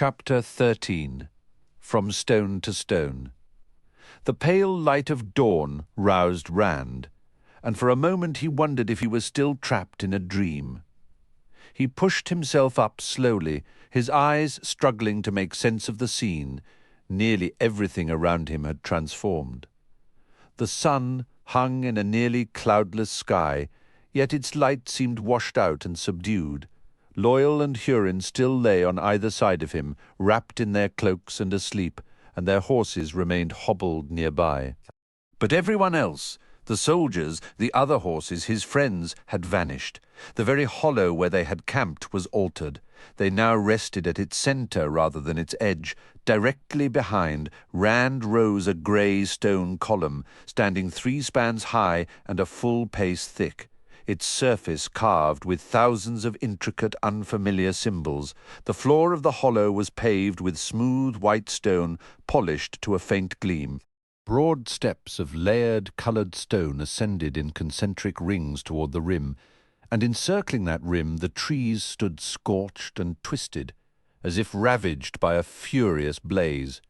Chapter 13. From Stone to Stone. The pale light of dawn roused Rand, and for a moment he wondered if he was still trapped in a dream. He pushed himself up slowly, his eyes struggling to make sense of the scene. Nearly everything around him had transformed. The sun hung in a nearly cloudless sky, yet its light seemed washed out and subdued. Loyal and Hurin still lay on either side of him, wrapped in their cloaks and asleep, and their horses remained hobbled nearby. But everyone else, the soldiers, the other horses, his friends, had vanished. The very hollow where they had camped was altered. They now rested at its center rather than its edge. Directly behind, Rand rose a grey stone column, standing 3 spans high and a full pace thick. Its surface carved with thousands of intricate, unfamiliar symbols. The floor of the hollow was paved with smooth white stone, polished to a faint gleam. Broad steps of layered, coloured stone ascended in concentric rings toward the rim, and encircling that rim the trees stood scorched and twisted, as if ravaged by a furious blaze.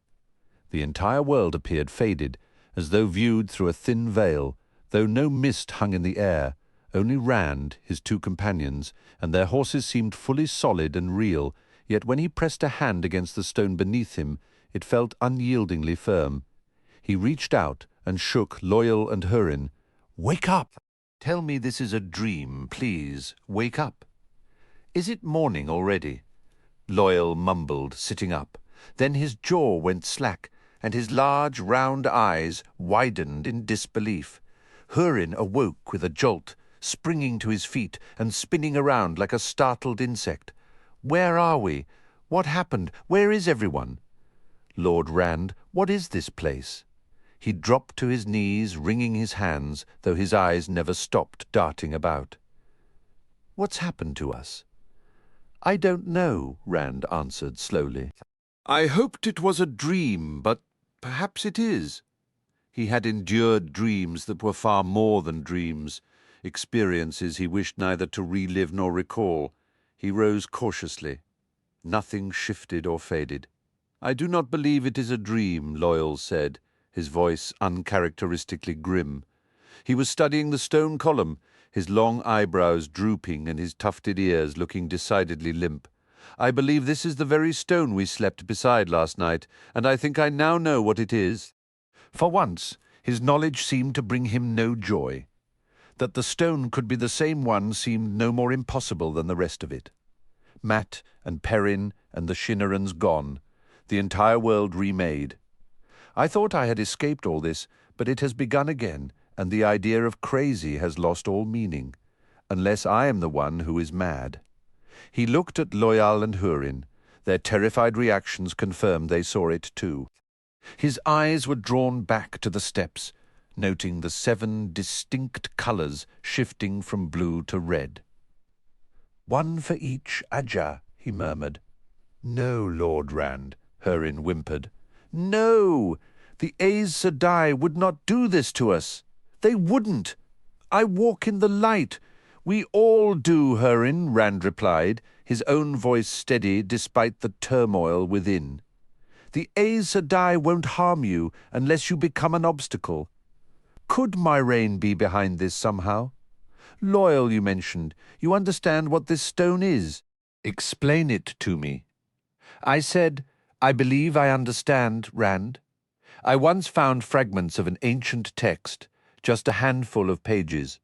The entire world appeared faded, as though viewed through a thin veil, though no mist hung in the air. Only Rand, his 2 companions, and their horses seemed fully solid and real, yet when he pressed a hand against the stone beneath him, it felt unyieldingly firm. He reached out and shook Loyal and Hurin. "Wake up! Tell me this is a dream, please. Wake up." "Is it morning already?" Loyal mumbled, sitting up. Then his jaw went slack, and his large, round eyes widened in disbelief. Hurin awoke with a jolt, springing to his feet and spinning around like a startled insect. "Where are we? What happened? Where is everyone?" "Lord Rand, what is this place?" He dropped to his knees, wringing his hands, though his eyes never stopped darting about. "What's happened to us?" "I don't know," Rand answered slowly. "I hoped it was a dream, but perhaps it is." He had endured dreams that were far more than dreams, experiences he wished neither to relive nor recall. He rose cautiously. Nothing shifted or faded. "I do not believe it is a dream," Loyal said, his voice uncharacteristically grim. He was studying the stone column, his long eyebrows drooping and his tufted ears looking decidedly limp. "I believe this is the very stone we slept beside last night, and I think I now know what it is." For once, his knowledge seemed to bring him no joy. That the stone could be the same one seemed no more impossible than the rest of it. Mat and Perrin and the Shinarans gone, the entire world remade. I thought I had escaped all this, but it has begun again, and the idea of crazy has lost all meaning, unless I am the one who is mad. He looked at Loyal and Hurin. Their terrified reactions confirmed they saw it too. His eyes were drawn back to the steps, noting the 7 distinct colours shifting from blue to red. "One for each Ajah," he murmured. "No, Lord Rand," Hurin whimpered. "No! The Aes Sedai would not do this to us. They wouldn't. I walk in the light. We all do, Hurin," Rand replied, his own voice steady despite the turmoil within. "The Aes Sedai won't harm you unless you become an obstacle. Could Myrain be behind this somehow? Loyal, you mentioned. You understand what this stone is. Explain it to me." I said, "I believe I understand, Rand. I once found fragments of an ancient text, just a handful of pages.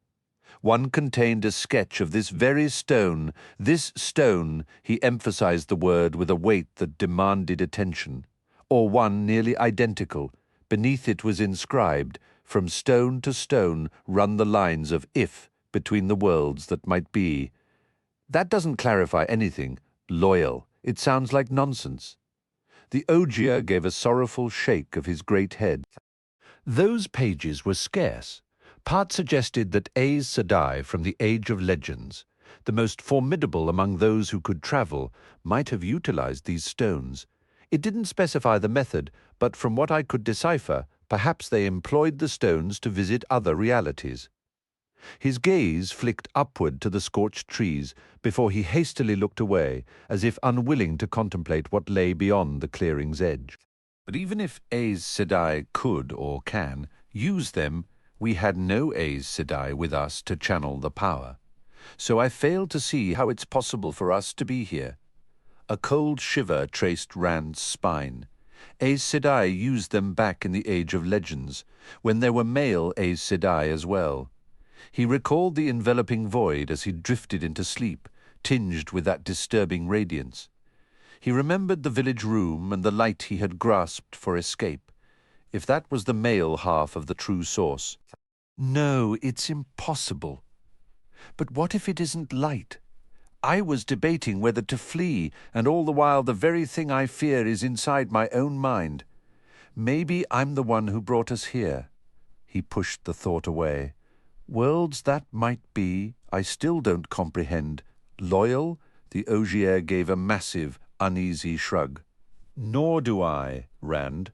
One contained a sketch of this very stone. This stone," he emphasized the word with a weight that demanded attention, "or one nearly identical. Beneath it was inscribed, 'From stone to stone run the lines of if between the worlds that might be.' That doesn't clarify anything. Loyal. It sounds like nonsense." The Ogier gave a sorrowful shake of his great head. "Those pages were scarce. Part suggested that Aes Sedai from the Age of Legends, the most formidable among those who could travel, might have utilized these stones. It didn't specify the method, but from what I could decipher, perhaps they employed the stones to visit other realities." His gaze flicked upward to the scorched trees before he hastily looked away, as if unwilling to contemplate what lay beyond the clearing's edge. But even if Aes Sedai could, or can, use them, we had no Aes Sedai with us to channel the power. So I failed to see how it's possible for us to be here. A cold shiver traced Rand's spine. Aes Sedai used them back in the Age of Legends, when there were male Aes Sedai as well. He recalled the enveloping void as he drifted into sleep, tinged with that disturbing radiance. He remembered the village room and the light he had grasped for escape. If that was the male half of the true source. No, it's impossible. But what if it isn't light? I was debating whether to flee, and all the while the very thing I fear is inside my own mind. Maybe I'm the one who brought us here. He pushed the thought away. Worlds that might be, I still don't comprehend. Loyal? The Ogier gave a massive, uneasy shrug. Nor do I, Rand.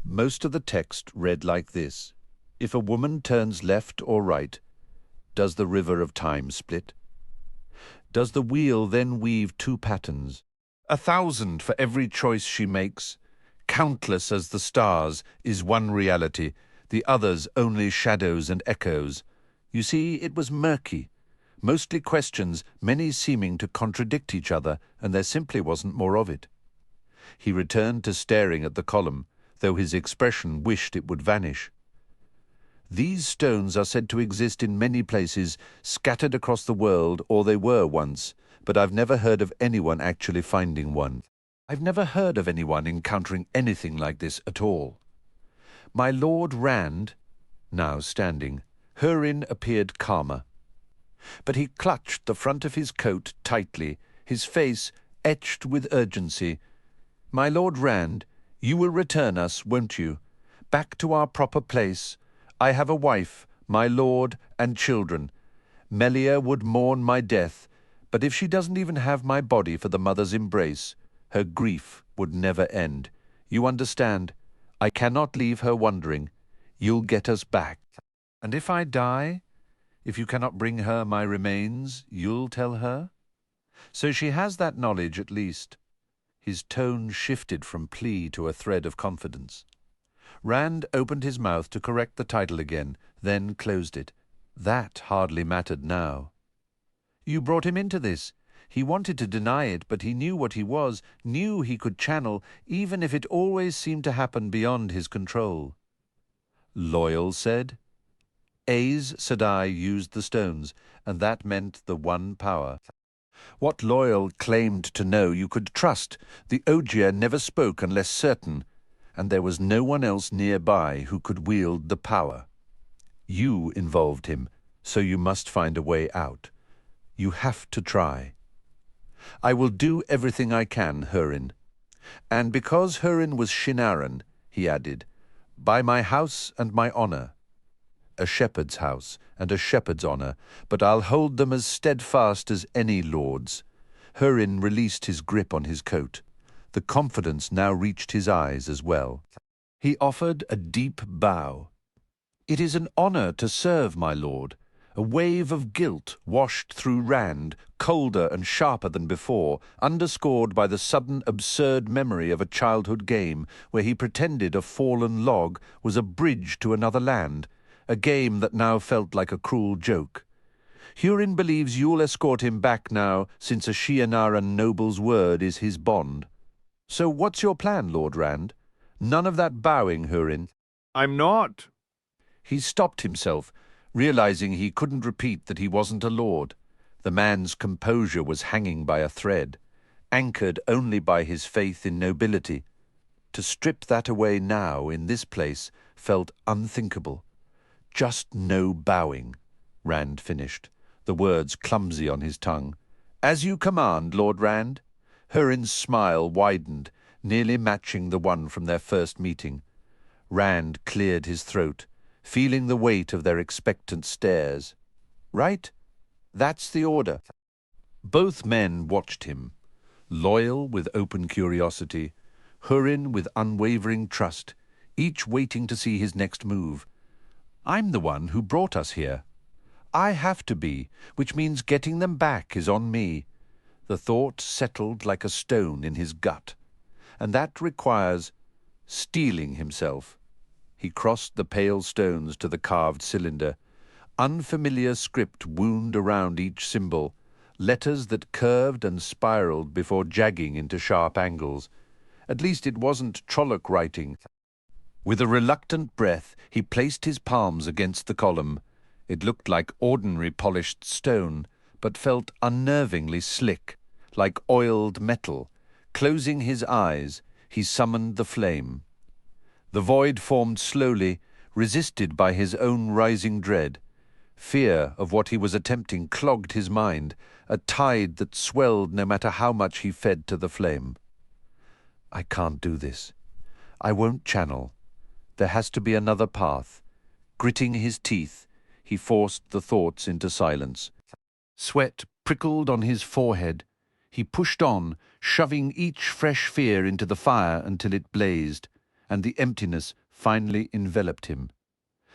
Most of the text read like this. If a woman turns left or right, does the river of time split? Does the wheel then weave two patterns? 1,000 for every choice she makes. Countless as the stars is one reality, the others only shadows and echoes. You see, it was murky. Mostly questions, many seeming to contradict each other, and there simply wasn't more of it. He returned to staring at the column, though his expression wished it would vanish. These stones are said to exist in many places, scattered across the world, or they were once, but I've never heard of anyone actually finding one. I've never heard of anyone encountering anything like this at all. My Lord Rand, now standing, Hurin appeared calmer. But he clutched the front of his coat tightly, his face etched with urgency. My Lord Rand, you will return us, won't you? Back to our proper place. I have a wife, my lord, and children. Melia would mourn my death, but if she doesn't even have my body for the mother's embrace, her grief would never end. You understand? I cannot leave her wondering. You'll get us back. And if I die, if you cannot bring her my remains, you'll tell her? So she has that knowledge at least. His tone shifted from plea to a thread of confidence. Rand opened his mouth to correct the title again, then closed it. That hardly mattered now. You brought him into this. He wanted to deny it, but he knew what he was, knew he could channel, even if it always seemed to happen beyond his control. Loyal said. Aes Sedai used the stones, and that meant the one power. What Loyal claimed to know you could trust. The Ogier never spoke unless certain, and there was no one else nearby who could wield the power. You involved him, so you must find a way out. You have to try. I will do everything I can, Hurin. And because Hurin was Shinaran, he added, by my house and my honor. A shepherd's house and a shepherd's honor, but I'll hold them as steadfast as any lord's. Hurin released his grip on his coat. The confidence now reached his eyes as well. He offered a deep bow. It is an honor to serve, my lord. A wave of guilt washed through Rand, colder and sharper than before, underscored by the sudden absurd memory of a childhood game where he pretended a fallen log was a bridge to another land, a game that now felt like a cruel joke. Hurin believes you'll escort him back now, since a Shienaran noble's word is his bond. So what's your plan, Lord Rand? None of that bowing, Hurin. I'm not. He stopped himself, realizing he couldn't repeat that he wasn't a lord. The man's composure was hanging by a thread, anchored only by his faith in nobility. To strip that away now, in this place, felt unthinkable. Just no bowing, Rand finished, the words clumsy on his tongue. As you command, Lord Rand. Hurin's smile widened, nearly matching the one from their first meeting. Rand cleared his throat, feeling the weight of their expectant stares. Right? That's the order. Both men watched him, Loyal with open curiosity, Hurin with unwavering trust, each waiting to see his next move. I'm the one who brought us here. I have to be, which means getting them back is on me. The thought settled like a stone in his gut, and that requires steeling himself. He crossed the pale stones to the carved cylinder. Unfamiliar script wound around each symbol, letters that curved and spiraled before jagging into sharp angles. At least it wasn't Trolloc writing. With a reluctant breath, he placed his palms against the column. It looked like ordinary polished stone, but felt unnervingly slick, like oiled metal. Closing his eyes, he summoned the flame. The void formed slowly, resisted by his own rising dread. Fear of what he was attempting clogged his mind, a tide that swelled no matter how much he fed to the flame. I can't do this. I won't channel. There has to be another path. Gritting his teeth, he forced the thoughts into silence. Sweat prickled on his forehead. He pushed on, shoving each fresh fear into the fire until it blazed, and the emptiness finally enveloped him.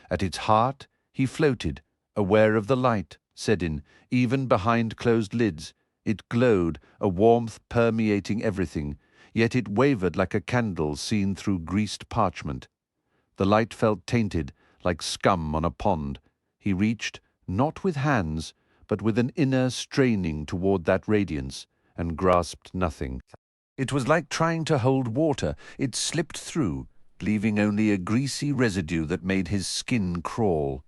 At its heart, he floated, aware of the light, Sedin, even behind closed lids. It glowed, a warmth permeating everything, yet it wavered like a candle seen through greased parchment. The light felt tainted, like scum on a pond. He reached, not with hands, but with an inner straining toward that radiance, and grasped nothing. It was like trying to hold water. It slipped through, leaving only a greasy residue that made his skin crawl.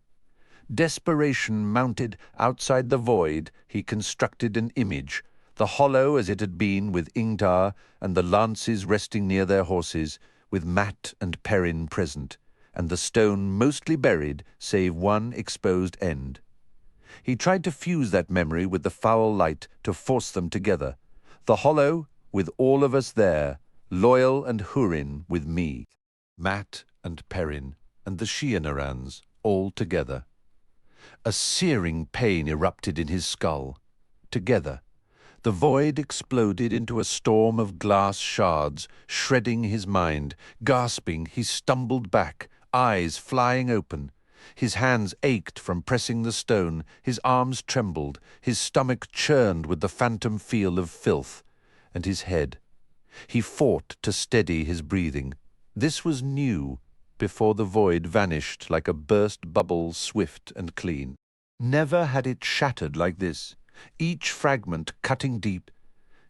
Desperation mounted outside the void. He constructed an image, the hollow as it had been with Ingtar and the lances resting near their horses, with Mat and Perrin present, and the stone mostly buried, save one exposed end. He tried to fuse that memory with the foul light to force them together. The hollow, with all of us there, Loyal and Hurin with me, Mat and Perrin, and the Shianarans, all together. A searing pain erupted in his skull. Together. The void exploded into a storm of glass shards, shredding his mind. Gasping, he stumbled back, eyes flying open. His hands ached from pressing the stone, his arms trembled, his stomach churned with the phantom feel of filth, and his head. He fought to steady his breathing. This was new, before the void vanished like a burst bubble, swift and clean. Never had it shattered like this, each fragment cutting deep.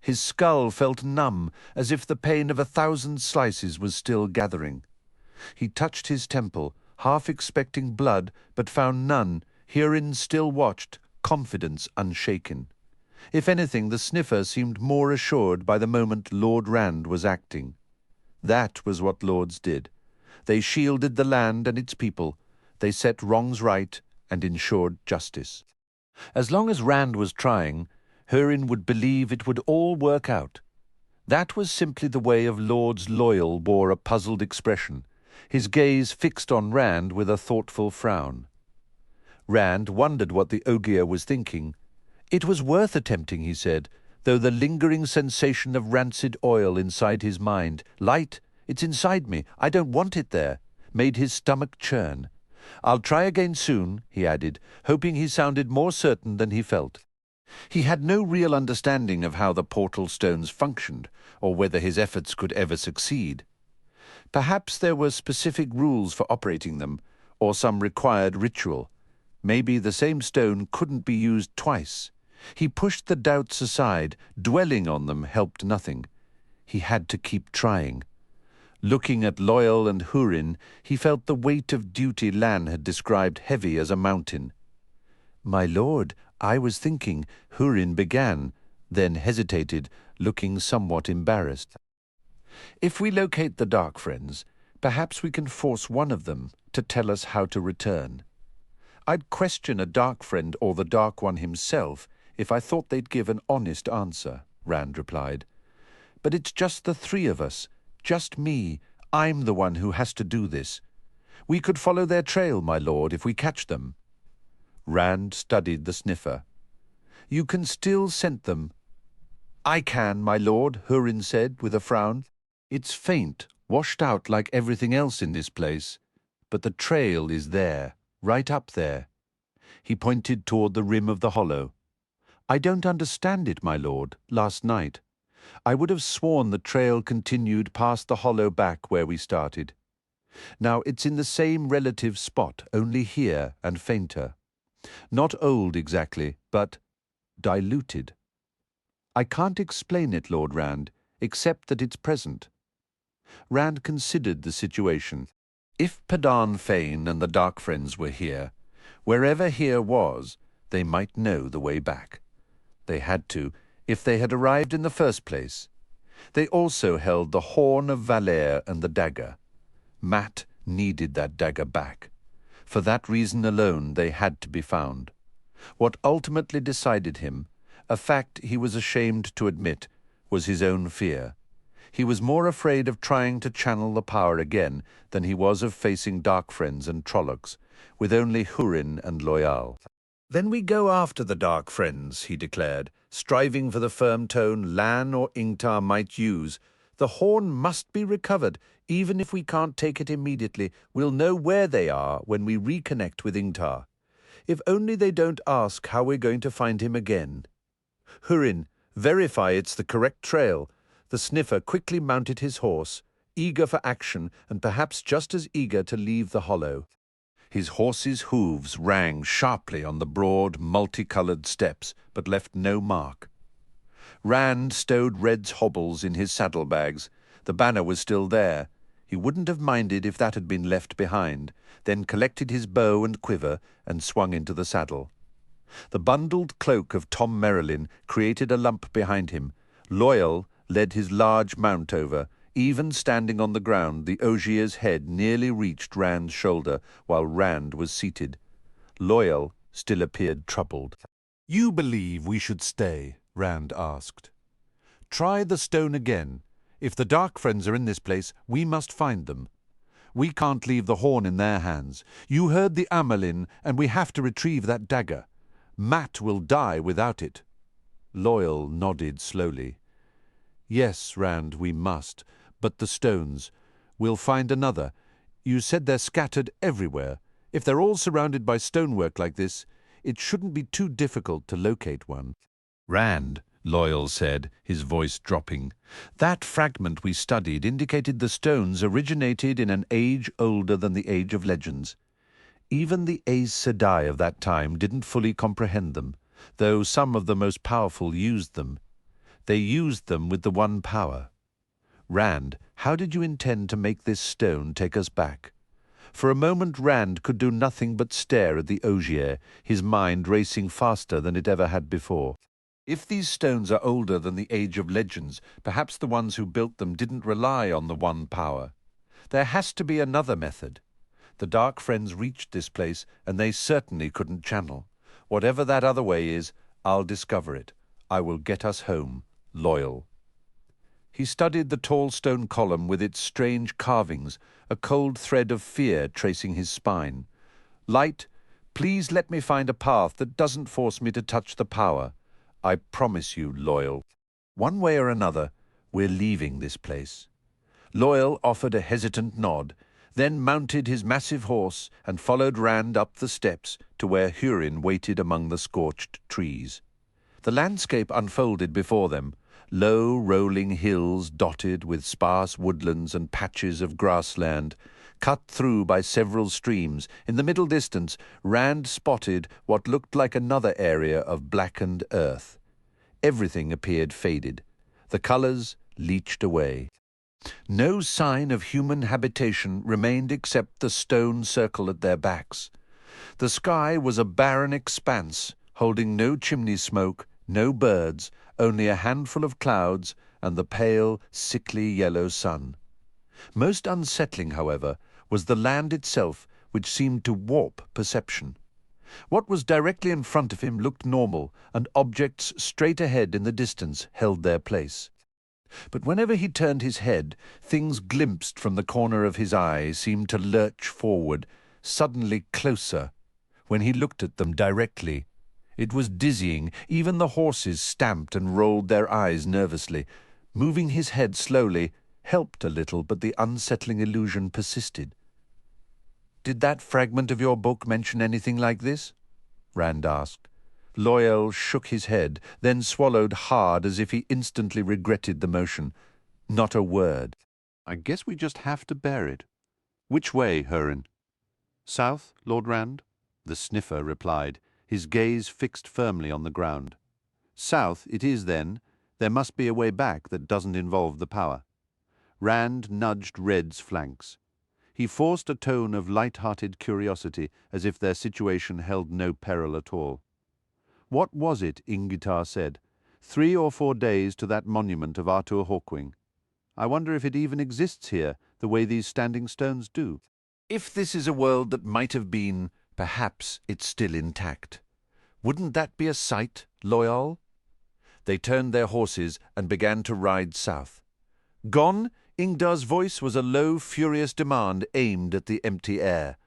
His skull felt numb, as if the pain of 1,000 slices was still gathering. He touched his temple, half expecting blood, but found none. Hurin still watched, confidence unshaken. If anything, the sniffer seemed more assured by the moment Lord Rand was acting. That was what lords did. They shielded the land and its people. They set wrongs right and ensured justice. As long as Rand was trying, Hurin would believe it would all work out. That was simply the way of lords loyal wore a puzzled expression, his gaze fixed on Rand with a thoughtful frown. Rand wondered what the Ogier was thinking. It was worth attempting, he said, though the lingering sensation of rancid oil inside his mind, light, it's inside me, I don't want it there, made his stomach churn. I'll try again soon, he added, hoping he sounded more certain than he felt. He had no real understanding of how the portal stones functioned, or whether his efforts could ever succeed. Perhaps there were specific rules for operating them, or some required ritual. Maybe the same stone couldn't be used twice. He pushed the doubts aside. Dwelling on them helped nothing. He had to keep trying. Looking at Loyal and Hurin, he felt the weight of duty Lan had described heavy as a mountain. "My lord, I was thinking," Hurin began, then hesitated, looking somewhat embarrassed. "If we locate the Dark Friends, perhaps we can force one of them to tell us how to return. I'd question a Dark Friend or the Dark One himself if I thought they'd give an honest answer," Rand replied. "But it's just the three of us, just me. I'm the one who has to do this. We could follow their trail, my lord, if we catch them." Rand studied the sniffer. "You can still scent them." "I can, my lord," Hurin said with a frown. "It's faint, washed out like everything else in this place. But the trail is there, right up there." He pointed toward the rim of the hollow. "I don't understand it, my lord, last night. I would have sworn the trail continued past the hollow back where we started. Now it's in the same relative spot, only here and fainter. Not old exactly, but diluted. I can't explain it, Lord Rand, except that it's present." Rand considered the situation. If Padan Fain and the Dark Friends were here, wherever here was, they might know the way back. They had to, if they had arrived in the first place. They also held the Horn of Valere and the dagger. Mat needed that dagger back. For that reason alone they had to be found. What ultimately decided him, a fact he was ashamed to admit, was his own fear. He was more afraid of trying to channel the power again than he was of facing Dark Friends and Trollocs, with only Hurin and Loyal. "Then we go after the Dark Friends," he declared, striving for the firm tone Lan or Ingtar might use. "The horn must be recovered. Even if we can't take it immediately, we'll know where they are when we reconnect with Ingtar. If only they don't ask how we're going to find him again. Hurin, verify it's the correct trail." The sniffer quickly mounted his horse, eager for action and perhaps just as eager to leave the hollow. His horse's hooves rang sharply on the broad, multicolored steps, but left no mark. Rand stowed Red's hobbles in his saddlebags. The banner was still there. He wouldn't have minded if that had been left behind, then collected his bow and quiver and swung into the saddle. The bundled cloak of Tom Merrilin created a lump behind him. Loyal led his large mount over. Even standing on the ground, the Ogier's head nearly reached Rand's shoulder while Rand was seated. Loyal still appeared troubled. "You believe we should stay?" Rand asked. "Try the stone again. If the Dark Friends are in this place, we must find them. We can't leave the horn in their hands. You heard the Amelin, and we have to retrieve that dagger. Mat will die without it." Loyal nodded slowly. "Yes, Rand, we must. But the stones. We'll find another. You said they're scattered everywhere. If they're all surrounded by stonework like this, it shouldn't be too difficult to locate one." "Rand," Loyal said, his voice dropping, "that fragment we studied indicated the stones originated in an age older than the Age of Legends. Even the Aes Sedai of that time didn't fully comprehend them, though some of the most powerful used them. They used them with the one power. Rand, how did you intend to make this stone take us back?" For a moment Rand could do nothing but stare at the Ogier, his mind racing faster than it ever had before. If these stones are older than the Age of Legends, perhaps the ones who built them didn't rely on the one power. There has to be another method. The Dark Friends reached this place, and they certainly couldn't channel. Whatever that other way is, I'll discover it. I will get us home. Loyal. He studied the tall stone column with its strange carvings, a cold thread of fear tracing his spine. "Light, please let me find a path that doesn't force me to touch the power. I promise you, Loyal. One way or another, we're leaving this place." Loyal offered a hesitant nod, then mounted his massive horse and followed Rand up the steps to where Hurin waited among the scorched trees. The landscape unfolded before them, low, rolling hills dotted with sparse woodlands and patches of grassland, cut through by several streams. In the middle distance, Rand spotted what looked like another area of blackened earth. Everything appeared faded. The colors leached away. No sign of human habitation remained except the stone circle at their backs. The sky was a barren expanse, holding no chimney smoke, no birds, only a handful of clouds and the pale, sickly yellow sun. Most unsettling, however, was the land itself, which seemed to warp perception. What was directly in front of him looked normal, and objects straight ahead in the distance held their place. But whenever he turned his head, things glimpsed from the corner of his eye seemed to lurch forward, suddenly closer. When he looked at them directly, it was dizzying. Even the horses stamped and rolled their eyes nervously. Moving his head slowly helped a little, but the unsettling illusion persisted. "Did that fragment of your book mention anything like this?" Rand asked. Loyal shook his head, then swallowed hard as if he instantly regretted the motion. Not a word. I guess we just have to bear it. Which way, Hurin? South, Lord Rand? The sniffer replied, his gaze fixed firmly on the ground. South it is then. There must be a way back that doesn't involve the power. Rand nudged Red's flanks. He forced a tone of light-hearted curiosity, as if their situation held no peril at all. What was it, Ingitar said? 3 or 4 days to that monument of Artur Hawkwing. I wonder if it even exists here, the way these standing stones do. If this is a world that might have been, perhaps it's still intact. Wouldn't that be a sight, Loyal? They turned their horses and began to ride south. Gone, Ingdar's voice was a low, furious demand aimed at the empty air.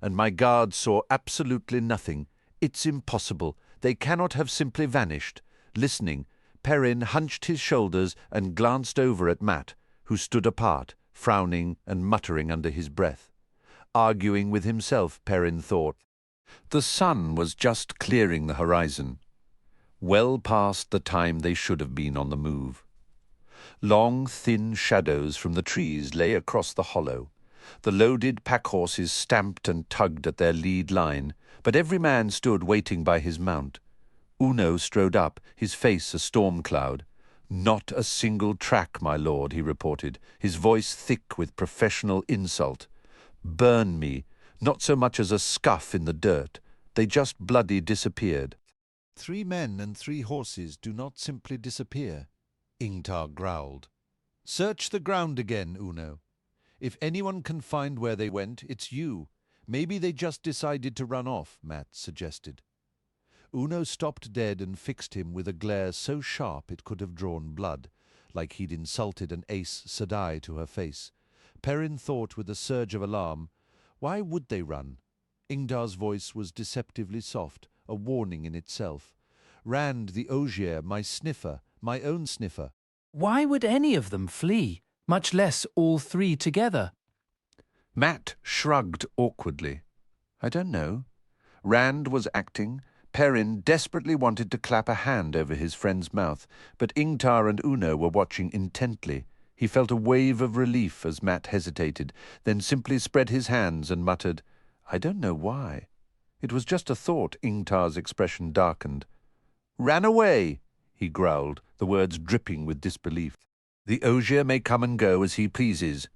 And my guard saw absolutely nothing. It's impossible. They cannot have simply vanished. Listening, Perrin hunched his shoulders and glanced over at Mat, who stood apart, frowning and muttering under his breath. Arguing with himself, Perrin thought. The sun was just clearing the horizon, well past the time they should have been on the move. Long, thin shadows from the trees lay across the hollow. The loaded pack-horses stamped and tugged at their lead line, but every man stood waiting by his mount. Uno strode up, his face a storm cloud. "Not a single track, my lord," he reported, his voice thick with professional insult. "Burn me, not so much as a scuff in the dirt. They just bloody disappeared." 3 men and 3 horses do not simply disappear, Ingtar growled. "Search the ground again, Uno. If anyone can find where they went, it's you. Maybe they just decided to run off," Mat suggested. Uno stopped dead and fixed him with a glare so sharp it could have drawn blood, like he'd insulted an Aes Sedai to her face. Perrin thought with a surge of alarm, why would they run? Ingdar's voice was deceptively soft, a warning in itself. Rand the Ogier, my sniffer, my own sniffer. Why would any of them flee, much less all 3 together? Mat shrugged awkwardly. I don't know. Rand was acting. Perrin desperately wanted to clap a hand over his friend's mouth, but Ingtar and Uno were watching intently. He felt a wave of relief as Mat hesitated, then simply spread his hands and muttered, "I don't know why." It was just a thought. Ingtar's expression darkened. "Ran away," he growled, the words dripping with disbelief. "The Ogier may come and go as he pleases,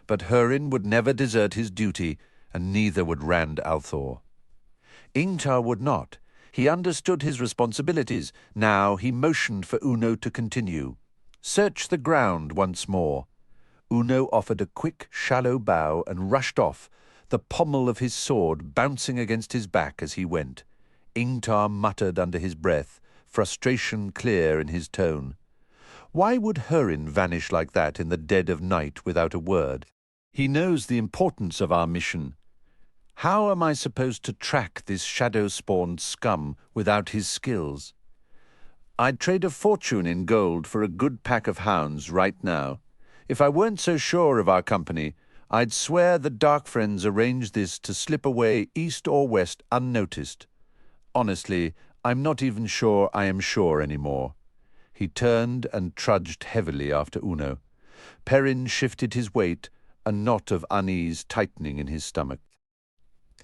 but Hurin would never desert his duty, and neither would Rand al'Thor." Ingtar would not. He understood his responsibilities. Now he motioned for Uno to continue. "Search the ground once more." Uno offered a quick, shallow bow and rushed off, the pommel of his sword bouncing against his back as he went. Ingtar muttered under his breath, frustration clear in his tone. Why would Hurin vanish like that in the dead of night without a word? He knows the importance of our mission. How am I supposed to track this shadow-spawned scum without his skills? I'd trade a fortune in gold for a good pack of hounds right now. If I weren't so sure of our company, I'd swear the Dark Friends arranged this to slip away east or west unnoticed. Honestly, I'm not even sure I am sure anymore. He turned and trudged heavily after Uno. Perrin shifted his weight, a knot of unease tightening in his stomach.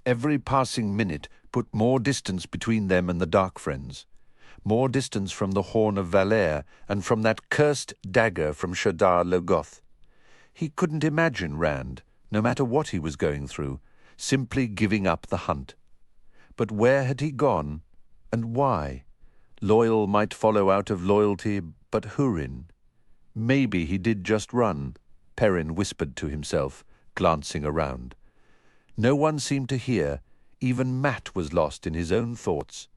Every passing minute put more distance between them and the Dark Friends. More distance from the Horn of Valere and from that cursed dagger from Shadar Logoth. He couldn't imagine Rand, no matter what he was going through, simply giving up the hunt. But where had he gone, and why? Loyal might follow out of loyalty, but Hurin? Maybe he did just run, Perrin whispered to himself, glancing around. No one seemed to hear. Even Mat was lost in his own thoughts.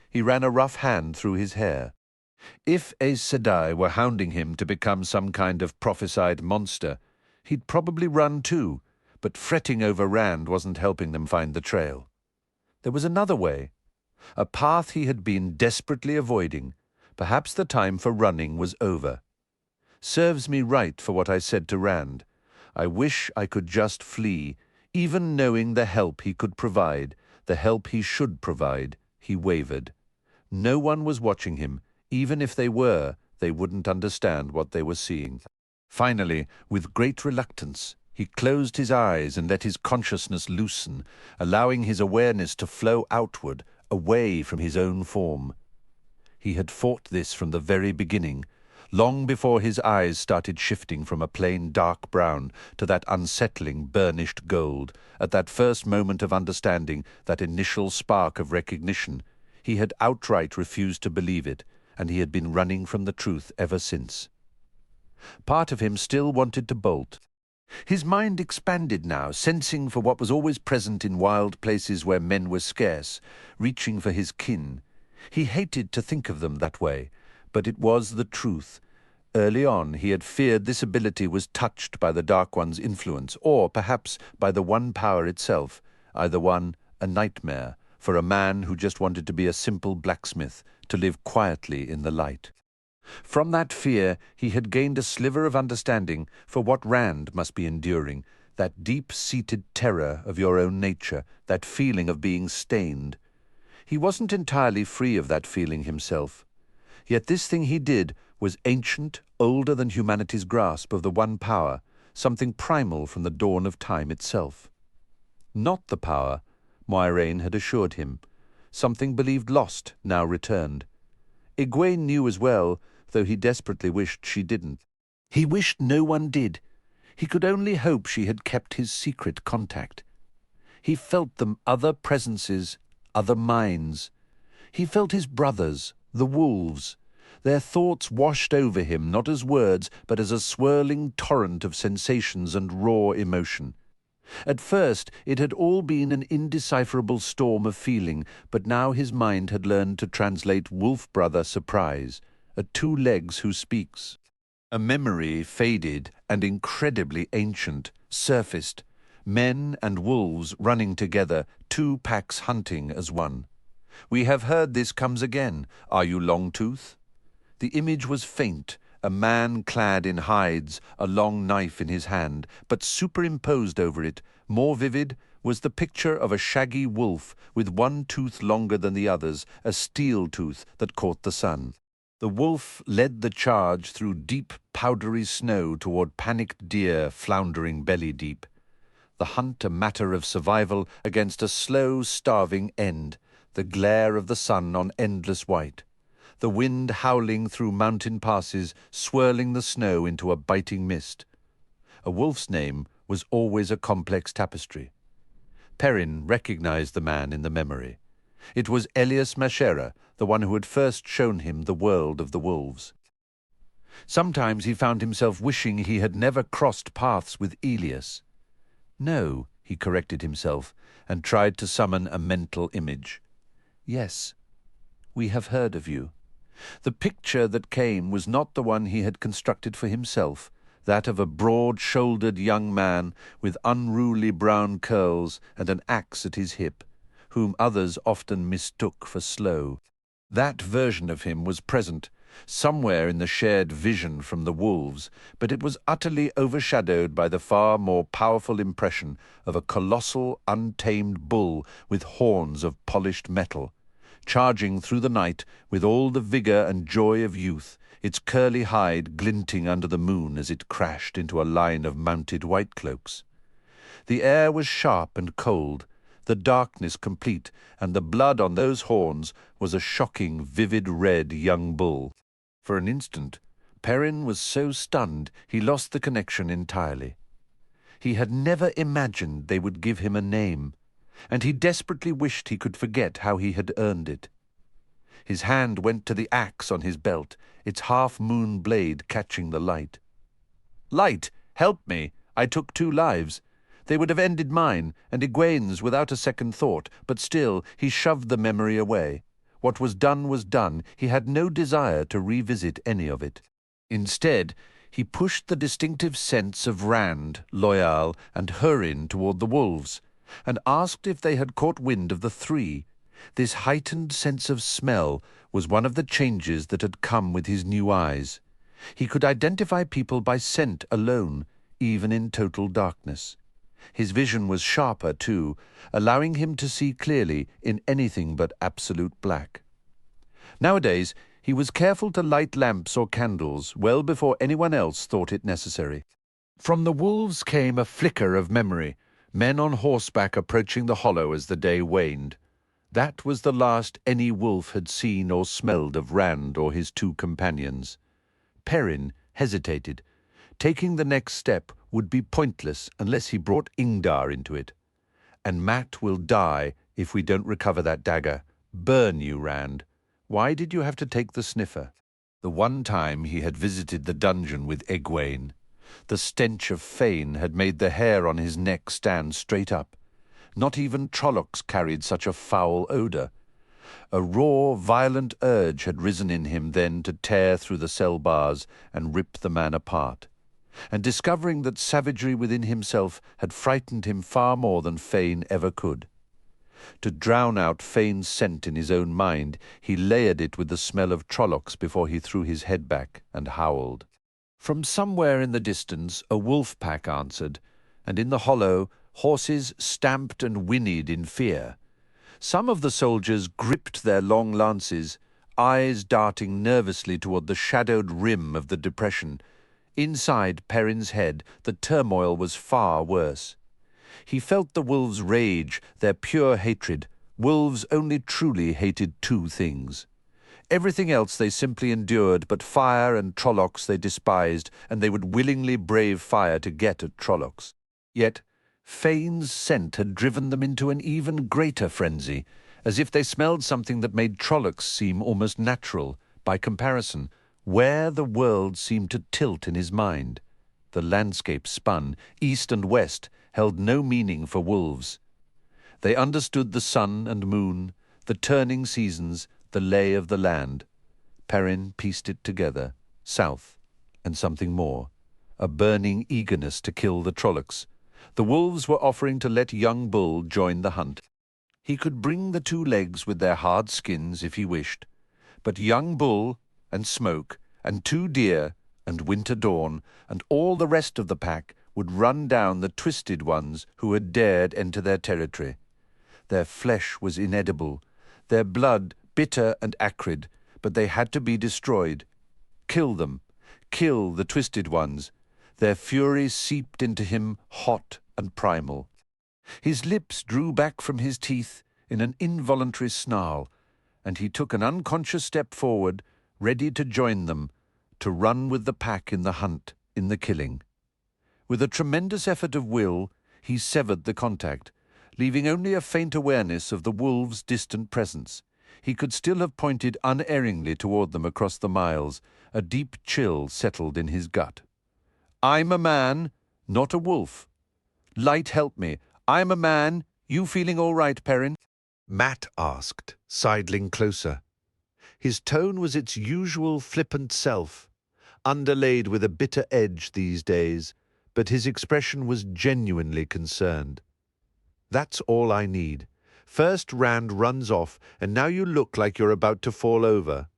He ran a rough hand through his hair. If Aes Sedai were hounding him to become some kind of prophesied monster, he'd probably run too, but fretting over Rand wasn't helping them find the trail. There was another way, a path he had been desperately avoiding. Perhaps the time for running was over. Serves me right for what I said to Rand. I wish I could just flee, even knowing the help he could provide, the help he should provide, he wavered. No one was watching him. Even if they were, they wouldn't understand what they were seeing. Finally, with great reluctance, he closed his eyes and let his consciousness loosen, allowing his awareness to flow outward, away from his own form. He had fought this from the very beginning, long before his eyes started shifting from a plain dark brown to that unsettling burnished gold. At that first moment of understanding, that initial spark of recognition, he had outright refused to believe it, and he had been running from the truth ever since. Part of him still wanted to bolt. His mind expanded now, sensing for what was always present in wild places where men were scarce, reaching for his kin. He hated to think of them that way, but it was the truth. Early on, he had feared this ability was touched by the Dark One's influence, or perhaps by the One Power itself, either one a nightmare for a man who just wanted to be a simple blacksmith, to live quietly in the light. From that fear, he had gained a sliver of understanding for what Rand must be enduring, that deep-seated terror of your own nature, that feeling of being stained. He wasn't entirely free of that feeling himself. Yet this thing he did was ancient, older than humanity's grasp of the One Power, something primal from the dawn of time itself. Not the power, Moiraine had assured him. Something believed lost now returned. Egwene knew as well, though he desperately wished she didn't. He wished no one did. He could only hope she had kept his secret contact. He felt them other presences, other minds. He felt his brothers, the wolves. Their thoughts washed over him, not as words, but as a swirling torrent of sensations and raw emotion. At first, it had all been an indecipherable storm of feeling, but now his mind had learned to translate wolf-brother surprise, a two legs who speaks. A memory faded and incredibly ancient, surfaced, men and wolves running together, two packs hunting as one. We have heard this comes again. Are you Longtooth? The image was faint, a man clad in hides, a long knife in his hand, but superimposed over it, more vivid, was the picture of a shaggy wolf with one tooth longer than the others, a steel tooth that caught the sun. The wolf led the charge through deep, powdery snow toward panicked deer floundering belly-deep. The hunt a matter of survival against a slow, starving end, the glare of the sun on endless white. The wind howling through mountain passes, swirling the snow into a biting mist. A wolf's name was always a complex tapestry. Perrin recognized the man in the memory. It was Elias Mashera, the one who had first shown him the world of the wolves. Sometimes he found himself wishing he had never crossed paths with Elias. No, he corrected himself, and tried to summon a mental image. Yes, we have heard of you. The picture that came was not the one he had constructed for himself, that of a broad-shouldered young man with unruly brown curls and an axe at his hip, whom others often mistook for Slow. That version of him was present, somewhere in the shared vision from the wolves, but it was utterly overshadowed by the far more powerful impression of a colossal, untamed bull with horns of polished metal, charging through the night with all the vigor and joy of youth, its curly hide glinting under the moon as it crashed into a line of mounted white cloaks. The air was sharp and cold, the darkness complete, and the blood on those horns was a shocking, vivid red young bull. For an instant, Perrin was so stunned he lost the connection entirely. He had never imagined they would give him a name, and he desperately wished he could forget how he had earned it. His hand went to the axe on his belt, its half-moon blade catching the light. "Light, help me! I took 2 lives. They would have ended mine, and Egwene's without a second thought, but still he shoved the memory away. What was done was done. He had no desire to revisit any of it. Instead, he pushed the distinctive sense of Rand, Loyal, and Hurin toward the wolves, and asked if they had caught wind of the 3. This heightened sense of smell was one of the changes that had come with his new eyes. He could identify people by scent alone, even in total darkness. His vision was sharper, too, allowing him to see clearly in anything but absolute black. Nowadays, he was careful to light lamps or candles well before anyone else thought it necessary. From the wolves came a flicker of memory, men on horseback approaching the hollow as the day waned. That was the last any wolf had seen or smelled of Rand or his two companions. Perrin hesitated. Taking the next step would be pointless unless he brought Ingdar into it. And Mat will die if we don't recover that dagger. Burn you, Rand. Why did you have to take the sniffer? The one time he had visited the dungeon with Egwene, the stench of Fane had made the hair on his neck stand straight up. Not even Trollocs carried such a foul odour. A raw, violent urge had risen in him then to tear through the cell bars and rip the man apart. And discovering that savagery within himself had frightened him far more than Fane ever could. To drown out Fane's scent in his own mind, he layered it with the smell of Trollocs before he threw his head back and howled. From somewhere in the distance a wolf pack answered, and in the hollow horses stamped and whinnied in fear. Some of the soldiers gripped their long lances, eyes darting nervously toward the shadowed rim of the depression. Inside Perrin's head, the turmoil was far worse. He felt the wolves' rage, their pure hatred. Wolves only truly hated two things. Everything else they simply endured, but fire and Trollocs they despised, and they would willingly brave fire to get at Trollocs. Yet Fane's scent had driven them into an even greater frenzy, as if they smelled something that made Trollocs seem almost natural. By comparison, where the world seemed to tilt in his mind. The landscape spun, east and west, held no meaning for wolves. They understood the sun and moon, the turning seasons, the lay of the land. Perrin pieced it together, south, and something more, a burning eagerness to kill the Trollocs. The wolves were offering to let young Bull join the hunt. He could bring the two legs with their hard skins if he wished, but young Bull and Smoke and two deer and Winter Dawn and all the rest of the pack would run down the twisted ones who had dared enter their territory. Their flesh was inedible, their blood bitter and acrid, but they had to be destroyed. Kill them, kill the twisted ones. Their fury seeped into him hot and primal. His lips drew back from his teeth in an involuntary snarl, and he took an unconscious step forward, ready to join them, to run with the pack in the hunt, in the killing. With a tremendous effort of will, he severed the contact, leaving only a faint awareness of the wolves' distant presence. He could still have pointed unerringly toward them across the miles. A deep chill settled in his gut. "I'm a man, not a wolf. Light help me. I'm a man. You feeling all right, Perrin?" Mat asked, sidling closer. His tone was its usual flippant self, underlaid with a bitter edge these days, but his expression was genuinely concerned. "That's all I need. First Rand runs off, and now you look like you're about to fall over.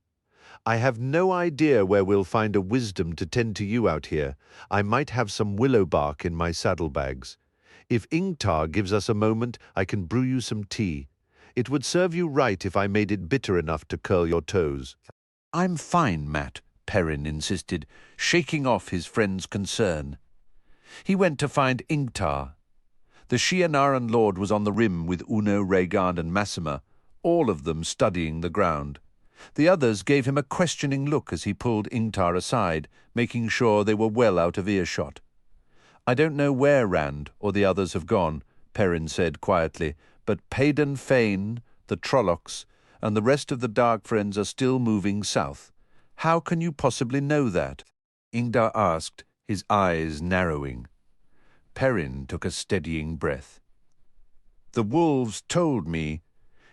I have no idea where we'll find a wisdom to tend to you out here. I might have some willow bark in my saddlebags. If Ingtar gives us a moment, I can brew you some tea. It would serve you right if I made it bitter enough to curl your toes." "I'm fine, Mat," Perrin insisted, shaking off his friend's concern. He went to find Ingtar. The Shianaran lord was on the rim with Uno, Rhaegar, and Massima, all of them studying the ground. The others gave him a questioning look as he pulled Ingtar aside, making sure they were well out of earshot. "I don't know where Rand or the others have gone," Perrin said quietly, "but Paden Fane, the Trollocs, and the rest of the Dark Friends are still moving south. How can you possibly know that?" Ingdar asked, his eyes narrowing. Perrin took a steadying breath. "The wolves told me."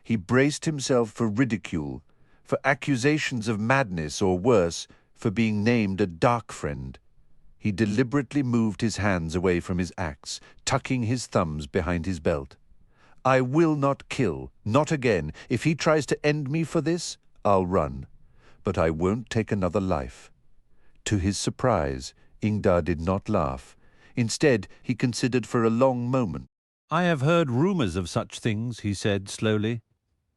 He braced himself for ridicule, for accusations of madness or worse, for being named a Dark Friend. He deliberately moved his hands away from his axe, tucking his thumbs behind his belt. "I will not kill, not again. If he tries to end me for this, I'll run. But I won't take another life." To his surprise, Ingdar did not laugh. Instead, he considered for a long moment. "I have heard rumours of such things," he said slowly.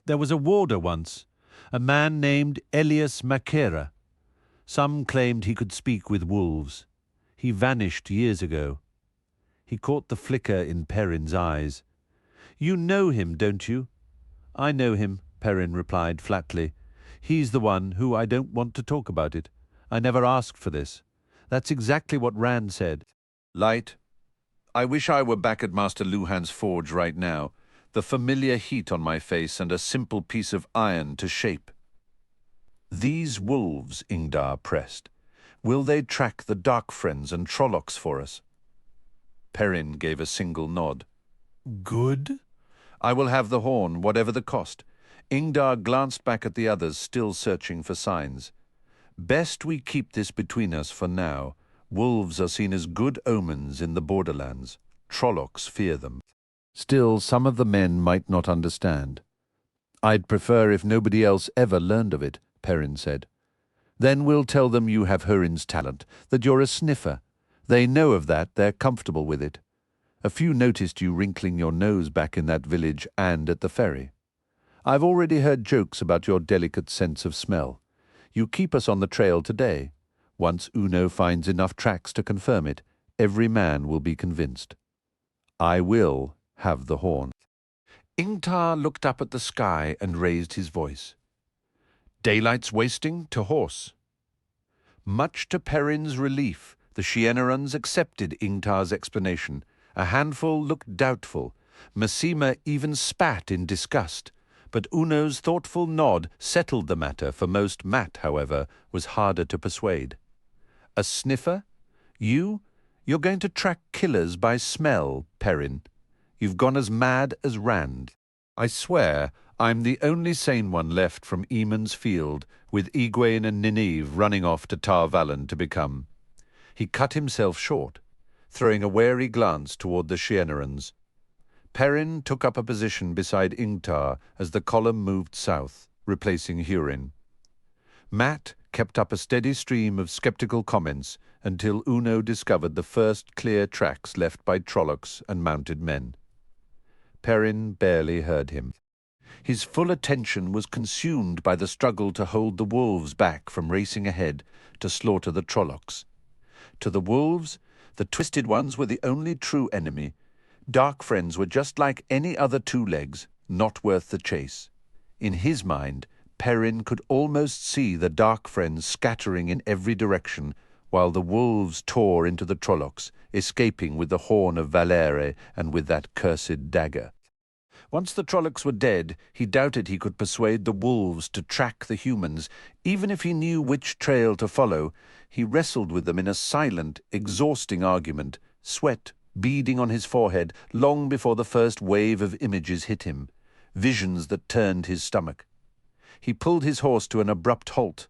"There was a warder once, a man named Elias Mackera. Some claimed he could speak with wolves. He vanished years ago." He caught the flicker in Perrin's eyes. "You know him, don't you?" "I know him," Perrin replied flatly. "He's the one who I don't want to talk about it. I never asked for this. That's exactly what Rand said." Light, I wish I were back at Master Luhan's forge right now, the familiar heat on my face and a simple piece of iron to shape. These wolves, Ingdar pressed. Will they track the Dark Friends and Trollocs for us? Perrin gave a single nod. Good? I will have the horn, whatever the cost. Ingdar glanced back at the others, still searching for signs. Best we keep this between us for now. Wolves are seen as good omens in the borderlands. Trollocs fear them. Still, some of the men might not understand. I'd prefer if nobody else ever learned of it, Perrin said. Then we'll tell them you have Hurin's talent, that you're a sniffer. They know of that, they're comfortable with it. A few noticed you wrinkling your nose back in that village and at the ferry. I've already heard jokes about your delicate sense of smell. You keep us on the trail today. Once Uno finds enough tracks to confirm it, every man will be convinced. I will have the horn. Ingtar looked up at the sky and raised his voice. Daylight's wasting, to horse. Much to Perrin's relief, the Shienerans accepted Ingtar's explanation. A handful looked doubtful. Massima even spat in disgust. But Uno's thoughtful nod settled the matter. For most Matt, however, was harder to persuade. A sniffer? You're going to track killers by smell, Perrin. You've gone as mad as Rand. I swear I'm the only sane one left from Eamon's field, with Egwene and Nynaeve running off to Tar Valon to become. He cut himself short, throwing a wary glance toward the Shienerans. Perrin took up a position beside Ingtar as the column moved south, replacing Hurin. Matt kept up a steady stream of skeptical comments until Uno discovered the first clear tracks left by Trollocs and mounted men. Perrin barely heard him. His full attention was consumed by the struggle to hold the wolves back from racing ahead to slaughter the Trollocs. To the wolves, the Twisted Ones were the only true enemy. Dark Friends were just like any other two legs, not worth the chase. In his mind, Perrin could almost see the Dark Friends scattering in every direction, while the wolves tore into the Trollocs, escaping with the horn of Valere and with that cursed dagger. Once the Trollocs were dead, he doubted he could persuade the wolves to track the humans. Even if he knew which trail to follow, he wrestled with them in a silent, exhausting argument, sweat beading on his forehead long before the first wave of images hit him, visions that turned his stomach. He pulled his horse to an abrupt halt.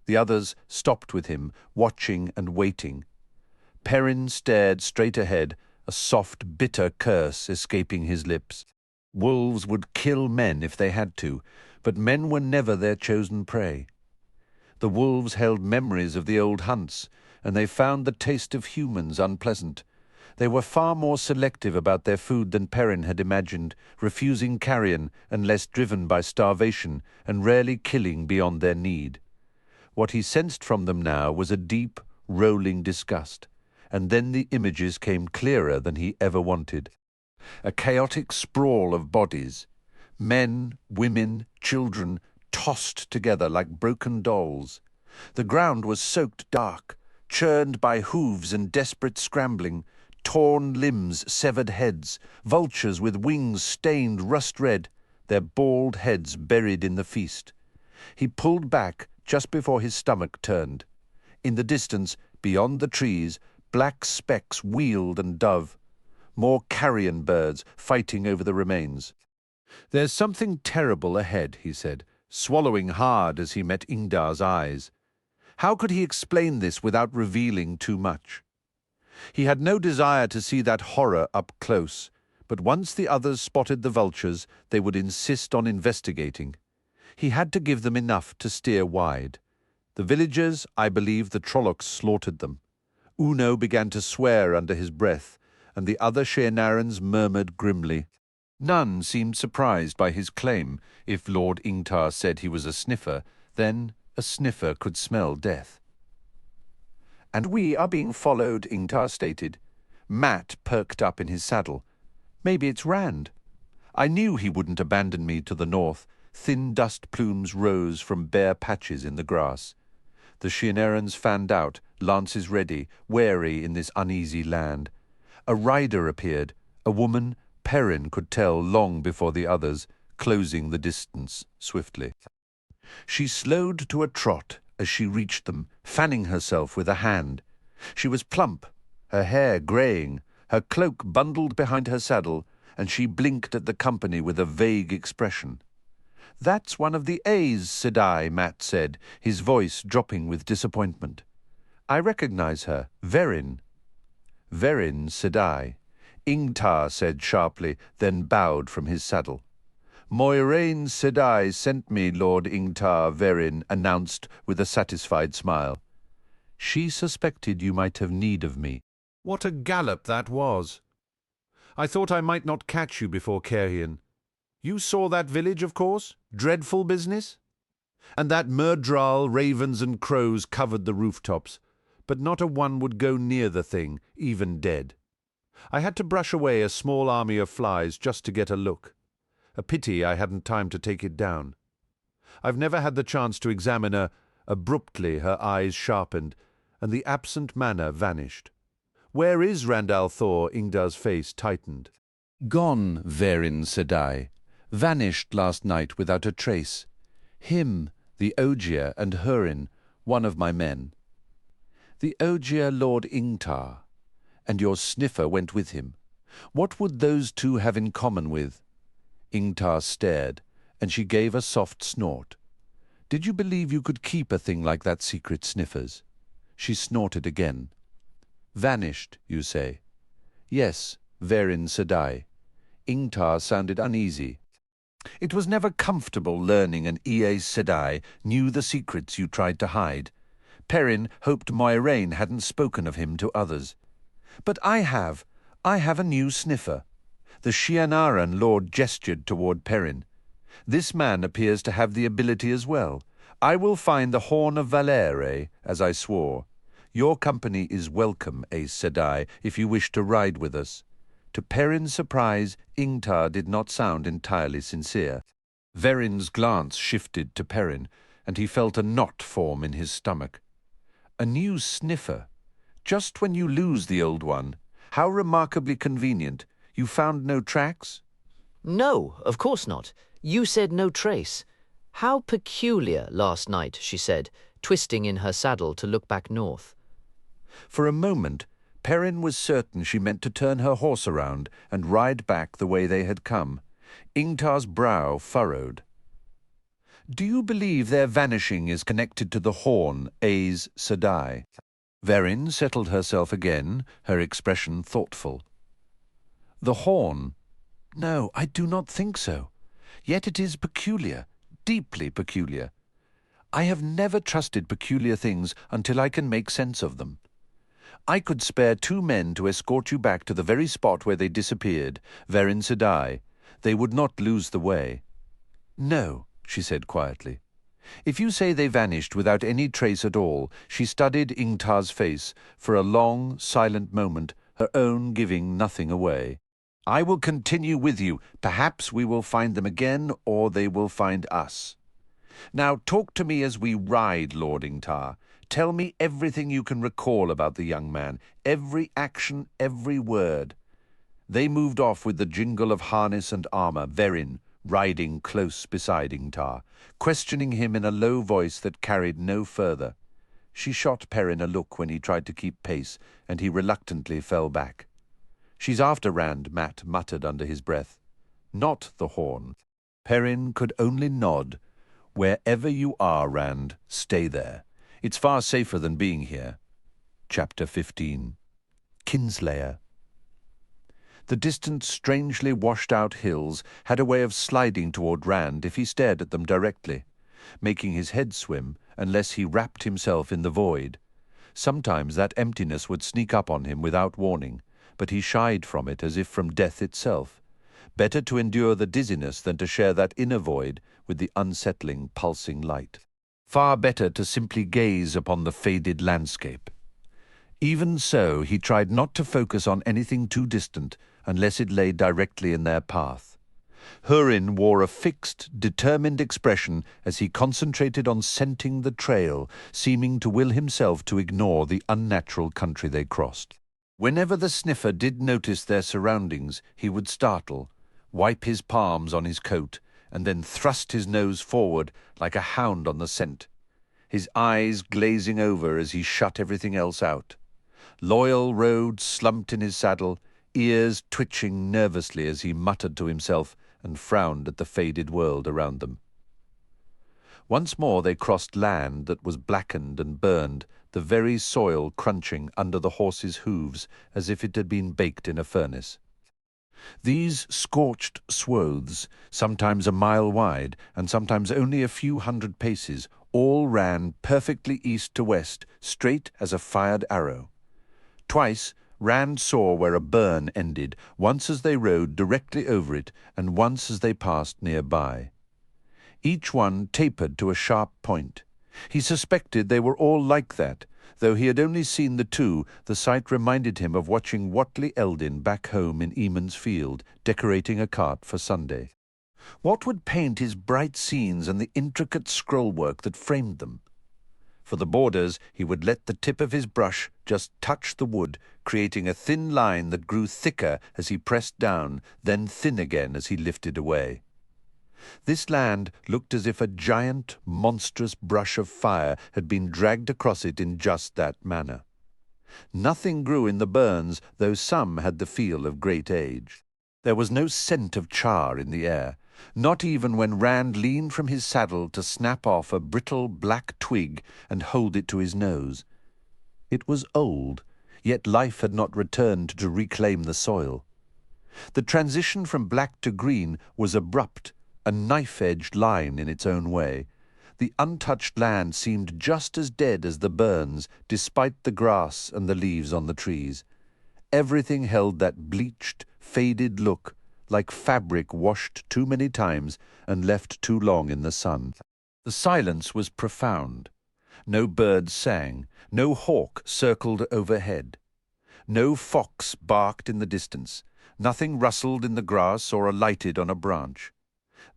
The others stopped with him, watching and waiting. Perrin stared straight ahead, a soft, bitter curse escaping his lips. Wolves would kill men if they had to, but men were never their chosen prey. The wolves held memories of the old hunts, and they found the taste of humans unpleasant. They were far more selective about their food than Perrin had imagined, refusing carrion unless driven by starvation, and rarely killing beyond their need. What he sensed from them now was a deep, rolling disgust, and then the images came clearer than he ever wanted. A chaotic sprawl of bodies, men, women, children, tossed together like broken dolls. The ground was soaked dark, churned by hooves and desperate scrambling, torn limbs, severed heads, vultures with wings stained rust-red, their bald heads buried in the feast. He pulled back just before his stomach turned. In the distance, beyond the trees, black specks wheeled and dove. More carrion birds fighting over the remains. There's something terrible ahead, he said, swallowing hard as he met Ingdar's eyes. How could he explain this without revealing too much? He had no desire to see that horror up close, but once the others spotted the vultures, they would insist on investigating. He had to give them enough to steer wide. The villagers, I believe the Trollocs slaughtered them. Uno began to swear under his breath, and the other Shirnarans murmured grimly. None seemed surprised by his claim. If Lord Ingtar said he was a sniffer, then a sniffer could smell death. "And we are being followed," Ingtar stated. Matt perked up in his saddle. "Maybe it's Rand. I knew he wouldn't abandon me to the north." Thin dust plumes rose from bare patches in the grass. The Shirnarans fanned out, lances ready, wary in this uneasy land. A rider appeared, a woman Perrin could tell long before the others, closing the distance swiftly. She slowed to a trot as she reached them, fanning herself with a hand. She was plump, her hair greying, her cloak bundled behind her saddle, and she blinked at the company with a vague expression. "That's one of the A's Sedai," Matt said, his voice dropping with disappointment. "I recognize her, Verin." "Verin Sedai," Ingtar said sharply, then bowed from his saddle. "Moiraine Sedai sent me," Lord Ingtar Verin announced with a satisfied smile. "She suspected you might have need of me." What a gallop that was! I thought I might not catch you before Cairhien. You saw that village, of course? Dreadful business? And that Myrddraal ravens and crows covered the rooftops, but not a one would go near the thing, even dead. I had to brush away a small army of flies just to get a look. A pity I hadn't time to take it down. I've never had the chance to examine her. Abruptly her eyes sharpened, and the absent manner vanished. "Where is Randall Thor?" Ingdar's face tightened. "Gone, Verin Sedai. Vanished last night without a trace. Him, the Ogier, and Hurin, one of my men." "The Ogier Lord Ingtar, and your sniffer went with him. What would those two have in common with?" Ingtar stared, and she gave a soft snort. "Did you believe you could keep a thing like that secret, Sniffers?" She snorted again. "Vanished, you say?" "Yes, Verin Sedai." Ingtar sounded uneasy. "It was never comfortable learning an Aes Sedai knew the secrets you tried to hide. Perrin hoped Moiraine hadn't spoken of him to others. But I have a new sniffer." The Shienaran lord gestured toward Perrin. "This man appears to have the ability as well. I will find the Horn of Valere, as I swore. Your company is welcome, Aes Sedai, if you wish to ride with us." To Perrin's surprise, Ingtar did not sound entirely sincere. Verin's glance shifted to Perrin, and he felt a knot form in his stomach. "A new sniffer? Just when you lose the old one? How remarkably convenient. You found no tracks?" "No, of course not. You said no trace. How peculiar last night," she said, twisting in her saddle to look back north. For a moment, Perrin was certain she meant to turn her horse around and ride back the way they had come. Ingtar's brow furrowed. "Do you believe their vanishing is connected to the Horn, Aes Sedai?" Verin settled herself again, her expression thoughtful. "The Horn? No, I do not think so. Yet it is peculiar, deeply peculiar. I have never trusted peculiar things until I can make sense of them. I could spare 2 men to escort you back to the very spot where they disappeared, Verin Sedai. They would not lose the way." "No," she said quietly. "If you say they vanished without any trace at all," she studied Ingtar's face for a long, silent moment, her own giving nothing away. "I will continue with you. Perhaps we will find them again, or they will find us. Now talk to me as we ride, Lord Ingtar. Tell me everything you can recall about the young man, every action, every word." They moved off with the jingle of harness and armor, Verin riding close beside Ingtar, questioning him in a low voice that carried no further. She shot Perrin a look when he tried to keep pace, and he reluctantly fell back. "She's after Rand," Matt muttered under his breath. "Not the Horn." Perrin could only nod. "Wherever you are, Rand, stay there. It's far safer than being here." Chapter 15. Kinslayer. The distant, strangely washed-out hills had a way of sliding toward Rand if he stared at them directly, making his head swim unless he wrapped himself in the void. Sometimes that emptiness would sneak up on him without warning, but he shied from it as if from death itself. Better to endure the dizziness than to share that inner void with the unsettling, pulsing light. Far better to simply gaze upon the faded landscape. Even so, he tried not to focus on anything too distant unless it lay directly in their path. Hurin wore a fixed, determined expression as he concentrated on scenting the trail, seeming to will himself to ignore the unnatural country they crossed. Whenever the sniffer did notice their surroundings, he would startle, wipe his palms on his coat, and then thrust his nose forward like a hound on the scent, his eyes glazing over as he shut everything else out. Loyal rode slumped in his saddle, ears twitching nervously as he muttered to himself and frowned at the faded world around them. Once more they crossed land that was blackened and burned, the very soil crunching under the horses' hooves as if it had been baked in a furnace. These scorched swathes, sometimes a mile wide and sometimes only a few hundred paces, all ran perfectly east to west, straight as a fired arrow. Twice Rand saw where a burn ended, once as they rode directly over it, and once as they passed nearby. Each one tapered to a sharp point. He suspected they were all like that. Though he had only seen the two, the sight reminded him of watching Whatley Eldin back home in Eamon's Field, decorating a cart for Sunday. What would paint his bright scenes and the intricate scrollwork that framed them? For the borders, he would let the tip of his brush just touch the wood, creating a thin line that grew thicker as he pressed down, then thin again as he lifted away. This land looked as if a giant, monstrous brush of fire had been dragged across it in just that manner. Nothing grew in the burns, though some had the feel of great age. There was no scent of char in the air, not even when Rand leaned from his saddle to snap off a brittle black twig and hold it to his nose. It was old, yet life had not returned to reclaim the soil. The transition from black to green was abrupt, a knife-edged line in its own way. The untouched land seemed just as dead as the burns, despite the grass and the leaves on the trees. Everything held that bleached, faded look, like fabric washed too many times and left too long in the sun. The silence was profound. No bird sang, no hawk circled overhead. No fox barked in the distance, nothing rustled in the grass or alighted on a branch.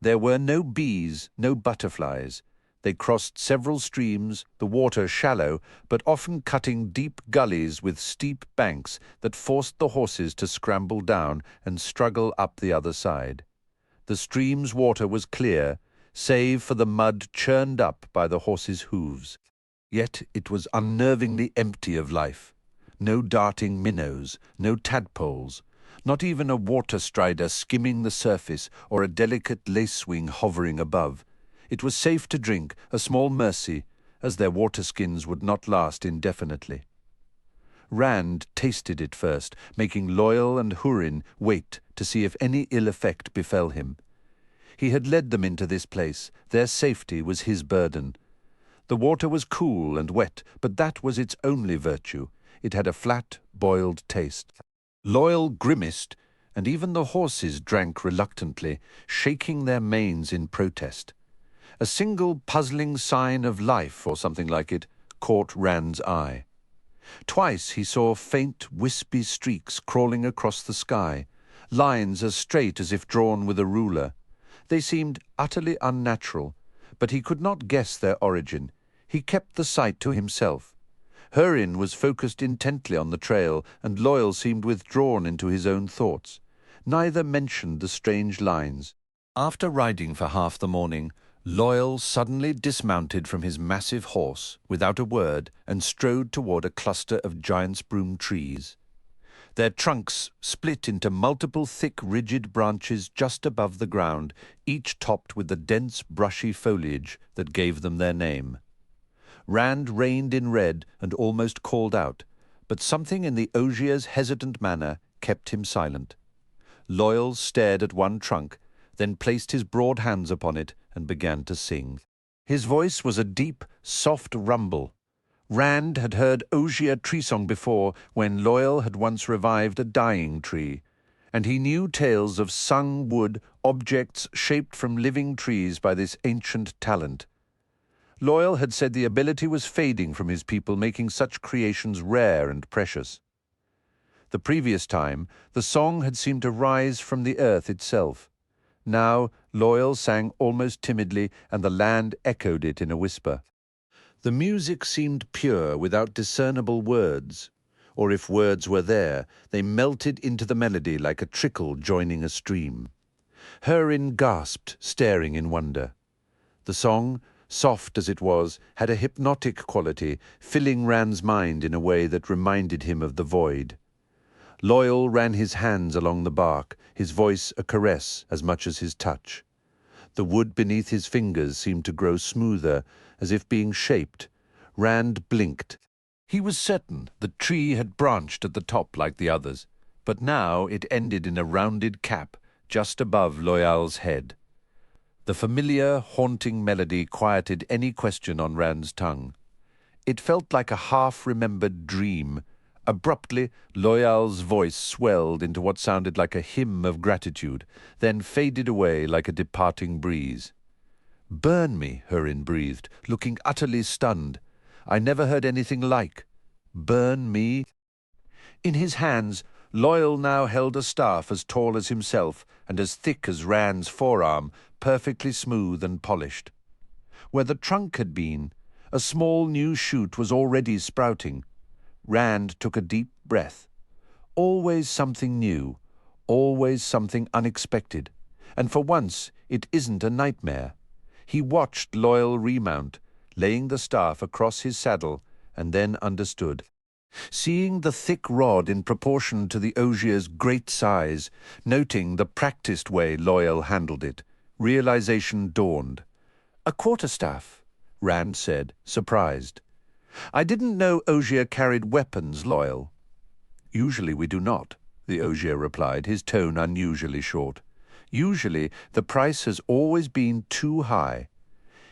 There were no bees, no butterflies. They crossed several streams, the water shallow, but often cutting deep gullies with steep banks that forced the horses to scramble down and struggle up the other side. The stream's water was clear, save for the mud churned up by the horses' hooves. Yet it was unnervingly empty of life. No darting minnows, no tadpoles, not even a water strider skimming the surface or a delicate lacewing hovering above. It was safe to drink, a small mercy, as their waterskins would not last indefinitely. Rand tasted it first, making Loyal and Hurin wait to see if any ill effect befell him. He had led them into this place. Their safety was his burden. The water was cool and wet, but that was its only virtue. It had a flat, boiled taste. Loyal grimaced, and even the horses drank reluctantly, shaking their manes in protest. A single puzzling sign of life, or something like it, caught Rand's eye. Twice he saw faint, wispy streaks crawling across the sky, lines as straight as if drawn with a ruler. They seemed utterly unnatural, but he could not guess their origin. He kept the sight to himself. Hurin was focused intently on the trail, and Loyal seemed withdrawn into his own thoughts. Neither mentioned the strange lines. After riding for half the morning, Loyal suddenly dismounted from his massive horse, without a word, and strode toward a cluster of giant's broom trees. Their trunks split into multiple thick, rigid branches just above the ground, each topped with the dense, brushy foliage that gave them their name. Rand reined in red and almost called out, but something in the Ogier's hesitant manner kept him silent. Loyal stared at one trunk, then placed his broad hands upon it and began to sing. His voice was a deep, soft rumble. Rand had heard osier tree song before when Loyal had once revived a dying tree, and he knew tales of sung wood objects shaped from living trees by this ancient talent. Loyal had said the ability was fading from his people, making such creations rare and precious. The previous time, the song had seemed to rise from the earth itself. Now, Loyal sang almost timidly, and the land echoed it in a whisper. The music seemed pure, without discernible words, or if words were there, they melted into the melody like a trickle joining a stream. Hurin gasped, staring in wonder. The song, soft as it was, had a hypnotic quality, filling Rand's mind in a way that reminded him of the void. Loyal ran his hands along the bark, his voice a caress as much as his touch. The wood beneath his fingers seemed to grow smoother, as if being shaped. Rand blinked. He was certain the tree had branched at the top like the others, but now it ended in a rounded cap just above Loyal's head. The familiar, haunting melody quieted any question on Rand's tongue. It felt like a half-remembered dream. Abruptly, Loyal's voice swelled into what sounded like a hymn of gratitude, then faded away like a departing breeze. "Burn me," Hurin breathed, looking utterly stunned. "I never heard anything like. Burn me?" In his hands, Loyal now held a staff as tall as himself and as thick as Rand's forearm, perfectly smooth and polished. Where the trunk had been, a small new shoot was already sprouting. Rand took a deep breath. Always something new, always something unexpected, and for once it isn't a nightmare. He watched Loyal remount, laying the staff across his saddle, and then understood. Seeing the thick rod in proportion to the osier's great size, noting the practiced way Loyal handled it, realization dawned. "A quarterstaff," Rand said, surprised. "I didn't know osier carried weapons, Loyal." "Usually we do not," the osier replied, his tone unusually short. "Usually the price has always been too high."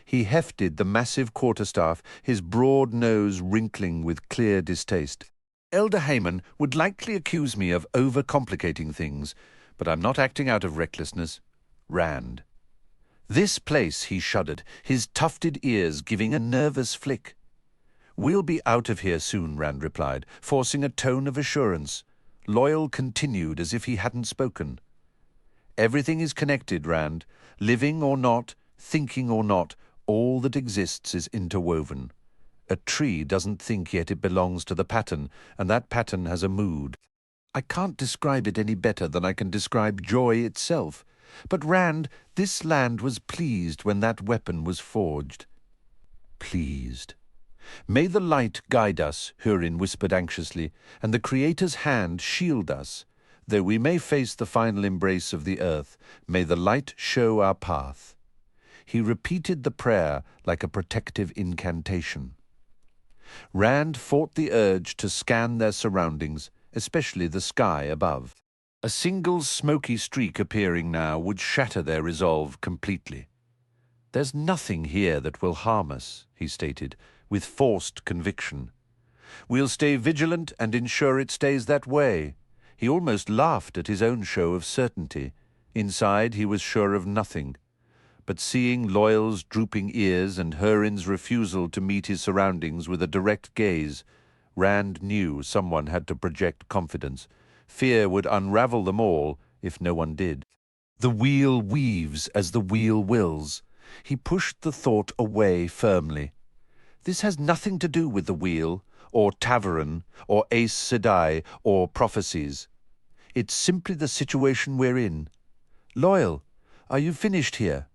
He hefted the massive quarterstaff, his broad nose wrinkling with clear distaste. "Elder Hayman would likely accuse me of overcomplicating things, but I'm not acting out of recklessness." Rand. "This place," he shuddered, his tufted ears giving a nervous flick. "We'll be out of here soon," Rand replied, forcing a tone of assurance. Loyal continued as if he hadn't spoken. "Everything is connected, Rand. Living or not, thinking or not, all that exists is interwoven. A tree doesn't think yet it belongs to the pattern, and that pattern has a mood. I can't describe it any better than I can describe joy itself. But Rand, this land was pleased when that weapon was forged." Pleased. "May the light guide us," Hurin whispered anxiously, "and the Creator's hand shield us. Though we may face the final embrace of the earth, may the light show our path." He repeated the prayer like a protective incantation. Rand fought the urge to scan their surroundings, especially the sky above. A single smoky streak appearing now would shatter their resolve completely. "There's nothing here that will harm us," he stated, with forced conviction. "We'll stay vigilant and ensure it stays that way." He almost laughed at his own show of certainty. Inside he was sure of nothing. But seeing Loyal's drooping ears and Hurin's refusal to meet his surroundings with a direct gaze, Rand knew someone had to project confidence. Fear would unravel them all if no one did. The wheel weaves as the wheel wills. He pushed the thought away firmly. This has nothing to do with the wheel, or Tavaran, or Aes Sedai, or prophecies. It's simply the situation we're in. Loyal, are you finished here?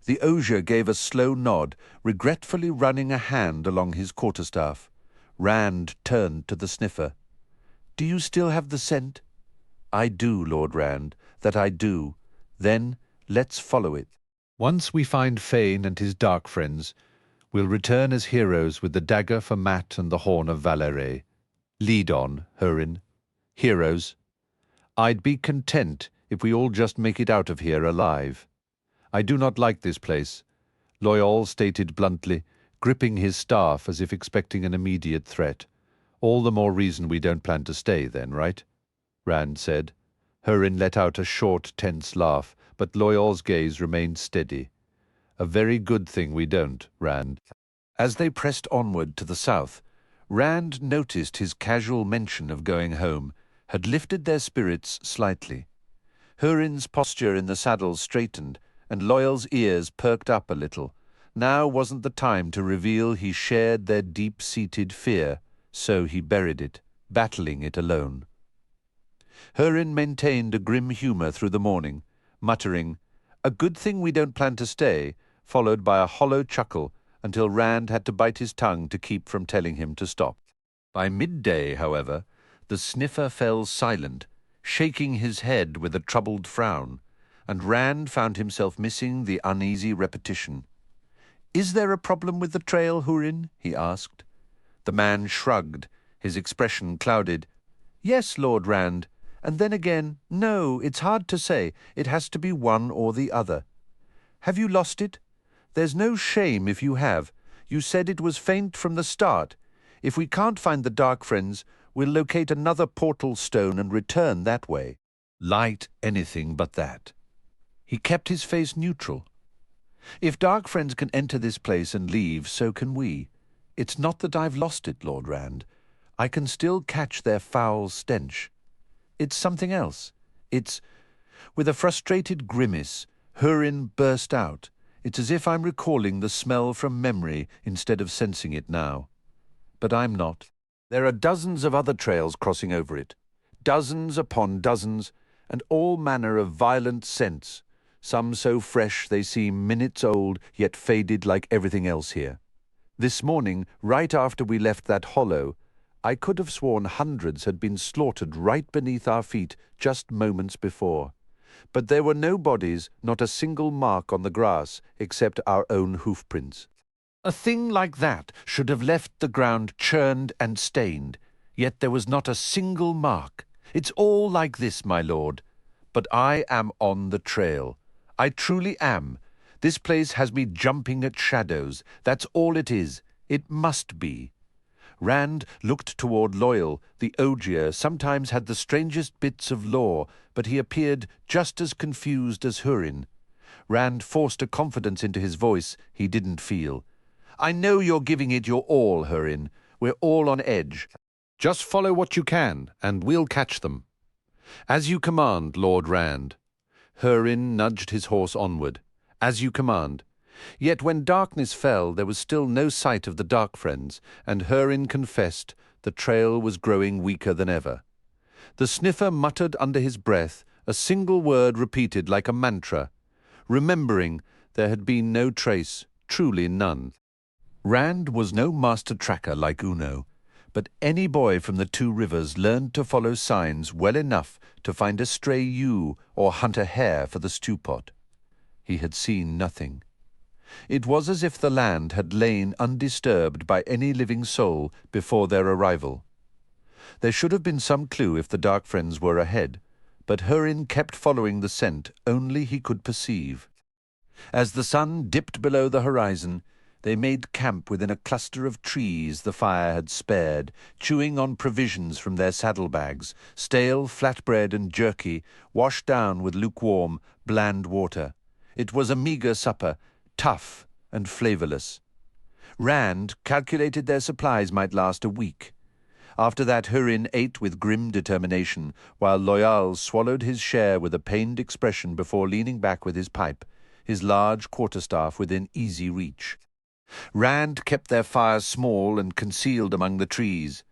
The osier gave a slow nod, regretfully running a hand along his quarterstaff. Rand turned to the sniffer. "Do you still have the scent?" "I do, Lord Rand, that I do. Then let's follow it. Once we find Fane and his dark friends, we'll return as heroes with the dagger for Mat and the horn of Valere. Lead on, Hurin. Heroes. I'd be content if we all just make it out of here alive. I do not like this place," Loyal stated bluntly, gripping his staff as if expecting an immediate threat. "All the more reason we don't plan to stay, then, right?" Rand said. Hurin let out a short, tense laugh, but Loyal's gaze remained steady. "A very good thing we don't, Rand." As they pressed onward to the south, Rand noticed his casual mention of going home had lifted their spirits slightly. Hurin's posture in the saddle straightened, and Loyal's ears perked up a little. Now wasn't the time to reveal he shared their deep-seated fear, so he buried it, battling it alone. Hurin maintained a grim humor through the morning, muttering, "A good thing we don't plan to stay," followed by a hollow chuckle until Rand had to bite his tongue to keep from telling him to stop. By midday, however, the sniffer fell silent, shaking his head with a troubled frown, and Rand found himself missing the uneasy repetition. "Is there a problem with the trail, Hurin?" he asked. The man shrugged, his expression clouded. "Yes, Lord Rand, and then again, no, it's hard to say. It has to be one or the other." "Have you lost it?" "There's no shame if you have. You said it was faint from the start. If we can't find the Dark Friends, we'll locate another portal stone and return that way." Light anything but that. He kept his face neutral. "If Dark Friends can enter this place and leave, so can we. It's not that I've lost it, Lord Rand. I can still catch their foul stench. It's something else. It's—" With a frustrated grimace, Hurin burst out. "It's as if I'm recalling the smell from memory instead of sensing it now. But I'm not. There are dozens of other trails crossing over it. Dozens upon dozens, and all manner of violent scents, some so fresh they seem minutes old, yet faded like everything else here. This morning, right after we left that hollow, I could have sworn hundreds had been slaughtered right beneath our feet just moments before. But there were no bodies, not a single mark on the grass, except our own hoofprints. A thing like that should have left the ground churned and stained, yet there was not a single mark. It's all like this, my lord. But I am on the trail. I truly am. This place has me jumping at shadows. That's all it is. It must be." Rand looked toward Loyal. The Ogier sometimes had the strangest bits of lore, but he appeared just as confused as Hurin. Rand forced a confidence into his voice he didn't feel. "I know you're giving it your all, Hurin. We're all on edge. Just follow what you can, and we'll catch them." "As you command, Lord Rand." Hurin nudged his horse onward. "As you command." Yet when darkness fell, there was still no sight of the Dark Friends, and Hurin confessed the trail was growing weaker than ever. The sniffer muttered under his breath, a single word repeated like a mantra. Remembering, there had been no trace, truly none. Rand was no master tracker like Uno, but any boy from the Two Rivers learned to follow signs well enough to find a stray ewe or hunt a hare for the stew pot. He had seen nothing. It was as if the land had lain undisturbed by any living soul before their arrival. There should have been some clue if the Dark Friends were ahead, but Hurin kept following the scent only he could perceive. As the sun dipped below the horizon, they made camp within a cluster of trees the fire had spared, chewing on provisions from their saddlebags, stale flatbread and jerky, washed down with lukewarm, bland water. It was a meagre supper, tough and flavorless. Rand calculated their supplies might last a week. After that, Hurin ate with grim determination, while Loyal swallowed his share with a pained expression before leaning back with his pipe, his large quarterstaff within easy reach. Rand kept their fire small and concealed among the trees.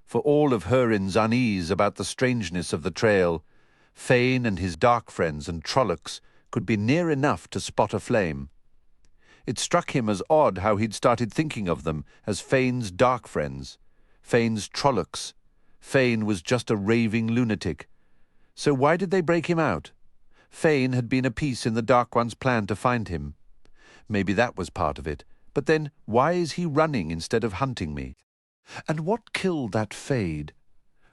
For all of Hurin's unease about the strangeness of the trail, Fane and his Dark Friends and Trollocs could be near enough to spot a flame. It struck him as odd how he'd started thinking of them as Fane's Dark Friends, Fane's Trollocs. Fane was just a raving lunatic. So why did they break him out? Fane had been a piece in the Dark One's plan to find him. Maybe that was part of it. But then, why is he running instead of hunting me? And what killed that Fade?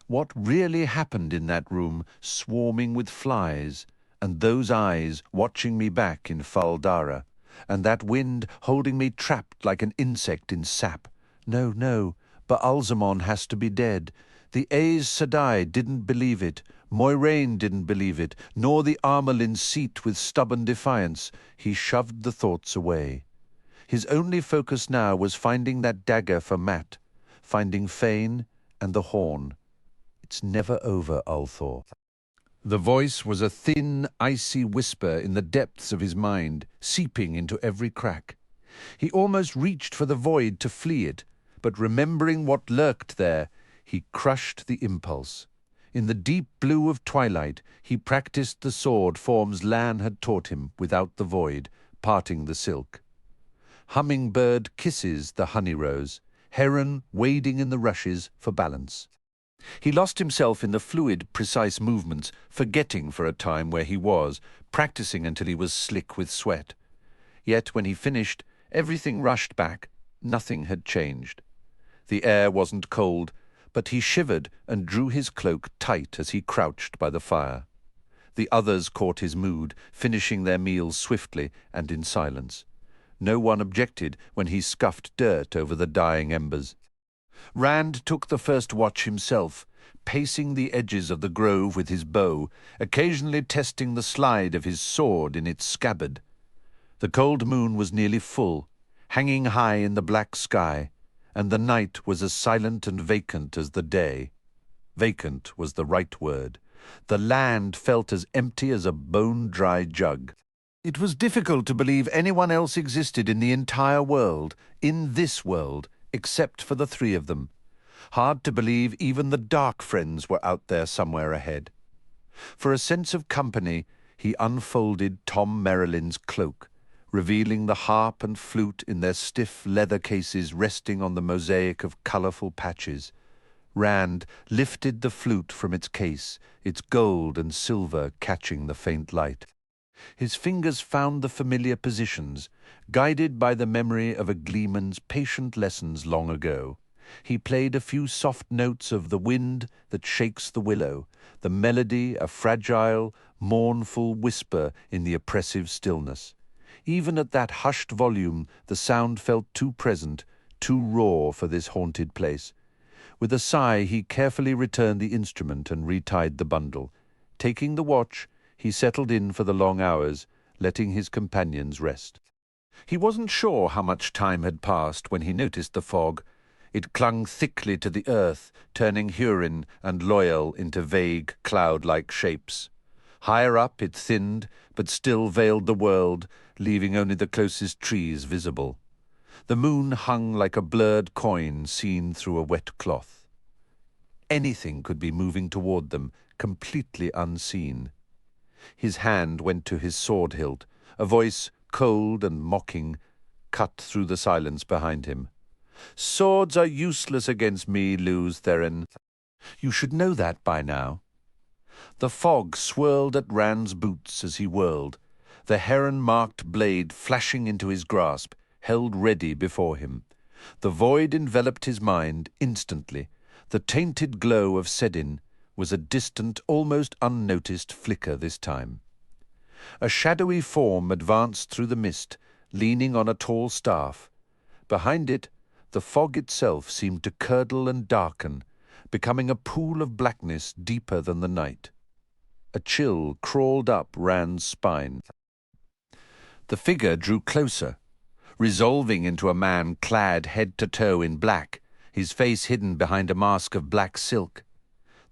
What really happened in that room, swarming with flies, and those eyes watching me back in Fal Dara? And that wind holding me trapped like an insect in sap. No, no, Baalzamon has to be dead. The Aes Sedai didn't believe it. Moiraine didn't believe it, nor the Armelin seat with stubborn defiance. He shoved the thoughts away. His only focus now was finding that dagger for Mat, finding Fane and the horn. It's never over, Ulthor. The voice was a thin, icy whisper in the depths of his mind, seeping into every crack. He almost reached for the void to flee it, but remembering what lurked there, he crushed the impulse. In the deep blue of twilight, he practiced the sword forms Lan had taught him without the void, parting the silk. Hummingbird kisses the honey rose, heron wading in the rushes for balance. He lost himself in the fluid, precise movements, forgetting for a time where he was, practicing until he was slick with sweat. Yet when he finished, everything rushed back. Nothing had changed. The air wasn't cold, but he shivered and drew his cloak tight as he crouched by the fire. The others caught his mood, finishing their meals swiftly and in silence. No one objected when he scuffed dirt over the dying embers. Rand took the first watch himself, pacing the edges of the grove with his bow, occasionally testing the slide of his sword in its scabbard. The cold moon was nearly full, hanging high in the black sky, and the night was as silent and vacant as the day. Vacant was the right word. The land felt as empty as a bone-dry jug. It was difficult to believe anyone else existed in the entire world, in this world, except for the three of them. Hard to believe even the dark friends were out there somewhere ahead. For a sense of company, he unfolded Tom Merrilin's cloak, revealing the harp and flute in their stiff leather cases resting on the mosaic of colourful patches. Rand lifted the flute from its case, its gold and silver catching the faint light. His fingers found the familiar positions, guided by the memory of a gleeman's patient lessons long ago. He played a few soft notes of the wind that shakes the willow, the melody a fragile, mournful whisper in the oppressive stillness. Even at that hushed volume, the sound felt too present, too raw for this haunted place. With a sigh, he carefully returned the instrument and retied the bundle. Taking the watch, he settled in for the long hours, letting his companions rest. He wasn't sure how much time had passed when he noticed the fog. It clung thickly to the earth, turning Hurin and Loyal into vague, cloud-like shapes. Higher up it thinned, but still veiled the world, leaving only the closest trees visible. The moon hung like a blurred coin seen through a wet cloth. Anything could be moving toward them, completely unseen. His hand went to his sword hilt, a voice, cold and mocking, cut through the silence behind him. "Swords are useless against me, Luz Therin. You should know that by now." The fog swirled at Rand's boots as he whirled, the heron-marked blade flashing into his grasp, held ready before him. The void enveloped his mind instantly. The tainted glow of Sedin was a distant, almost unnoticed flicker this time. A shadowy form advanced through the mist, leaning on a tall staff. Behind it, the fog itself seemed to curdle and darken, becoming a pool of blackness deeper than the night. A chill crawled up Rand's spine. The figure drew closer, resolving into a man clad head to toe in black, his face hidden behind a mask of black silk.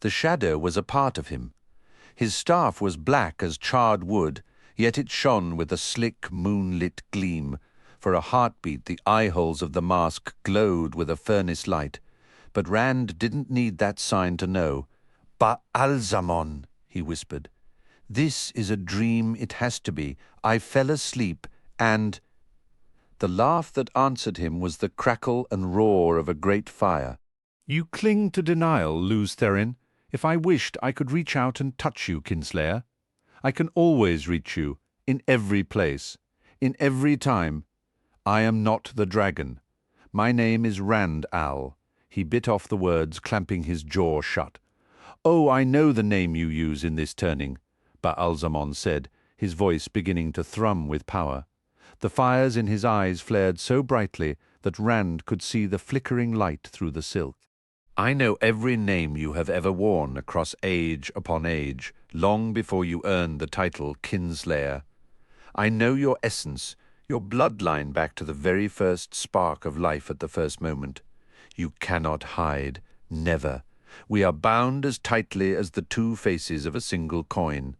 The shadow was a part of him. His staff was black as charred wood, yet it shone with a slick, moonlit gleam. For a heartbeat, the eye-holes of the mask glowed with a furnace light. But Rand didn't need that sign to know. "Baalzamon," he whispered. "This is a dream, it has to be. I fell asleep, and—" The laugh that answered him was the crackle and roar of a great fire. "You cling to denial, Luz Therin. If I wished, I could reach out and touch you, Kinslayer. I can always reach you, in every place, in every time. I am not the dragon. My name is Rand Al." He bit off the words, clamping his jaw shut. "Oh, I know the name you use in this turning," Baalzamon said, his voice beginning to thrum with power. The fires in his eyes flared so brightly that Rand could see the flickering light through the silk. I know every name you have ever worn across age upon age, long before you earned the title Kinslayer. I know your essence, your bloodline back to the very first spark of life at the first moment. You cannot hide, never. We are bound as tightly as the two faces of a single coin.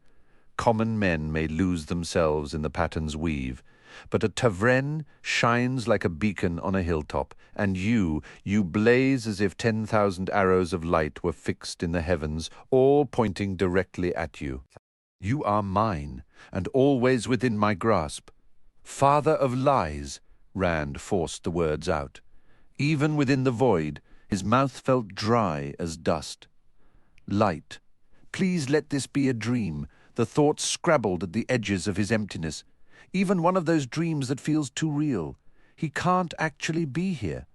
Common men may lose themselves in the pattern's weave, but a Tavren shines like a beacon on a hilltop, and you blaze as if 10,000 arrows of light were fixed in the heavens, all pointing directly at you. You are mine, and always within my grasp. Father of lies, Rand forced the words out. Even within the void, his mouth felt dry as dust. Light. Please let this be a dream. The thoughts scrabbled at the edges of his emptiness. Even one of those dreams that feels too real. He can't actually be here.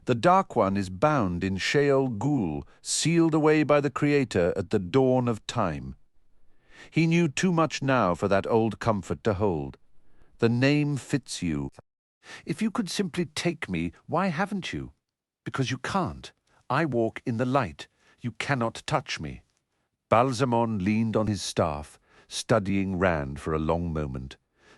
The Dark One is bound in Sheol Ghul, sealed away by the Creator at the dawn of time. He knew too much now for that old comfort to hold. The name fits you. If you could simply take me, why haven't you? Because you can't. I walk in the light. You cannot touch me. Balsamon leaned on his staff, studying Rand for a long moment.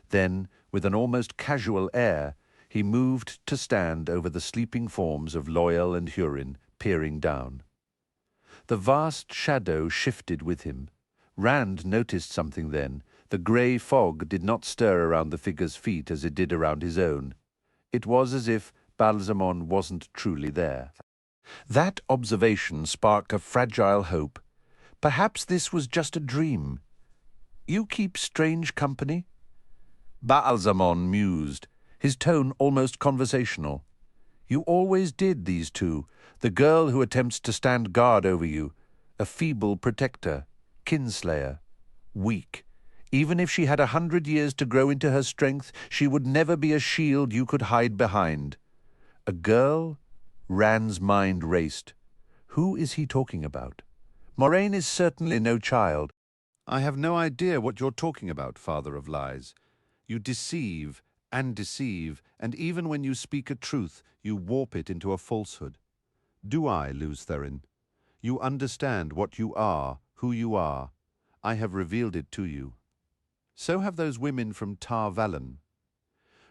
Then, with an almost casual air, he moved to stand over the sleeping forms of Loyal and Hurin, peering down. The vast shadow shifted with him. Rand noticed something then. The grey fog did not stir around the figure's feet as it did around his own. It was as if Balsamon wasn't truly there. That observation sparked a fragile hope. Perhaps this was just a dream. You keep strange company? Balsamon mused, his tone almost conversational. You always did, these two, the girl who attempts to stand guard over you, a feeble protector, kinslayer, weak. Even if she had 100 years to grow into her strength, she would never be a shield you could hide behind. A girl? Rand's mind raced. Who is he talking about? Moraine is certainly no child. I have no idea what you're talking about, Father of Lies. You deceive, and even when you speak a truth, you warp it into a falsehood. Do I, Luz Therin? You understand what you are, who you are. I have revealed it to you. So have those women from Tar Valon.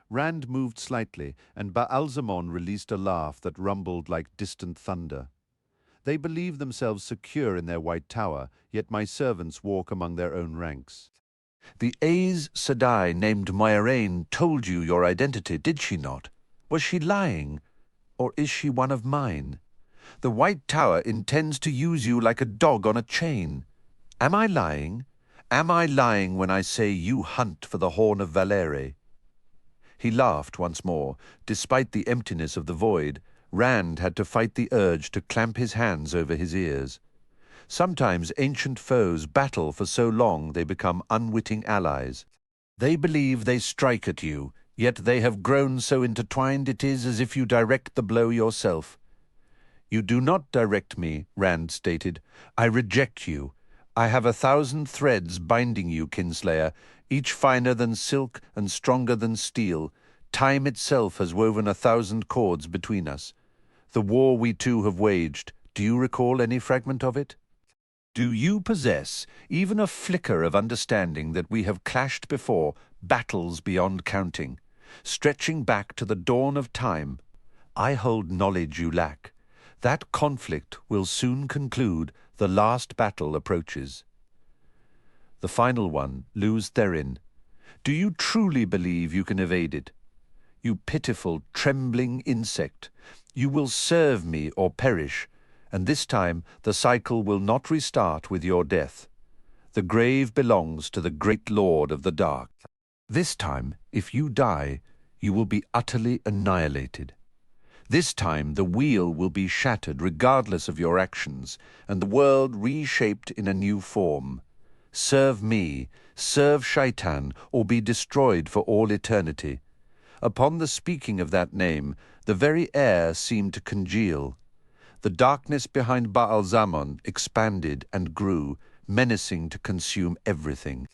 Rand moved slightly, and Baalzamon released a laugh that rumbled like distant thunder. They believe themselves secure in their white tower, yet my servants walk among their own ranks. The Aes Sedai named Moiraine told you your identity, did she not? Was she lying? Or is she one of mine? The White Tower intends to use you like a dog on a chain. Am I lying? Am I lying when I say you hunt for the Horn of Valere? He laughed once more. Despite the emptiness of the void, Rand had to fight the urge to clamp his hands over his ears. Sometimes ancient foes battle for so long they become unwitting allies. They believe they strike at you, yet they have grown so intertwined it is as if you direct the blow yourself. You do not direct me, Rand stated. I reject you. I have 1,000 threads binding you, Kinslayer, each finer than silk and stronger than steel. Time itself has woven 1,000 cords between us. The war we two have waged, do you recall any fragment of it? Do you possess even a flicker of understanding that we have clashed before, battles beyond counting, stretching back to the dawn of time? I hold knowledge you lack. That conflict will soon conclude. The last battle approaches. The final one, Luz Therin. Do you truly believe you can evade it? You pitiful, trembling insect. You will serve me or perish, and this time the cycle will not restart with your death. The grave belongs to the great Lord of the Dark. This time, if you die, you will be utterly annihilated. This time the wheel will be shattered regardless of your actions, and the world reshaped in a new form. Serve me, serve Shaitan, or be destroyed for all eternity. Upon the speaking of that name, the very air seemed to congeal. The darkness behind Baalzamon expanded and grew, menacing to consume everything.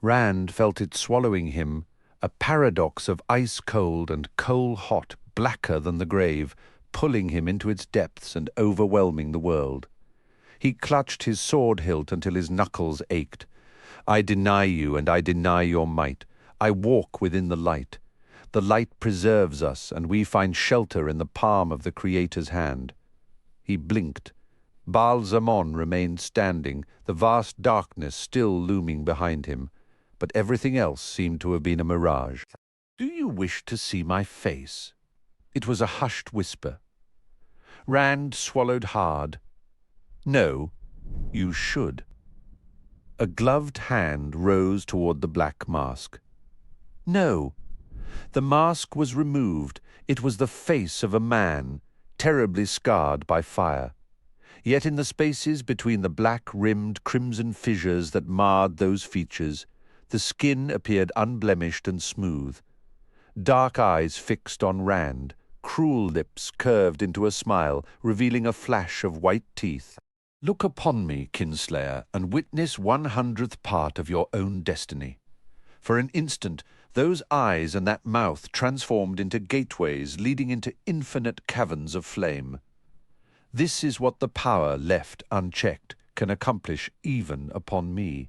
Rand felt it swallowing him, a paradox of ice-cold and coal-hot, blacker than the grave, pulling him into its depths and overwhelming the world. He clutched his sword hilt until his knuckles ached. I deny you, and I deny your might. I walk within the light. The light preserves us, and we find shelter in the palm of the Creator's hand. He blinked. Baal-Zamon remained standing, the vast darkness still looming behind him, but everything else seemed to have been a mirage. "Do you wish to see my face?" It was a hushed whisper. Rand swallowed hard. "No, you should." A gloved hand rose toward the black mask. "No." The mask was removed. It was the face of a man, terribly scarred by fire. Yet in the spaces between the black-rimmed crimson fissures that marred those features, the skin appeared unblemished and smooth. Dark eyes fixed on Rand, cruel lips curved into a smile, revealing a flash of white teeth. "Look upon me, Kinslayer, and witness 100th part of your own destiny." For an instant, those eyes and that mouth transformed into gateways leading into infinite caverns of flame. This is what the power left unchecked can accomplish even upon me.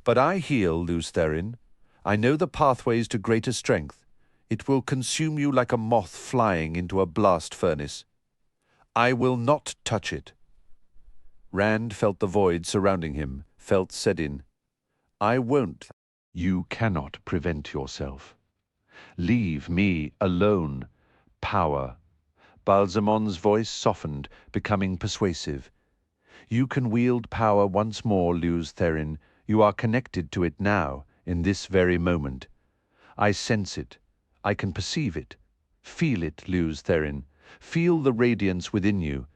But I heal, Lews-Therin. I know the pathways to greater strength. It will consume you like a moth flying into a blast furnace. I will not touch it. Rand felt the void surrounding him, felt Sedin. I won't. You cannot prevent yourself. Leave me alone. Power. Baal-Zamon's voice softened, becoming persuasive. You can wield power once more, Lews-Therin. You are connected to it now, in this very moment. I sense it. I can perceive it. Feel it, Lews-Therin. Feel the radiance within you.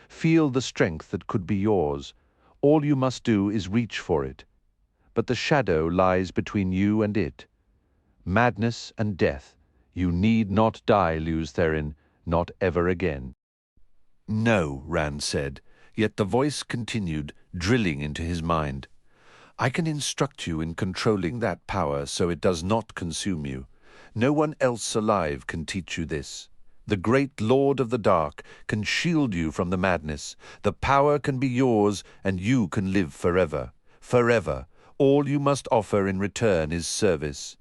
Feel the strength that could be yours. All you must do is reach for it. But the shadow lies between you and it. Madness and death. You need not die, Lews-Therin, not ever again. No, Rand said, yet the voice continued, drilling into his mind. I can instruct you in controlling that power so it does not consume you. No one else alive can teach you this. The great Lord of the Dark can shield you from the madness. The power can be yours, and you can live forever. Forever. All you must offer in return is service.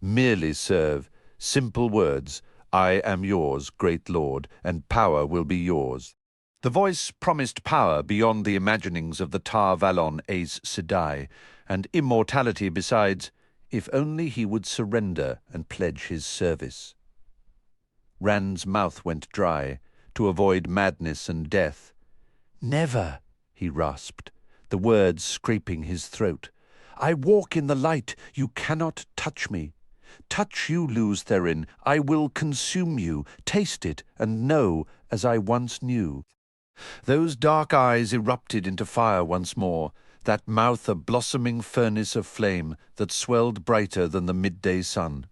Merely serve. Simple words. I am yours, great Lord, and power will be yours. The voice promised power beyond the imaginings of the Tar Valon Aes Sedai, and immortality besides, if only he would surrender and pledge his service. Rand's mouth went dry, to avoid madness and death. Never, he rasped, the words scraping his throat. I walk in the light, you cannot touch me. Touch you, Lews-Therin, I will consume you, taste it, and know as I once knew. Those dark eyes erupted into fire once more, that mouth a blossoming furnace of flame that swelled brighter than the midday sun.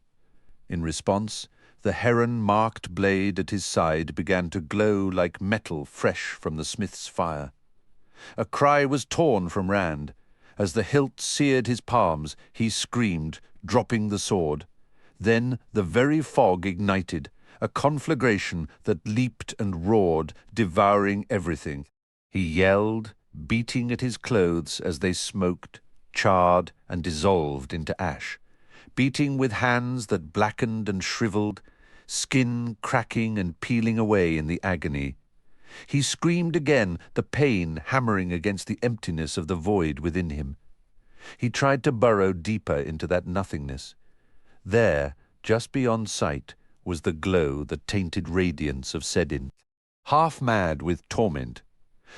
In response, the heron-marked blade at his side began to glow like metal fresh from the smith's fire. A cry was torn from Rand. As the hilt seared his palms, he screamed, dropping the sword. Then the very fog ignited, a conflagration that leaped and roared, devouring everything. He yelled, beating at his clothes as they smoked, charred, and dissolved into ash, beating with hands that blackened and shriveled, skin cracking and peeling away in the agony. He screamed again, the pain hammering against the emptiness of the void within him. He tried to burrow deeper into that nothingness. There, just beyond sight, was the glow, the tainted radiance of Sedin. Half mad with torment,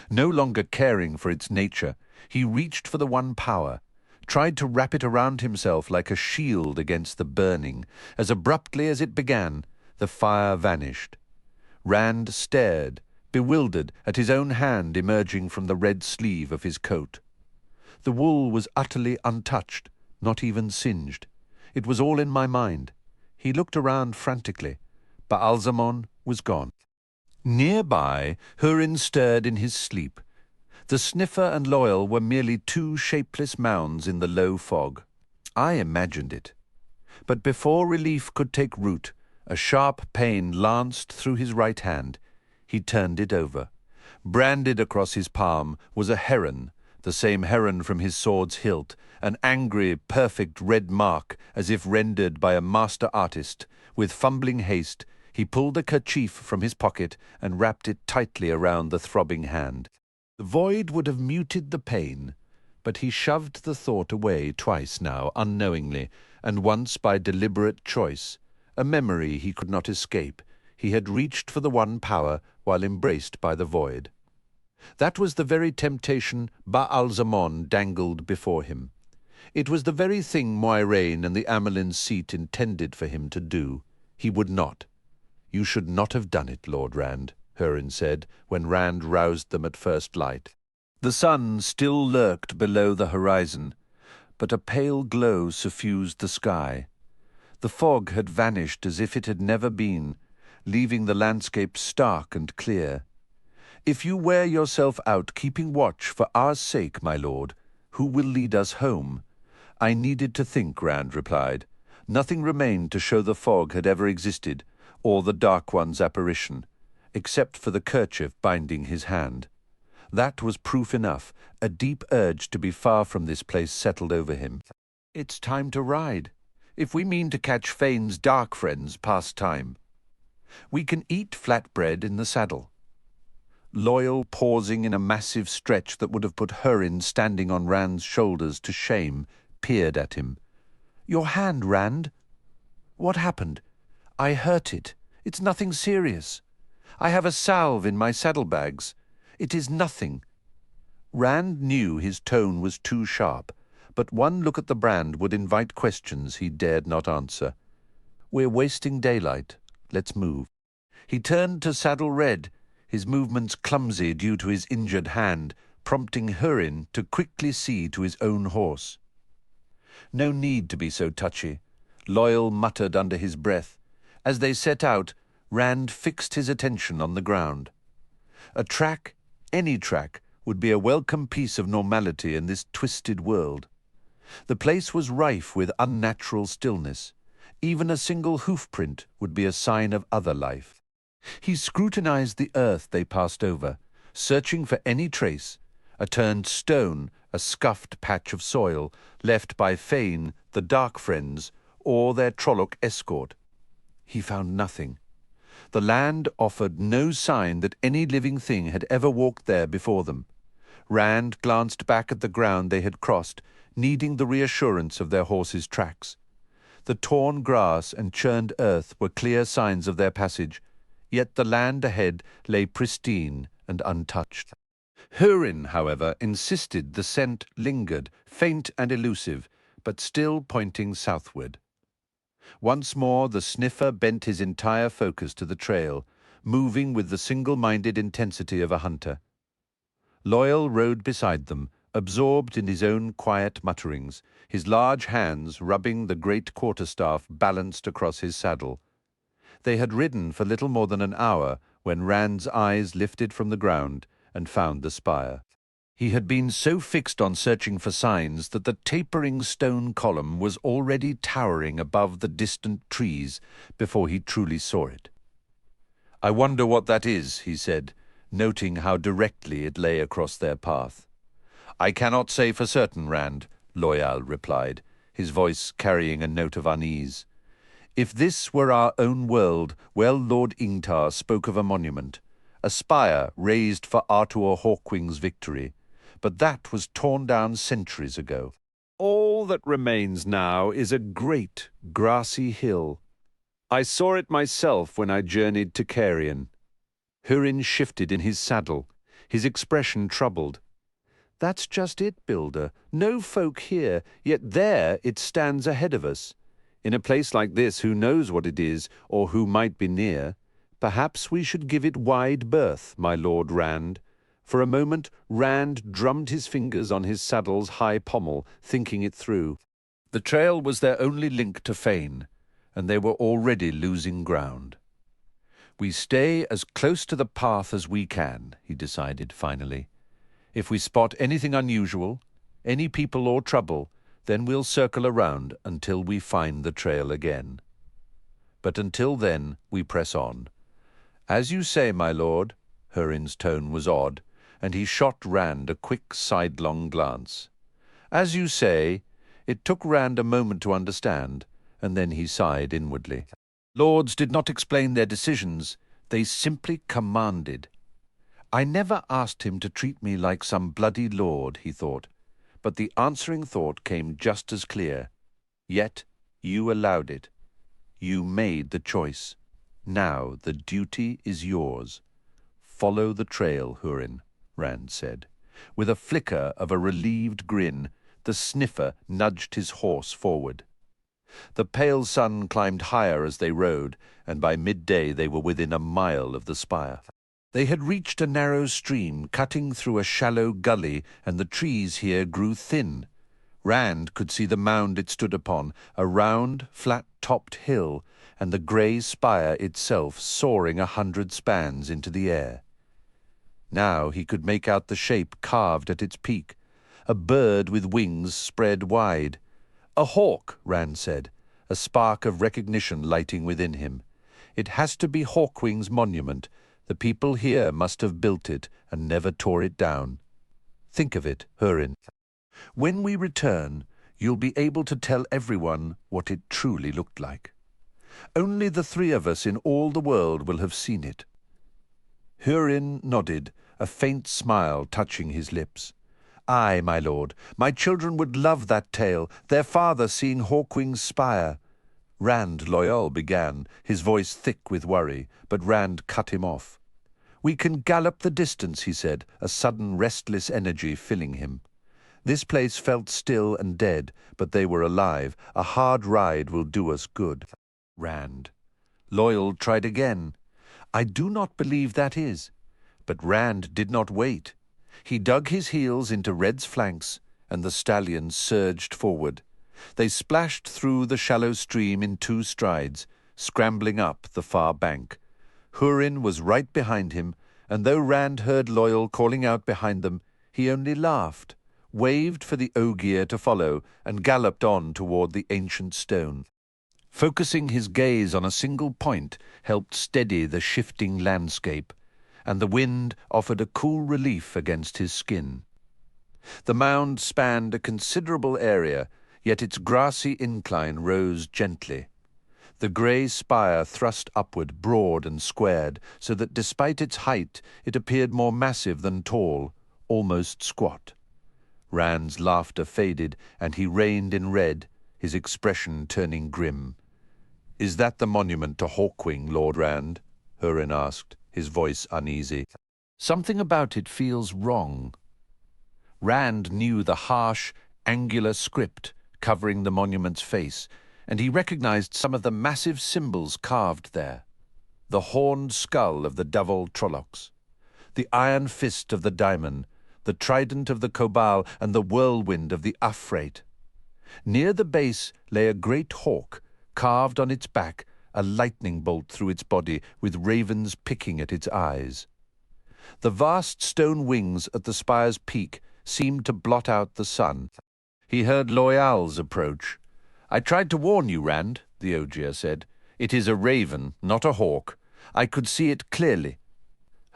no longer caring for its nature, he reached for the one power, tried to wrap it around himself like a shield against the burning. As abruptly as it began, the fire vanished. Rand stared, bewildered, at his own hand emerging from the red sleeve of his coat. The wool was utterly untouched, not even singed. It was all in my mind. He looked around frantically. Baal-Zamon was gone. Nearby, Hurin stirred in his sleep. The sniffer and Loyal were merely two shapeless mounds in the low fog. I imagined it. But before relief could take root, a sharp pain lanced through his right hand. He turned it over. Branded across his palm was a heron, the same heron from his sword's hilt, an angry, perfect red mark, as if rendered by a master artist. With fumbling haste, he pulled a kerchief from his pocket and wrapped it tightly around the throbbing hand. The void would have muted the pain, but he shoved the thought away twice now, unknowingly, and once by deliberate choice. A memory he could not escape. He had reached for the one power while embraced by the void. That was the very temptation Baal-Zamon dangled before him. It was the very thing Moiraine and the Amelin seat intended for him to do. He would not. "You should not have done it, Lord Rand," Hurin said, when Rand roused them at first light. The sun still lurked below the horizon, but a pale glow suffused the sky. The fog had vanished as if it had never been, leaving the landscape stark and clear. "If you wear yourself out keeping watch for our sake, my lord, who will lead us home?" "I needed to think," Rand replied. Nothing remained to show the fog had ever existed, or the Dark One's apparition, except for the kerchief binding his hand. That was proof enough. A deep urge to be far from this place settled over him. "It's time to ride, if we mean to catch Fane's dark friends past time. We can eat flatbread in the saddle." Loyal, pausing in a massive stretch that would have put Hurin standing on Rand's shoulders to shame, peered at him. "Your hand, Rand." "What happened?" "I hurt it. It's nothing serious. I have a salve in my saddlebags. It is nothing." Rand knew his tone was too sharp, but one look at the brand would invite questions he dared not answer. "We're wasting daylight. Let's move." He turned to saddle Red, his movements clumsy due to his injured hand, prompting Hurin to quickly see to his own horse. "No need to be so touchy," Loyal muttered under his breath. As they set out, Rand fixed his attention on the ground. A track, any track, would be a welcome piece of normality in this twisted world. The place was rife with unnatural stillness. Even a single hoofprint would be a sign of other life. He scrutinized the earth they passed over, searching for any trace, a turned stone, a scuffed patch of soil, left by Fane, the Dark Friends, or their Trolloc escort. He found nothing. The land offered no sign that any living thing had ever walked there before them. Rand glanced back at the ground they had crossed, needing the reassurance of their horses' tracks. The torn grass and churned earth were clear signs of their passage, yet the land ahead lay pristine and untouched. Hurin, however, insisted the scent lingered, faint and elusive, but still pointing southward. Once more the sniffer bent his entire focus to the trail, moving with the single-minded intensity of a hunter. Loyal rode beside them, absorbed in his own quiet mutterings, his large hands rubbing the great quarterstaff balanced across his saddle. They had ridden for little more than an hour when Rand's eyes lifted from the ground and found the spire. He had been so fixed on searching for signs that the tapering stone column was already towering above the distant trees before he truly saw it. "I wonder what that is," he said, noting how directly it lay across their path. "I cannot say for certain, Rand," Loyal replied, his voice carrying a note of unease. "If this were our own world, well, Lord Ingtar spoke of a monument, a spire raised for Artur Hawkwing's victory, but that was torn down centuries ago. All that remains now is a great grassy hill. I saw it myself when I journeyed to Carrion." Hurin shifted in his saddle, his expression troubled. "That's just it, Builder. No folk here, yet there it stands ahead of us. In a place like this, who knows what it is, or who might be near? Perhaps we should give it wide berth, my Lord Rand." For a moment, Rand drummed his fingers on his saddle's high pommel, thinking it through. The trail was their only link to Fane, and they were already losing ground. "We stay as close to the path as we can," he decided finally. "If we spot anything unusual, any people or trouble, Then we'll circle around until we find the trail again. But until then, we press on. As you say, my lord." Hurin's tone was odd, and he shot Rand a quick sidelong glance. "As you say." It took Rand a moment to understand, and then he sighed inwardly. Lords did not explain their decisions, they simply commanded. "I never asked him to treat me like some bloody lord," he thought, but the answering thought came just as clear. "Yet you allowed it. You made the choice. Now the duty is yours. Follow the trail, Hurin," Rand said. With a flicker of a relieved grin, the sniffer nudged his horse forward. The pale sun climbed higher as they rode, and by midday they were within a mile of the spire. They had reached a narrow stream cutting through a shallow gully, and the trees here grew thin. Rand could see the mound it stood upon, a round, flat-topped hill, and the grey spire itself soaring 100 spans into the air. Now he could make out the shape carved at its peak, a bird with wings spread wide. "A hawk," Rand said, a spark of recognition lighting within him. "It has to be Hawkwing's monument. The people here must have built it and never tore it down. Think of it, Hurin. When we return, you'll be able to tell everyone what it truly looked like. Only the 3 of us in all the world will have seen it." Hurin nodded, a faint smile touching his lips. "Aye, my lord, my children would love that tale, their father seeing Hawkwing's spire." Rand Loyal began, his voice thick with worry, but Rand cut him off. "We can gallop the distance," he said, a sudden restless energy filling him. This place felt still and dead, but they were alive. A hard ride will do us good. Rand. Loyal tried again. "I do not believe that is." But Rand did not wait. He dug his heels into Red's flanks, and the stallions surged forward. They splashed through the shallow stream in 2 strides, scrambling up the far bank. Hurin was right behind him, and though Rand heard Loyal calling out behind them, he only laughed, waved for the Ogier to follow, and galloped on toward the ancient stone. Focusing his gaze on a single point helped steady the shifting landscape, and the wind offered a cool relief against his skin. The mound spanned a considerable area, yet its grassy incline rose gently. The grey spire thrust upward, broad and squared, so that despite its height it appeared more massive than tall, almost squat. Rand's laughter faded, and he reined in Red, his expression turning grim. "Is that the monument to Hawkwing, Lord Rand?" Hurin asked, his voice uneasy. "Something about it feels wrong." Rand knew the harsh, angular script covering the monument's face, and he recognized some of the massive symbols carved there. The horned skull of the Davol Trollocs, the iron fist of the Daimon, the trident of the Kobal, and the whirlwind of the Afrate. Near the base lay a great hawk, carved on its back, a lightning bolt through its body, with ravens picking at its eyes. The vast stone wings at the spire's peak seemed to blot out the sun. He heard Loyal's approach. "I tried to warn you, Rand," the Ogier said. "It is a raven, not a hawk. I could see it clearly."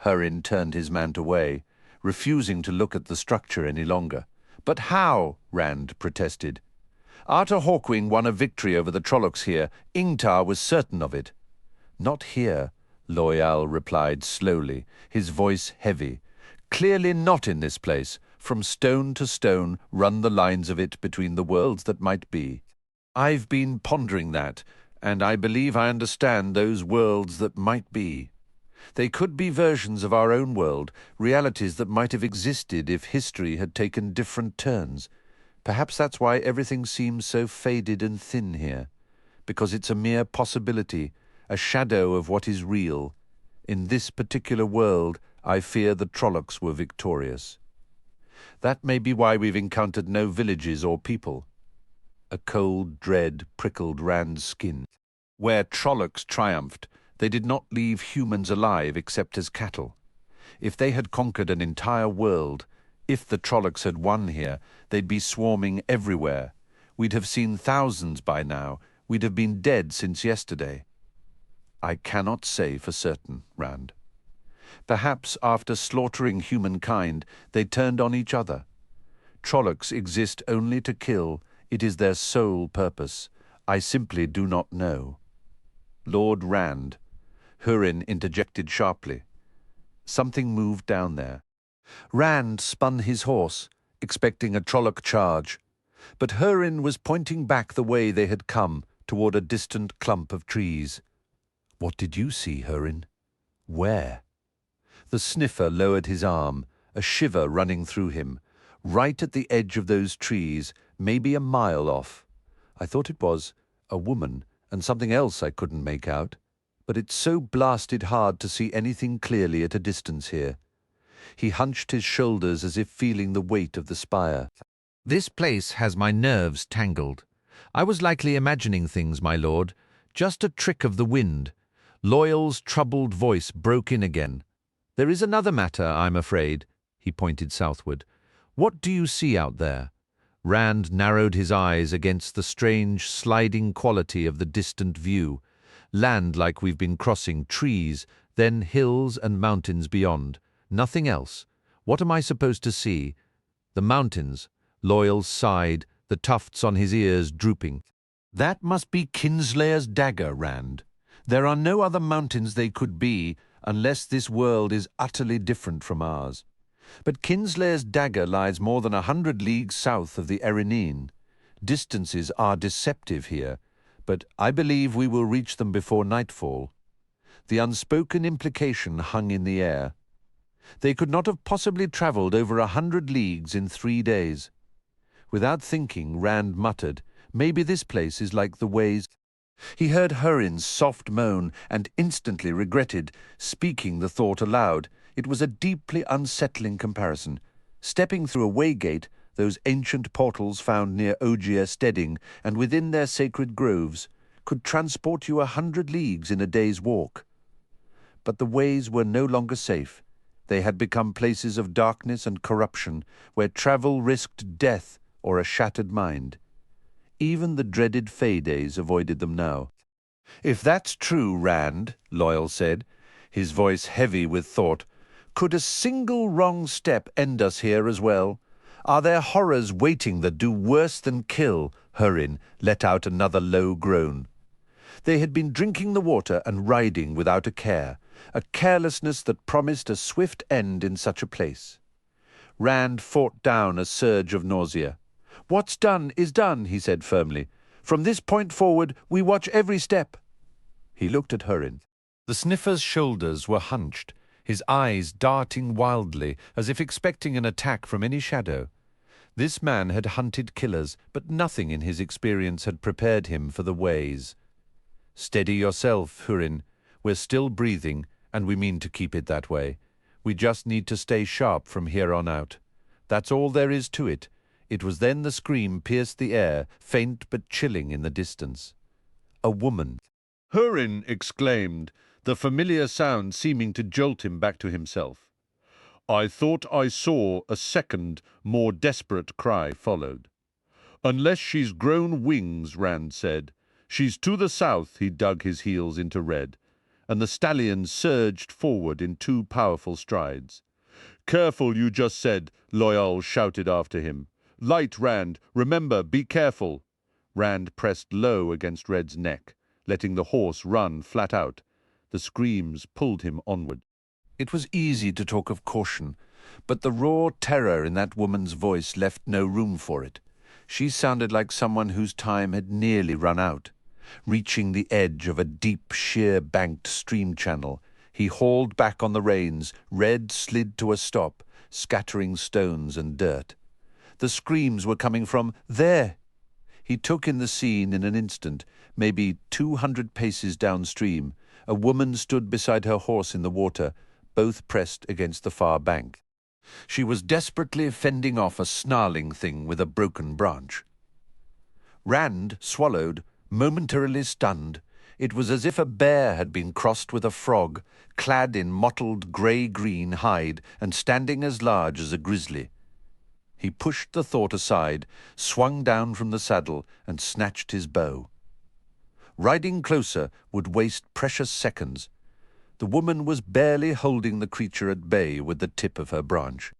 Hurin turned his man away, refusing to look at the structure any longer. "But how?" Rand protested. "After Hawkwing won a victory over the Trollocs here, Ingtar was certain of it." "Not here," Loyal replied slowly, his voice heavy. "Clearly not in this place. From stone to stone run the lines of it between the worlds that might be. I've been pondering that, and I believe I understand those worlds that might be. They could be versions of our own world, realities that might have existed if history had taken different turns. Perhaps that's why everything seems so faded and thin here, because it's a mere possibility, a shadow of what is real. In this particular world, I fear the Trollocs were victorious. That may be why we've encountered no villages or people." A cold dread prickled Rand's skin. Where Trollocs triumphed, they did not leave humans alive except as cattle. If they had conquered an entire world, if the Trollocs had won here, they'd be swarming everywhere. We'd have seen thousands by now. We'd have been dead since yesterday. I cannot say for certain, Rand. Perhaps after slaughtering humankind, they turned on each other. Trollocs exist only to kill. It is their sole purpose. I simply do not know. Lord Rand. Hurin interjected sharply. Something moved down there. Rand spun his horse, expecting a Trolloc charge, but Hurin was pointing back the way they had come, toward a distant clump of trees. What did you see, Hurin? Where? The sniffer lowered his arm, a shiver running through him. Right at the edge of those trees, maybe a mile off. I thought it was a woman, and something else I couldn't make out. But it's so blasted hard to see anything clearly at a distance here. He hunched his shoulders as if feeling the weight of the spire. This place has my nerves tangled. I was likely imagining things, my lord. Just a trick of the wind. Loyal's troubled voice broke in again. There is another matter, I'm afraid. He pointed southward. What do you see out there? Rand narrowed his eyes against the strange, sliding quality of the distant view. Land like we've been crossing, trees, then hills and mountains beyond. Nothing else. What am I supposed to see? The mountains. Loyal sighed, the tufts on his ears drooping. That must be Kinslayer's dagger, Rand. There are no other mountains they could be, unless this world is utterly different from ours. But Kinslayer's dagger lies more than 100 leagues south of the Erinene. Distances are deceptive here, but I believe we will reach them before nightfall. The unspoken implication hung in the air. They could not have possibly travelled over 100 leagues in 3 days. Without thinking, Rand muttered, maybe this place is like the ways. He heard Hurin's soft moan and instantly regretted speaking the thought aloud. It was a deeply unsettling comparison. Stepping through a waygate, those ancient portals found near Ogier Steading and within their sacred groves, could transport you 100 leagues in a day's walk. But the ways were no longer safe. They had become places of darkness and corruption, where travel risked death or a shattered mind. Even the dreaded Fey days avoided them now. If that's true, Rand, Loyal said, his voice heavy with thought, could a single wrong step end us here as well? Are there horrors waiting that do worse than kill? Hurin let out another low groan. They had been drinking the water and riding without a carelessness that promised a swift end in such a place. Rand fought down a surge of nausea. What's done is done, he said firmly. From this point forward, we watch every step. He looked at Hurin. The sniffer's shoulders were hunched, his eyes darting wildly, as if expecting an attack from any shadow. This man had hunted killers, but nothing in his experience had prepared him for the ways. Steady yourself, Hurin. We're still breathing, and we mean to keep it that way. We just need to stay sharp from here on out. That's all there is to it. It was then the scream pierced the air, faint but chilling in the distance. A woman. Hurin exclaimed, the familiar sound seeming to jolt him back to himself. I thought I saw a second, more desperate cry followed. Unless she's grown wings, Rand said. She's to the south, he dug his heels into red, and the stallion surged forward in 2 powerful strides. Careful, you just said, Loyal shouted after him. Light, Rand. Remember, be careful. Rand pressed low against Red's neck, letting the horse run flat out. The screams pulled him onward. It was easy to talk of caution, but the raw terror in that woman's voice left no room for it. She sounded like someone whose time had nearly run out. Reaching the edge of a deep, sheer-banked stream channel, he hauled back on the reins. Red slid to a stop, scattering stones and dirt. The screams were coming from there. He took in the scene in an instant. Maybe 200 paces downstream, a woman stood beside her horse in the water, both pressed against the far bank. She was desperately fending off a snarling thing with a broken branch. Rand swallowed, momentarily stunned. It was as if a bear had been crossed with a frog, clad in mottled grey-green hide and standing as large as a grizzly. He pushed the thought aside, swung down from the saddle, and snatched his bow. Riding closer would waste precious seconds. The woman was barely holding the creature at bay with the tip of her branch.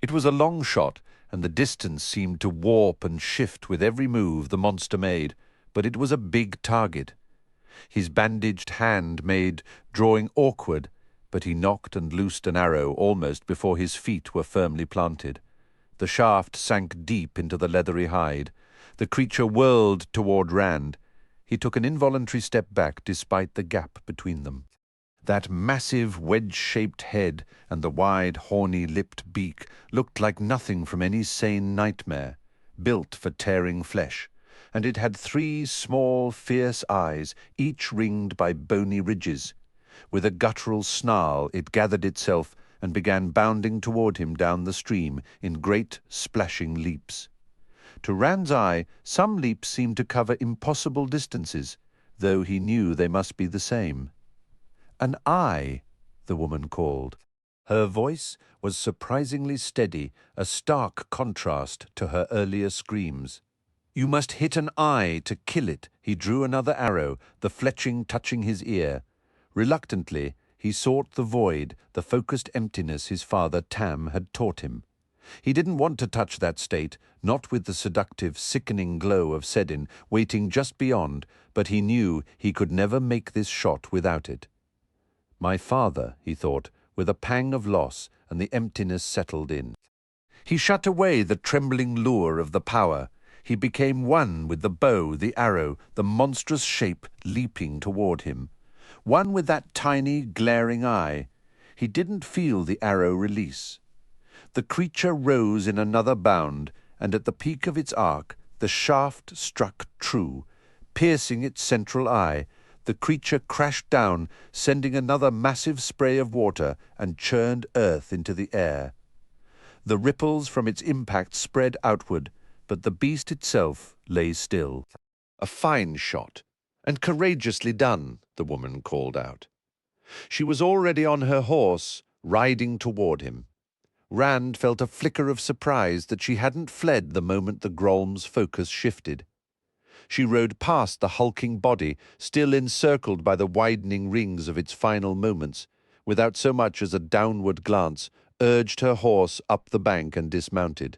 It was a long shot, and the distance seemed to warp and shift with every move the monster made, but it was a big target. His bandaged hand made drawing awkward, but he knocked and loosed an arrow almost before his feet were firmly planted. The shaft sank deep into the leathery hide. The creature whirled toward Rand. He took an involuntary step back despite the gap between them. That massive wedge-shaped head and the wide, horny-lipped beak looked like nothing from any sane nightmare, built for tearing flesh, and it had 3 small, fierce eyes, each ringed by bony ridges. With a guttural snarl, it gathered itself and began bounding toward him down the stream in great, splashing leaps. To Rand's eye, some leaps seemed to cover impossible distances, though he knew they must be the same. "An eye," the woman called. Her voice was surprisingly steady, a stark contrast to her earlier screams. "You must hit an eye to kill it." He drew another arrow, the fletching touching his ear. Reluctantly, he sought the void, the focused emptiness his father Tam had taught him. He didn't want to touch that state, not with the seductive, sickening glow of Sedin waiting just beyond, but he knew he could never make this shot without it. My father, he thought, with a pang of loss, and the emptiness settled in. He shut away the trembling lure of the power. He became one with the bow, the arrow, the monstrous shape leaping toward him. One with that tiny, glaring eye. He didn't feel the arrow release. The creature rose in another bound, and at the peak of its arc, the shaft struck true, piercing its central eye. The creature crashed down, sending another massive spray of water and churned earth into the air. The ripples from its impact spread outward, but the beast itself lay still. "A fine shot, and courageously done," the woman called out. She was already on her horse, riding toward him. Rand felt a flicker of surprise that she hadn't fled the moment the Grolm's focus shifted. She rode past the hulking body, still encircled by the widening rings of its final moments, without so much as a downward glance, urged her horse up the bank and dismounted.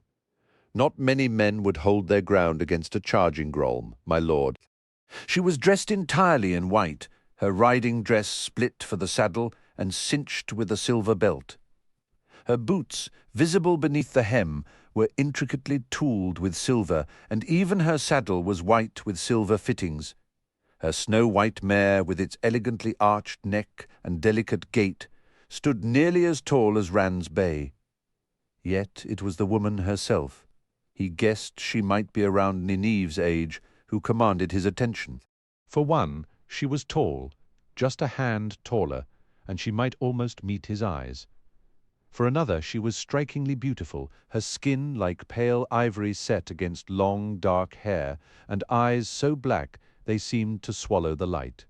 Not many men would hold their ground against a charging Grolm, my lord. She was dressed entirely in white, her riding dress split for the saddle and cinched with a silver belt. Her boots, visible beneath the hem, were intricately tooled with silver, and even her saddle was white with silver fittings. Her snow-white mare, with its elegantly arched neck and delicate gait, stood nearly as tall as Rand's bay. Yet it was the woman herself. He guessed she might be around Ninive's age, who commanded his attention. For one, she was tall, just a hand taller, and she might almost meet his eyes. For another, she was strikingly beautiful, her skin like pale ivory set against long, dark hair, and eyes so black they seemed to swallow the light.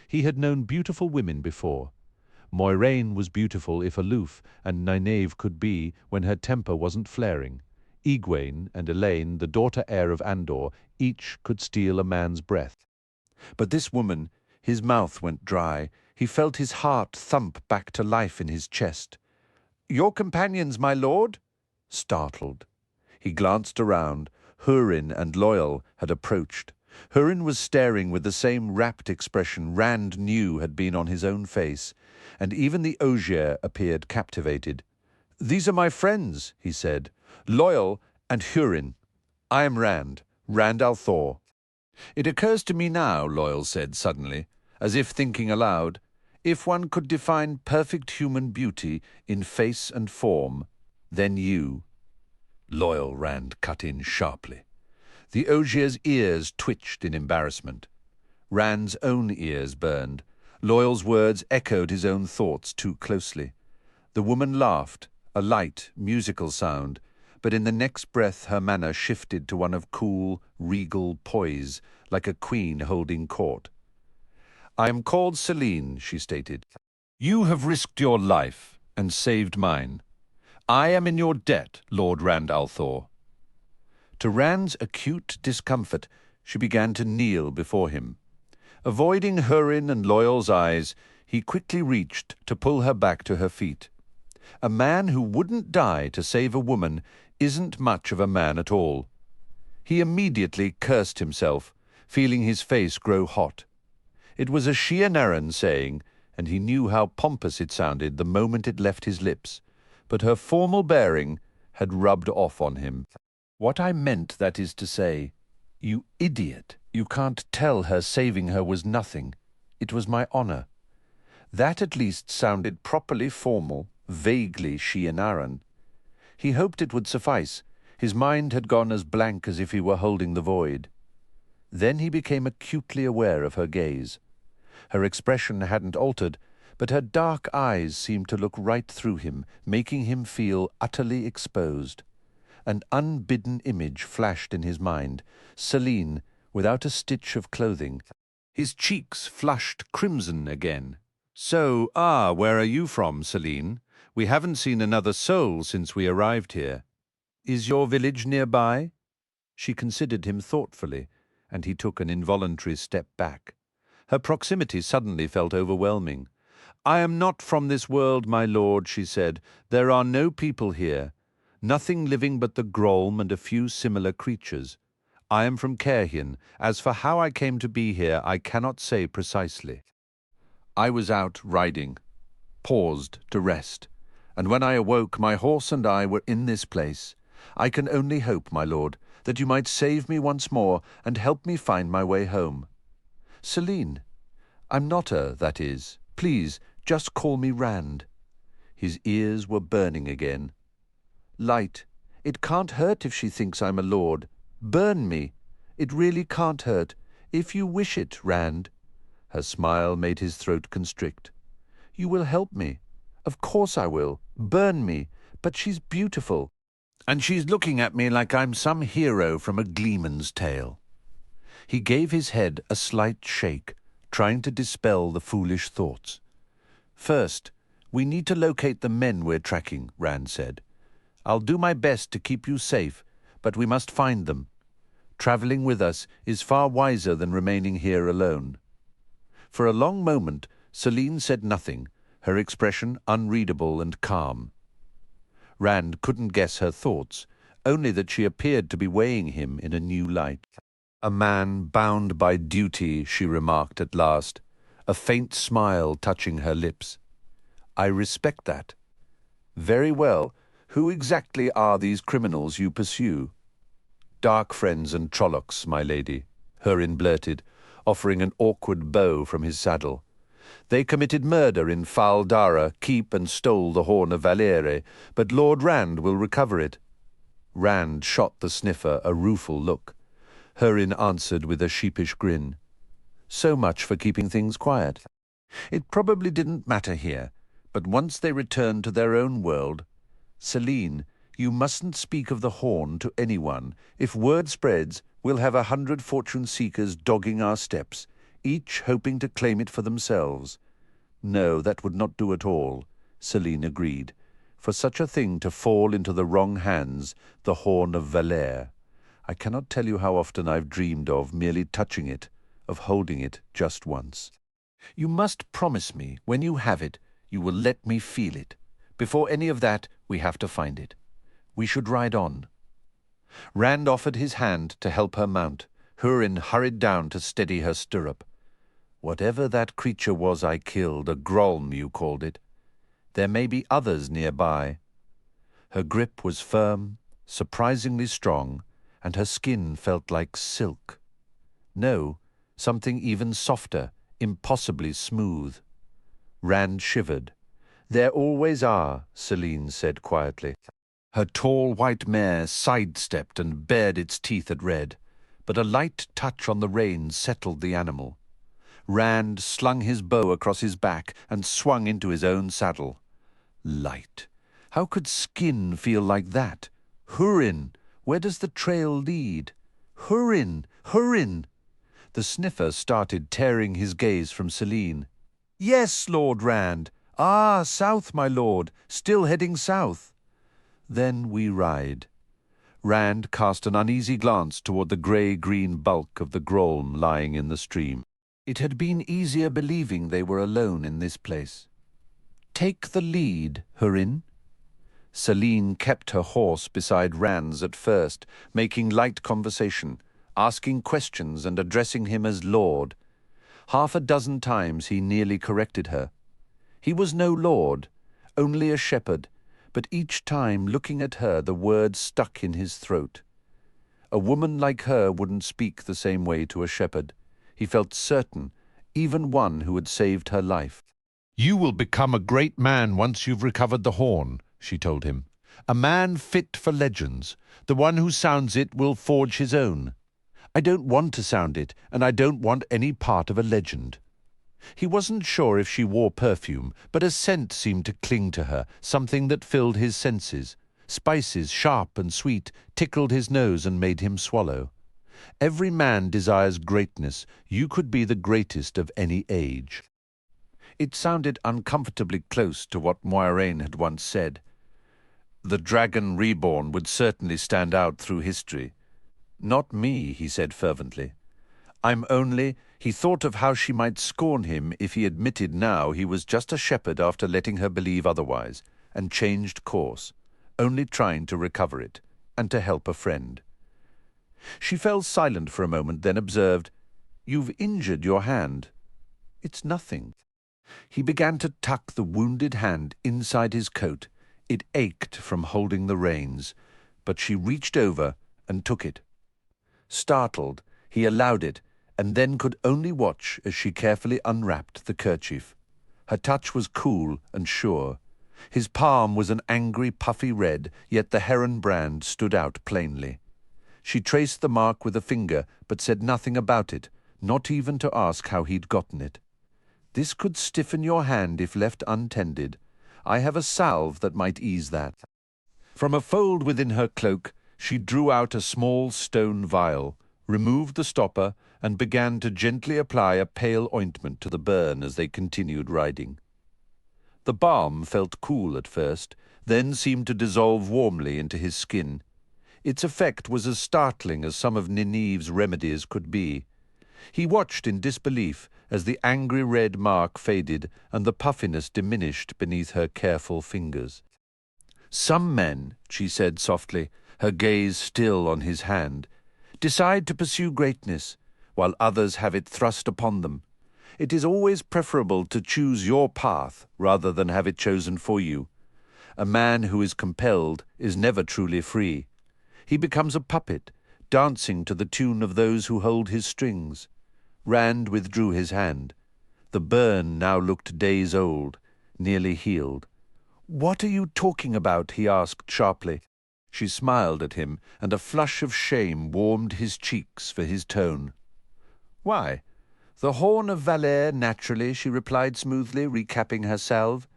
He had known beautiful women before. Moiraine was beautiful if aloof, and Nynaeve could be when her temper wasn't flaring. Egwene and Elaine, the daughter-heir of Andor, each could steal a man's breath. But this woman, his mouth went dry. He felt his heart thump back to life in his chest. "Your companions, my lord?" Startled. He glanced around. Hurin and Loyal had approached. Hurin was staring with the same rapt expression Rand knew had been on his own face, and even the Ogier appeared captivated. "These are my friends," he said. "Loyal and Hurin. I am Rand al'Thor." "It occurs to me now," Loyal said suddenly, as if thinking aloud, "if one could define perfect human beauty in face and form, then you—" Loyal, Rand cut in sharply. The Ogier's ears twitched in embarrassment. Rand's own ears burned. Loyal's words echoed his own thoughts too closely. The woman laughed, a light, musical sound, but in the next breath her manner shifted to one of cool, regal poise, like a queen holding court. "I am called Selene," she stated. "You have risked your life and saved mine. I am in your debt, Lord Rand al'Thor." To Rand's acute discomfort, she began to kneel before him. Avoiding Hurin and Loyal's eyes, he quickly reached to pull her back to her feet. A man who wouldn't die to save a woman isn't much of a man at all. He immediately cursed himself, feeling his face grow hot. It was a Shienaran saying, and he knew how pompous it sounded the moment it left his lips, but her formal bearing had rubbed off on him. "What I meant, that is to say, you idiot, you can't tell her saving her was nothing. It was my honor." That at least sounded properly formal, vaguely Shienaran. He hoped it would suffice. His mind had gone as blank as if he were holding the void. Then he became acutely aware of her gaze. Her expression hadn't altered, but her dark eyes seemed to look right through him, making him feel utterly exposed. An unbidden image flashed in his mind, Celine, without a stitch of clothing. His cheeks flushed crimson again. "So, where are you from, Celine? We haven't seen another soul since we arrived here. Is your village nearby?" She considered him thoughtfully, and he took an involuntary step back. Her proximity suddenly felt overwhelming. "I am not from this world, my lord," she said. "There are no people here. Nothing living but the Grolm and a few similar creatures. I am from Caerhien. As for how I came to be here, I cannot say precisely. I was out riding, paused to rest, and when I awoke, my horse and I were in this place. I can only hope, my lord, that you might save me once more and help me find my way home. Celine, I'm not that is. Please, just call me Rand." His ears were burning again. "Light, it can't hurt if she thinks I'm a lord. Burn me. It really can't hurt. If you wish it, Rand." Her smile made his throat constrict. "You will help me. Of course I will. Burn me. But she's beautiful. And she's looking at me like I'm some hero from a gleeman's tale." He gave his head a slight shake, trying to dispel the foolish thoughts. "First, we need to locate the men we're tracking," Rand said. "I'll do my best to keep you safe, but we must find them. Traveling with us is far wiser than remaining here alone." For a long moment, Celine said nothing, her expression unreadable and calm. Rand couldn't guess her thoughts, only that she appeared to be weighing him in a new light. "A man bound by duty," she remarked at last, a faint smile touching her lips. "I respect that. Very well. Who exactly are these criminals you pursue?" "Dark friends and Trollocs, my lady," Hurin blurted, offering an awkward bow from his saddle. "They committed murder in Fal Dara keep and stole the Horn of Valere, but Lord Rand will recover it." Rand shot the sniffer a rueful look. Hurin answered with a sheepish grin. "So much for keeping things quiet. It probably didn't matter here, but once they return to their own world. Celine, you mustn't speak of the Horn to anyone. If word spreads, we'll have 100 fortune-seekers dogging our steps, each hoping to claim it for themselves." "No, that would not do at all," Celine agreed. "For such a thing to fall into the wrong hands, the Horn of Valere. I cannot tell you how often I've dreamed of merely touching it, of holding it just once. You must promise me, when you have it, you will let me feel it. Before any of that, we have to find it. We should ride on." Rand offered his hand to help her mount. Hurin hurried down to steady her stirrup. "Whatever that creature was I killed, a Grolm you called it. There may be others nearby." Her grip was firm, surprisingly strong, and her skin felt like silk. No, something even softer, impossibly smooth. Rand shivered. "There always are," Celine said quietly. Her tall white mare sidestepped and bared its teeth at Red, but a light touch on the reins settled the animal. Rand slung his bow across his back and swung into his own saddle. Light. How could skin feel like that? Hurin! Where does the trail lead? Hurin! Hurin! The sniffer started tearing his gaze from Celine. "Yes, Lord Rand. Ah, south, my lord. Still heading south." Then we ride. Rand cast an uneasy glance toward the grey-green bulk of the Grolm lying in the stream. It had been easier believing they were alone in this place. Take the lead, Hurin. Selene kept her horse beside Rand's at first, making light conversation, asking questions and addressing him as Lord. Half a dozen times he nearly corrected her. He was no lord, only a shepherd, but each time looking at her the words stuck in his throat. A woman like her wouldn't speak the same way to a shepherd. He felt certain, even one who had saved her life. "You will become a great man once you've recovered the horn," she told him. "A man fit for legends. The one who sounds it will forge his own. I don't want to sound it, and I don't want any part of a legend." He wasn't sure if she wore perfume, but a scent seemed to cling to her, something that filled his senses. Spices, sharp and sweet, tickled his nose and made him swallow. Every man desires greatness. You could be the greatest of any age. It sounded uncomfortably close to what Moiraine had once said. The dragon reborn would certainly stand out through history. "Not me," he said fervently. "I'm only—" He thought of how she might scorn him if he admitted now he was just a shepherd after letting her believe otherwise, and changed course, only trying to recover it, and to help a friend. She fell silent for a moment, then observed, "You've injured your hand." "It's nothing." He began to tuck the wounded hand inside his coat. It ached from holding the reins, but she reached over and took it. Startled, he allowed it, and then could only watch as she carefully unwrapped the kerchief. Her touch was cool and sure. His palm was an angry, puffy red, yet the heron brand stood out plainly. She traced the mark with a finger, but said nothing about it, not even to ask how he'd gotten it. "This could stiffen your hand if left untended. I have a salve that might ease that." From a fold within her cloak, she drew out a small stone vial, removed the stopper, and began to gently apply a pale ointment to the burn as they continued riding. The balm felt cool at first, then seemed to dissolve warmly into his skin. Its effect was as startling as some of Nynaeve's remedies could be. He watched in disbelief as the angry red mark faded and the puffiness diminished beneath her careful fingers. "Some men," she said softly, her gaze still on his hand, "decide to pursue greatness, while others have it thrust upon them. It is always preferable to choose your path rather than have it chosen for you. A man who is compelled is never truly free. He becomes a puppet, dancing to the tune of those who hold his strings." Rand withdrew his hand. The burn now looked days old, nearly healed. "What are you talking about?" he asked sharply. She smiled at him, and a flush of shame warmed his cheeks for his tone. "Why, the horn of Valere, naturally," she replied smoothly, recapping her salve.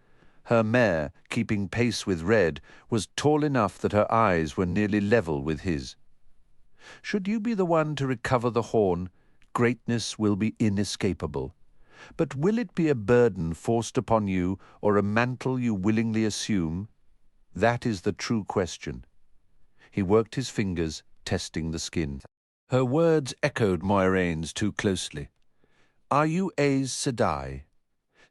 Her mare, keeping pace with Red, was tall enough that her eyes were nearly level with his. "Should you be the one to recover the horn, greatness will be inescapable. But will it be a burden forced upon you or a mantle you willingly assume? That is the true question." He worked his fingers, testing the skin. Her words echoed Moiraine's too closely. "Are you Aes Sedai?"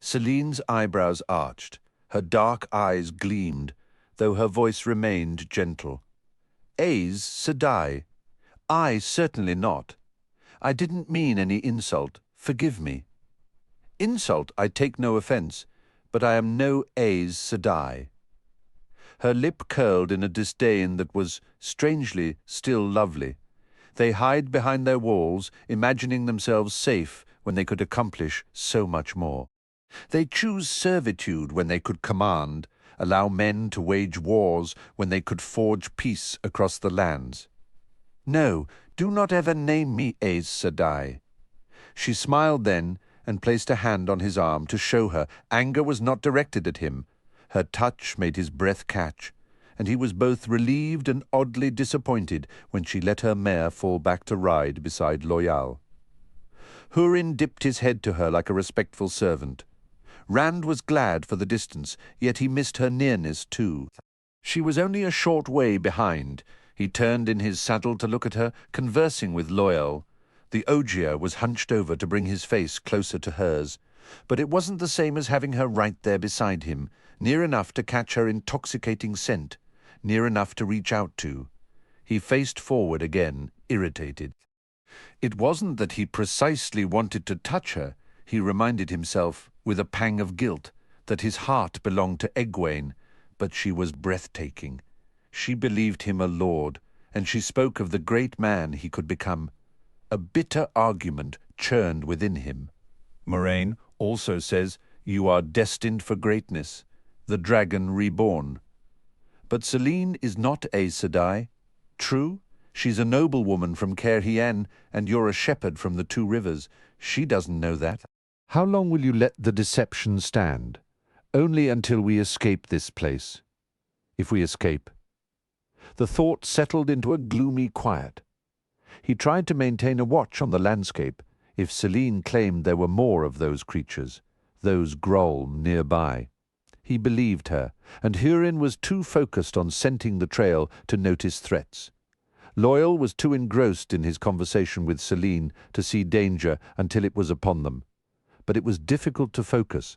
Selene's eyebrows arched. Her dark eyes gleamed, though her voice remained gentle. "Aes Sedai? I certainly not. I didn't mean any insult. Forgive me." "Insult, I take no offense, but I am no Aes Sedai." Her lip curled in a disdain that was, strangely, still lovely. They hide behind their walls, imagining themselves safe when they could accomplish so much more. They choose servitude when they could command, allow men to wage wars when they could forge peace across the lands. "No, do not ever name me Aes Sedai." She smiled then and placed a hand on his arm to show her anger was not directed at him. Her touch made his breath catch, and he was both relieved and oddly disappointed when she let her mare fall back to ride beside Loyal. Hurin dipped his head to her like a respectful servant. Rand was glad for the distance, yet he missed her nearness too. She was only a short way behind. He turned in his saddle to look at her, conversing with Loyal. The ogier was hunched over to bring his face closer to hers, but it wasn't the same as having her right there beside him, near enough to catch her intoxicating scent, near enough to reach out to. He faced forward again, irritated. It wasn't that he precisely wanted to touch her. He reminded himself, with a pang of guilt, that his heart belonged to Egwene, but she was breathtaking. She believed him a lord, and she spoke of the great man he could become. A bitter argument churned within him. Moraine also says, "You are destined for greatness, the dragon reborn." But Selene is not Aes Sedai. True, she's a noblewoman from Caer-Hien, and you're a shepherd from the Two Rivers. She doesn't know that. How long will you let the deception stand? Only until we escape this place. If we escape. The thought settled into a gloomy quiet. He tried to maintain a watch on the landscape, if Selene claimed there were more of those creatures, those Groll nearby. He believed her, and Hurin was too focused on scenting the trail to notice threats. Loyal was too engrossed in his conversation with Selene to see danger until it was upon them. But it was difficult to focus.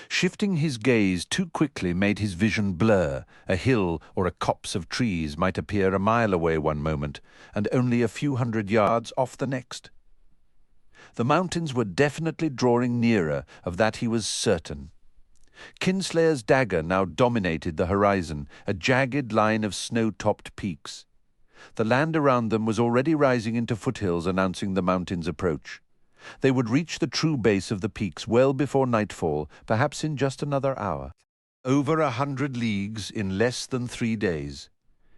Shifting his gaze too quickly made his vision blur. A hill or a copse of trees might appear a mile away one moment, and only a few hundred yards off the next. The mountains were definitely drawing nearer, of that he was certain. Kinslayer's dagger now dominated the horizon, a jagged line of snow-topped peaks. The land around them was already rising into foothills announcing the mountains' approach. They would reach the true base of the peaks well before nightfall, perhaps in just another hour. Over 100 leagues in less than 3 days.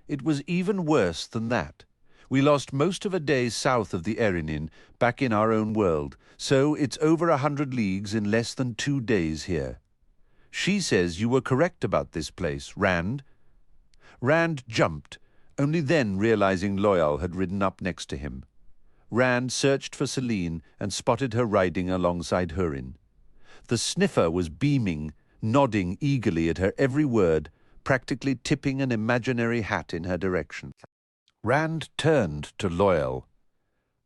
It was even worse than that. We lost most of a day south of the Erenin, back in our own world, so it's over 100 leagues in less than 2 days here. She says you were correct about this place, Rand. Rand jumped, only then realizing Loyal had ridden up next to him. Rand searched for Selene and spotted her riding alongside Hurin. The sniffer was beaming, nodding eagerly at her every word, practically tipping an imaginary hat in her direction. Rand turned to Loyal.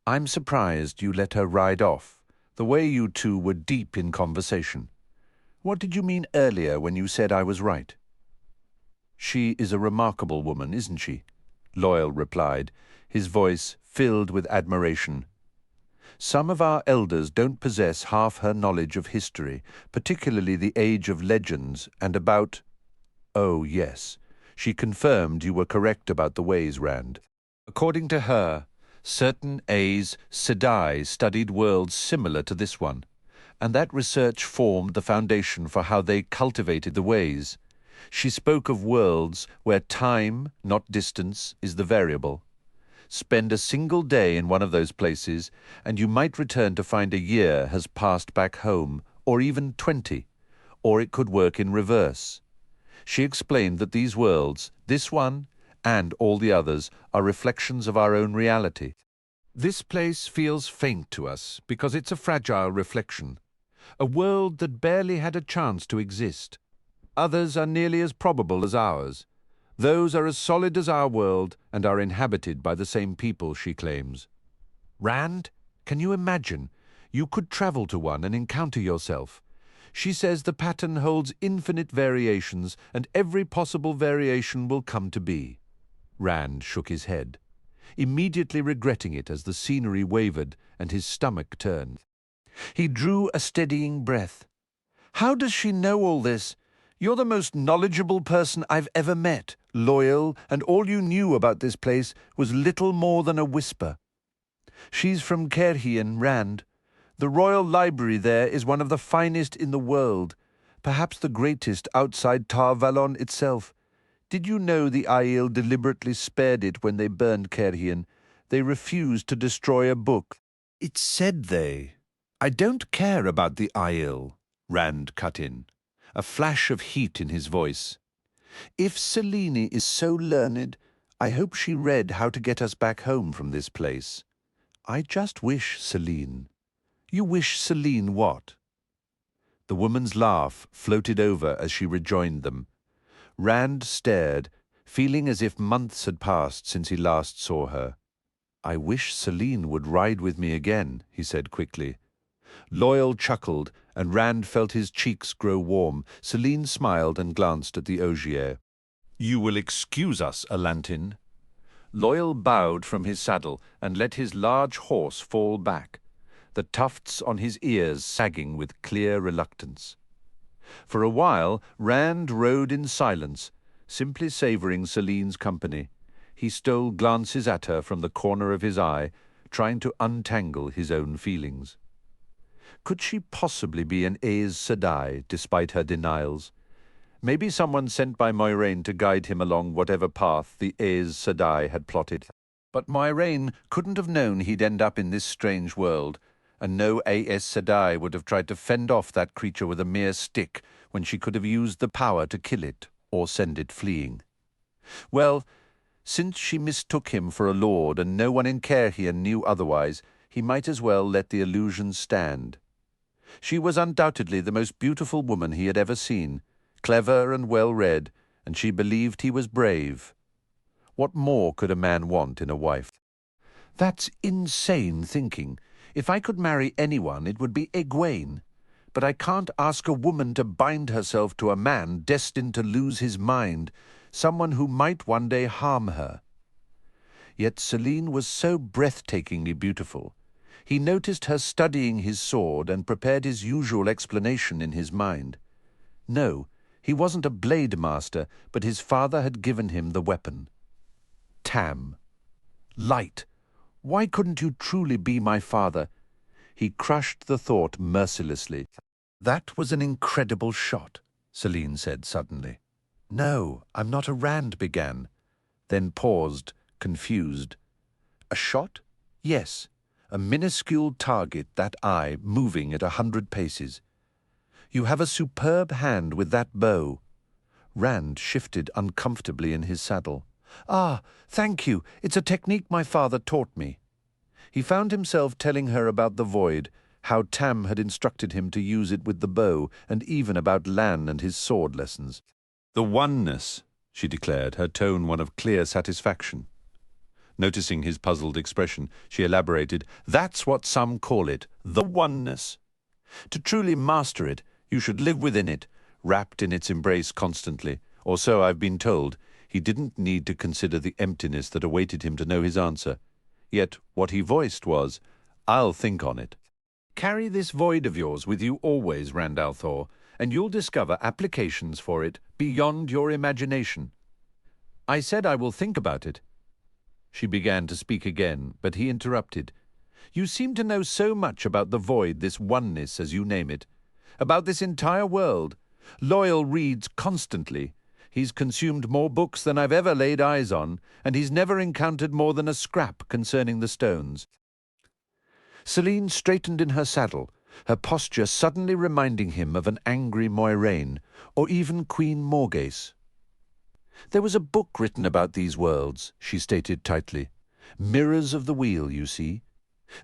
"I'm surprised you let her ride off, the way you two were deep in conversation. What did you mean earlier when you said I was right?" "She is a remarkable woman, isn't she?" Loyal replied, his voice filled with admiration. "Some of our elders don't possess half her knowledge of history, particularly the age of legends and about—" "Oh, yes, she confirmed you were correct about the ways, Rand. According to her, certain Aes Sedai studied worlds similar to this one, and that research formed the foundation for how they cultivated the ways. She spoke of worlds where time, not distance, is the variable. Spend a single day in one of those places, and you might return to find a year has passed back home, or even 20, or it could work in reverse. She explained that these worlds, this one and all the others, are reflections of our own reality. This place feels faint to us because it's a fragile reflection, a world that barely had a chance to exist. Others are nearly as probable as ours. Those are as solid as our world and are inhabited by the same people, she claims. Rand, can you imagine? You could travel to one and encounter yourself. She says the pattern holds infinite variations and every possible variation will come to be. Rand shook his head, immediately regretting it as the scenery wavered and his stomach turned. He drew a steadying breath. How does she know all this? You're the most knowledgeable person I've ever met, loyal, and all you knew about this place was little more than a whisper. She's from Caer-Hien, Rand. The Royal Library there is one of the finest in the world, perhaps the greatest outside Tar Valon itself. Did you know the Aiel deliberately spared it when they burned Caer-Hien? They refused to destroy a book. It said they. I don't care about the Aiel, Rand cut in, a flash of heat in his voice. If Selene is so learned, I hope she read how to get us back home from this place. I just wish, Selene. You wish Selene what? The woman's laugh floated over as she rejoined them. Rand stared, feeling as if months had passed since he last saw her. "I wish Celine would ride with me again," he said quickly. Loyal chuckled, and Rand felt his cheeks grow warm. Celine smiled and glanced at the Ogier. "You will excuse us, Alantin." Loyal bowed from his saddle and let his large horse fall back, the tufts on his ears sagging with clear reluctance. For a while Rand rode in silence, simply savouring Celine's company. He stole glances at her from the corner of his eye, trying to untangle his own feelings. Could she possibly be an Aes Sedai, despite her denials? Maybe someone sent by Moiraine to guide him along whatever path the Aes Sedai had plotted. But Moiraine couldn't have known he'd end up in this strange world, and no Aes Sedai would have tried to fend off that creature with a mere stick when she could have used the power to kill it or send it fleeing. Well, since she mistook him for a lord and no one in Cairhien knew otherwise, he might as well let the illusion stand. She was undoubtedly the most beautiful woman he had ever seen, clever and well-read, and she believed he was brave. What more could a man want in a wife? "That's insane thinking. If I could marry anyone, it would be Egwene. But I can't ask a woman to bind herself to a man destined to lose his mind, someone who might one day harm her." Yet Celine was so breathtakingly beautiful. He noticed her studying his sword and prepared his usual explanation in his mind. No, he wasn't a blade master, but his father had given him the weapon. Tam. Light. Why couldn't you truly be my father? He crushed the thought mercilessly. "That was an incredible shot," Celine said suddenly. "No, I'm not," a Rand began, then paused, confused. "A shot? Yes. A minuscule target, that eye, moving at 100 paces. You have a superb hand with that bow." Rand shifted uncomfortably in his saddle. "Ah, thank you. It's a technique my father taught me." He found himself telling her about the void, how Tam had instructed him to use it with the bow, and even about Lan and his sword lessons. "The oneness," she declared, her tone one of clear satisfaction. Noticing his puzzled expression, she elaborated, "That's what some call it, the oneness. To truly master it, you should live within it, wrapped in its embrace constantly, or so I've been told." He didn't need to consider the emptiness that awaited him to know his answer. Yet what he voiced was, "I'll think on it." "Carry this void of yours with you always, Rand al'Thor, and you'll discover applications for it beyond your imagination." "I said I will think about it." She began to speak again, but he interrupted. "You seem to know so much about the void, this oneness, as you name it, about this entire world. Loyal reads constantly. He's consumed more books than I've ever laid eyes on, and he's never encountered more than a scrap concerning the stones." Celine straightened in her saddle, her posture suddenly reminding him of an angry Moiraine, or even Queen Morghese. "There was a book written about these worlds," she stated tightly. "Mirrors of the Wheel, you see.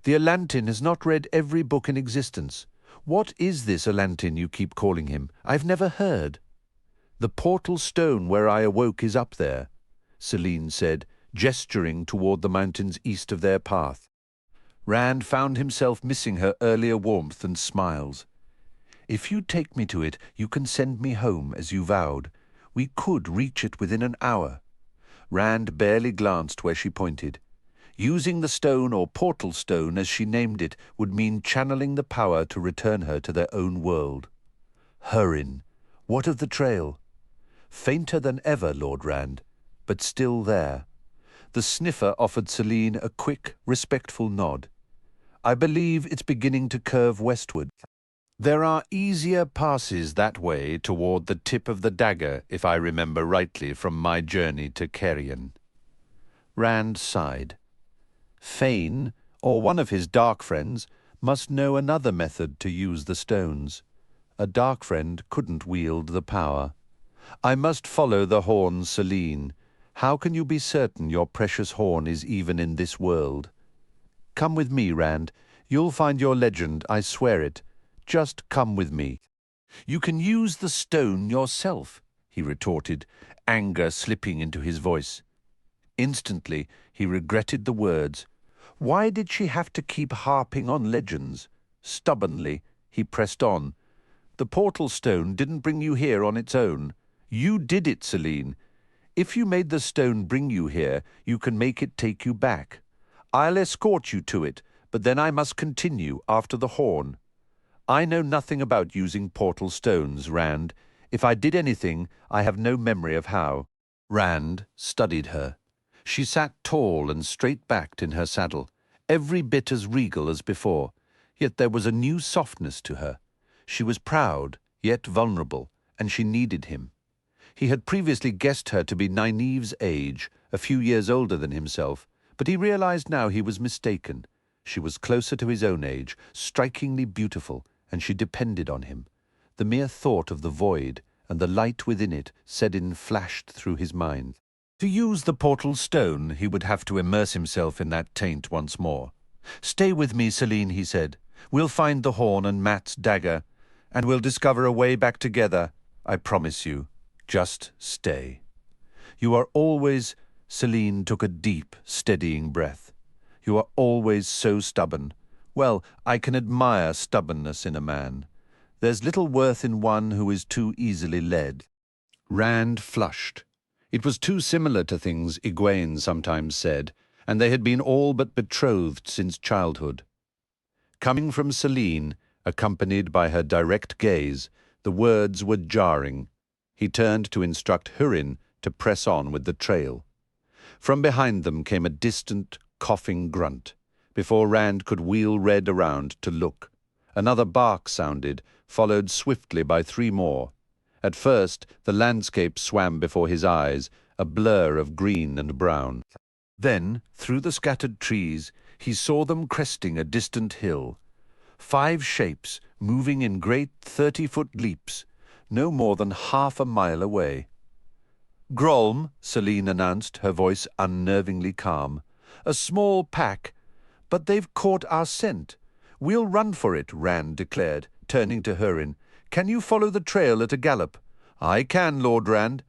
The Alantin has not read every book in existence. What is this Alantin you keep calling him? I've never heard." "The portal stone where I awoke is up there," Celine said, gesturing toward the mountains east of their path. Rand found himself missing her earlier warmth and smiles. "If you take me to it, you can send me home, as you vowed. We could reach it within an hour." Rand barely glanced where she pointed. Using the stone, or portal stone as she named it, would mean channeling the power to return her to their own world. Hurin. What of the trail? Fainter than ever, Lord Rand, but still there. The sniffer offered Celine a quick, respectful nod. "I believe it's beginning to curve westward. There are easier passes that way toward the tip of the dagger, if I remember rightly from my journey to Cairhien." Rand sighed. Fane, or one of his dark friends, must know another method to use the stones. A dark friend couldn't wield the power. "I must follow the horn, Celine. How can you be certain your precious horn is even in this world? Come with me, Rand. You'll find your legend, I swear it. Just come with me." "You can use the stone yourself," he retorted, anger slipping into his voice. Instantly, he regretted the words. Why did she have to keep harping on legends? Stubbornly, he pressed on. The portal stone didn't bring you here on its own. You did it, Selene. If you made the stone bring you here, you can make it take you back. I'll escort you to it, but then I must continue after the horn. I know nothing about using portal stones, Rand. If I did anything, I have no memory of how. Rand studied her. She sat tall and straight-backed in her saddle, every bit as regal as before, yet there was a new softness to her. She was proud, yet vulnerable, and she needed him. He had previously guessed her to be Nynaeve's age, a few years older than himself, but he realized now he was mistaken. She was closer to his own age, strikingly beautiful, and she depended on him. The mere thought of the void and the light within it flashed through his mind. To use the portal stone, he would have to immerse himself in that taint once more. "Stay with me, Selene," he said. "We'll find the horn and Mat's dagger, and we'll discover a way back together. I promise you. Just stay." "You are always—" Selene took a deep, steadying breath. "You are always so stubborn. Well, I can admire stubbornness in a man. There's little worth in one who is too easily led." Rand flushed. It was too similar to things Egwene sometimes said, and they had been all but betrothed since childhood. Coming from Selene, accompanied by her direct gaze, the words were jarring. He turned to instruct Hurin to press on with the trail. From behind them came a distant, coughing grunt, before Rand could wheel Red around to look. Another bark sounded, followed swiftly by 3 more. At first, the landscape swam before his eyes, a blur of green and brown. Then, through the scattered trees, he saw them cresting a distant hill. 5 shapes, moving in great 30-foot leaps, no more than half a mile away. "Grolm," Selene announced, her voice unnervingly calm. "A small pack, but they've caught our scent. We'll run for it," Rand declared, turning to Hurin. "Can you follow the trail at a gallop?" "I can, Lord Rand."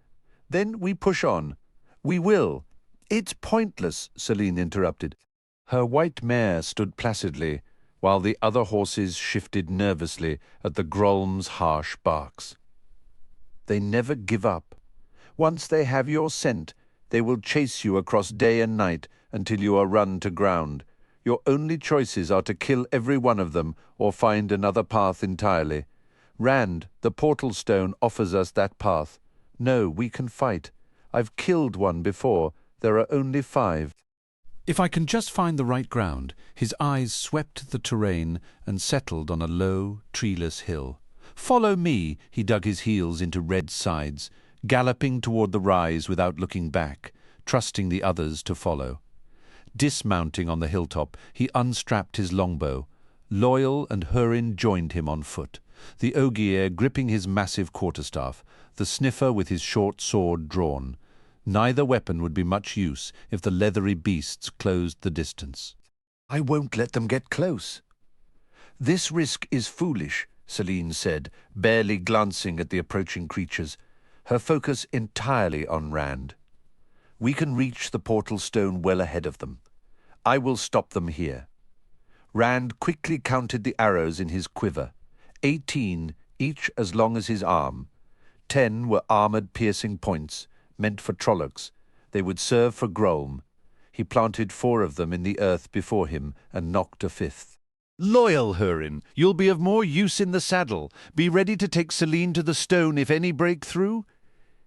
"Then we push on." "We will." "It's pointless," Selene interrupted. Her white mare stood placidly, while the other horses shifted nervously at the Grolm's harsh barks. "They never give up. Once they have your scent, they will chase you across day and night until you are run to ground. Your only choices are to kill every one of them or find another path entirely. Rand, the portal stone offers us that path. No, we can fight. I've killed one before. There are only 5. If I can just find the right ground. His eyes swept the terrain and settled on a low, treeless hill. "Follow me," he dug his heels into Red's sides, galloping toward the rise without looking back, trusting the others to follow. Dismounting on the hilltop, he unstrapped his longbow. Loyal and Hurin joined him on foot, the Ogier gripping his massive quarterstaff, the sniffer with his short sword drawn. Neither weapon would be much use if the leathery beasts closed the distance. "I won't let them get close." "This risk is foolish," Selene said, barely glancing at the approaching creatures, her focus entirely on Rand. "We can reach the portal stone well ahead of them. I will stop them here." Rand quickly counted the arrows in his quiver, 18, each as long as his arm. 10 were armored piercing points, meant for Trollocs. They would serve for Grolm. He planted 4 of them in the earth before him and knocked a 5th. "Loyal, Hurin, you'll be of more use in the saddle. Be ready to take Selene to the stone if any break through."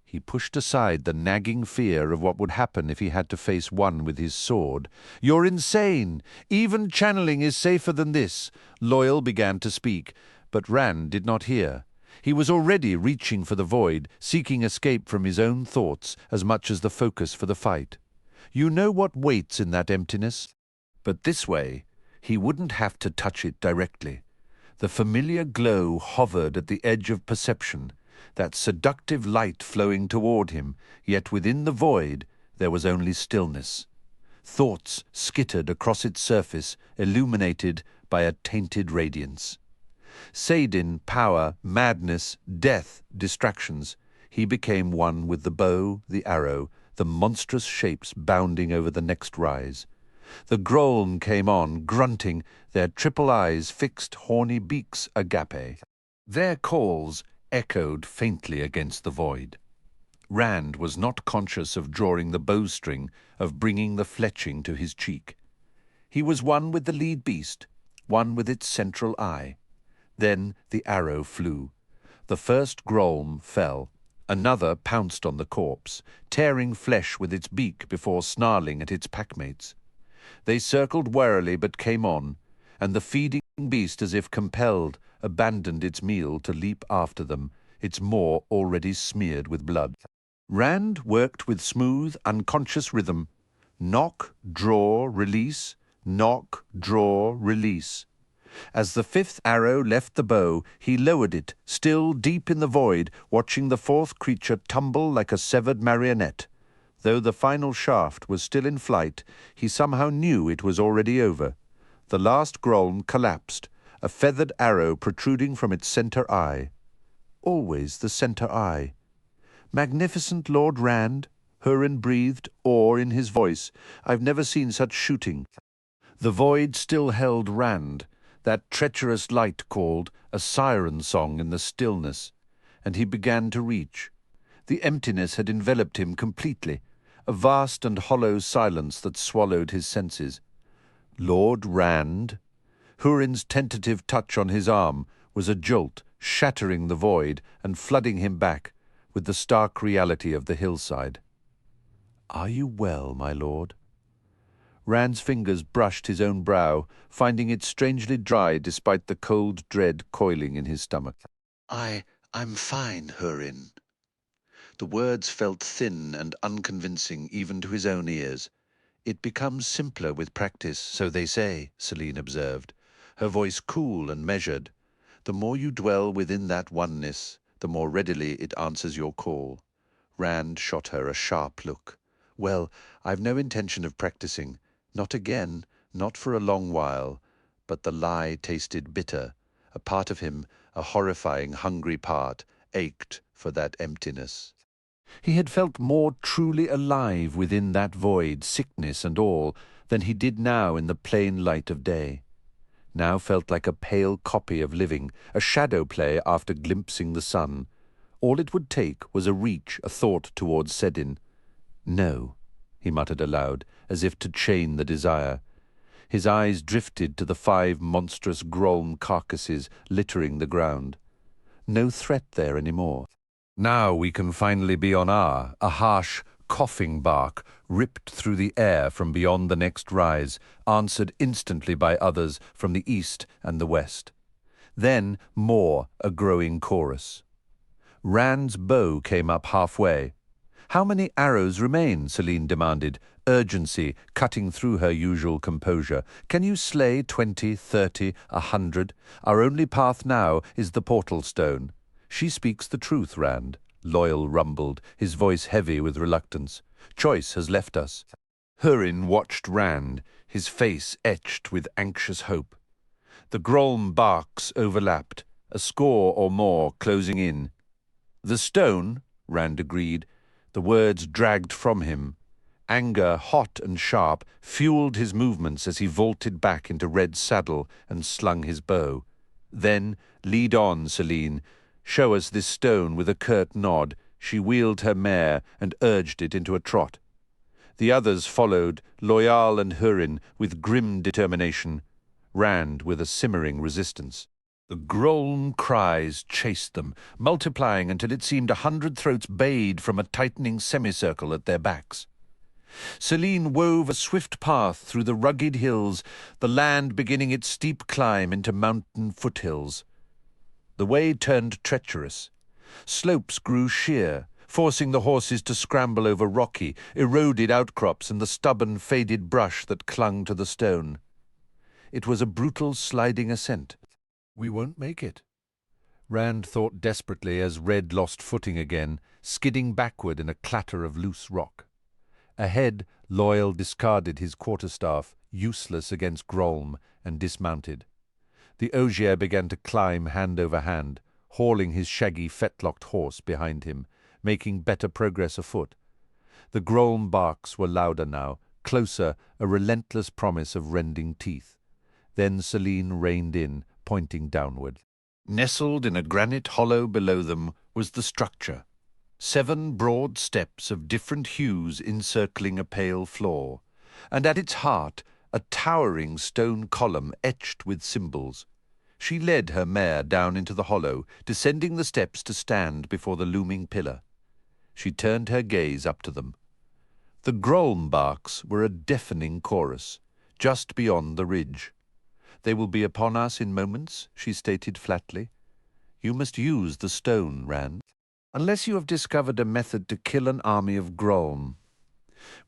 He pushed aside the nagging fear of what would happen if he had to face one with his sword. "You're insane. Even channeling is safer than this." Loyal began to speak, but Rand did not hear. He was already reaching for the void, seeking escape from his own thoughts as much as the focus for the fight. You know what waits in that emptiness? But this way, he wouldn't have to touch it directly. The familiar glow hovered at the edge of perception, that seductive light flowing toward him, yet within the void there was only stillness. Thoughts skittered across its surface, illuminated by a tainted radiance. Saidin, power, madness, death, distractions. He became one with the bow, the arrow, the monstrous shapes bounding over the next rise. The Grolm came on, grunting, their triple eyes fixed horny beaks agape. Their calls echoed faintly against the void. Rand was not conscious of drawing the bowstring, of bringing the fletching to his cheek. He was one with the lead beast, one with its central eye. Then the arrow flew. The first Grolm fell. Another pounced on the corpse, tearing flesh with its beak before snarling at its packmates. They circled warily but came on, and the feeding beast, as if compelled, abandoned its meal to leap after them, its maw already smeared with blood. Rand worked with smooth, unconscious rhythm. Knock, draw, release, knock, draw, release. As the fifth arrow left the bow, he lowered it, still deep in the void, watching the fourth creature tumble like a severed marionette. Though the final shaft was still in flight, he somehow knew it was already over. The last Grolm collapsed, a feathered arrow protruding from its center eye. Always the center eye. Magnificent Lord Rand, Hurin breathed awe in his voice. I've never seen such shooting. The void still held Rand, that treacherous light called a siren song in the stillness, and he began to reach. The emptiness had enveloped him completely, a vast and hollow silence that swallowed his senses. Lord Rand? Hurin's tentative touch on his arm was a jolt, shattering the void and flooding him back with the stark reality of the hillside. Are you well, my lord? Rand's fingers brushed his own brow, finding it strangely dry despite the cold dread coiling in his stomach. I'm fine, Hurin. The words felt thin and unconvincing even to his own ears. It becomes simpler with practice, so they say, Selene observed, her voice cool and measured. The more you dwell within that oneness, the more readily it answers your call. Rand shot her a sharp look. Well, I've no intention of practicing. Not again, not for a long while. But the lie tasted bitter. A part of him, a horrifying, hungry part, ached for that emptiness. He had felt more truly alive within that void, sickness and all, than he did now in the plain light of day. Now felt like a pale copy of living, a shadow play after glimpsing the sun. All it would take was a reach, a thought towards Sedin. No, he muttered aloud, as if to chain the desire. His eyes drifted to the 5 monstrous Grolm carcasses littering the ground. No threat there any more. Now we can finally be on a harsh, coughing bark ripped through the air from beyond the next rise, answered instantly by others from the east and the west. Then more, a growing chorus. Rand's bow came up halfway. How many arrows remain? Selene demanded, urgency cutting through her usual composure. Can you slay 20, 30, 100? Our only path now is the portal stone. She speaks the truth, Rand, Loyal rumbled, his voice heavy with reluctance. Choice has left us. Hurin watched Rand, his face etched with anxious hope. The Grolm barks overlapped, a score or more closing in. The stone, Rand agreed. The words dragged from him. Anger, hot and sharp, fueled his movements as he vaulted back into Red's saddle and slung his bow. Then, lead on, Selene. Show us this stone. With a curt nod, she wheeled her mare and urged it into a trot. The others followed, Loyal and Hurin, with grim determination, Rand with a simmering resistance. The Grolm cries chased them, multiplying until it seemed 100 throats bayed from a tightening semicircle at their backs. Selene wove a swift path through the rugged hills, the land beginning its steep climb into mountain foothills. The way turned treacherous. Slopes grew sheer, forcing the horses to scramble over rocky, eroded outcrops and the stubborn, faded brush that clung to the stone. It was a brutal, sliding ascent. We won't make it. Rand thought desperately as Red lost footing again, skidding backward in a clatter of loose rock. Ahead, Loyal discarded his quarterstaff, useless against Grolm, and dismounted. The Ogier began to climb hand over hand, hauling his shaggy fetlocked horse behind him, making better progress afoot. The Grolm barks were louder now, closer, a relentless promise of rending teeth. Then Selene reined in, pointing downward. Nestled in a granite hollow below them was the structure. 7 broad steps of different hues encircling a pale floor, and at its heart a towering stone column etched with symbols. She led her mare down into the hollow, descending the steps to stand before the looming pillar. She turned her gaze up to them. The Grolm barks were a deafening chorus, just beyond the ridge. "They will be upon us in moments," she stated flatly. "You must use the stone, Rand, unless you have discovered a method to kill an army of Grolm."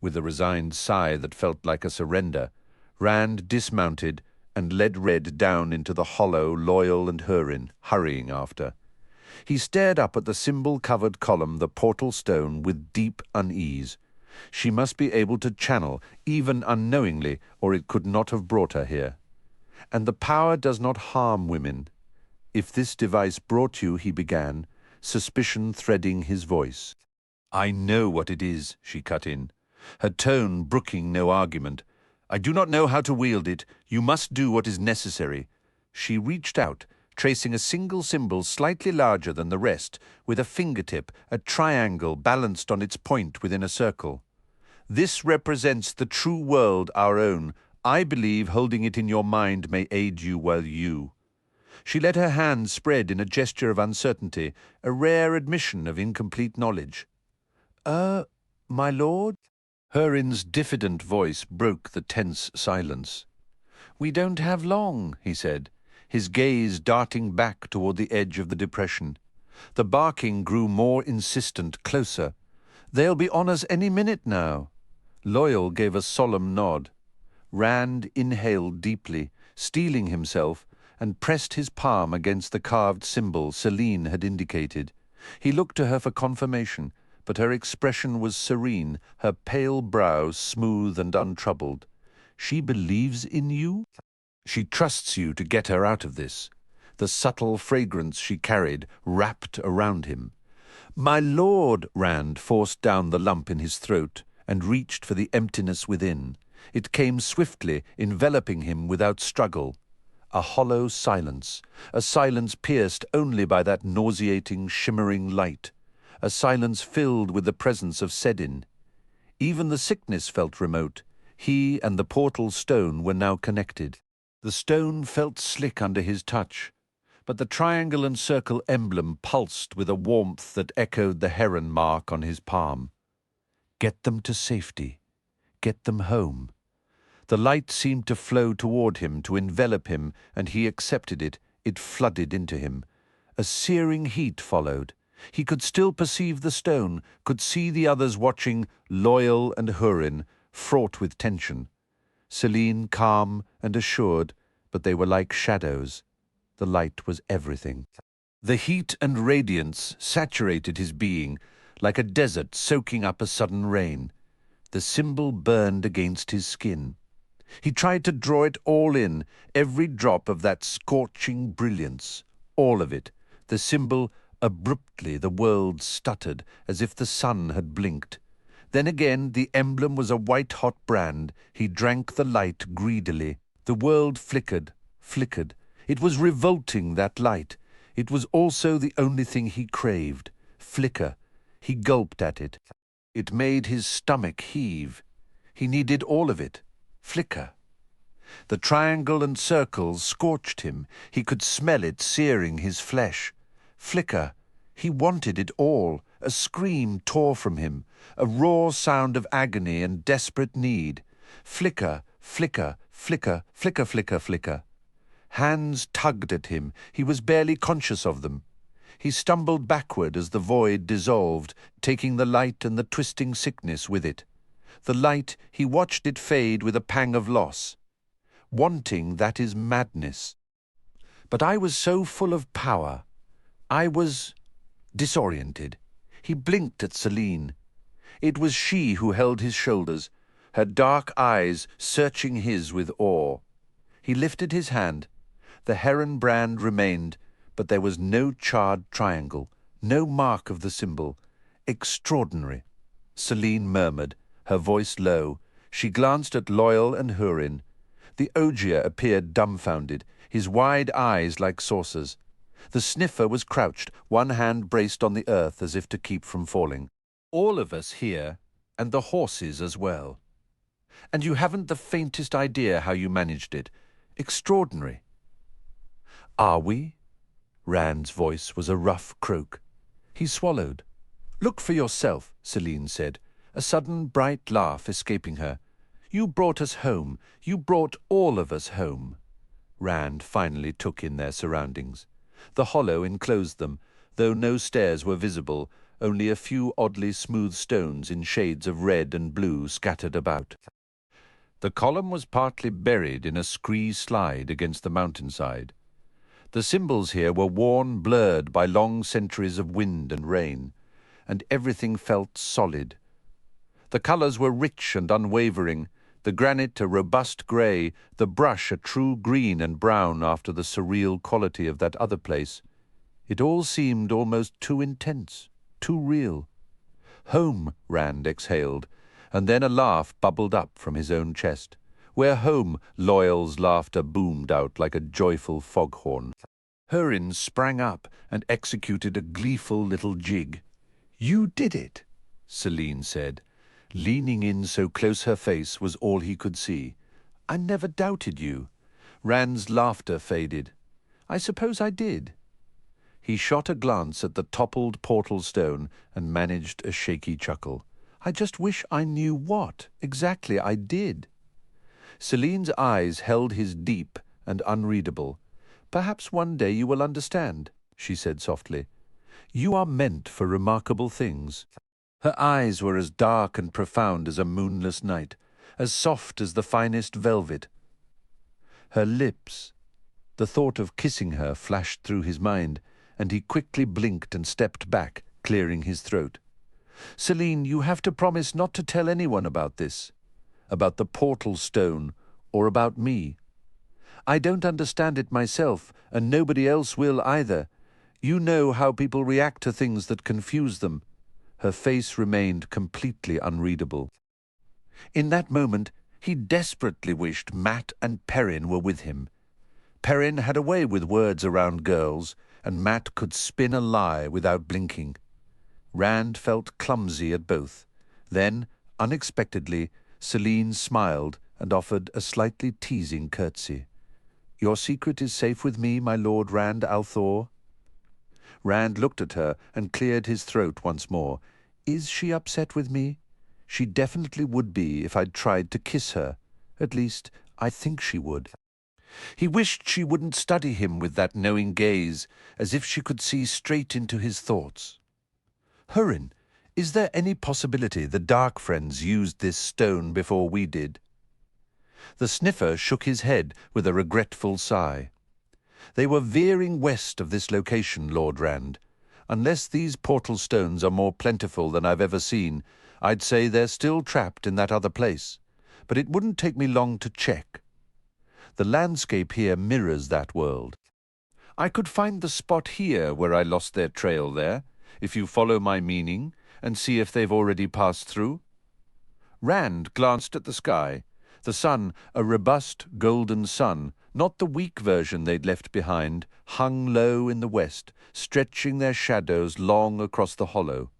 With a resigned sigh that felt like a surrender, Rand dismounted and led Red down into the hollow, Loyal and Hurin, hurrying after. He stared up at the symbol-covered column, the portal stone, with deep unease. She must be able to channel, even unknowingly, or it could not have brought her here. "And the power does not harm women. If this device brought you," he began, suspicion threading his voice. "I know what it is," she cut in, her tone brooking no argument. "I do not know how to wield it. You must do what is necessary." She reached out, tracing a single symbol slightly larger than the rest, with a fingertip, a triangle balanced on its point within a circle. "This represents the true world, our own. I believe holding it in your mind may aid you while you—" She let her hands spread in a gesture of uncertainty, a rare admission of incomplete knowledge. My lord?" Hurin's diffident voice broke the tense silence. "We don't have long," he said, his gaze darting back toward the edge of the depression. The barking grew more insistent, closer. "They'll be on us any minute now." Loyal gave a solemn nod. Rand inhaled deeply, steeling himself, and pressed his palm against the carved symbol Selene had indicated. He looked to her for confirmation, but her expression was serene, her pale brow smooth and untroubled. "She believes in you? She trusts you to get her out of this." The subtle fragrance she carried wrapped around him. "My lord," Rand forced down the lump in his throat and reached for the emptiness within. It came swiftly, enveloping him without struggle. A hollow silence, a silence pierced only by that nauseating, shimmering light, a silence filled with the presence of Sedin. Even the sickness felt remote. He and the portal stone were now connected. The stone felt slick under his touch, but the triangle and circle emblem pulsed with a warmth that echoed the heron mark on his palm. Get them to safety. Get them home. The light seemed to flow toward him, to envelop him, and he accepted it. It flooded into him. A searing heat followed. He could still perceive the stone, could see the others watching, Loyal and Hurin, fraught with tension. Selene calm and assured, but they were like shadows. The light was everything. The heat and radiance saturated his being, like a desert soaking up a sudden rain. The symbol burned against his skin. He tried to draw it all in, every drop of that scorching brilliance, all of it. The symbol, abruptly the world stuttered, as if the sun had blinked. Then again the emblem was a white-hot brand. He drank the light greedily. The world flickered, flickered. It was revolting, that light. It was also the only thing he craved. Flicker. He gulped at it. It made his stomach heave. He needed all of it. Flicker. The triangle and circles scorched him. He could smell it searing his flesh. Flicker. He wanted it all. A scream tore from him, a raw sound of agony and desperate need. Flicker, flicker, flicker, flicker, flicker, flicker. Hands tugged at him. He was barely conscious of them. He stumbled backward as the void dissolved, taking the light and the twisting sickness with it. The light, he watched it fade with a pang of loss. Wanting, that is madness. But I was so full of power. I was disoriented. He blinked at Selene. It was she who held his shoulders, her dark eyes searching his with awe. He lifted his hand. The heron brand remained, but there was no charred triangle, no mark of the symbol. Extraordinary, Selene murmured, her voice low. She glanced at Loyal and Hurin. The Ogier appeared dumbfounded, his wide eyes like saucers. The sniffer was crouched, one hand braced on the earth as if to keep from falling. All of us here, and the horses as well. And you haven't the faintest idea how you managed it. Extraordinary. Are we? Rand's voice was a rough croak. He swallowed. Look for yourself, Selene said, a sudden bright laugh escaping her. You brought us home. You brought all of us home. Rand finally took in their surroundings. The hollow enclosed them, though no stairs were visible, only a few oddly smooth stones in shades of red and blue scattered about. The column was partly buried in a scree slide against the mountainside. The symbols here were worn blurred by long centuries of wind and rain, and everything felt solid. The colours were rich and unwavering, the granite a robust grey, the brush a true green and brown after the surreal quality of that other place. It all seemed almost too intense, too real. Home, Rand exhaled, and then a laugh bubbled up from his own chest. We're home, Loyal's laughter boomed out like a joyful foghorn. Hurin sprang up and executed a gleeful little jig. You did it, Selene said. Leaning in so close her face was all he could see. I never doubted you. Rand's laughter faded. I suppose I did. He shot a glance at the toppled portal stone and managed a shaky chuckle. I just wish I knew what exactly I did. Selene's eyes held his deep and unreadable. Perhaps one day you will understand, she said softly. You are meant for remarkable things. Her eyes were as dark and profound as a moonless night, as soft as the finest velvet. Her lips, the thought of kissing her flashed through his mind, and he quickly blinked and stepped back, clearing his throat. Selene, you have to promise not to tell anyone about this, about the portal stone, or about me. I don't understand it myself, and nobody else will either. You know how people react to things that confuse them. Her face remained completely unreadable. In that moment, he desperately wished Matt and Perrin were with him. Perrin had a way with words around girls, and Matt could spin a lie without blinking. Rand felt clumsy at both. Then, unexpectedly, Selene smiled and offered a slightly teasing curtsy. Your secret is safe with me, my Lord Rand al'Thor? Rand looked at her and cleared his throat once more. Is she upset with me? She definitely would be if I'd tried to kiss her. At least, I think she would. He wished she wouldn't study him with that knowing gaze, as if she could see straight into his thoughts. Hurin, is there any possibility the Dark Friends used this stone before we did? The sniffer shook his head with a regretful sigh. They were veering west of this location, Lord Rand. Unless these portal stones are more plentiful than I've ever seen, I'd say they're still trapped in that other place. But it wouldn't take me long to check. The landscape here mirrors that world. I could find the spot here where I lost their trail there, if you follow my meaning, and see if they've already passed through. Rand glanced at the sky. The sun, a robust golden sun, not the weak version they'd left behind, hung low in the west, stretching their shadows long across the hollow.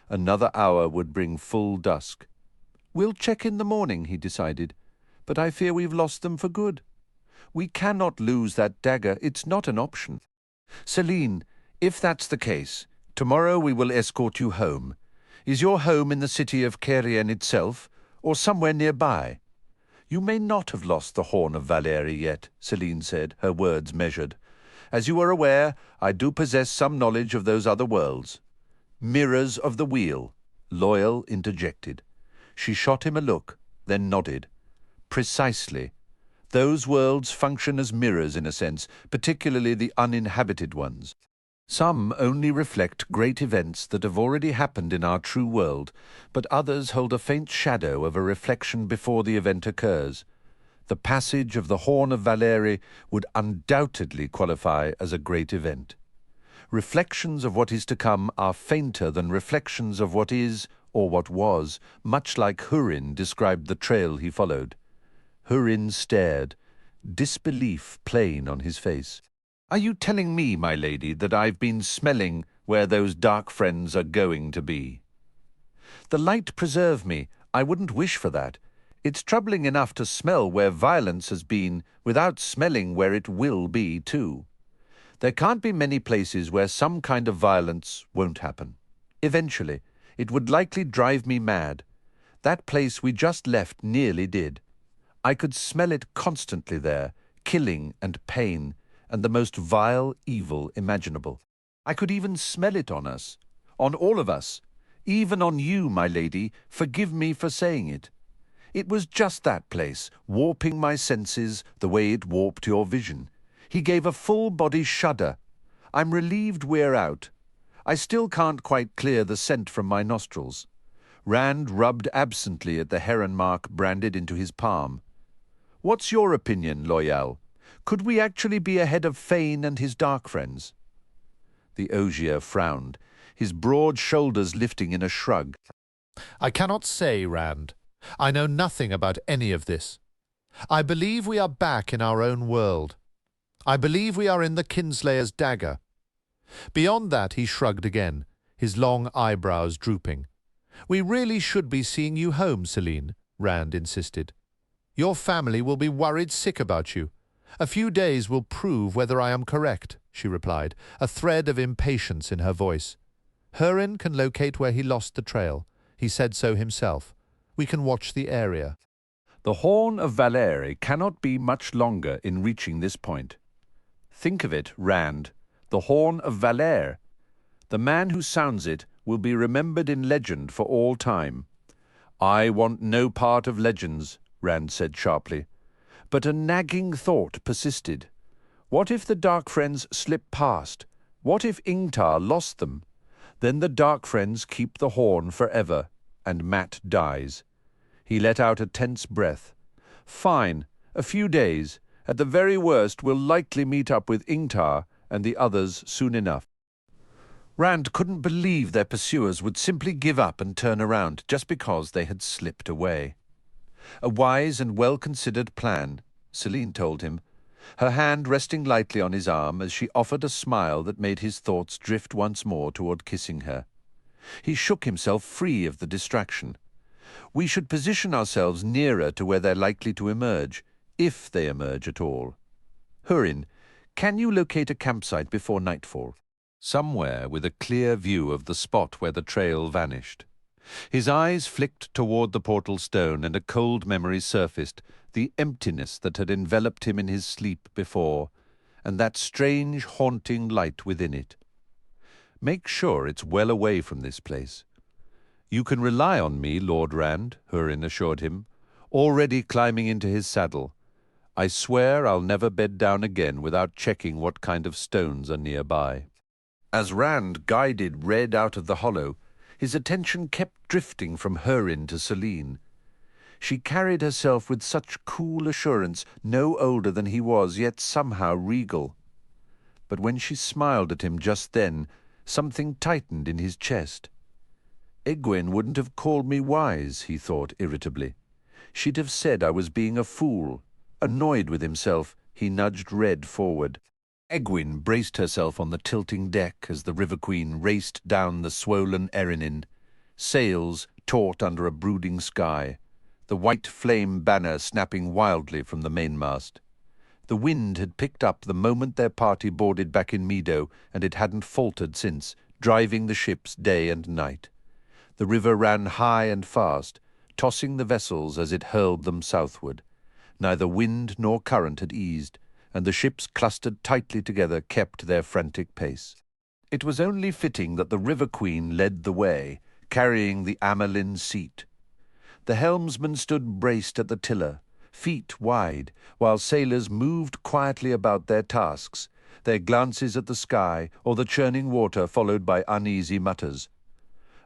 Another hour would bring full dusk. We'll check in the morning, he decided, but I fear we've lost them for good. We cannot lose that dagger. It's not an option. Selene, if that's the case, tomorrow we will escort you home. Is your home in the city of Caerien itself, or somewhere nearby? You may not have lost the Horn of Valeri yet, Selene said, her words measured. As you are aware, I do possess some knowledge of those other worlds. Mirrors of the wheel, Loyal interjected. She shot him a look, then nodded. Precisely. Those worlds function as mirrors in a sense, particularly the uninhabited ones. Some only reflect great events that have already happened in our true world, but others hold a faint shadow of a reflection before the event occurs. The passage of the Horn of Valeri would undoubtedly qualify as a great event. Reflections of what is to come are fainter than reflections of what is or what was, much like Hurin described the trail he followed. Hurin stared, disbelief plain on his face. "Are you telling me, my lady, that I've been smelling where those dark friends are going to be?" "The light preserve me, I wouldn't wish for that. It's troubling enough to smell where violence has been without smelling where it will be too. There can't be many places where some kind of violence won't happen. Eventually, it would likely drive me mad. That place we just left nearly did. I could smell it constantly there, killing and pain, and the most vile evil imaginable. I could even smell it on us, on all of us, even on you, my lady, forgive me for saying it. It was just that place, warping my senses the way it warped your vision. He gave a full-body shudder. I'm relieved we're out. I still can't quite clear the scent from my nostrils." Rand rubbed absently at the heron mark branded into his palm. "What's your opinion, Loyal? Could we actually be ahead of Fane and his dark friends?" The Ogier frowned, his broad shoulders lifting in a shrug. "I cannot say, Rand. I know nothing about any of this. I believe we are back in our own world. I believe we are in the Kinslayer's dagger. Beyond that," he shrugged again, his long eyebrows drooping. "We really should be seeing you home, Celine," Rand insisted. "Your family will be worried sick about you. A few days will prove whether I am correct," she replied, a thread of impatience in her voice. "Hurin can locate where he lost the trail. He said so himself. We can watch the area." "The Horn of Valere cannot be much longer in reaching this point. Think of it, Rand, the Horn of Valere. The man who sounds it will be remembered in legend for all time." "I want no part of legends," Rand said sharply. But a nagging thought persisted. What if the Dark Friends slip past? What if Ingtar lost them? Then the Dark Friends keep the horn forever, and Matt dies. He let out a tense breath. "Fine, a few days. At the very worst, we'll likely meet up with Ingtar and the others soon enough." Rand couldn't believe their pursuers would simply give up and turn around just because they had slipped away. A wise and well-considered plan, Celine told him, her hand resting lightly on his arm as she offered a smile that made his thoughts drift once more toward kissing her. He shook himself free of the distraction. "We should position ourselves nearer to where they're likely to emerge, if they emerge at all. Hurin, can you locate a campsite before nightfall?" Somewhere with a clear view of the spot where the trail vanished. His eyes flicked toward the portal stone, and a cold memory surfaced, the emptiness that had enveloped him in his sleep before, and that strange, haunting light within it. "Make sure it's well away from this place." "You can rely on me, Lord Rand," Hurin assured him, already climbing into his saddle. "I swear I'll never bed down again without checking what kind of stones are nearby." As Rand guided Red out of the hollow, his attention kept drifting from Hurin to Celine. She carried herself with such cool assurance, no older than he was, yet somehow regal. But when she smiled at him just then, something tightened in his chest. "Egwene wouldn't have called me wise," he thought irritably. "She'd have said I was being a fool." Annoyed with himself, he nudged Red forward. Egwene braced herself on the tilting deck as the River Queen raced down the swollen Erinin, sails taut under a brooding sky, the white flame banner snapping wildly from the mainmast. The wind had picked up the moment their party boarded back in Meadow, and it hadn't faltered since, driving the ships day and night. The river ran high and fast, tossing the vessels as it hurled them southward. Neither wind nor current had eased, and the ships clustered tightly together kept their frantic pace. It was only fitting that the River Queen led the way, carrying the Amelin seat. The helmsman stood braced at the tiller, feet wide, while sailors moved quietly about their tasks, their glances at the sky or the churning water followed by uneasy mutters.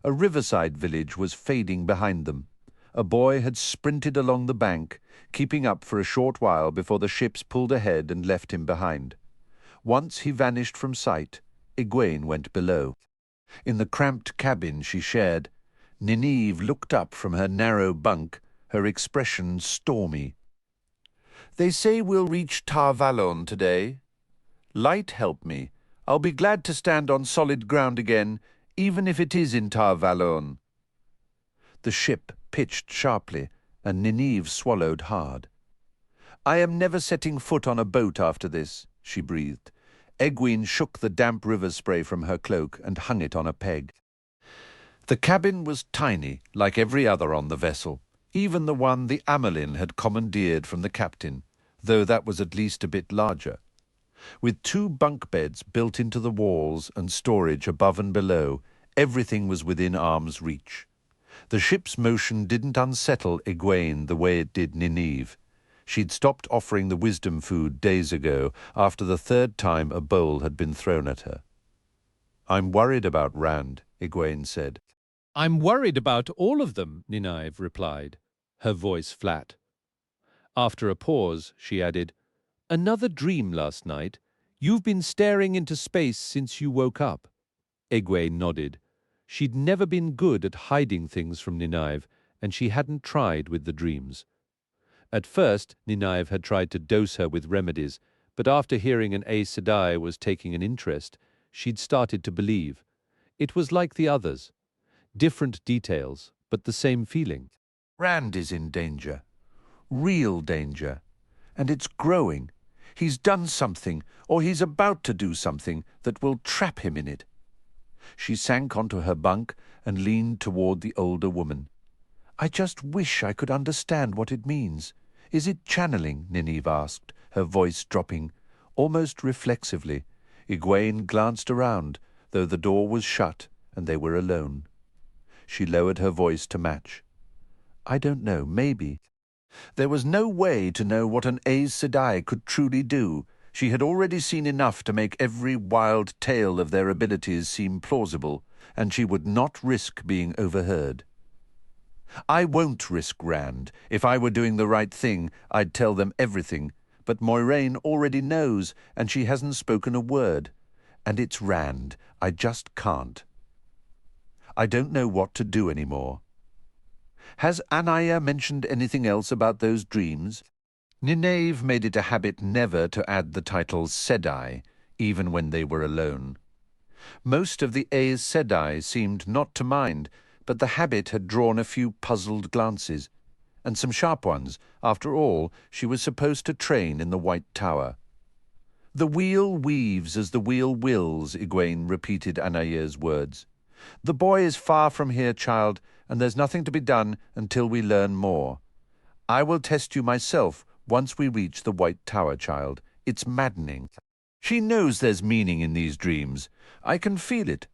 A riverside village was fading behind them. A boy had sprinted along the bank, keeping up for a short while before the ships pulled ahead and left him behind. Once he vanished from sight, Egwene went below. In the cramped cabin she shared, Nynaeve looked up from her narrow bunk, her expression stormy. "They say we'll reach Tar Valon today. Light help me. I'll be glad to stand on solid ground again, even if it is in Tar Valon." The ship pitched sharply, and Nynaeve swallowed hard. "I am never setting foot on a boat after this," she breathed. Egwene shook the damp river spray from her cloak and hung it on a peg. The cabin was tiny, like every other on the vessel, even the one the Amelin had commandeered from the captain, though that was at least a bit larger. With 2 bunk beds built into the walls and storage above and below, everything was within arm's reach. The ship's motion didn't unsettle Egwene the way it did Nynaeve. She'd stopped offering the wisdom food days ago, after the 3rd time a bowl had been thrown at her. "I'm worried about Rand," Egwene said. "I'm worried about all of them," Nynaeve replied, her voice flat. After a pause, she added, "Another dream last night. You've been staring into space since you woke up." Egwene nodded. She'd never been good at hiding things from Nynaeve, and she hadn't tried with the dreams. At first, Nynaeve had tried to dose her with remedies, but after hearing an Aes Sedai was taking an interest, she'd started to believe. It was like the others. Different details, but the same feeling. "Rand is in danger. Real danger. And it's growing. He's done something, or he's about to do something, that will trap him in it." She sank onto her bunk and leaned toward the older woman. "I just wish I could understand what it means. Is it channeling?" Nynaeve asked, her voice dropping, almost reflexively. Egwene glanced around, though the door was shut and they were alone. She lowered her voice to match. "I don't know, maybe." There was no way to know what an Aes Sedai could truly do. She had already seen enough to make every wild tale of their abilities seem plausible, and she would not risk being overheard. "I won't risk Rand. If I were doing the right thing, I'd tell them everything. But Moiraine already knows, and she hasn't spoken a word. And it's Rand. I just can't. I don't know what to do anymore." "Has Anaya mentioned anything else about those dreams?" Nynaeve made it a habit never to add the title Sedai, even when they were alone. Most of the Aes Sedai seemed not to mind, but the habit had drawn a few puzzled glances, and some sharp ones. After all, she was supposed to train in the White Tower. "The wheel weaves as the wheel wills," Egwene repeated Anaya's words. "The boy is far from here, child, and there's nothing to be done until we learn more. I will test you myself once we reach the White Tower, child. It's maddening. She knows there's meaning in these dreams. I can feel it.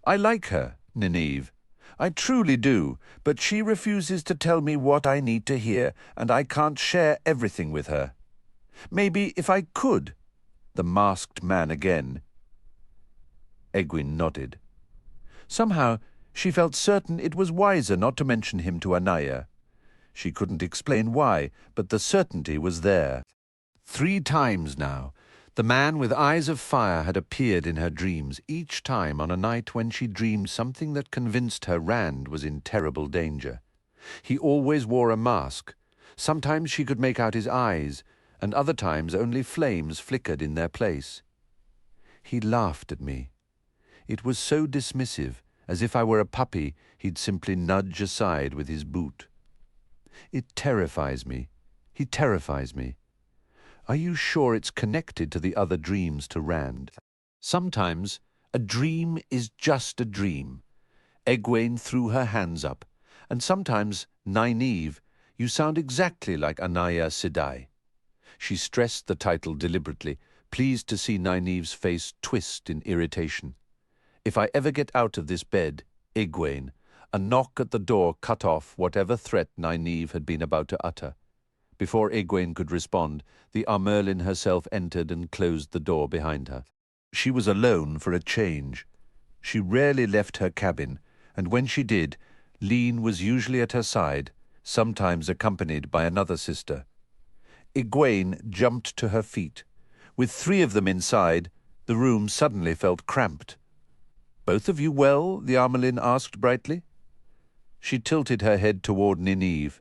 I like her, Nynaeve. I truly do, but she refuses to tell me what I need to hear, and I can't share everything with her. Maybe if I could." The masked man again. Egwene nodded. Somehow she felt certain it was wiser not to mention him to Anaya. She couldn't explain why, but the certainty was there. 3 times now, the man with eyes of fire had appeared in her dreams, each time on a night when she dreamed something that convinced her Rand was in terrible danger. He always wore a mask. Sometimes she could make out his eyes, and other times only flames flickered in their place. He laughed at me. It was so dismissive, as if I were a puppy he'd simply nudge aside with his boot. It terrifies me. He terrifies me. Are you sure it's connected to the other dreams to Rand? Sometimes a dream is just a dream. Egwene threw her hands up. And sometimes, Nynaeve, you sound exactly like Anaya Sedai. She stressed the title deliberately, pleased to see Nynaeve's face twist in irritation. If I ever get out of this bed, Egwene, a knock at the door cut off whatever threat Nynaeve had been about to utter. Before Egwene could respond, the Armerlin herself entered and closed the door behind her. She was alone for a change. She rarely left her cabin, and when she did, Lean was usually at her side, sometimes accompanied by another sister. Egwene jumped to her feet. With 3 of them inside, The room suddenly felt cramped. "Both of you well?" the Armelin asked brightly. She tilted her head toward Nineve.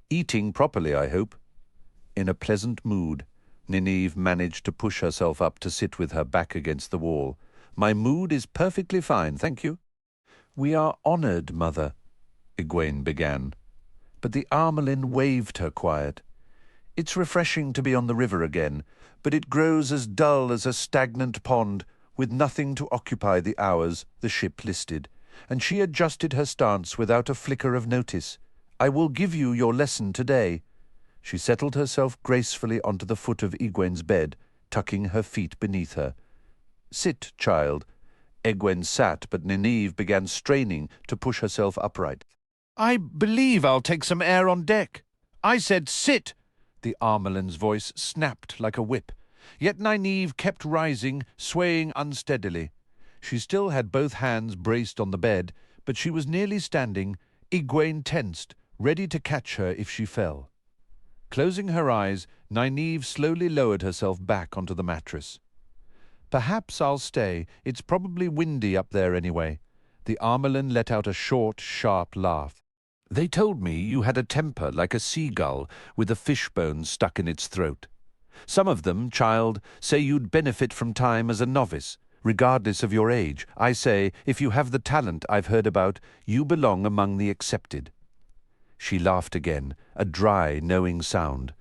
"Eating properly, I hope." In a pleasant mood, Nineve managed to push herself up to sit with her back against the wall. "My mood is perfectly fine, thank you." "We are honored, Mother," Egwene began. But the Armelin waved her quiet. "It's refreshing to be on the river again, but it grows as dull as a stagnant pond, with nothing to occupy the hours the ship listed." And she adjusted her stance without a flicker of notice. "I will give you your lesson today." She settled herself gracefully onto the foot of Egwene's bed, tucking her feet beneath her. "Sit, child." Egwene sat, but Nineve began straining to push herself upright. "I believe I'll take some air on deck." "I said sit!" The Armelin's voice snapped like a whip. Yet Nynaeve kept rising, swaying unsteadily. She still had both hands braced on the bed, but she was nearly standing, Egwene tensed, ready to catch her if she fell. Closing her eyes, Nynaeve slowly lowered herself back onto the mattress. "Perhaps I'll stay. It's probably windy up there anyway." The Armelin let out a short, sharp laugh. "They told me you had a temper like a seagull with a fishbone stuck in its throat. Some of them, child, say you'd benefit from time as a novice, regardless of your age. I say, if you have the talent I've heard about, you belong among the accepted." She laughed again, a dry, knowing sound.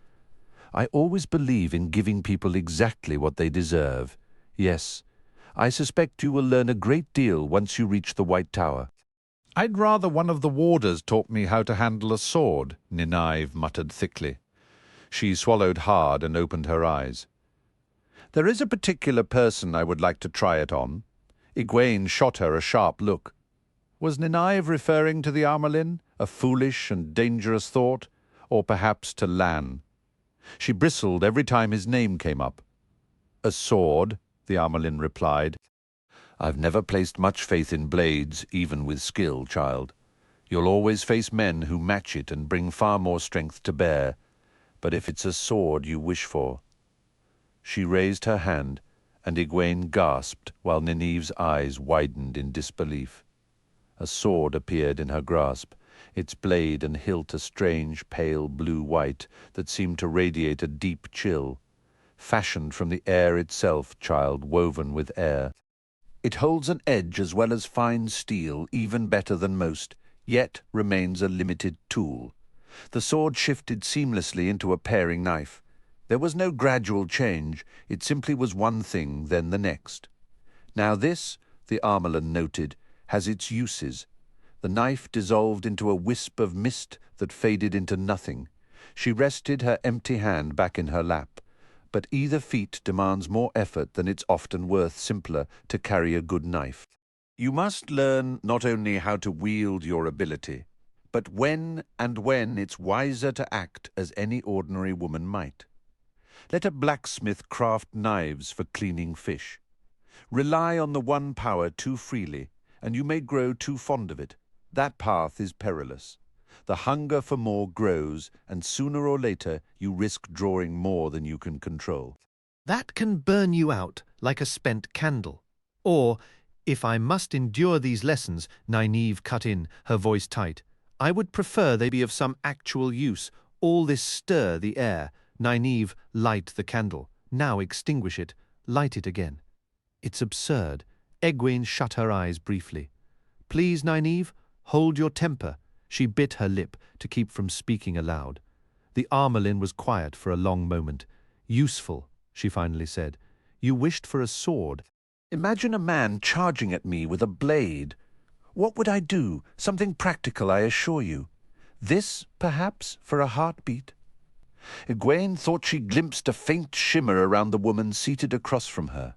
"I always believe in giving people exactly what they deserve. Yes, I suspect you will learn a great deal once you reach the White Tower." "I'd rather one of the warders taught me how to handle a sword," Nynaeve muttered thickly. She swallowed hard and opened her eyes. "There is a particular person I would like to try it on." Egwene shot her a sharp look. Was Nynaeve referring to the Armelin, a foolish and dangerous thought, or perhaps to Lan? She bristled every time his name came up. "A sword," the Armelin replied. "I've never placed much faith in blades, even with skill, child. You'll always face men who match it and bring far more strength to bear. But if it's a sword you wish for—" She raised her hand, and Egwene gasped while Nynaeve's eyes widened in disbelief. A sword appeared in her grasp, its blade and hilt a strange, pale blue-white that seemed to radiate a deep chill. Fashioned from the air itself, child, woven with air. "It holds an edge as well as fine steel, even better than most, yet remains a limited tool." The sword shifted seamlessly into a paring knife. There was no gradual change. It simply was one thing, then the next. Now this, the Armelin noted, has its uses. The knife dissolved into a wisp of mist that faded into nothing. She rested her empty hand back in her lap. But either feat demands more effort than it's often worth simpler to carry a good knife. You must learn not only how to wield your ability, but when it's wiser to act as any ordinary woman might. Let a blacksmith craft knives for cleaning fish. Rely on the one power too freely, and you may grow too fond of it. That path is perilous. The hunger for more grows, and sooner or later you risk drawing more than you can control. That can burn you out like a spent candle. Or, if I must endure these lessons, Nynaeve cut in, her voice tight, I would prefer they be of some actual use. All this stir the air. Nynaeve, light the candle. Now extinguish it. Light it again. It's absurd. Egwene shut her eyes briefly. Please, Nynaeve, hold your temper. She bit her lip to keep from speaking aloud. The Armelin was quiet for a long moment. Useful, she finally said. You wished for a sword. Imagine a man charging at me with a blade. What would I do? Something practical, I assure you. This, perhaps, for a heartbeat? Egwene thought she glimpsed a faint shimmer around the woman seated across from her.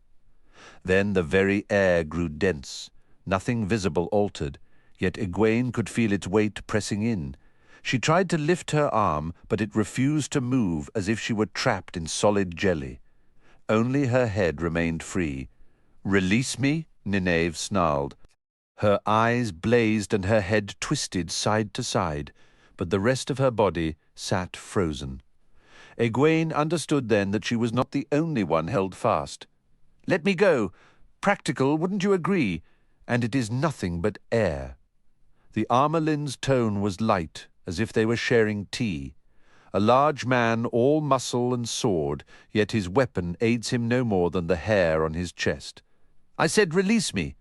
Then the very air grew dense. Nothing visible altered, yet Egwene could feel its weight pressing in. She tried to lift her arm, but it refused to move as if she were trapped in solid jelly. Only her head remained free. "Release me," Nynaeve snarled. Her eyes blazed and her head twisted side to side, but the rest of her body sat frozen. Egwene understood then that she was not the only one held fast. Let me go. Practical, wouldn't you agree? And it is nothing but air. The Armerlin's tone was light, as if they were sharing tea. A large man, all muscle and sword, yet his weapon aids him no more than the hair on his chest. I said, release me,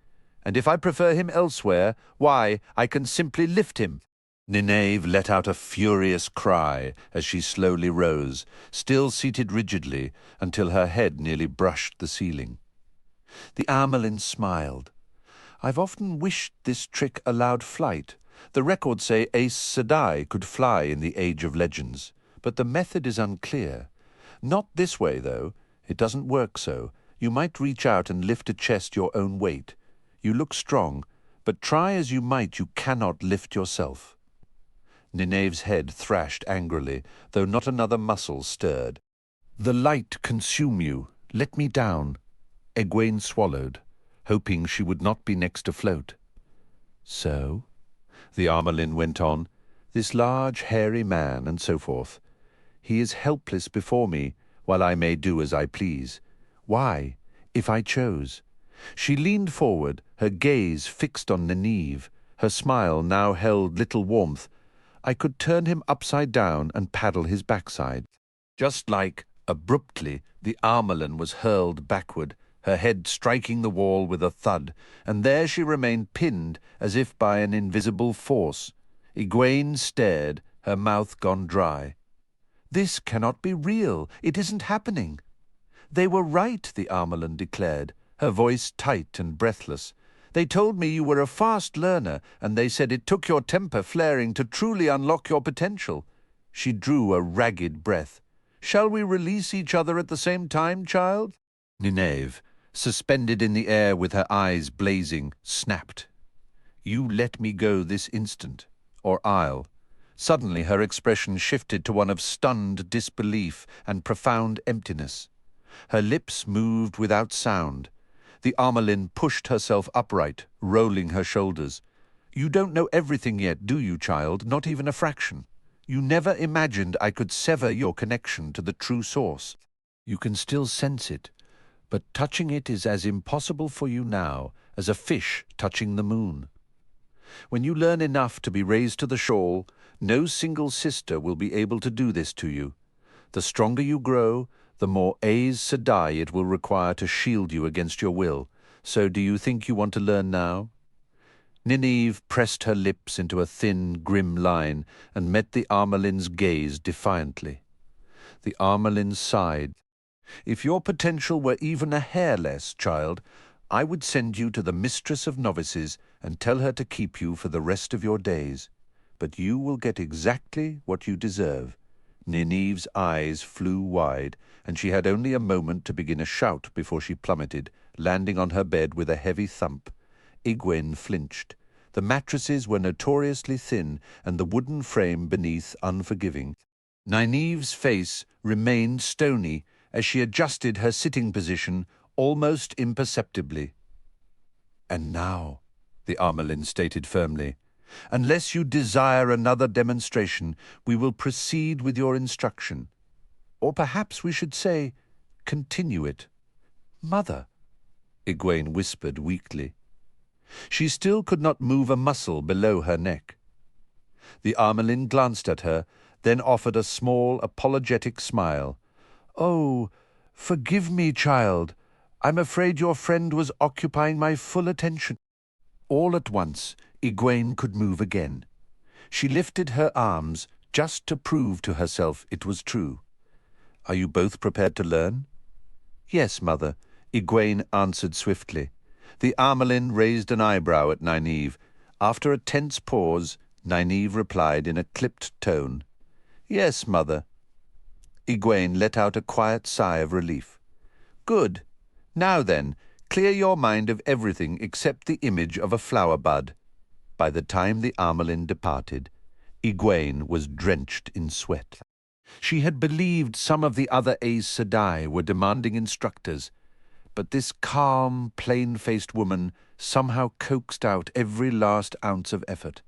and if I prefer him elsewhere, why, I can simply lift him. Nineve let out a furious cry as she slowly rose, still seated rigidly, until her head nearly brushed the ceiling. The Armerlin smiled. I've often wished this trick allowed flight. The records say Aes Sedai could fly in the Age of Legends, but the method is unclear. Not this way, though. It doesn't work so. You might reach out and lift a chest your own weight. You look strong, but try as you might, you cannot lift yourself. Nineve's head thrashed angrily, though not another muscle stirred. The light consume you. Let me down. Egwene swallowed, hoping she would not be next afloat. So, the Armerlin went on, this large, hairy man, and so forth. He is helpless before me, while I may do as I please. Why, if I chose? She leaned forward, her gaze fixed on Nineve. Her smile now held little warmth. I could turn him upside down and paddle his backside. Just like, abruptly, the Armerlin was hurled backward, her head striking the wall with a thud, and there she remained pinned as if by an invisible force. Egwene stared, her mouth gone dry. This cannot be real. It isn't happening. They were right, the Armerlin declared, her voice tight and breathless. They told me you were a fast learner, and they said it took your temper flaring to truly unlock your potential. She drew a ragged breath. Shall we release each other at the same time, child? Nineve, suspended in the air with her eyes blazing, snapped. You let me go this instant, or I'll. Suddenly her expression shifted to one of stunned disbelief and profound emptiness. Her lips moved without sound. The Armerlin pushed herself upright, rolling her shoulders. You don't know everything yet, do you, child? Not even a fraction. You never imagined I could sever your connection to the true source. You can still sense it, but touching it is as impossible for you now as a fish touching the moon. When you learn enough to be raised to the shawl, no single sister will be able to do this to you. The stronger you grow, the more Aes Sedai it will require to shield you against your will. So do you think you want to learn now? Nineve pressed her lips into a thin, grim line and met the Armerlin's gaze defiantly. The Armerlin sighed. If your potential were even a hair less, child, I would send you to the Mistress of Novices and tell her to keep you for the rest of your days. But you will get exactly what you deserve. Nineve's eyes flew wide, and she had only a moment to begin a shout before she plummeted, landing on her bed with a heavy thump. Egwene flinched. The mattresses were notoriously thin, and the wooden frame beneath unforgiving. Nineve's face remained stony as she adjusted her sitting position almost imperceptibly. And now, the Armerlin stated firmly, unless you desire another demonstration, we will proceed with your instruction. Or perhaps we should say, continue it. Mother, Egwene whispered weakly. She still could not move a muscle below her neck. The Armerlin glanced at her, then offered a small, apologetic smile. Oh, forgive me, child. I'm afraid your friend was occupying my full attention. All at once, Egwene could move again. She lifted her arms just to prove to herself it was true. Are you both prepared to learn? Yes, mother, Egwene answered swiftly. The Armerlin raised an eyebrow at Nynaeve. After a tense pause, Nynaeve replied in a clipped tone, Yes, mother. Egwene let out a quiet sigh of relief. Good. Now then, clear your mind of everything except the image of a flower bud. By the time the Armerlin departed, Egwene was drenched in sweat. She had believed some of the other Aes Sedai were demanding instructors, but this calm, plain-faced woman somehow coaxed out every last ounce of effort,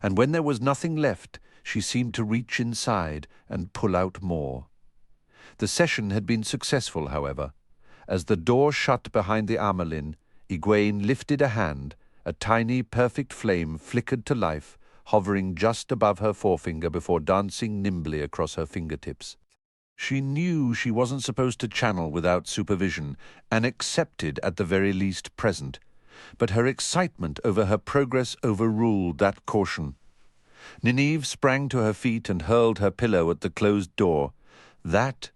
and when there was nothing left, she seemed to reach inside and pull out more. The session had been successful, however. As the door shut behind the Amelin, Egwene lifted a hand. A tiny, perfect flame flickered to life, hovering just above her forefinger before dancing nimbly across her fingertips. She knew she wasn't supposed to channel without supervision, and accepted at the very least present, but her excitement over her progress overruled that caution. Nynaeve sprang to her feet and hurled her pillow at the closed door. That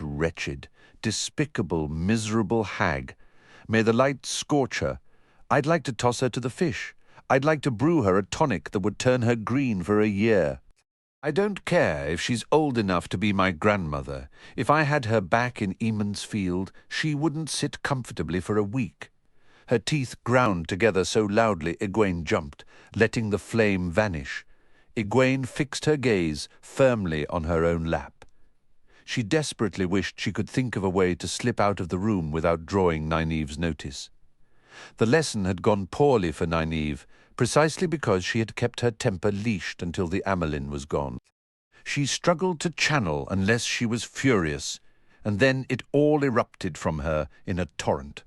wretched, despicable, miserable hag. May the light scorch her. I'd like to toss her to the fish. I'd like to brew her a tonic that would turn her green for a year. I don't care if she's old enough to be my grandmother. If I had her back in Eamon's Field, she wouldn't sit comfortably for a week. Her teeth ground together so loudly Egwene jumped, letting the flame vanish. Egwene fixed her gaze firmly on her own lap. She desperately wished she could think of a way to slip out of the room without drawing Nynaeve's notice. The lesson had gone poorly for Nynaeve, precisely because she had kept her temper leashed until the Amelin was gone. She struggled to channel unless she was furious, and then it all erupted from her in a torrent.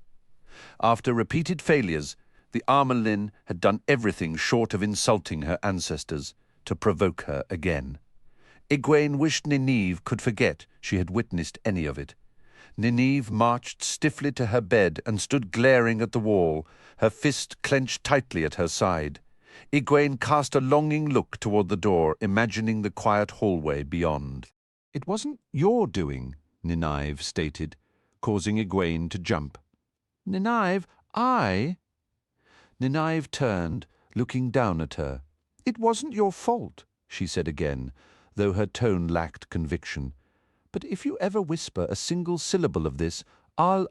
After repeated failures, the Amelin had done everything short of insulting her ancestors to provoke her again. Egwene wished Nynaeve could forget she had witnessed any of it. Nynaeve marched stiffly to her bed and stood glaring at the wall, her fist clenched tightly at her side. Egwene cast a longing look toward the door, imagining the quiet hallway beyond. "It wasn't your doing," Nynaeve stated, causing Egwene to jump. "Nynaeve, I—" Nynaeve turned, looking down at her. "It wasn't your fault," she said again, though her tone lacked conviction. "But if you ever whisper a single syllable of this, I'll—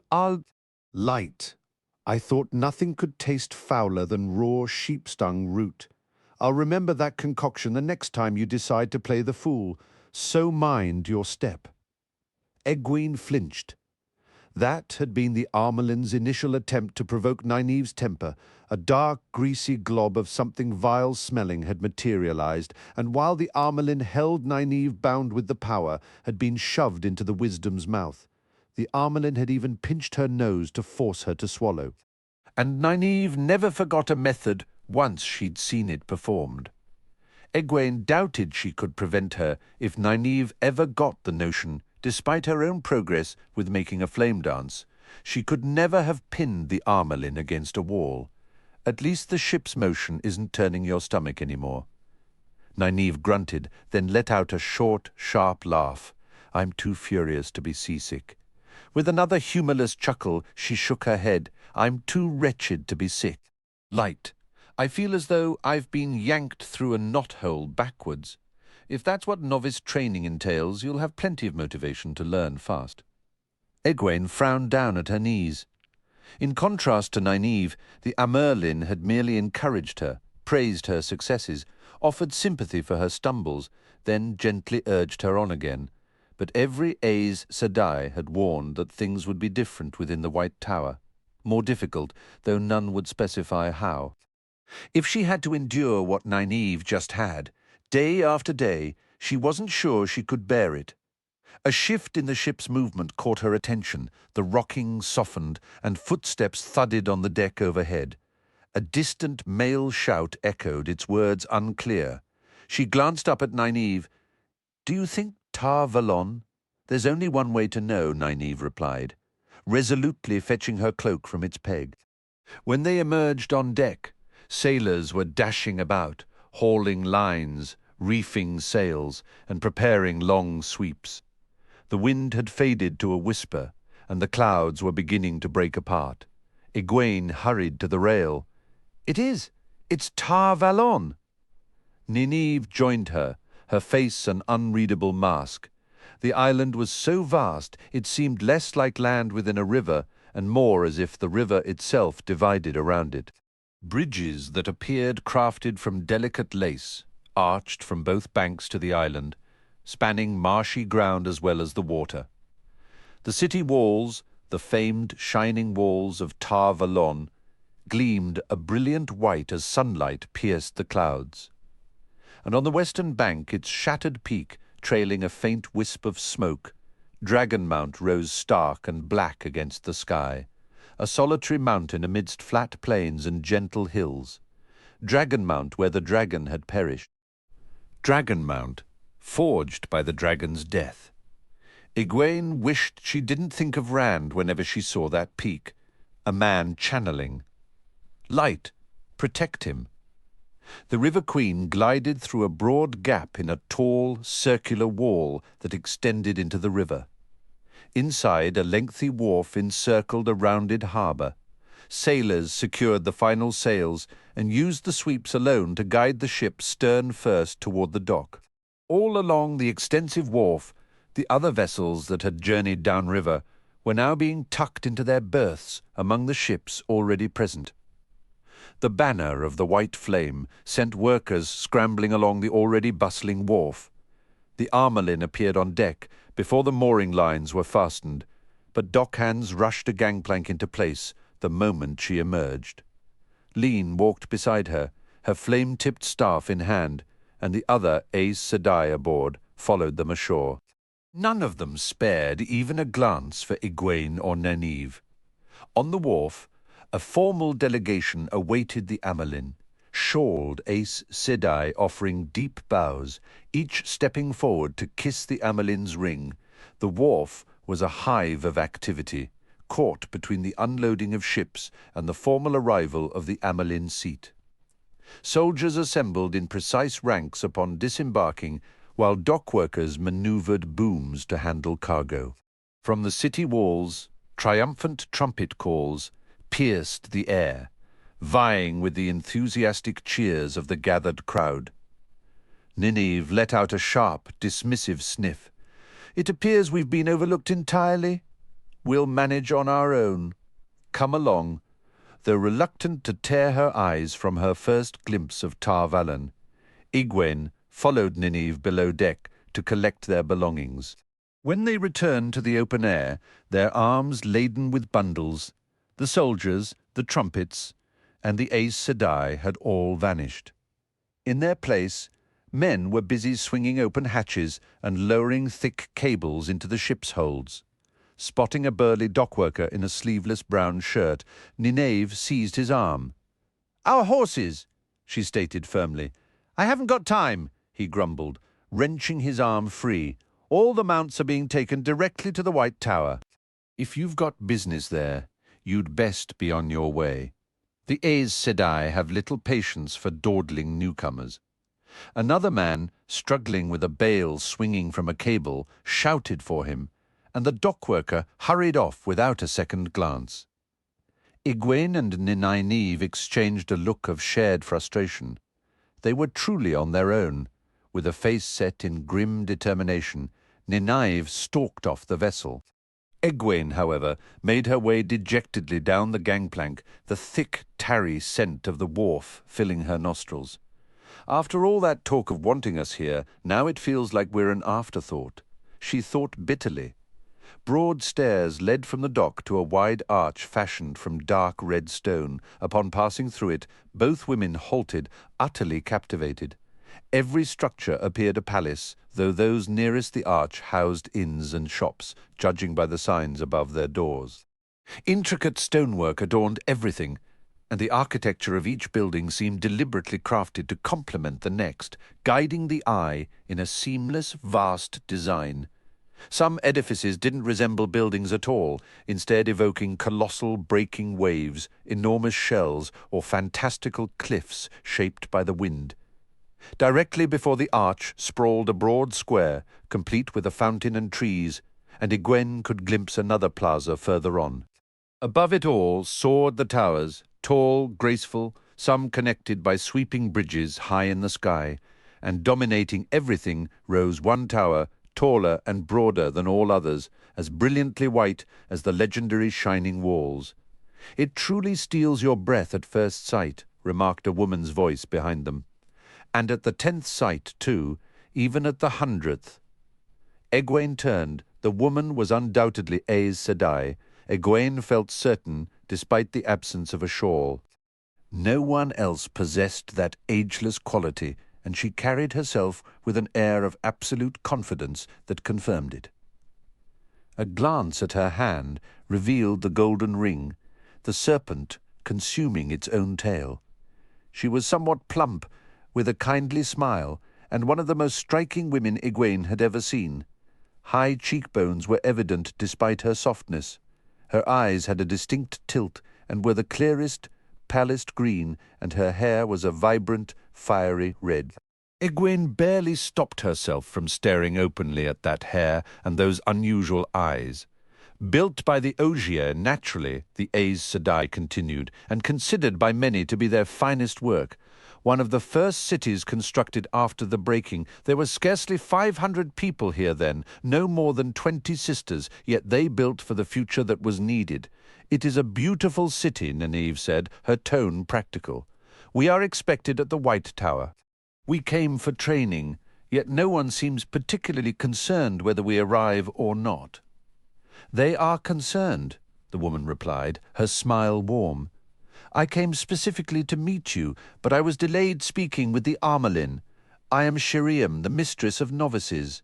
Light. I thought nothing could taste fouler than raw sheep-stung root. I'll remember that concoction the next time you decide to play the fool. So mind your step." Egwene flinched. That had been the Amelin's initial attempt to provoke Nynaeve's temper. A dark, greasy glob of something vile-smelling had materialized, and while the Amelin held Nynaeve bound with the power, had been shoved into the wisdom's mouth. The Amelin had even pinched her nose to force her to swallow. And Nynaeve never forgot a method once she'd seen it performed. Egwene doubted she could prevent her if Nynaeve ever got the notion. Despite her own progress with making a flame dance, she could never have pinned the Amelin against a wall. At least the ship's motion isn't turning your stomach anymore. Nynaeve grunted, then let out a short, sharp laugh. "I'm too furious to be seasick." With another humorless chuckle, she shook her head. "I'm too wretched to be sick." "Light. I feel as though I've been yanked through a knothole backwards. If that's what novice training entails, you'll have plenty of motivation to learn fast." Egwene frowned down at her knees. In contrast to Nynaeve, the Amerlin had merely encouraged her, praised her successes, offered sympathy for her stumbles, then gently urged her on again. But every Aes Sedai had warned that things would be different within the White Tower, more difficult, though none would specify how. If she had to endure what Nynaeve just had, day after day, she wasn't sure she could bear it. A shift in the ship's movement caught her attention. The rocking softened, and footsteps thudded on the deck overhead. A distant male shout echoed, its words unclear. She glanced up at Nynaeve. "Do you think Tar Valon?" "There's only one way to know," Nynaeve replied, resolutely fetching her cloak from its peg. When they emerged on deck, sailors were dashing about, hauling lines, reefing sails, and preparing long sweeps. The wind had faded to a whisper, and the clouds were beginning to break apart. Egwene hurried to the rail. It's Tar Valon!" Nynaeve joined her, her face an unreadable mask. The island was so vast it seemed less like land within a river and more as if the river itself divided around it. Bridges that appeared crafted from delicate lace arched from both banks to the island, spanning marshy ground as well as the water. The city walls, the famed shining walls of Tar Valon, gleamed a brilliant white as sunlight pierced the clouds. And on the western bank, its shattered peak trailing a faint wisp of smoke, Dragonmount rose stark and black against the sky, a solitary mountain amidst flat plains and gentle hills. Dragonmount where the dragon had perished. Dragonmount, forged by the dragon's death. Egwene wished she didn't think of Rand whenever she saw that peak, a man channeling. Light, protect him. The River Queen glided through a broad gap in a tall, circular wall that extended into the river. Inside, a lengthy wharf encircled a rounded harbour. Sailors secured the final sails and used the sweeps alone to guide the ship stern first toward the dock. All along the extensive wharf, the other vessels that had journeyed downriver were now being tucked into their berths among the ships already present. The banner of the white flame sent workers scrambling along the already bustling wharf. The armorlin appeared on deck before the mooring lines were fastened, but dockhands rushed a gangplank into place the moment she emerged. Lean walked beside her, her flame-tipped staff in hand, and the other Aes Sedai aboard followed them ashore. None of them spared even a glance for Egwene or Nynaeve. On the wharf, a formal delegation awaited the Amelin, shawled Aes Sedai offering deep bows, each stepping forward to kiss the Amelin's ring. The wharf was a hive of activity, caught between the unloading of ships and the formal arrival of the Amelin seat. Soldiers assembled in precise ranks upon disembarking, while dock workers maneuvered booms to handle cargo. From the city walls, triumphant trumpet calls pierced the air, vying with the enthusiastic cheers of the gathered crowd. Nynaeve let out a sharp, dismissive sniff. "It appears we've been overlooked entirely. We'll manage on our own. Come along." Though reluctant to tear her eyes from her first glimpse of Tar Valon, Egwene followed Nynaeve below deck to collect their belongings. When they returned to the open air, their arms laden with bundles, the soldiers, the trumpets, and the Aes Sedai had all vanished. In their place, men were busy swinging open hatches and lowering thick cables into the ship's holds. Spotting a burly dockworker in a sleeveless brown shirt, Nynaeve seized his arm. "Our horses," she stated firmly. "I haven't got time," he grumbled, wrenching his arm free. "All the mounts are being taken directly to the White Tower. If you've got business there, you'd best be on your way. The Aes Sedai have little patience for dawdling newcomers." Another man, struggling with a bale swinging from a cable, shouted for him, and the dockworker hurried off without a second glance. Egwene and Nynaeve exchanged a look of shared frustration. They were truly on their own. With a face set in grim determination, Nynaeve stalked off the vessel. Egwene, however, made her way dejectedly down the gangplank, the thick, tarry scent of the wharf filling her nostrils. "After all that talk of wanting us here, now it feels like we're an afterthought," she thought bitterly. Broad stairs led from the dock to a wide arch fashioned from dark red stone. Upon passing through it, both women halted, utterly captivated. Every structure appeared a palace, though those nearest the arch housed inns and shops, judging by the signs above their doors. Intricate stonework adorned everything, and the architecture of each building seemed deliberately crafted to complement the next, guiding the eye in a seamless, vast design. Some edifices didn't resemble buildings at all, instead evoking colossal breaking waves, enormous shells, or fantastical cliffs shaped by the wind. Directly before the arch sprawled a broad square, complete with a fountain and trees, and Egwene could glimpse another plaza further on. Above it all soared the towers, tall, graceful, some connected by sweeping bridges high in the sky, and dominating everything rose one tower, taller and broader than all others, as brilliantly white as the legendary shining walls. "It truly steals your breath at first sight," remarked a woman's voice behind them. "And at the 10th sight, too, even at the 100th. Egwene turned. The woman was undoubtedly Aes Sedai. Egwene felt certain, despite the absence of a shawl. No one else possessed that ageless quality, and she carried herself with an air of absolute confidence that confirmed it. A glance at her hand revealed the golden ring, the serpent consuming its own tail. She was somewhat plump, with a kindly smile, and one of the most striking women Egwene had ever seen. High cheekbones were evident despite her softness. Her eyes had a distinct tilt and were the clearest, palest green, and her hair was a vibrant, fiery red. Egwene barely stopped herself from staring openly at that hair and those unusual eyes. Built by the Ogier naturally, the Aes Sedai continued, and considered by many to be their finest work. One of the first cities constructed after the breaking. There were scarcely 500 people here then, no more than 20 sisters, yet they built for the future that was needed. It is a beautiful city, Nynaeve said, her tone practical. We are expected at the White Tower. We came for training, yet no one seems particularly concerned whether we arrive or not. They are concerned, the woman replied, her smile warm. I came specifically to meet you, but I was delayed speaking with the Armelin. I am Sheriam, the mistress of novices.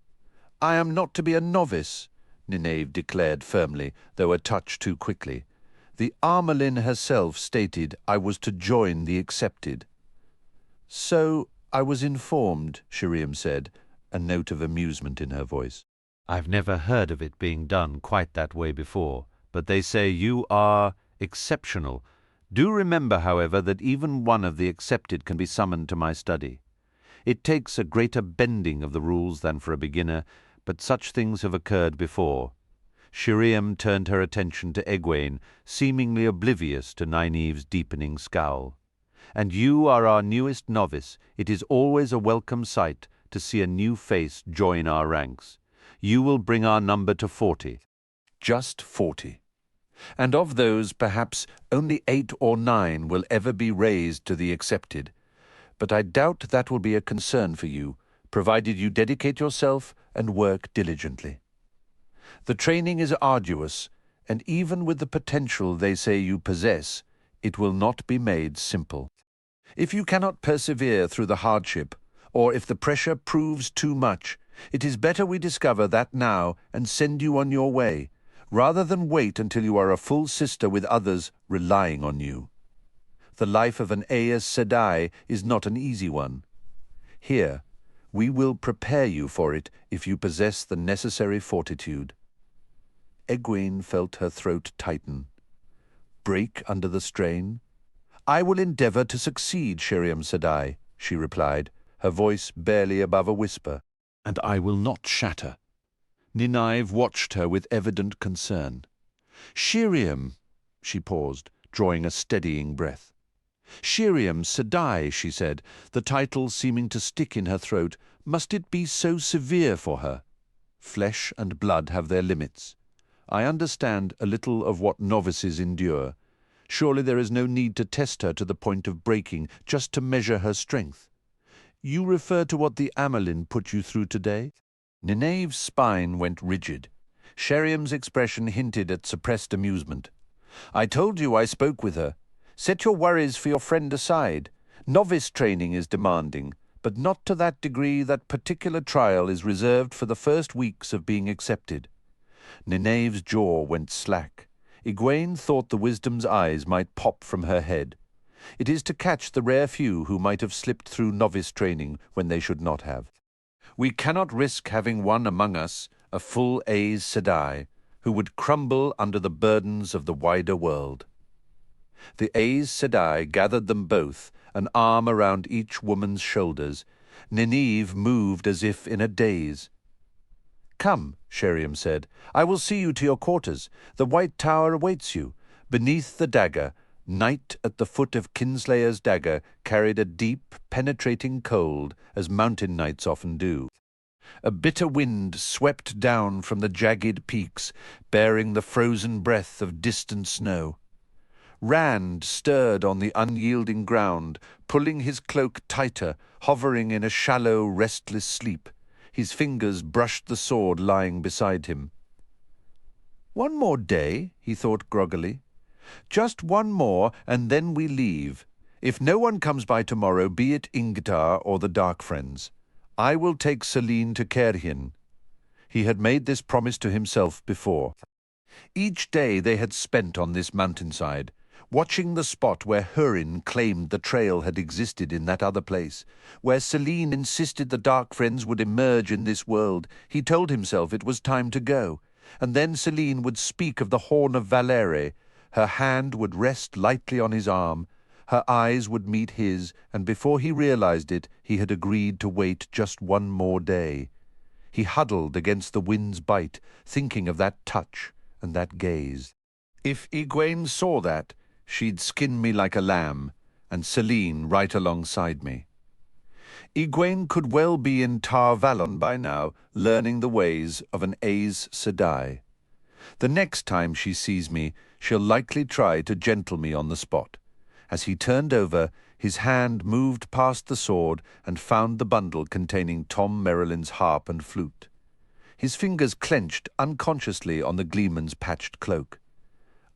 I am not to be a novice, Nynaeve declared firmly, though a touch too quickly. The Armelin herself stated I was to join the accepted. So I was informed, Sheriam said, a note of amusement in her voice. I've never heard of it being done quite that way before, but they say you are exceptional. Do remember, however, that even one of the accepted can be summoned to my study. It takes a greater bending of the rules than for a beginner, but such things have occurred before. Sheriam turned her attention to Egwene, seemingly oblivious to Nynaeve's deepening scowl. And you are our newest novice. It is always a welcome sight to see a new face join our ranks. You will bring our number to 40. Just 40. And of those, perhaps only 8 or 9 will ever be raised to the accepted. But I doubt that will be a concern for you, provided you dedicate yourself and work diligently. The training is arduous, and even with the potential they say you possess, it will not be made simple. If you cannot persevere through the hardship, or if the pressure proves too much, it is better we discover that now and send you on your way, rather than wait until you are a full sister with others relying on you. The life of an Aes Sedai is not an easy one. Here, we will prepare you for it if you possess the necessary fortitude. Egwene felt her throat tighten. Break under the strain? I will endeavor to succeed, Sheriam Sedai, she replied, her voice barely above a whisper. And I will not shatter. Nynaeve watched her with evident concern. Sheriam, she paused, drawing a steadying breath. Sheriam Sedai, she said, the title seeming to stick in her throat. Must it be so severe for her? Flesh and blood have their limits. I understand a little of what novices endure. Surely there is no need to test her to the point of breaking, just to measure her strength. You refer to what the Amelin put you through today? Nynaeve's spine went rigid. Sheriam's expression hinted at suppressed amusement. I told you I spoke with her. Set your worries for your friend aside. Novice training is demanding, but not to that degree that particular trial is reserved for the first weeks of being accepted. Nynaeve's jaw went slack. Egwene thought the wisdom's eyes might pop from her head. It is to catch the rare few who might have slipped through novice training when they should not have. We cannot risk having one among us, a full Aes Sedai, who would crumble under the burdens of the wider world. The Aes Sedai gathered them both, an arm around each woman's shoulders. Nynaeve moved as if in a daze. Come, Sheriam said, I will see you to your quarters. The White Tower awaits you. Beneath the dagger, Night at the foot of Kinslayer's dagger carried a deep, penetrating cold, as mountain nights often do. A bitter wind swept down from the jagged peaks, bearing the frozen breath of distant snow. Rand stirred on the unyielding ground, pulling his cloak tighter, hovering in a shallow, restless sleep. His fingers brushed the sword lying beside him. One more day, he thought groggily. Just one more, and then we leave. If no one comes by tomorrow, be it Ingtar or the Dark Friends. I will take Selene to Caerhien. He had made this promise to himself before. Each day they had spent on this mountainside, watching the spot where Hurin claimed the trail had existed in that other place, where Selene insisted the Dark Friends would emerge in this world. He told himself it was time to go, and then Selene would speak of the Horn of Valere. Her hand would rest lightly on his arm, her eyes would meet his, and before he realized it, he had agreed to wait just one more day. He huddled against the wind's bite, thinking of that touch and that gaze. If Egwene saw that, she'd skin me like a lamb, and Selene right alongside me. Egwene could well be in Tar Valon by now, learning the ways of an Aes Sedai. The next time she sees me, she'll likely try to gentle me on the spot. As he turned over, his hand moved past the sword and found the bundle containing Tom Merrilin's harp and flute. His fingers clenched unconsciously on the gleeman's patched cloak.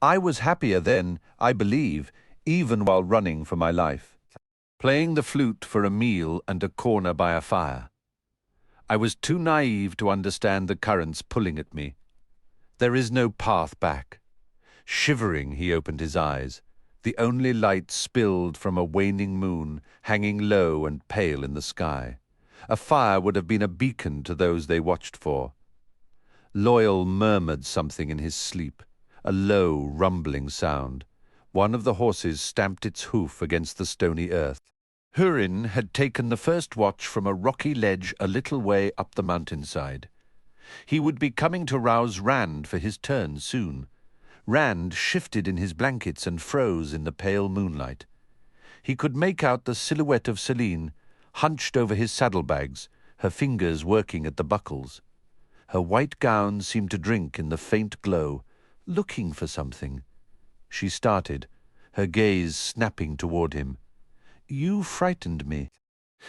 I was happier then, I believe, even while running for my life, playing the flute for a meal and a corner by a fire. I was too naive to understand the currents pulling at me. There is no path back. Shivering, he opened his eyes. The only light spilled from a waning moon, hanging low and pale in the sky. A fire would have been a beacon to those they watched for. Loyal murmured something in his sleep, a low, rumbling sound. One of the horses stamped its hoof against the stony earth. Hurin had taken the first watch from a rocky ledge a little way up the mountainside. He would be coming to rouse Rand for his turn soon. Rand shifted in his blankets and froze in the pale moonlight. He could make out the silhouette of Selene, hunched over his saddlebags, her fingers working at the buckles. Her white gown seemed to drink in the faint glow, looking for something. She started, her gaze snapping toward him. "You frightened me."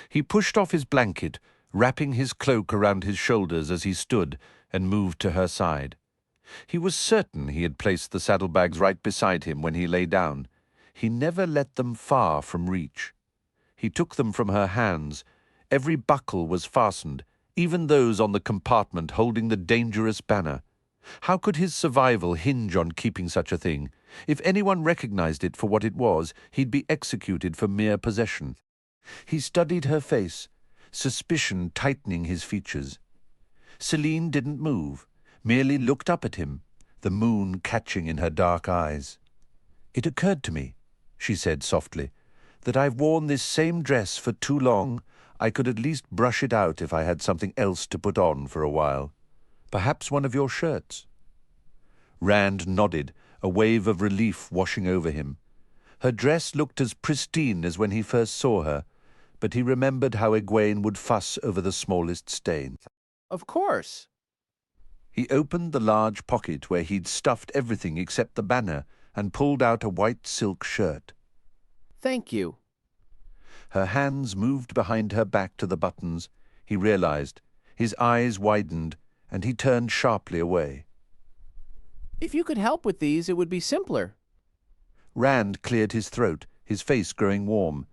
He pushed off his blanket, wrapping his cloak around his shoulders as he stood, and moved to her side. He was certain he had placed the saddlebags right beside him when he lay down. He never let them far from reach. He took them from her hands. Every buckle was fastened, even those on the compartment holding the dangerous banner. How could his survival hinge on keeping such a thing? If anyone recognized it for what it was, he'd be executed for mere possession. He studied her face, suspicion tightening his features. Selene didn't move, merely looked up at him, the moon catching in her dark eyes. "It occurred to me," she said softly, "that I've worn this same dress for too long. I could at least brush it out if I had something else to put on for a while. Perhaps one of your shirts." Rand nodded, a wave of relief washing over him. Her dress looked as pristine as when he first saw her, but he remembered how Egwene would fuss over the smallest stain. Of course. He opened the large pocket where he'd stuffed everything except the banner and pulled out a white silk shirt. Thank you. Her hands moved behind her back to the buttons. He realized. His eyes widened, and he turned sharply away. If you could help with these, it would be simpler. Rand cleared his throat, his face growing warm.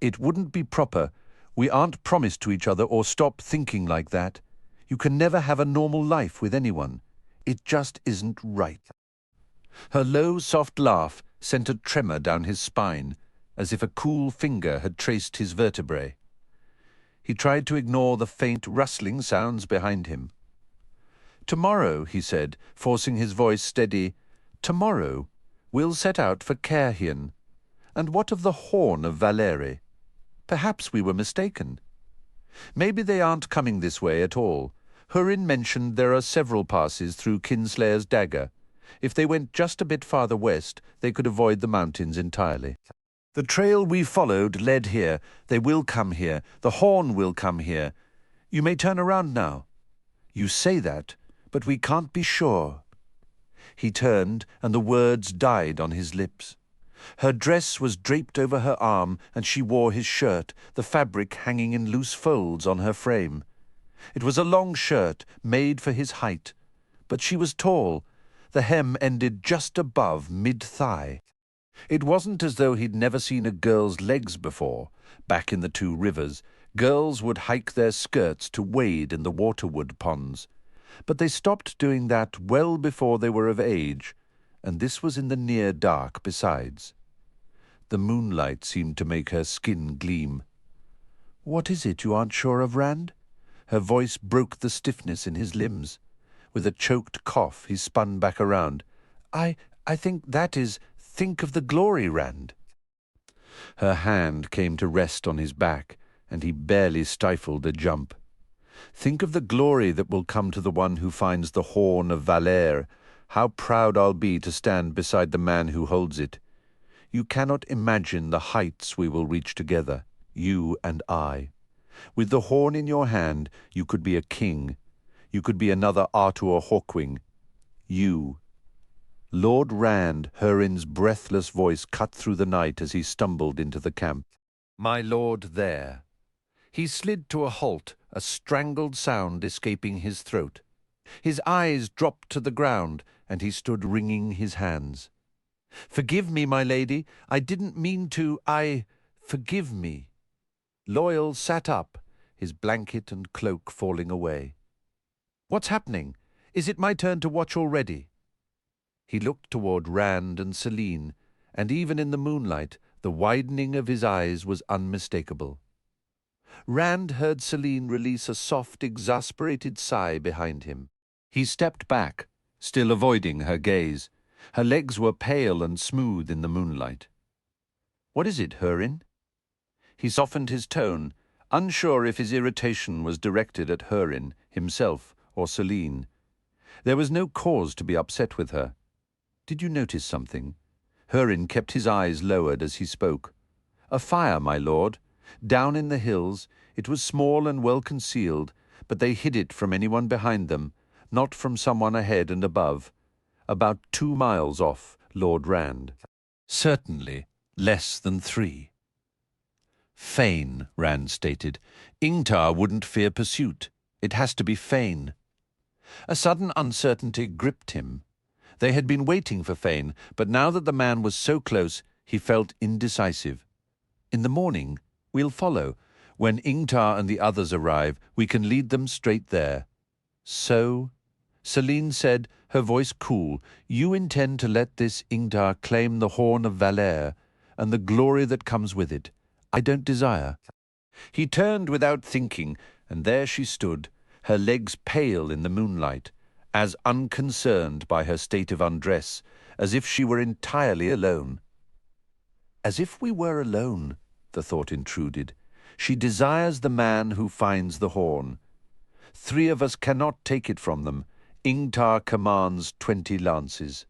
"It wouldn't be proper. We aren't promised to each other, or stop thinking like that. You can never have a normal life with anyone. It just isn't right." Her low, soft laugh sent a tremor down his spine, as if a cool finger had traced his vertebrae. He tried to ignore the faint rustling sounds behind him. "Tomorrow," he said, forcing his voice steady, "tomorrow we'll set out for Caerhien. And what of the Horn of Valere? Perhaps we were mistaken. Maybe they aren't coming this way at all. Hurin mentioned there are several passes through Kinslayer's Dagger. If they went just a bit farther west, they could avoid the mountains entirely. The trail we followed led here. They will come here. The Horn will come here. You may turn around now." "You say that, but we can't be sure." He turned, and the words died on his lips. Her dress was draped over her arm, and she wore his shirt, the fabric hanging in loose folds on her frame. It was a long shirt, made for his height, but she was tall. The hem ended just above mid-thigh. It wasn't as though he'd never seen a girl's legs before. Back in the Two Rivers, girls would hike their skirts to wade in the waterwood ponds. But they stopped doing that well before they were of age, and this was in the near dark besides. The moonlight seemed to make her skin gleam. "What is it you aren't sure of, Rand?" Her voice broke the stiffness in his limbs. With a choked cough, he spun back around. I think that is, think of the glory, Rand." Her hand came to rest on his back, and he barely stifled a jump. "Think of the glory that will come to the one who finds the horn of Valere. How proud I'll be to stand beside the man who holds it. You cannot imagine the heights we will reach together, you and I. With the horn in your hand, you could be a king. You could be another Artur Hawkwing. You." Lord Rand, Hurin's breathless voice cut through the night as he stumbled into the camp. "My lord there." He slid to a halt, a strangled sound escaping his throat. His eyes dropped to the ground, and he stood wringing his hands. "Forgive me, my lady. I didn't mean to. Forgive me." Loyal sat up, his blanket and cloak falling away. "What's happening? Is it my turn to watch already?" He looked toward Rand and Celine, and even in the moonlight, the widening of his eyes was unmistakable. Rand heard Celine release a soft, exasperated sigh behind him. He stepped back, still avoiding her gaze. Her legs were pale and smooth in the moonlight. "What is it, Hurin?" He softened his tone, unsure if his irritation was directed at Hurin, himself, or Celine. There was no cause to be upset with her. "Did you notice something?" Hurin kept his eyes lowered as he spoke. "A fire, my lord. Down in the hills. It was small and well concealed, but they hid it from anyone behind them, not from someone ahead and above. About 2 miles off, Lord Rand." "Certainly, less than 3. "Fane," Rand stated. "Ingtar wouldn't fear pursuit. It has to be Fane." A sudden uncertainty gripped him. They had been waiting for Fane, but now that the man was so close, he felt indecisive. "In the morning, we'll follow. When Ingtar and the others arrive, we can lead them straight there." "So," Celine said, her voice cool, "you intend to let this Ingtar claim the horn of Valere and the glory that comes with it. I don't desire." He turned without thinking, and there she stood, her legs pale in the moonlight, as unconcerned by her state of undress, as if she were entirely alone. "As if we were alone," the thought intruded. "She desires the man who finds the horn. 3 of us cannot take it from them. Ingtar commands 20 lances."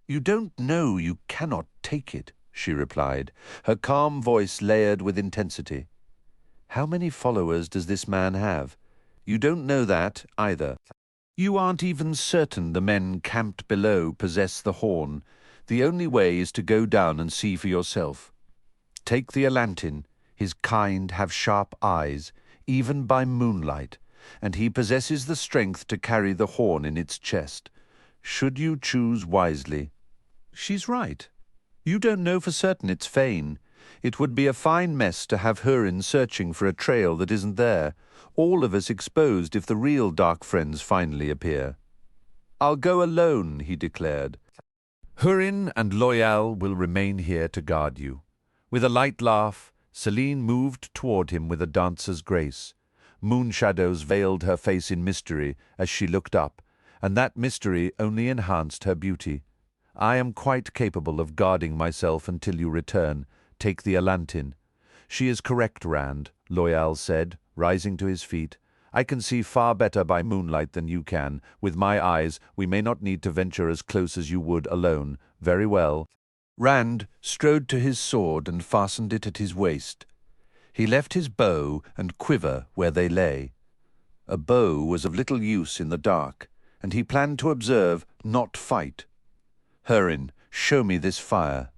"You don't know you cannot take it," she replied, her calm voice layered with intensity. "How many followers does this man have? You don't know that, either. You aren't even certain the men camped below possess the horn. The only way is to go down and see for yourself. Take the Alantin. His kind have sharp eyes, even by moonlight, and he possesses the strength to carry the horn in its chest. Should you choose wisely." "She's right. You don't know for certain it's Fane. It would be a fine mess to have Hurin searching for a trail that isn't there, all of us exposed if the real dark friends finally appear." "I'll go alone," he declared. "Hurin and Loyal will remain here to guard you." With a light laugh, Celine moved toward him with a dancer's grace. Moon shadows veiled her face in mystery as she looked up, and that mystery only enhanced her beauty. "I am quite capable of guarding myself until you return. Take the Alantin." "She is correct, Rand," Loyal said, rising to his feet. "I can see far better by moonlight than you can. With my eyes, we may not need to venture as close as you would alone. Very well." Rand strode to his sword and fastened it at his waist. He left his bow and quiver where they lay. A bow was of little use in the dark, and he planned to observe, not fight. "Hurin, show me this fire."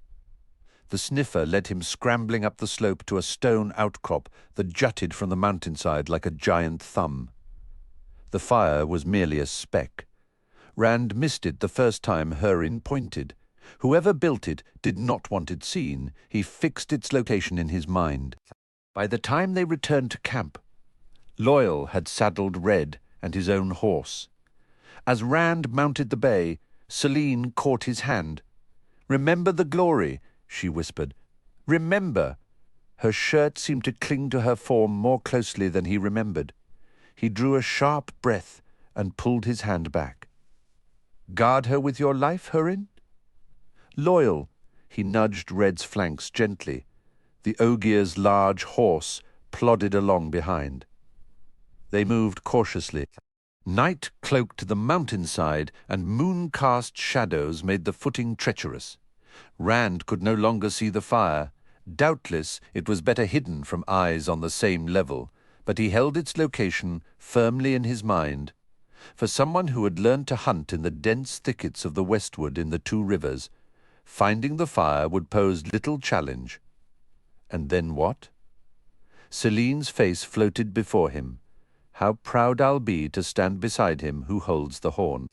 The sniffer led him scrambling up the slope to a stone outcrop that jutted from the mountainside like a giant thumb. The fire was merely a speck. Rand missed it the first time Hurin pointed. Whoever built it did not want it seen. He fixed its location in his mind. By the time they returned to camp, Loyal had saddled Red, and his own horse. As Rand mounted the bay, Selene caught his hand. "Remember the glory," she whispered. "Remember." Her shirt seemed to cling to her form more closely than he remembered. He drew a sharp breath and pulled his hand back. "Guard her with your life, Hurin?" "Loyal." He nudged Red's flanks gently. The Ogier's large horse plodded along behind. They moved cautiously. Night cloaked the mountainside, and moon-cast shadows made the footing treacherous. Rand could no longer see the fire. Doubtless it was better hidden from eyes on the same level, but he held its location firmly in his mind. For someone who had learned to hunt in the dense thickets of the westward in the two rivers, finding the fire would pose little challenge. And then what? Selene's face floated before him. "How proud I'll be to stand beside him who holds the horn."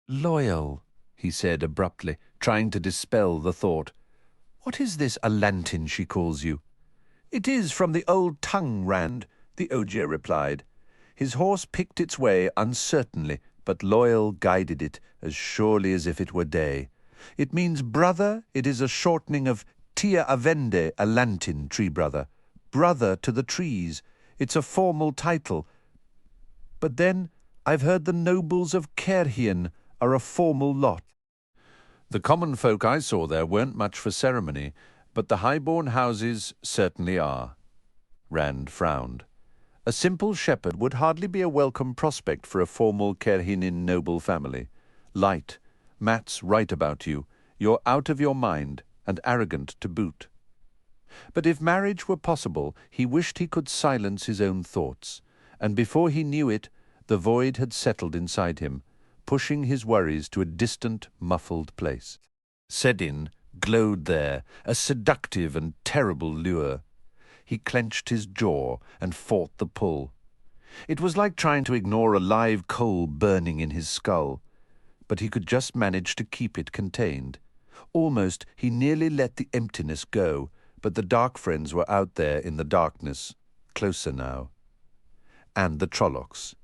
"Loyal," he said abruptly, trying to dispel the thought. "What is this Alantin she calls you?" "It is from the old tongue, Rand," the Ogier replied. His horse picked its way uncertainly, but Loyal guided it as surely as if it were day. "It means brother. It is a shortening of Tia Avende, Alantin, tree brother. Brother to the trees. It's a formal title. But then I've heard the nobles of Kerhian are a formal lot." The common folk I saw there weren't much for ceremony, but the high-born houses certainly are. Rand frowned. A simple shepherd would hardly be a welcome prospect for a formal Kerhinin noble family. Light, Matt's right about you. You're out of your mind, and arrogant to boot. But if marriage were possible, he wished he could silence his own thoughts, and before he knew it, the void had settled inside him, pushing his worries to a distant, muffled place. Sedin glowed there, a seductive and terrible lure. He clenched his jaw and fought the pull. It was like trying to ignore a live coal burning in his skull, but he could just manage to keep it contained. Almost he nearly let the emptiness go, but the dark friends were out there in the darkness, closer now. And the Trollocs.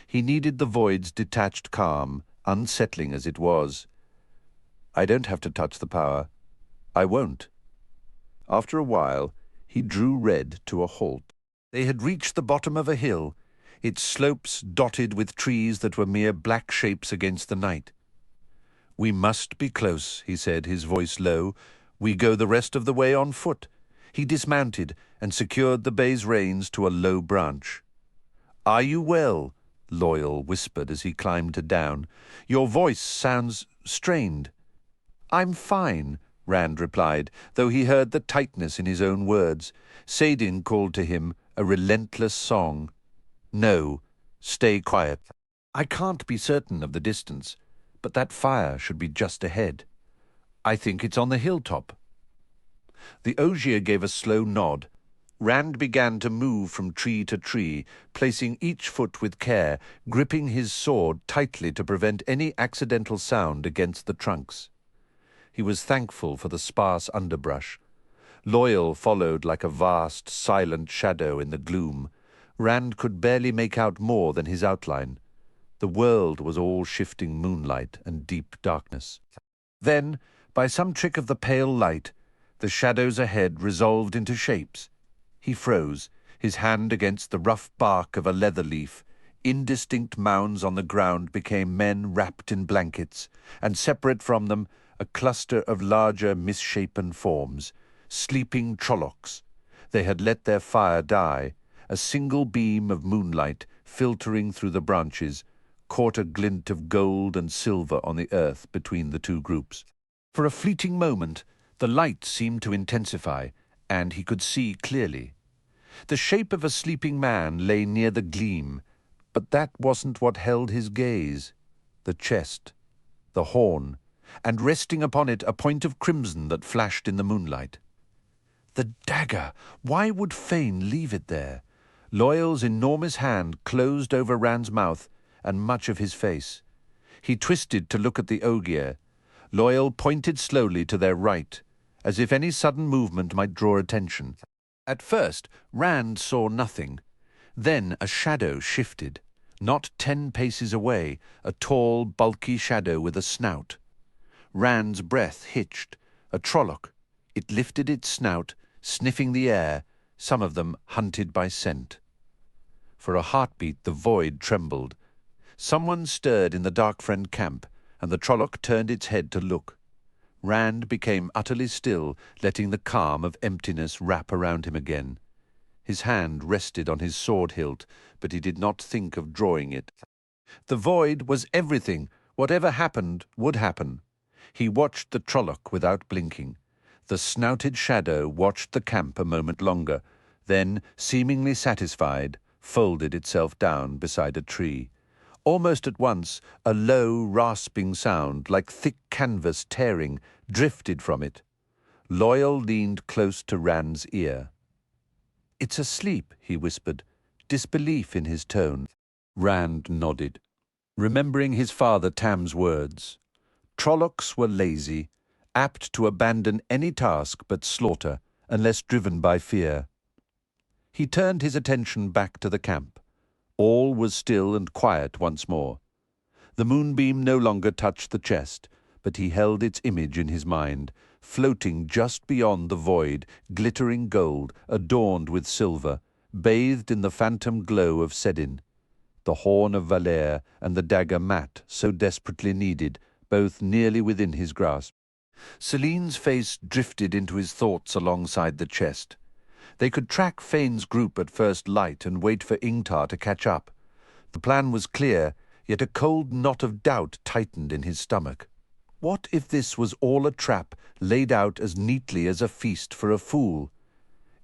He needed the void's detached calm, unsettling as it was. "I don't have to touch the power. I won't." After a while, he drew Red to a halt. They had reached the bottom of a hill, its slopes dotted with trees that were mere black shapes against the night. "We must be close," he said, his voice low. "We go the rest of the way on foot." He dismounted and secured the bay's reins to a low branch. "Are you well?" Loyal whispered as he climbed down. "Your voice sounds strained." "I'm fine," Rand replied, though he heard the tightness in his own words. Sadin called to him a relentless song. "No, stay quiet. I can't be certain of the distance, but that fire should be just ahead. I think it's on the hilltop." The Ogier gave a slow nod. Rand began to move from tree to tree, placing each foot with care, gripping his sword tightly to prevent any accidental sound against the trunks. He was thankful for the sparse underbrush. Loyal followed like a vast, silent shadow in the gloom. Rand could barely make out more than his outline. The world was all shifting moonlight and deep darkness. Then, by some trick of the pale light, the shadows ahead resolved into shapes. He froze, his hand against the rough bark of a leather leaf. Indistinct mounds on the ground became men wrapped in blankets, and separate from them, a cluster of larger misshapen forms, sleeping Trollocs. They had let their fire die. A single beam of moonlight, filtering through the branches, caught a glint of gold and silver on the earth between the two groups. For a fleeting moment, the light seemed to intensify, and he could see clearly. The shape of a sleeping man lay near the gleam, but that wasn't what held his gaze. The chest, the horn, and resting upon it a point of crimson that flashed in the moonlight. The dagger! Why would Fane leave it there? Loyal's enormous hand closed over Rand's mouth and much of his face. He twisted to look at the Ogier. Loyal pointed slowly to their right, as if any sudden movement might draw attention. At first, Rand saw nothing. Then a shadow shifted, Not 10 paces away, a tall, bulky shadow with a snout. Rand's breath hitched. A trolloc. It lifted its snout, sniffing the air, some of them hunted by scent. For a heartbeat the void trembled. Someone stirred in the Dark-Friend camp, and the trolloc turned its head to look. Rand became utterly still, letting the calm of emptiness wrap around him again. His hand rested on his sword hilt, but he did not think of drawing it. The void was everything. Whatever happened would happen. He watched the trolloc without blinking. The snouted shadow watched the camp a moment longer, then, seemingly satisfied, folded itself down beside a tree. Almost at once, a low, rasping sound, like thick canvas tearing, drifted from it. Loyal leaned close to Rand's ear. "It's asleep," he whispered, disbelief in his tone. Rand nodded, remembering his father Tam's words. Trollocs were lazy, apt to abandon any task but slaughter, unless driven by fear. He turned his attention back to the camp. All was still and quiet once more. The moonbeam no longer touched the chest, but he held its image in his mind, floating just beyond the void, glittering gold, adorned with silver, bathed in the phantom glow of Sedin. The horn of Valere and the dagger Mat, so desperately needed, both nearly within his grasp. Celine's face drifted into his thoughts alongside the chest. They could track Fane's group at first light and wait for Ingtar to catch up. The plan was clear, yet a cold knot of doubt tightened in his stomach. What if this was all a trap laid out as neatly as a feast for a fool?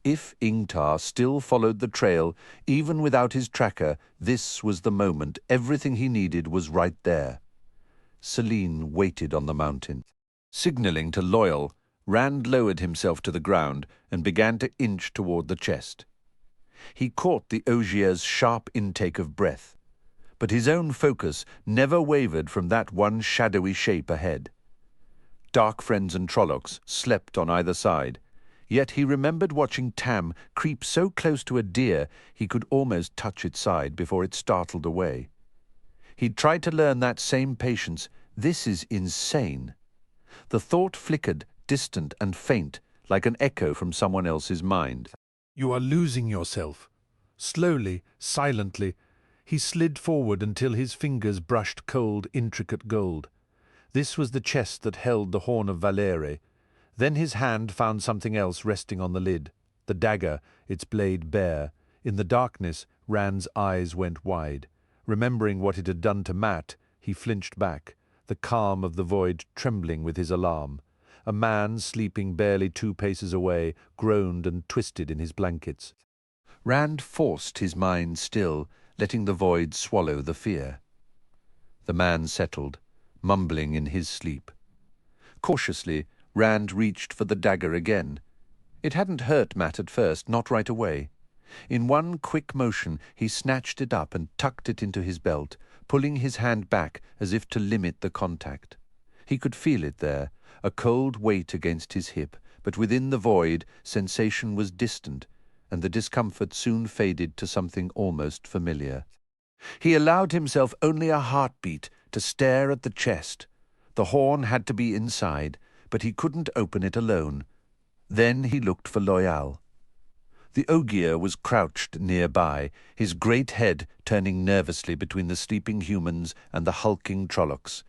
If Ingtar still followed the trail, even without his tracker, this was the moment. Everything he needed was right there. Celine waited on the mountain. Signaling to Loyal, Rand lowered himself to the ground and began to inch toward the chest. He caught the Ogier's sharp intake of breath, but his own focus never wavered from that one shadowy shape ahead. Dark-Friends and Trollocs slept on either side, yet he remembered watching Tam creep so close to a deer he could almost touch its side before it startled away. He'd tried to learn that same patience. This is insane. The thought flickered, distant and faint, like an echo from someone else's mind. You are losing yourself. Slowly, silently, he slid forward until his fingers brushed cold, intricate gold. This was the chest that held the horn of Valere. Then his hand found something else resting on the lid, the dagger, its blade bare. In the darkness, Rand's eyes went wide. Remembering what it had done to Mat, he flinched back, the calm of the void trembling with his alarm. A man, sleeping barely 2 paces away, groaned and twisted in his blankets. Rand forced his mind still, letting the void swallow the fear. The man settled, mumbling in his sleep. Cautiously, Rand reached for the dagger again. It hadn't hurt Mat at first, not right away. In one quick motion, he snatched it up and tucked it into his belt, pulling his hand back as if to limit the contact. He could feel it there, a cold weight against his hip, but within the void, sensation was distant, and the discomfort soon faded to something almost familiar. He allowed himself only a heartbeat to stare at the chest. The horn had to be inside, but he couldn't open it alone. Then he looked for Loyal. The Ogier was crouched nearby, his great head turning nervously between the sleeping humans and the hulking Trollocs.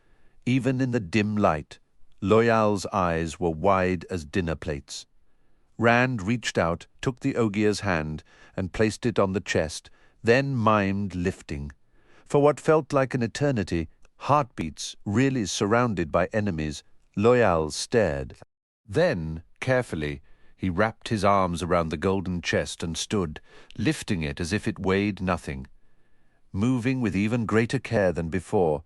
Even in the dim light, Loyal's eyes were wide as dinner plates. Rand reached out, took the Ogier's hand, and placed it on the chest, then mimed lifting. For what felt like an eternity, heartbeats really surrounded by enemies, Loyal stared. Then, carefully, he wrapped his arms around the golden chest and stood, lifting it as if it weighed nothing. Moving with even greater care than before,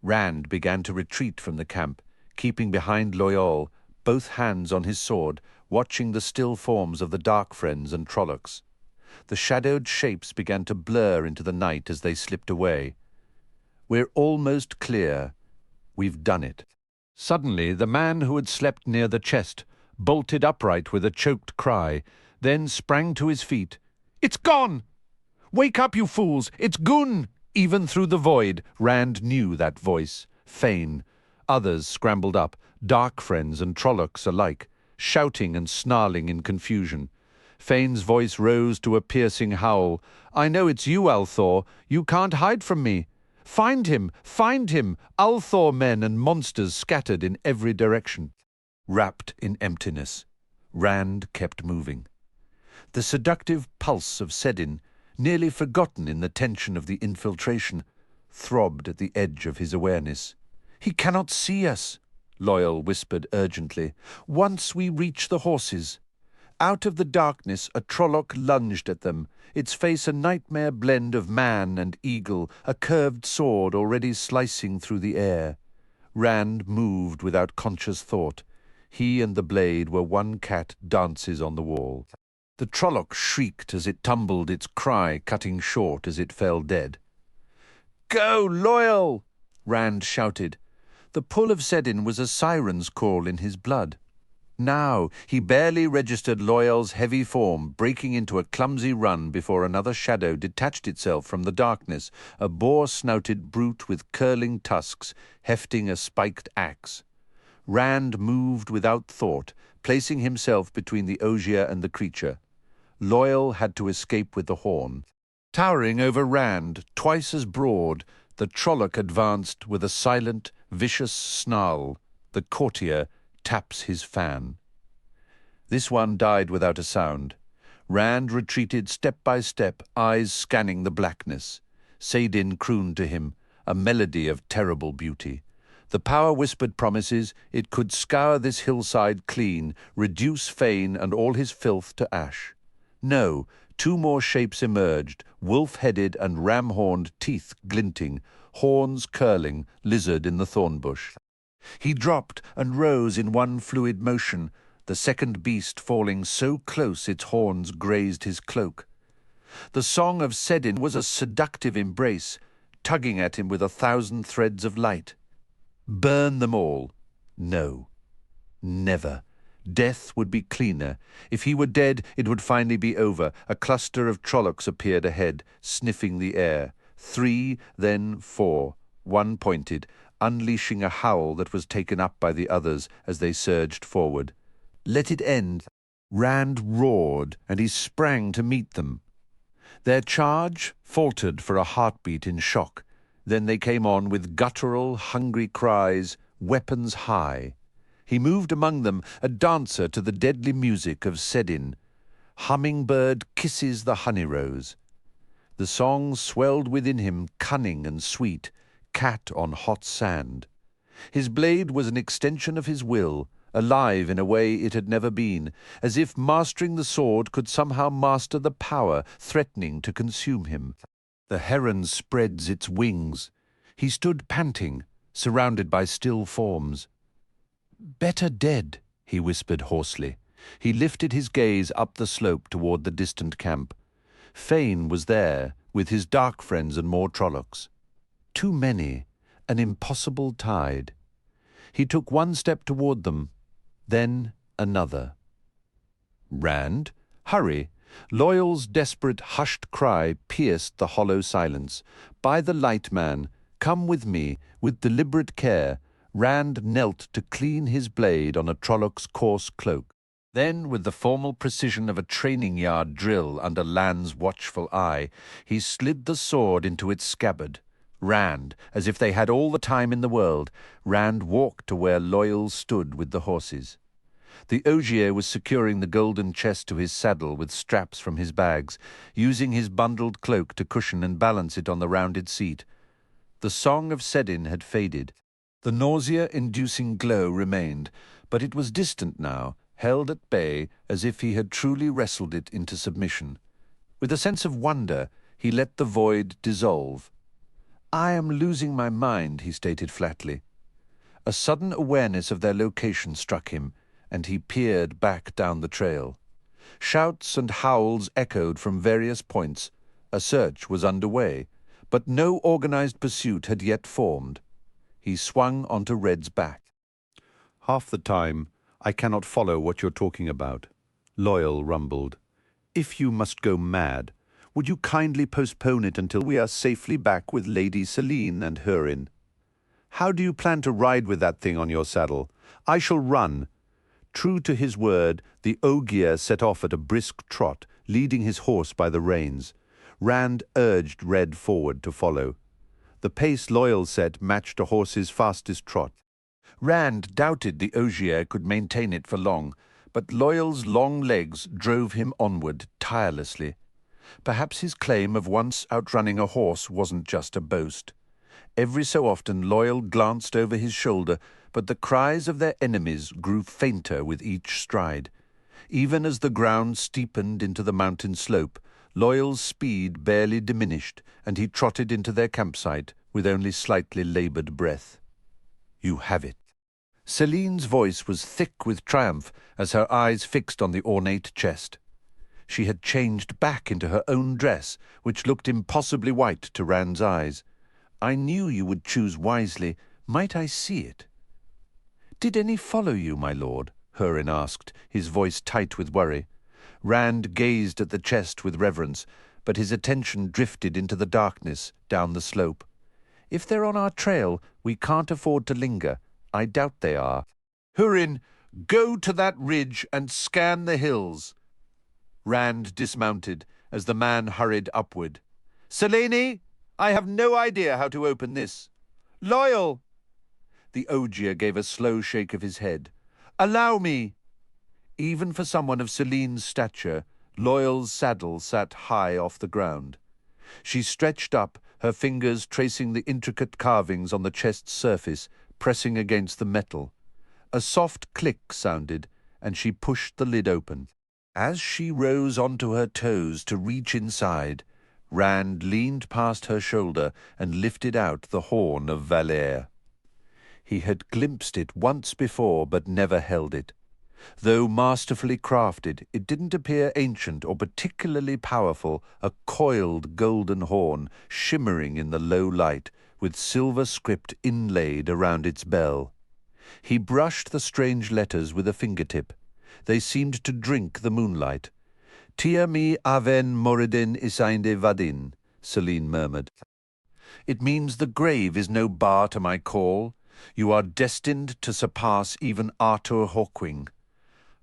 Rand began to retreat from the camp, keeping behind Loyal, both hands on his sword, watching the still forms of the Dark-Friends and Trollocs. The shadowed shapes began to blur into the night as they slipped away. We're almost clear. We've done it. Suddenly, the man who had slept near the chest bolted upright with a choked cry, then sprang to his feet. "It's gone! Wake up, you fools! It's Gun!" Even through the void, Rand knew that voice. Fane. Others scrambled up, dark friends and Trollocs alike, shouting and snarling in confusion. Fane's voice rose to a piercing howl. "I know it's you, Althor. You can't hide from me. Find him! Find him! Althor men and monsters scattered in every direction." Wrapped in emptiness, Rand kept moving. The seductive pulse of Sedin, nearly forgotten in the tension of the infiltration, throbbed at the edge of his awareness. "He cannot see us," Loyal whispered urgently. "Once we reach the horses." Out of the darkness a Trolloc lunged at them, its face a nightmare blend of man and eagle, a curved sword already slicing through the air. Rand moved without conscious thought. He and the blade were one cat dances on the wall. The Trolloc shrieked as it tumbled, its cry cutting short as it fell dead. "Go, Loyal!" Rand shouted. The pull of Sedin was a siren's call in his blood. Now he barely registered Loyal's heavy form, breaking into a clumsy run before another shadow detached itself from the darkness, a boar-snouted brute with curling tusks, hefting a spiked axe. Rand moved without thought, placing himself between the Ogier and the creature. Loyal had to escape with the horn. Towering over Rand, twice as broad, the Trolloc advanced with a silent, vicious snarl. The courtier taps his fan. This one died without a sound. Rand retreated step by step, eyes scanning the blackness. Sedin crooned to him, a melody of terrible beauty. The power whispered promises it could scour this hillside clean, reduce Fane and all his filth to ash. No, two more shapes emerged, wolf-headed and ram-horned, teeth glinting, horns curling, lizard in the thornbush. He dropped and rose in one fluid motion, the second beast falling so close its horns grazed his cloak. The song of Sedin was a seductive embrace, tugging at him with 1,000 threads of light. Burn them all. No. Never. Death would be cleaner. If he were dead, it would finally be over. A cluster of Trollocs appeared ahead, sniffing the air. 3, then 4. One pointed, unleashing a howl that was taken up by the others as they surged forward. Let it end. Rand roared, and he sprang to meet them. Their charge faltered for a heartbeat in shock. Then they came on with guttural, hungry cries, weapons high. He moved among them, a dancer to the deadly music of Sedin. Hummingbird kisses the honey rose. The song swelled within him, cunning and sweet, cat on hot sand. His blade was an extension of his will, alive in a way it had never been, as if mastering the sword could somehow master the power threatening to consume him. The heron spreads its wings. He stood panting, surrounded by still forms. "Better dead," he whispered hoarsely. He lifted his gaze up the slope toward the distant camp. Fane was there, with his dark friends and more Trollocs. Too many, an impossible tide. He took one step toward them, then another. "Rand, hurry!" Loyal's desperate, hushed cry pierced the hollow silence. "By the light, man! Come with me!" With deliberate care, Rand knelt to clean his blade on a Trolloc's coarse cloak. Then, with the formal precision of a training-yard drill under Lan's watchful eye, he slid the sword into its scabbard. Rand, as if they had all the time in the world, Rand walked to where Loyal stood with the horses. The Ogier was securing the golden chest to his saddle with straps from his bags, using his bundled cloak to cushion and balance it on the rounded seat. The song of Sedin had faded. The nausea-inducing glow remained, but it was distant now, held at bay as if he had truly wrestled it into submission. With a sense of wonder, he let the void dissolve. "I am losing my mind," he stated flatly. A sudden awareness of their location struck him, and he peered back down the trail. Shouts and howls echoed from various points. A search was underway, but no organized pursuit had yet formed. He swung onto Red's back. "Half the time, I cannot follow what you're talking about," Loyal rumbled. "If you must go mad, Would you kindly postpone it until we are safely back with Lady Selene and Hurin? How do you plan to ride with that thing on your saddle? I shall run. True to his word, the Ogier set off at a brisk trot, leading his horse by the reins. Rand urged Red forward to follow. The pace Loyal set matched a horse's fastest trot. Rand doubted the Ogier could maintain it for long, but Loyal's long legs drove him onward tirelessly. Perhaps his claim of once outrunning a horse wasn't just a boast. Every so often Loyal glanced over his shoulder, but the cries of their enemies grew fainter with each stride. Even as the ground steepened into the mountain slope, Loyal's speed barely diminished, and he trotted into their campsite with only slightly laboured breath. "You have it." Selene's voice was thick with triumph as her eyes fixed on the ornate chest. She had changed back into her own dress, which looked impossibly white to Rand's eyes. "I knew you would choose wisely. Might I see it?" "Did any follow you, my lord?" Hurin asked, his voice tight with worry. Rand gazed at the chest with reverence, but his attention drifted into the darkness down the slope. "If they're on our trail, we can't afford to linger. I doubt they are." "Hurin, go to that ridge and scan the hills." Rand dismounted as the man hurried upward. "Selene, I have no idea how to open this." "Loyal!" The Ogier gave a slow shake of his head. "Allow me." Even for someone of Selene's stature, Loyal's saddle sat high off the ground. She stretched up, her fingers tracing the intricate carvings on the chest's surface, pressing against the metal. A soft click sounded, and she pushed the lid open. As she rose onto her toes to reach inside, Rand leaned past her shoulder and lifted out the horn of Valere. He had glimpsed it once before, but never held it. Though masterfully crafted, it didn't appear ancient or particularly powerful, a coiled golden horn shimmering in the low light, with silver script inlaid around its bell. He brushed the strange letters with a fingertip. They seemed to drink the moonlight. "Tia mi aven moridin isainde vadin," Selene murmured. "It means the grave is no bar to my call. You are destined to surpass even Artur Hawkwing.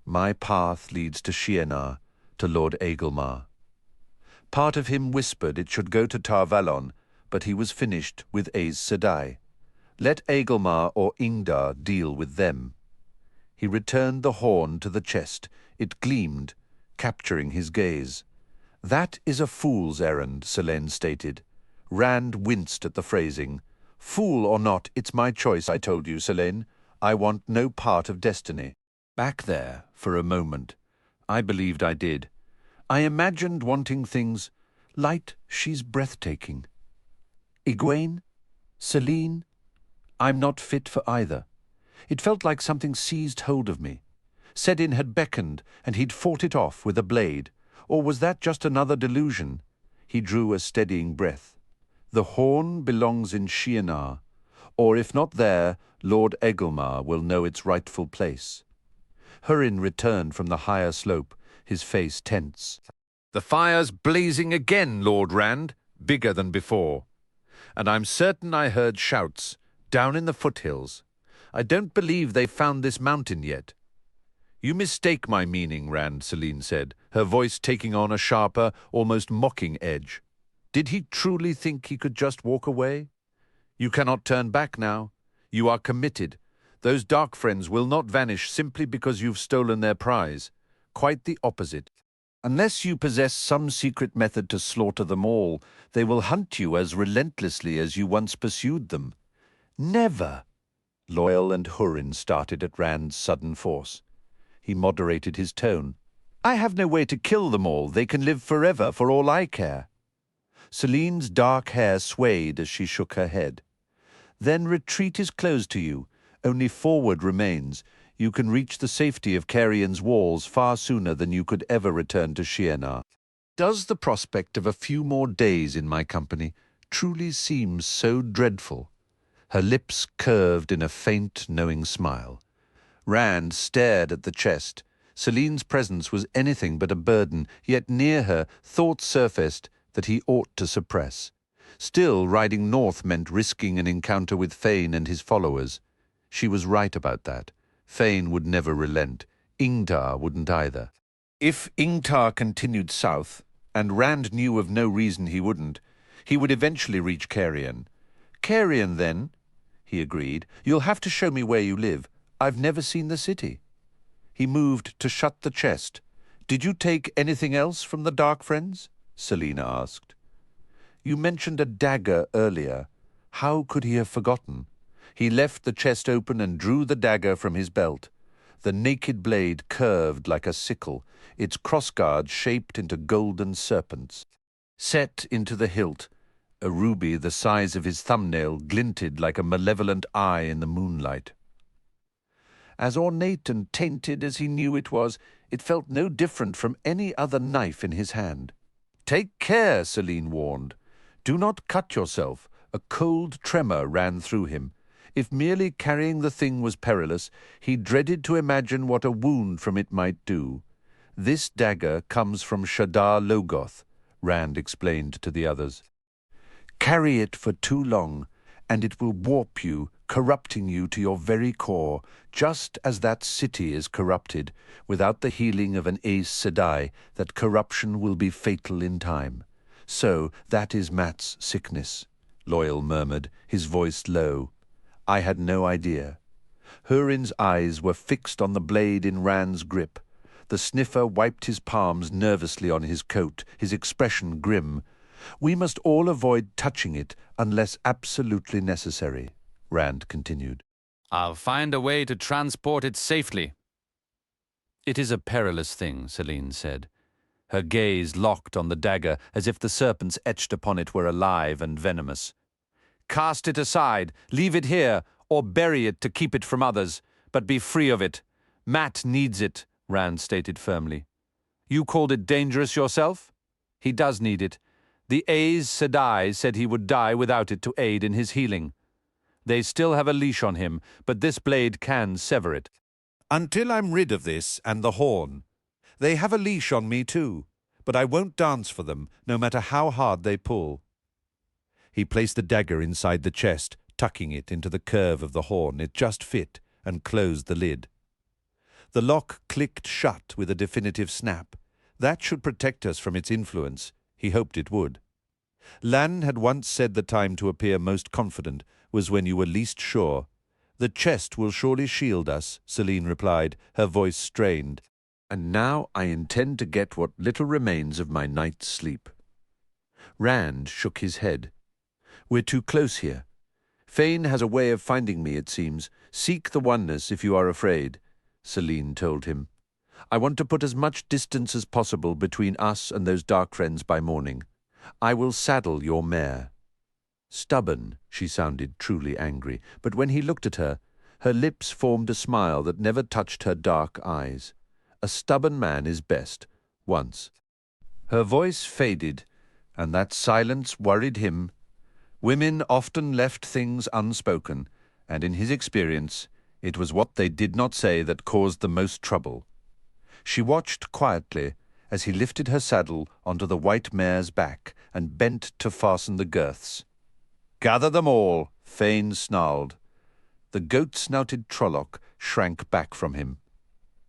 My path leads to Shienar, to Lord Agelmar." Part of him whispered it should go to Tar Valon, but he was finished with Aes Sedai. Let Agelmar or Ingdar deal with them. He returned the horn to the chest. It gleamed, capturing his gaze. "That is a fool's errand," Selene stated. Rand winced at the phrasing. "Fool or not, it's my choice, I told you, Selene. I want no part of destiny." Back there, for a moment, I believed I did. I imagined wanting things. Light, she's breathtaking. Egwene? Selene? I'm not fit for either. It felt like something seized hold of me. Sedin had beckoned, and he'd fought it off with a blade. Or was that just another delusion? He drew a steadying breath. The horn belongs in Shienar, or if not there, Lord Agelmar will know its rightful place. Hurin returned from the higher slope, his face tense. "The fire's blazing again, Lord Rand, bigger than before. And I'm certain I heard shouts, down in the foothills. I don't believe they've found this mountain yet." "You mistake my meaning, Rand," Selene said, her voice taking on a sharper, almost mocking edge. "Did he truly think he could just walk away? You cannot turn back now. You are committed. Those dark friends will not vanish simply because you've stolen their prize. Quite the opposite. Unless you possess some secret method to slaughter them all, they will hunt you as relentlessly as you once pursued them." "Never!" Loyal and Hurin started at Rand's sudden force. He moderated his tone. "I have no way to kill them all. They can live forever for all I care." Selene's dark hair swayed as she shook her head. "Then retreat is closed to you. Only forward remains. You can reach the safety of Carian's walls far sooner than you could ever return to Shienar. Does the prospect of a few more days in my company truly seem so dreadful?" Her lips curved in a faint, knowing smile. Rand stared at the chest. Selene's presence was anything but a burden, yet near her thoughts surfaced, that he ought to suppress. Still, riding north meant risking an encounter with Fane and his followers. She was right about that. Fane would never relent. Ingtar wouldn't either. If Ingtar continued south, and Rand knew of no reason he wouldn't, he would eventually reach Carrion. Carrion, then, he agreed. You'll have to show me where you live. I've never seen the city. He moved to shut the chest. Did you take anything else from the Dark Friends? Selena asked. You mentioned a dagger earlier. How could he have forgotten? He left the chest open and drew the dagger from his belt. The naked blade curved like a sickle, its crossguard shaped into golden serpents. Set into the hilt, a ruby the size of his thumbnail glinted like a malevolent eye in the moonlight. As ornate and tainted as he knew it was, it felt no different from any other knife in his hand. Take care, Selene warned. Do not cut yourself. A cold tremor ran through him. If merely carrying the thing was perilous, he dreaded to imagine what a wound from it might do. This dagger comes from Shadar Logoth, Rand explained to the others. Carry it for too long, and it will warp you, corrupting you to your very core, just as that city is corrupted. Without the healing of an Aes Sedai, that corruption will be fatal in time. So that is Mat's sickness, Loyal murmured, his voice low. I had no idea. Hurin's eyes were fixed on the blade in Rand's grip. The sniffer wiped his palms nervously on his coat, his expression grim. We must all avoid touching it unless absolutely necessary, Rand continued. I'll find a way to transport it safely. It is a perilous thing, Selene said. Her gaze locked on the dagger as if the serpents etched upon it were alive and venomous. Cast it aside, leave it here, or bury it to keep it from others, but be free of it. Mat needs it, Rand stated firmly. You called it dangerous yourself? He does need it. The Aes Sedai said he would die without it to aid in his healing. They still have a leash on him, but this blade can sever it. Until I'm rid of this and the horn. They have a leash on me too, but I won't dance for them, no matter how hard they pull. He placed the dagger inside the chest, tucking it into the curve of the horn. It just fit, and closed the lid. The lock clicked shut with a definitive snap. That should protect us from its influence. He hoped it would. Lan had once said the time to appear most confident was when you were least sure. The chest will surely shield us, Selene replied, her voice strained. And now I intend to get what little remains of my night's sleep. Rand shook his head. We're too close here. Fane has a way of finding me, it seems. Seek the oneness if you are afraid, Selene told him. I want to put as much distance as possible between us and those dark friends by morning. I will saddle your mare. Stubborn, she sounded truly angry, but when he looked at her, her lips formed a smile that never touched her dark eyes. A stubborn man is best, once. Her voice faded, and that silence worried him. Women often left things unspoken, and in his experience, it was what they did not say that caused the most trouble. She watched quietly as he lifted her saddle onto the white mare's back and bent to fasten the girths. Gather them all, Fane snarled. The goat-snouted Trolloc shrank back from him.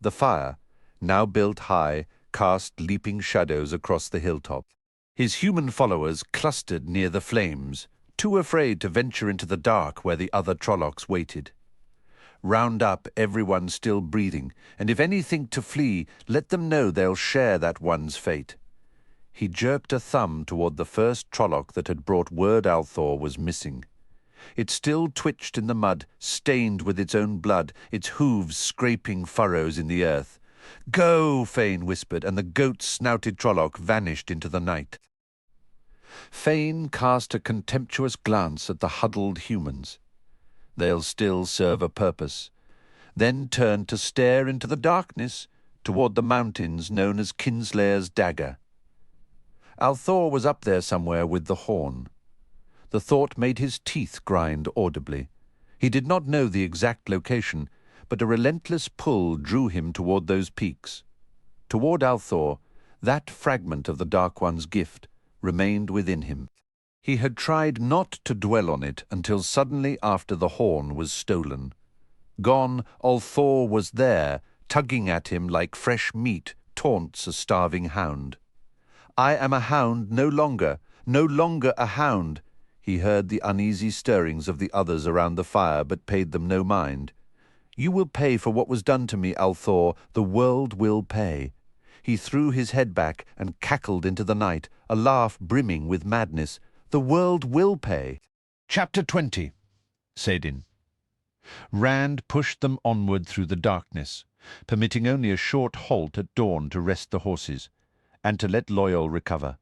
The fire, now built high, cast leaping shadows across the hilltop. His human followers clustered near the flames, too afraid to venture into the dark where the other Trollocs waited. Round up everyone still breathing, and if any think to flee, let them know they'll share that one's fate. He jerked a thumb toward the first Trolloc that had brought word Althor was missing. It still twitched in the mud, stained with its own blood, its hooves scraping furrows in the earth. Go, Fane whispered, and the goat-snouted Trolloc vanished into the night. Fane cast a contemptuous glance at the huddled humans. They'll still serve a purpose. Then turned to stare into the darkness, toward the mountains known as Kinslayer's Dagger. Althor was up there somewhere with the horn. The thought made his teeth grind audibly. He did not know the exact location, but a relentless pull drew him toward those peaks. Toward Althor, that fragment of the Dark One's gift, remained within him. He had tried not to dwell on it until suddenly after the horn was stolen. Gone, Althor was there, tugging at him like fresh meat taunts a starving hound. "I am a hound no longer a hound." He heard the uneasy stirrings of the others around the fire, but paid them no mind. "You will pay for what was done to me, Althor. The world will pay." He threw his head back and cackled into the night, a laugh brimming with madness. "The world will pay." Chapter 20. Sedin. Rand pushed them onward through the darkness, permitting only a short halt at dawn to rest the horses, and to let Loyal recover.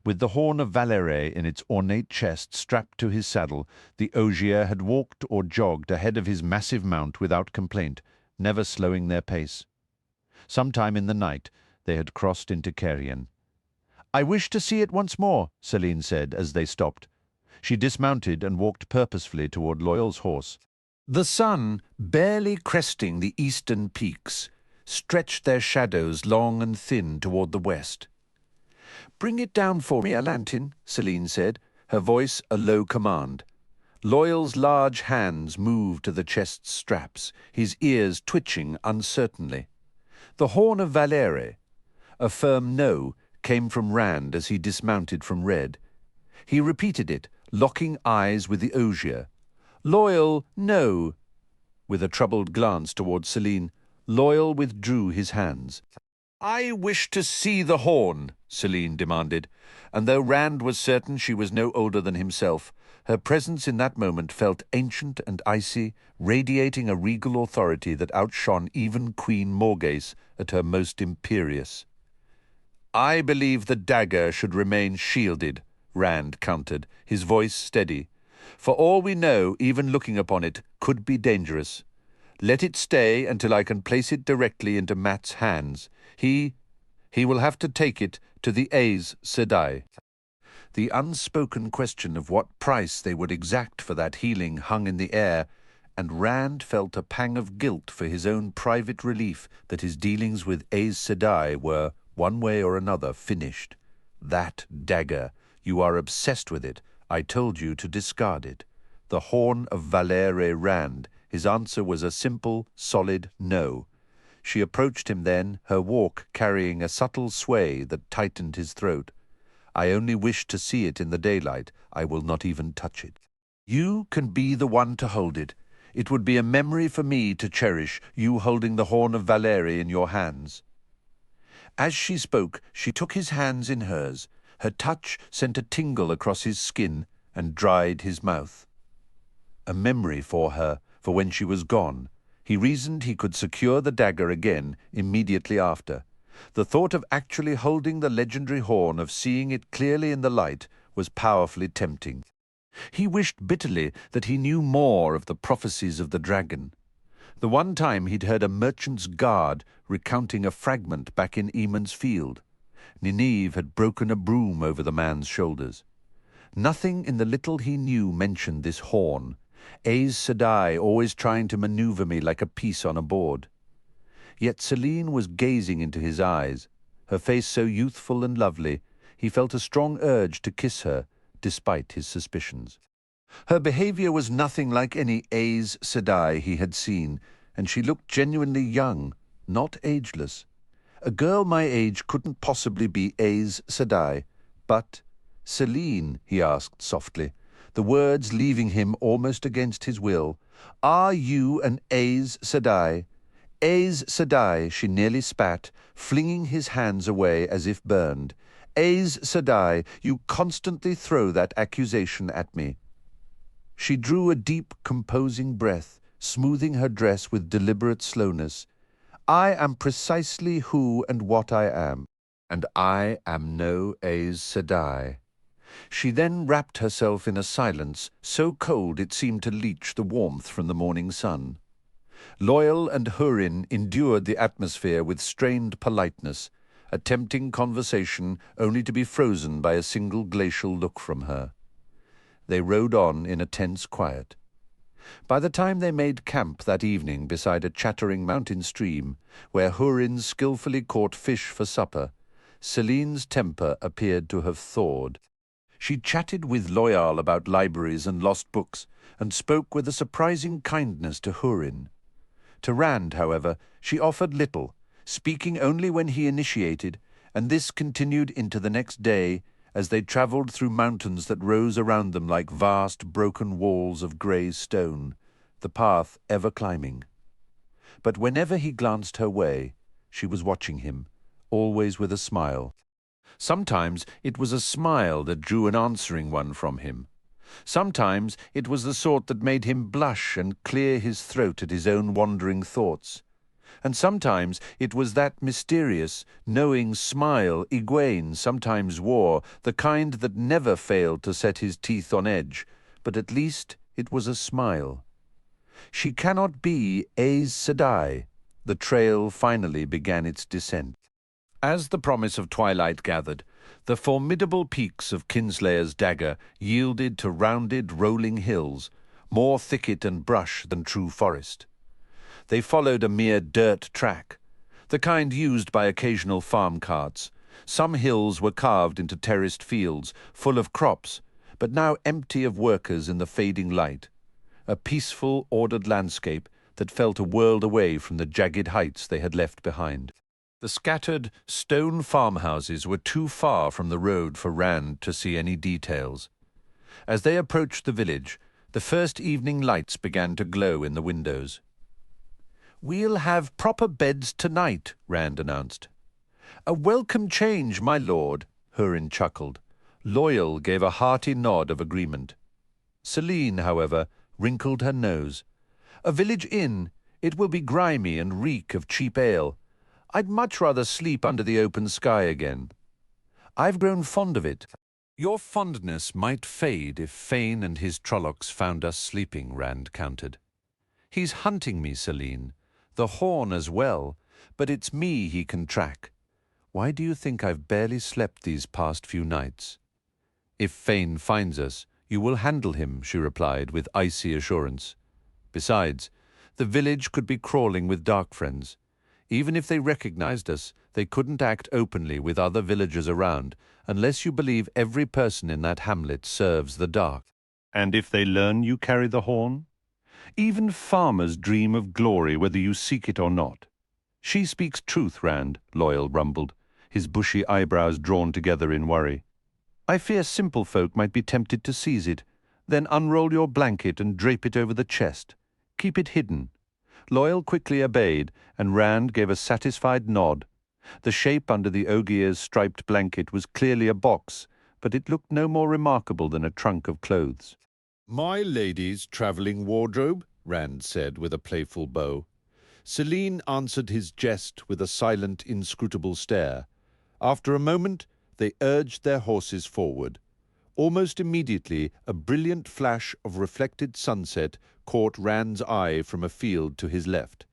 With the horn of Valere in its ornate chest strapped to his saddle, the Ogier had walked or jogged ahead of his massive mount without complaint, never slowing their pace. Sometime in the night they had crossed into Carrion. "I wish to see it once more," Selene said as they stopped. She dismounted and walked purposefully toward Loyal's horse. The sun, barely cresting the eastern peaks, stretched their shadows long and thin toward the west. "Bring it down for me, Alantin," Selene said, her voice a low command. Loyal's large hands moved to the chest straps, his ears twitching uncertainly. The horn of Valere, a firm no, came from Rand as he dismounted from Red. He repeated it, locking eyes with the Ogier. "Loyal, no." With a troubled glance toward Selene, Loyal withdrew his hands. "I wish to see the horn," Selene demanded, and though Rand was certain she was no older than himself, her presence in that moment felt ancient and icy, radiating a regal authority that outshone even Queen Morgase at her most imperious. "I believe the dagger should remain shielded," Rand countered, his voice steady. "For all we know, even looking upon it could be dangerous. Let it stay until I can place it directly into Mat's hands. He will have to take it to the Aes Sedai." The unspoken question of what price they would exact for that healing hung in the air, and Rand felt a pang of guilt for his own private relief that his dealings with Aes Sedai were, one way or another, finished. "That dagger. You are obsessed with it. I told you to discard it." The horn of Valere Rand. His answer was a simple, solid no. She approached him then, her walk carrying a subtle sway that tightened his throat. "I only wish to see it in the daylight. I will not even touch it." "You can be the one to hold it. It would be a memory for me to cherish, you holding the horn of Valere in your hands." As she spoke, she took his hands in hers. Her touch sent a tingle across his skin and dried his mouth. A memory for her, for when she was gone. He reasoned he could secure the dagger again immediately after. The thought of actually holding the legendary horn, of seeing it clearly in the light, was powerfully tempting. He wished bitterly that he knew more of the prophecies of the dragon. The one time he'd heard a merchant's guard recounting a fragment back in Eamon's field. Nynaeve had broken a broom over the man's shoulders. Nothing in the little he knew mentioned this horn. Aes Sedai always trying to maneuver me like a piece on a board. Yet Selene was gazing into his eyes, her face so youthful and lovely, he felt a strong urge to kiss her, despite his suspicions. Her behavior was nothing like any Aes Sedai he had seen, and she looked genuinely young, not ageless. A girl my age couldn't possibly be Aes Sedai, but "Selene," he asked softly, the words leaving him almost against his will, "are you an Aes Sedai?" "Aes Sedai," she nearly spat, flinging his hands away as if burned. "Aes Sedai, you constantly throw that accusation at me." She drew a deep, composing breath, smoothing her dress with deliberate slowness. "I am precisely who and what I am, and I am no Aes Sedai." She then wrapped herself in a silence so cold it seemed to leach the warmth from the morning sun. Loyal and Hurin endured the atmosphere with strained politeness, attempting conversation only to be frozen by a single glacial look from her. They rode on in a tense quiet. By the time they made camp that evening beside a chattering mountain stream, where Hurin skillfully caught fish for supper, Celine's temper appeared to have thawed. She chatted with Loyal about libraries and lost books, and spoke with a surprising kindness to Hurin. To Rand, however, she offered little, speaking only when he initiated, and this continued into the next day as they travelled through mountains that rose around them like vast broken walls of grey stone, the path ever climbing. But whenever he glanced her way, she was watching him, always with a smile. Sometimes it was a smile that drew an answering one from him. Sometimes it was the sort that made him blush and clear his throat at his own wandering thoughts. And sometimes it was that mysterious, knowing smile Egwene sometimes wore, the kind that never failed to set his teeth on edge, but at least it was a smile. She cannot be Aes Sedai. The trail finally began its descent. As the promise of twilight gathered, the formidable peaks of Kinslayer's Dagger yielded to rounded, rolling hills, more thicket and brush than true forest. They followed a mere dirt track, the kind used by occasional farm carts. Some hills were carved into terraced fields, full of crops, but now empty of workers in the fading light. A peaceful, ordered landscape that felt a world away from the jagged heights they had left behind. The scattered stone farmhouses were too far from the road for Rand to see any details. As they approached the village, the first evening lights began to glow in the windows. "We'll have proper beds tonight," Rand announced. "A welcome change, my lord," Hurin chuckled. Loyal gave a hearty nod of agreement. Celine, however, wrinkled her nose. "A village inn. It will be grimy and reek of cheap ale. I'd much rather sleep under the open sky again. I've grown fond of it." "Your fondness might fade if Fane and his Trollocs found us sleeping," Rand countered. "He's hunting me, Celine. The horn as well, but it's me he can track. Why do you think I've barely slept these past few nights?" "If Fane finds us, you will handle him," she replied with icy assurance. "Besides, the village could be crawling with dark friends. Even if they recognized us, they couldn't act openly with other villagers around, unless you believe every person in that hamlet serves the dark." And if they learn you carry the horn? Even farmers dream of glory whether you seek it or not. She speaks truth, Rand, Loyal rumbled, his bushy eyebrows drawn together in worry. I fear simple folk might be tempted to seize it, then unroll your blanket and drape it over the chest. Keep it hidden. Loyal quickly obeyed, and Rand gave a satisfied nod. The shape under the Ogier's striped blanket was clearly a box, but it looked no more remarkable than a trunk of clothes. "My lady's travelling wardrobe," Rand said with a playful bow. Celine answered his jest with a silent, inscrutable stare. After a moment, they urged their horses forward. Almost immediately, a brilliant flash of reflected sunset caught Rand's eye from a field to his left.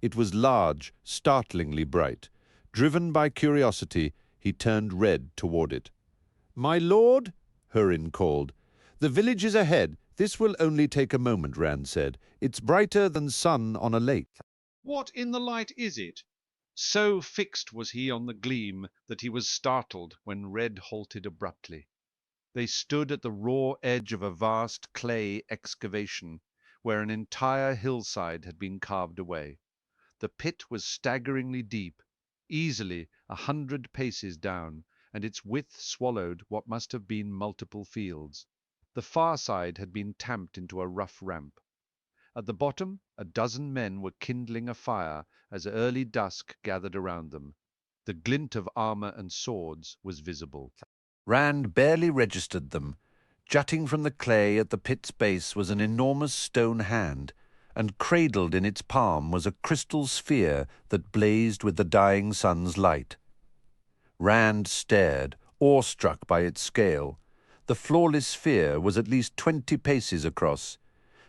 It was large, startlingly bright. Driven by curiosity, he turned red toward it. "My lord," Hurin called. "The village is ahead. This will only take a moment," Rand said. "It's brighter than sun on a lake." "What in the light is it?" So fixed was he on the gleam that he was startled when Red halted abruptly. They stood at the raw edge of a vast clay excavation, where an entire hillside had been carved away. The pit was staggeringly deep, easily 100 paces down, and its width swallowed what must have been multiple fields. The far side had been tamped into a rough ramp. At the bottom, a dozen men were kindling a fire as early dusk gathered around them. The glint of armor and swords was visible. Rand barely registered them. Jutting from the clay at the pit's base was an enormous stone hand, and cradled in its palm was a crystal sphere that blazed with the dying sun's light. Rand stared, awestruck by its scale. The flawless sphere was at least 20 paces across.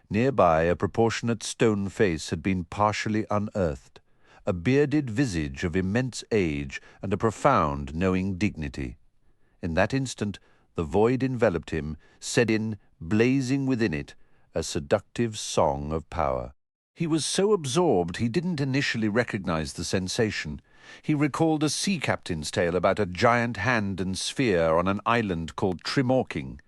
Nearby, a proportionate stone face had been partially unearthed, a bearded visage of immense age and a profound, knowing dignity. In that instant, the void enveloped him, set in, blazing within it, a seductive song of power. He was so absorbed he didn't initially recognize the sensation. He recalled a sea captain's tale about a giant hand and sphere on an island called Trimorking.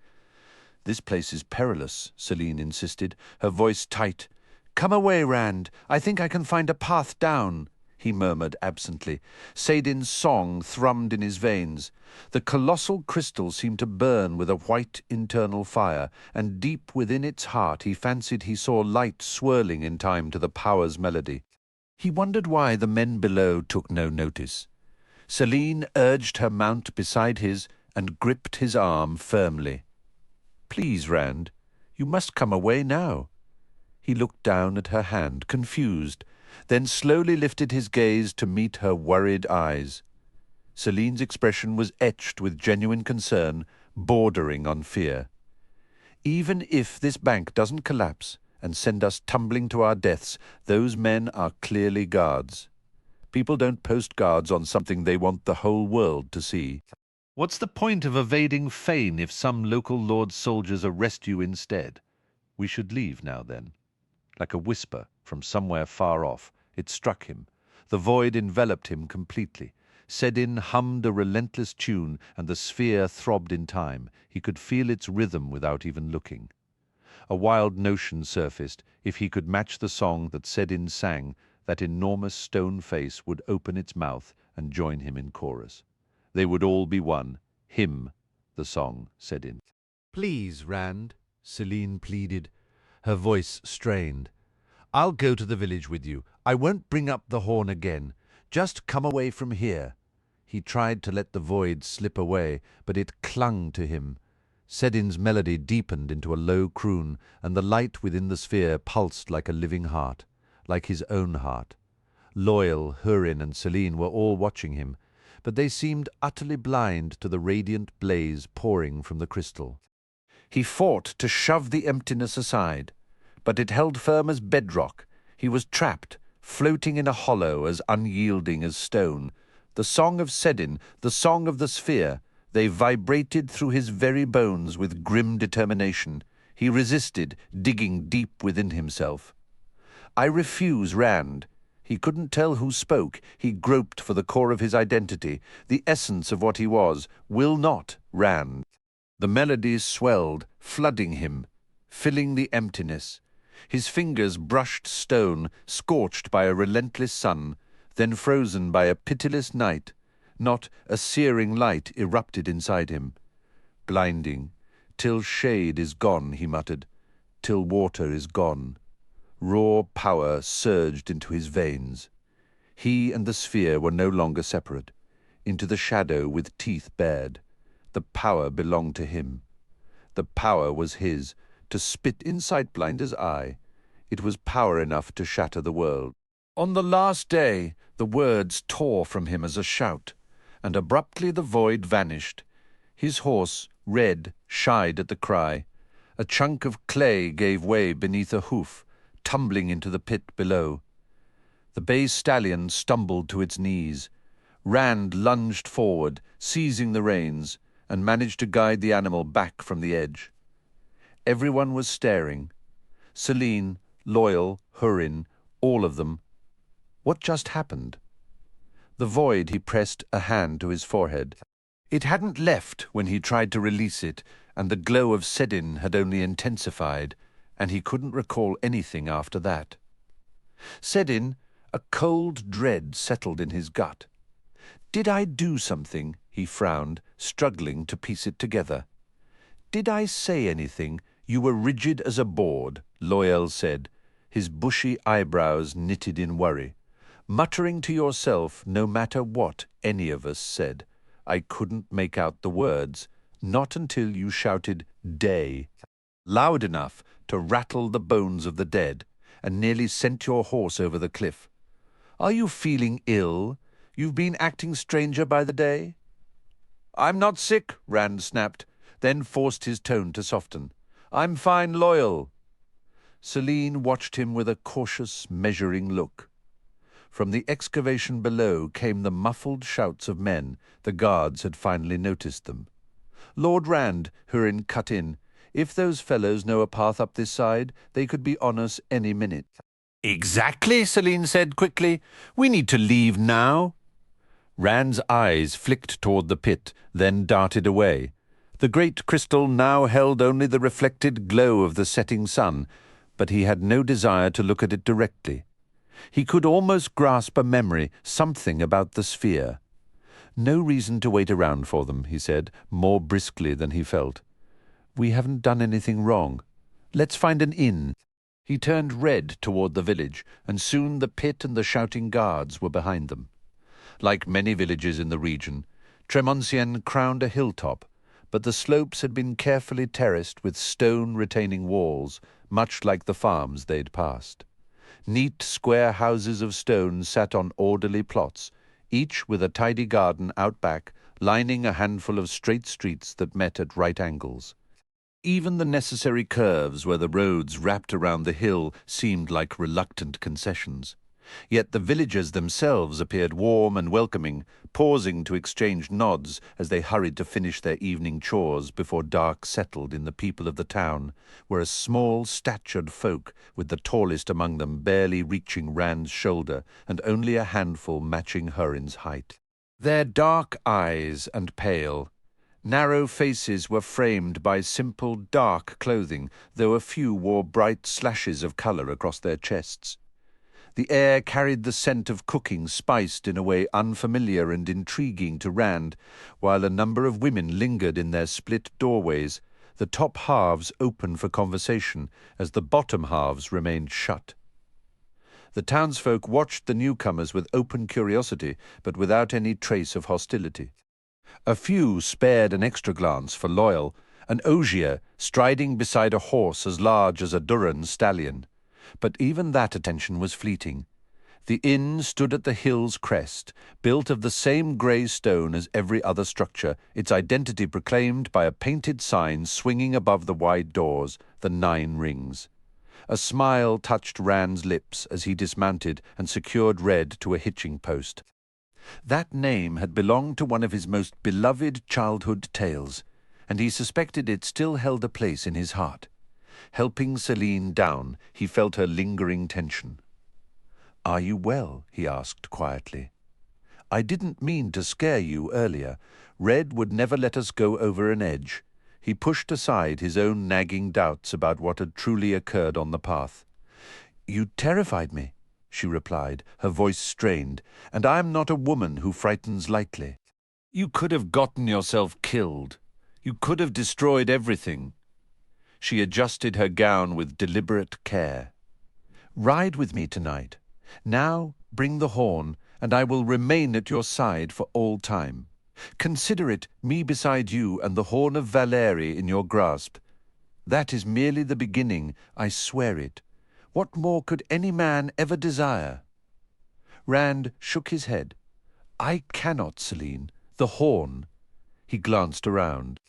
"This place is perilous," Celine insisted, her voice tight. "Come away, Rand. I think I can find a path down," he murmured absently. Sadin's song thrummed in his veins. The colossal crystal seemed to burn with a white internal fire, and deep within its heart he fancied he saw light swirling in time to the power's melody. He wondered why the men below took no notice. Celine urged her mount beside his and gripped his arm firmly. "Please, Rand, you must come away now." He looked down at her hand, confused, then slowly lifted his gaze to meet her worried eyes. Celine's expression was etched with genuine concern, bordering on fear. "Even if this bank doesn't collapse and send us tumbling to our deaths, those men are clearly guards. People don't post guards on something they want the whole world to see. What's the point of evading Fane if some local lord's soldiers arrest you instead? We should leave now, then." Like a whisper from somewhere far off, it struck him. The void enveloped him completely. Sedin hummed a relentless tune, and the sphere throbbed in time. He could feel its rhythm without even looking. A wild notion surfaced. If he could match the song that Sedin sang, that enormous stone face would open its mouth and join him in chorus. They would all be one. Him, the song, Sedin. "Please, Rand," Celine pleaded, her voice strained. "I'll go to the village with you. I won't bring up the horn again. Just come away from here." He tried to let the void slip away, but it clung to him. Sedin's melody deepened into a low croon, and the light within the sphere pulsed like a living heart, like his own heart. Loyal, Hurin, and Celine were all watching him, but they seemed utterly blind to the radiant blaze pouring from the crystal. He fought to shove the emptiness aside, but it held firm as bedrock. He was trapped, floating in a hollow as unyielding as stone. The song of Sedin, the song of the sphere, they vibrated through his very bones with grim determination. He resisted, digging deep within himself. "I refuse, Rand." He couldn't tell who spoke. He groped for the core of his identity, the essence of what he was. "Will not, Rand." The melodies swelled, flooding him, filling the emptiness. His fingers brushed stone, scorched by a relentless sun, then frozen by a pitiless night. Not a searing light erupted inside him. "Blinding, till shade is gone," he muttered, "till water is gone." Raw power surged into his veins. He and the sphere were no longer separate. Into the shadow with teeth bared. The power belonged to him. The power was his, to spit in Sightblinder's eye. It was power enough to shatter the world. On the last day, the words tore from him as a shout, and abruptly the void vanished. His horse, red, shied at the cry. A chunk of clay gave way beneath a hoof, tumbling into the pit below. The bay stallion stumbled to its knees. Rand lunged forward, seizing the reins, and managed to guide the animal back from the edge. Everyone was staring. Celine, Loyal, Hurin, all of them. What just happened? The void, he pressed a hand to his forehead. It hadn't left when he tried to release it, and the glow of Sedin had only intensified, and he couldn't recall anything after that. Sedin, a cold dread settled in his gut. "Did I do something?" he frowned, struggling to piece it together. "Did I say anything? You were rigid as a board," Loyal said, his bushy eyebrows knitted in worry. "Muttering to yourself no matter what any of us said. I couldn't make out the words, not until you shouted 'Day,' loud enough to rattle the bones of the dead, and nearly sent your horse over the cliff. Are you feeling ill? You've been acting stranger by the day?" "I'm not sick," Rand snapped, then forced his tone to soften. "I'm fine, Loyal." Celine watched him with a cautious, measuring look. From the excavation below came the muffled shouts of men. The guards had finally noticed them. "Lord Rand," Hurin cut in, "if those fellows know a path up this side, they could be on us any minute." "Exactly," Celine said quickly. "We need to leave now." Rand's eyes flicked toward the pit, then darted away. The great crystal now held only the reflected glow of the setting sun, but he had no desire to look at it directly. He could almost grasp a memory, something about the sphere. No reason to wait around for them, he said, more briskly than he felt. We haven't done anything wrong. Let's find an inn. He turned red toward the village, and soon the pit and the shouting guards were behind them. Like many villages in the region, Tremoncienne crowned a hilltop, but the slopes had been carefully terraced with stone retaining walls, much like the farms they'd passed. Neat square houses of stone sat on orderly plots, each with a tidy garden out back, lining a handful of straight streets that met at right angles. Even the necessary curves where the roads wrapped around the hill seemed like reluctant concessions. Yet the villagers themselves appeared warm and welcoming, pausing to exchange nods as they hurried to finish their evening chores before dark settled in. The people of the town were a small, statured folk, with the tallest among them barely reaching Rand's shoulder, and only a handful matching Hurin's height. Their dark eyes and pale, narrow faces were framed by simple, dark clothing, though a few wore bright slashes of colour across their chests. The air carried the scent of cooking spiced in a way unfamiliar and intriguing to Rand, while a number of women lingered in their split doorways, the top halves open for conversation as the bottom halves remained shut. The townsfolk watched the newcomers with open curiosity, but without any trace of hostility. A few spared an extra glance for Loyal, an Ogier striding beside a horse as large as a Duran stallion. But even that attention was fleeting. The inn stood at the hill's crest, built of the same grey stone as every other structure, its identity proclaimed by a painted sign swinging above the wide doors, the 9 Rings. A smile touched Rand's lips as he dismounted and secured Red to a hitching post. That name had belonged to one of his most beloved childhood tales, and he suspected it still held a place in his heart. Helping Celine down, he felt her lingering tension. "Are you well?" he asked quietly. "I didn't mean to scare you earlier. Red would never let us go over an edge." He pushed aside his own nagging doubts about what had truly occurred on the path. "You terrified me," she replied, her voice strained, "and I am not a woman who frightens lightly. You could have gotten yourself killed. You could have destroyed everything." She adjusted her gown with deliberate care. "Ride with me tonight. Now bring the horn, and I will remain at your side for all time. Consider it me beside you and the horn of Valeri in your grasp. That is merely the beginning, I swear it. What more could any man ever desire?" Rand shook his head. "I cannot, Celine. The horn." He glanced around.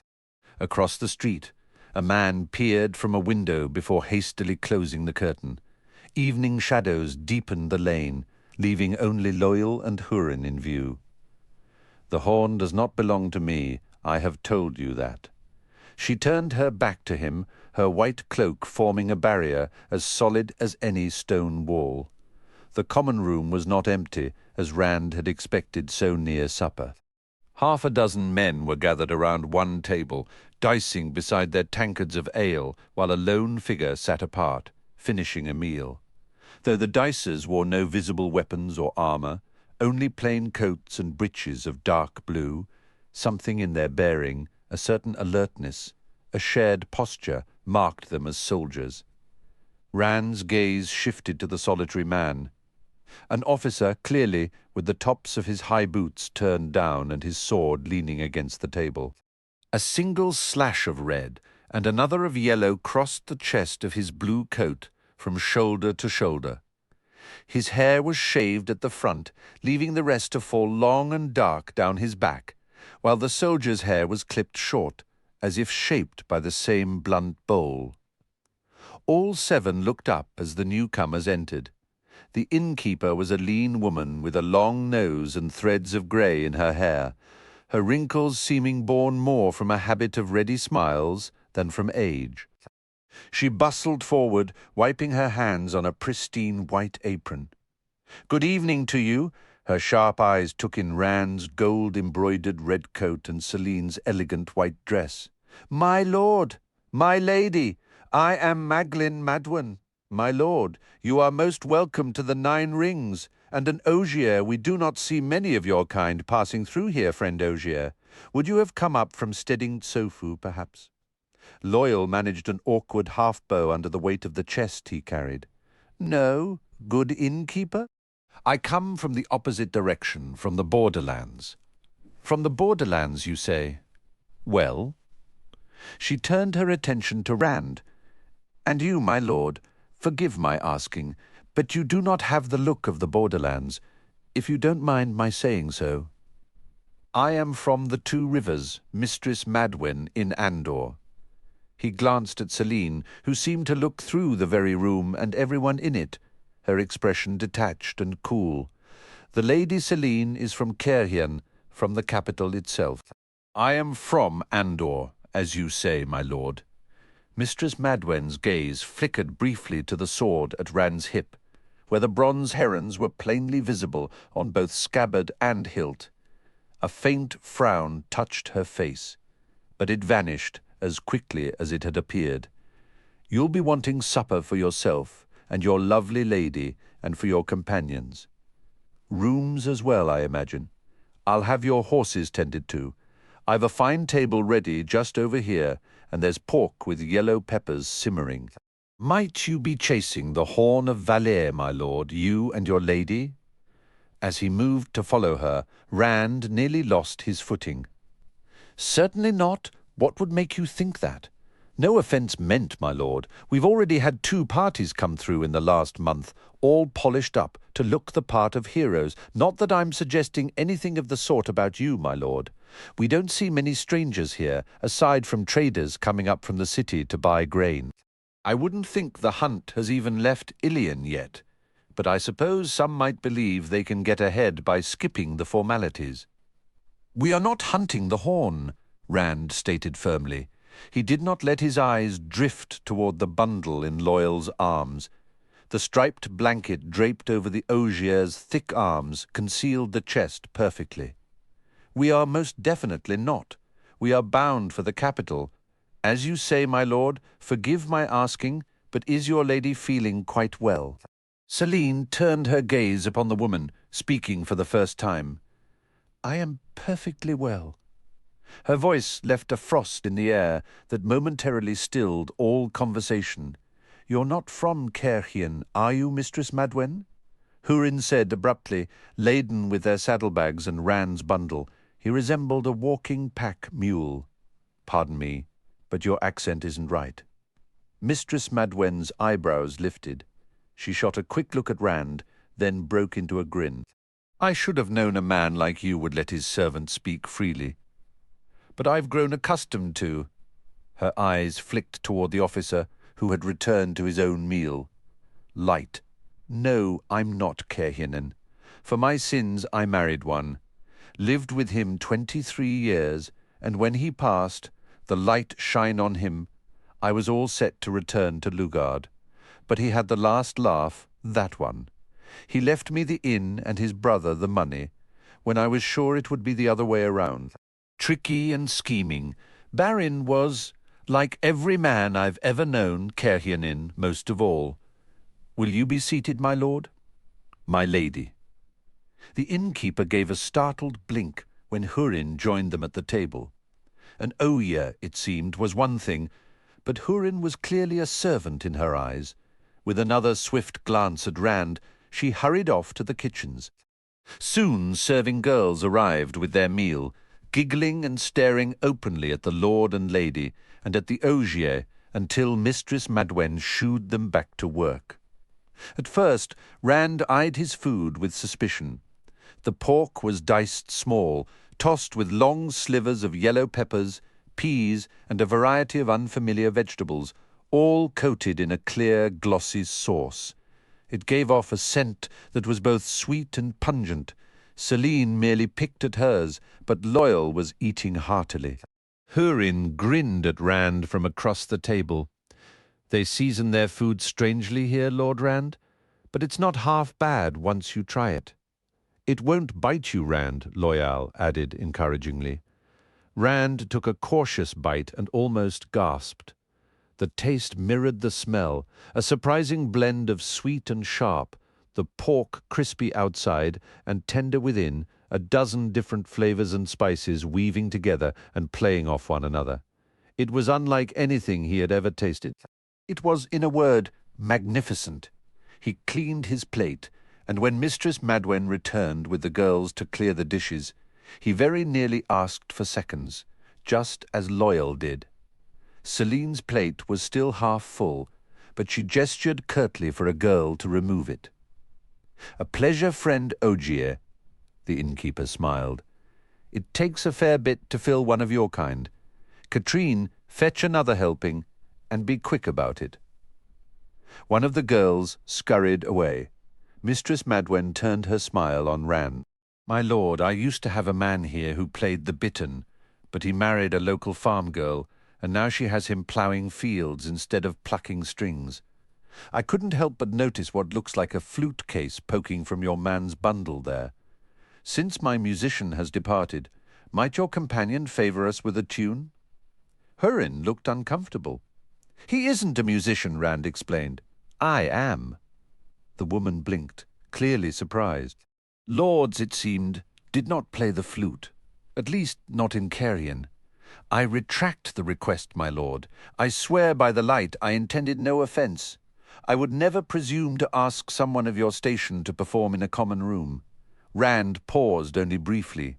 Across the street, a man peered from a window before hastily closing the curtain. Evening shadows deepened the lane, leaving only Loyal and Hurin in view. "The horn does not belong to me. I have told you that." She turned her back to him, her white cloak forming a barrier as solid as any stone wall. The common room was not empty, as Rand had expected so near supper. 6 men were gathered around one table, dicing beside their tankards of ale, while a lone figure sat apart, finishing a meal. Though the dicers wore no visible weapons or armour, only plain coats and breeches of dark blue, something in their bearing, a certain alertness, a shared posture, marked them as soldiers. Rand's gaze shifted to the solitary man. An officer, clearly, with the tops of his high boots turned down and his sword leaning against the table. A single slash of red and another of yellow crossed the chest of his blue coat from shoulder to shoulder. His hair was shaved at the front, leaving the rest to fall long and dark down his back, while the soldier's hair was clipped short, as if shaped by the same blunt bowl. All 7 looked up as the newcomers entered. The innkeeper was a lean woman with a long nose and threads of grey in her hair, her wrinkles seeming born more from a habit of ready smiles than from age. She bustled forward, wiping her hands on a pristine white apron. "Good evening to you." Her sharp eyes took in Rand's gold-embroidered red coat and Celine's elegant white dress. "My lord, my lady, I am Magdalen Madwen. My lord, you are most welcome to the 9 Rings, and an Ogier. We do not see many of your kind passing through here, friend Ogier. Would you have come up from Stedding Sofu, perhaps?" Loyal managed an awkward half-bow under the weight of the chest he carried. "No, good innkeeper?" "I come from the opposite direction, from the borderlands." "From the borderlands, you say? Well?" She turned her attention to Rand. "And you, my lord, forgive my asking, but you do not have the look of the borderlands, if you don't mind my saying so." "I am from the 2 Rivers, Mistress Madwen in Andor." He glanced at Celine, who seemed to look through the very room and everyone in it, her expression detached and cool. "The Lady Celine is from Caerhien, from the capital itself." "I am from Andor, as you say, my lord." Mistress Madwen's gaze flickered briefly to the sword at Rand's hip, where the bronze herons were plainly visible on both scabbard and hilt. A faint frown touched her face, but it vanished as quickly as it had appeared. "You'll be wanting supper for yourself and your lovely lady and for your companions. Rooms as well, I imagine. I'll have your horses tended to. I've a fine table ready just over here, and there's pork with yellow peppers simmering. Might you be chasing the Horn of Valere, my lord, you and your lady?" As he moved to follow her, Rand nearly lost his footing. "Certainly not. What would make you think that? No offence meant, my lord. We've already had 2 parties come through in the last month, all polished up to look the part of heroes. Not that I'm suggesting anything of the sort about you, my lord. We don't see many strangers here, aside from traders coming up from the city to buy grain. I wouldn't think the hunt has even left Ilion yet, but I suppose some might believe they can get ahead by skipping the formalities." "We are not hunting the Horn," Rand stated firmly. He did not let his eyes drift toward the bundle in Loyal's arms. The striped blanket draped over the Ogier's thick arms concealed the chest perfectly. "We are most definitely not. We are bound for the capital. As you say, my lord, forgive my asking, but is your lady feeling quite well?" Celine turned her gaze upon the woman, speaking for the first time. "I am perfectly well." Her voice left a frost in the air that momentarily stilled all conversation. "You're not from Caerhien, are you, Mistress Madwen?" Hurin said abruptly, laden with their saddlebags and Rand's bundle. He resembled a walking pack mule. "Pardon me, but your accent isn't right." Mistress Madwen's eyebrows lifted. She shot a quick look at Rand, then broke into a grin. "I should have known a man like you would let his servant speak freely. But I've grown accustomed to—" Her eyes flicked toward the officer, who had returned to his own meal. "Light. No, I'm not Caerhienan. For my sins I married one. Lived with him 23 years, and when he passed, the light shine on him, I was all set to return to Lugard. But he had the last laugh, that one. He left me the inn and his brother the money, when I was sure it would be the other way around. Tricky and scheming. Barin was, like every man I've ever known, Caerhienan most of all. Will you be seated, my lord? My lady." The innkeeper gave a startled blink when Hurin joined them at the table. An oyer, it seemed, was one thing, but Hurin was clearly a servant in her eyes. With another swift glance at Rand, she hurried off to the kitchens. Soon serving girls arrived with their meal, giggling and staring openly at the lord and lady and at the Ogier until Mistress Madwen shooed them back to work. At first, Rand eyed his food with suspicion. The pork was diced small, tossed with long slivers of yellow peppers, peas, and a variety of unfamiliar vegetables, all coated in a clear, glossy sauce. It gave off a scent that was both sweet and pungent. Celine merely picked at hers, but Loyal was eating heartily. Hurin grinned at Rand from across the table. "They season their food strangely here, Lord Rand, but it's not half bad once you try it. It won't bite you, Rand, Loyal added encouragingly. Rand took a cautious bite and almost gasped. The taste mirrored the smell, a surprising blend of sweet and sharp, the pork crispy outside and tender within, a dozen different flavors and spices weaving together and playing off one another. It was unlike anything he had ever tasted. It was, in a word, magnificent. He cleaned his plate, and when Mistress Madwen returned with the girls to clear the dishes, he very nearly asked for seconds, just as Loyal did. Celine's plate was still half full, but she gestured curtly for a girl to remove it. "A pleasure, friend Ogier," the innkeeper smiled. "It takes a fair bit to fill one of your kind. Katrine, fetch another helping, and be quick about it." One of the girls scurried away. Mistress Madwen turned her smile on Rand. "My lord, I used to have a man here who played the bittern, but he married a local farm girl, and now she has him ploughing fields instead of plucking strings. I couldn't help but notice what looks like a flute case poking from your man's bundle there. Since my musician has departed, might your companion favour us with a tune?" Hurin looked uncomfortable. "He isn't a musician," Rand explained. "I am." The woman blinked, clearly surprised. Lords, it seemed, did not play the flute, at least not in Carrion. "I retract the request, my lord. I swear by the light I intended no offence. I would never presume to ask someone of your station to perform in a common room." Rand paused only briefly.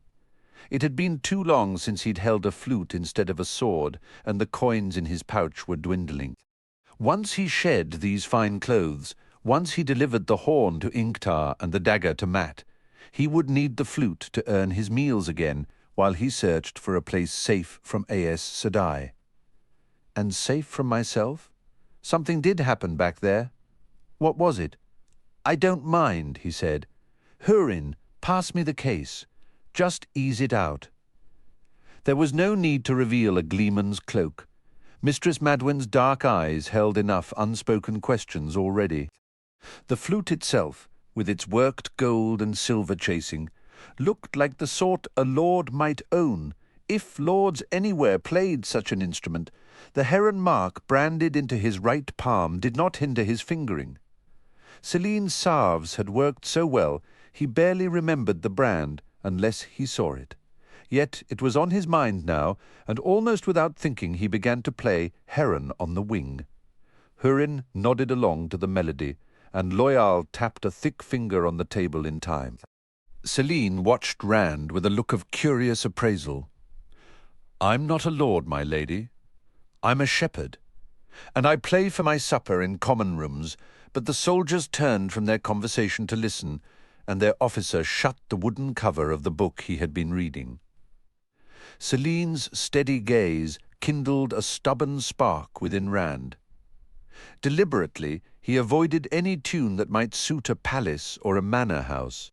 It had been too long since he'd held a flute instead of a sword, and the coins in his pouch were dwindling. Once he shed these fine clothes, once he delivered the horn to Inktar and the dagger to Mat, he would need the flute to earn his meals again while he searched for a place safe from Aes Sedai. And safe from myself? Something did happen back there. What was it? "I don't mind," he said. "Hurin, pass me the case. Just ease it out." There was no need to reveal a gleeman's cloak. Mistress Madwen's dark eyes held enough unspoken questions already. The flute itself, with its worked gold and silver chasing, looked like the sort a lord might own. If lords anywhere played such an instrument, the heron mark branded into his right palm did not hinder his fingering. Celine's salves had worked so well he barely remembered the brand unless he saw it. Yet it was on his mind now, and almost without thinking he began to play Heron on the Wing. Hurin nodded along to the melody, and Loyal tapped a thick finger on the table in time. Celine watched Rand with a look of curious appraisal. "I'm not a lord, my lady. I'm a shepherd, and I play for my supper in common rooms, but the soldiers turned from their conversation to listen, and their officer shut the wooden cover of the book he had been reading." Celine's steady gaze kindled a stubborn spark within Rand. Deliberately, he avoided any tune that might suit a palace or a manor house.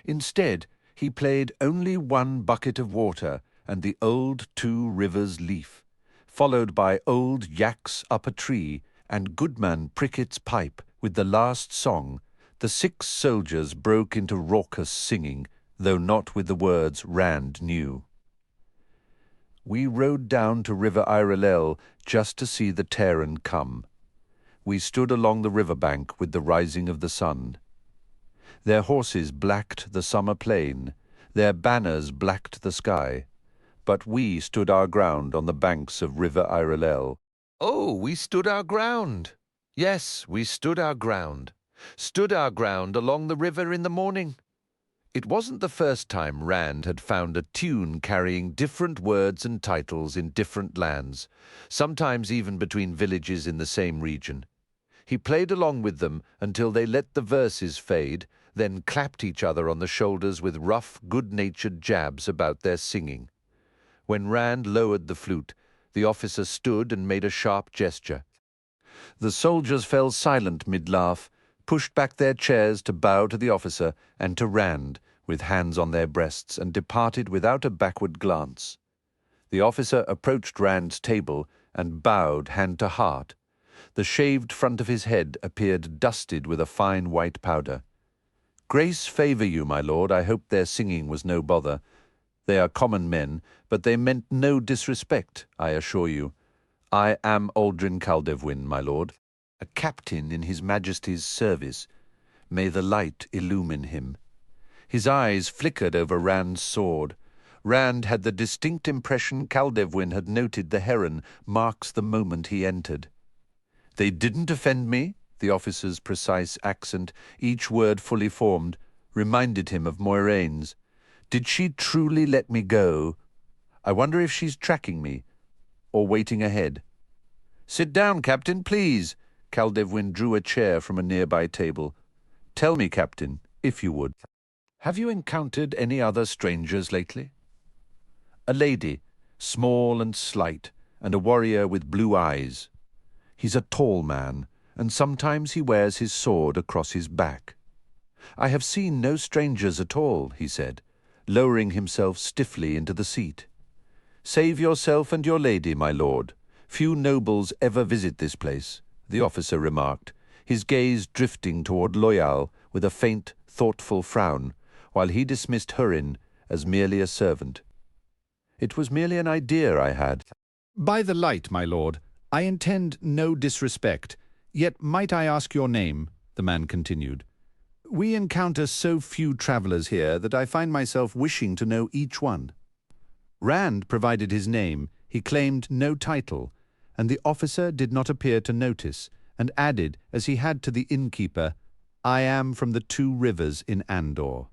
Instead, he played Only One Bucket of Water and the Old Two Rivers Leaf, followed by Old Yaks Up a Tree and Goodman Pricket's Pipe. With the last song, the 6 soldiers broke into raucous singing, though not with the words Rand knew. "We rode down to River Irelel just to see the Terran come. We stood along the river bank with the rising of the sun. Their horses blacked the summer plain, their banners blacked the sky, but we stood our ground on the banks of River Irelel." "Oh, we stood our ground. Yes, we stood our ground. Stood our ground along the river in the morning." It wasn't the first time Rand had found a tune carrying different words and titles in different lands, sometimes even between villages in the same region. He played along with them until they let the verses fade, then clapped each other on the shoulders with rough, good-natured jabs about their singing. When Rand lowered the flute, the officer stood and made a sharp gesture. The soldiers fell silent mid-laugh, pushed back their chairs to bow to the officer and to Rand, with hands on their breasts, and departed without a backward glance. The officer approached Rand's table and bowed hand to heart. The shaved front of his head appeared dusted with a fine white powder. Grace favour you, my lord. I hope their singing was no bother. They are common men, but they meant no disrespect, I assure you. I am Aldrin Caldevwyn, my lord, a captain in His Majesty's service. May the light illumine him. His eyes flickered over Rand's sword. Rand had the distinct impression Caldevwyn had noted the heron marks the moment he entered. They didn't offend me, the officer's precise accent, each word fully formed, reminded him of Moiraine's. Did she truly let me go? I wonder if she's tracking me, or waiting ahead. Sit down, Captain, please. Caldevwyn drew a chair from a nearby table. Tell me, Captain, if you would. Have you encountered any other strangers lately? A lady, small and slight, and a warrior with blue eyes. He's a tall man, and sometimes he wears his sword across his back. I have seen no strangers at all, he said, lowering himself stiffly into the seat. Save yourself and your lady, my lord. Few nobles ever visit this place, the officer remarked, his gaze drifting toward Loyal with a faint, thoughtful frown, while he dismissed Hurin as merely a servant. It was merely an idea I had. By the light, my lord, I intend no disrespect, yet might I ask your name, the man continued. We encounter so few travellers here that I find myself wishing to know each one. Rand provided his name, he claimed no title, and the officer did not appear to notice, and added, as he had to the innkeeper, I am from the Two Rivers in Andor.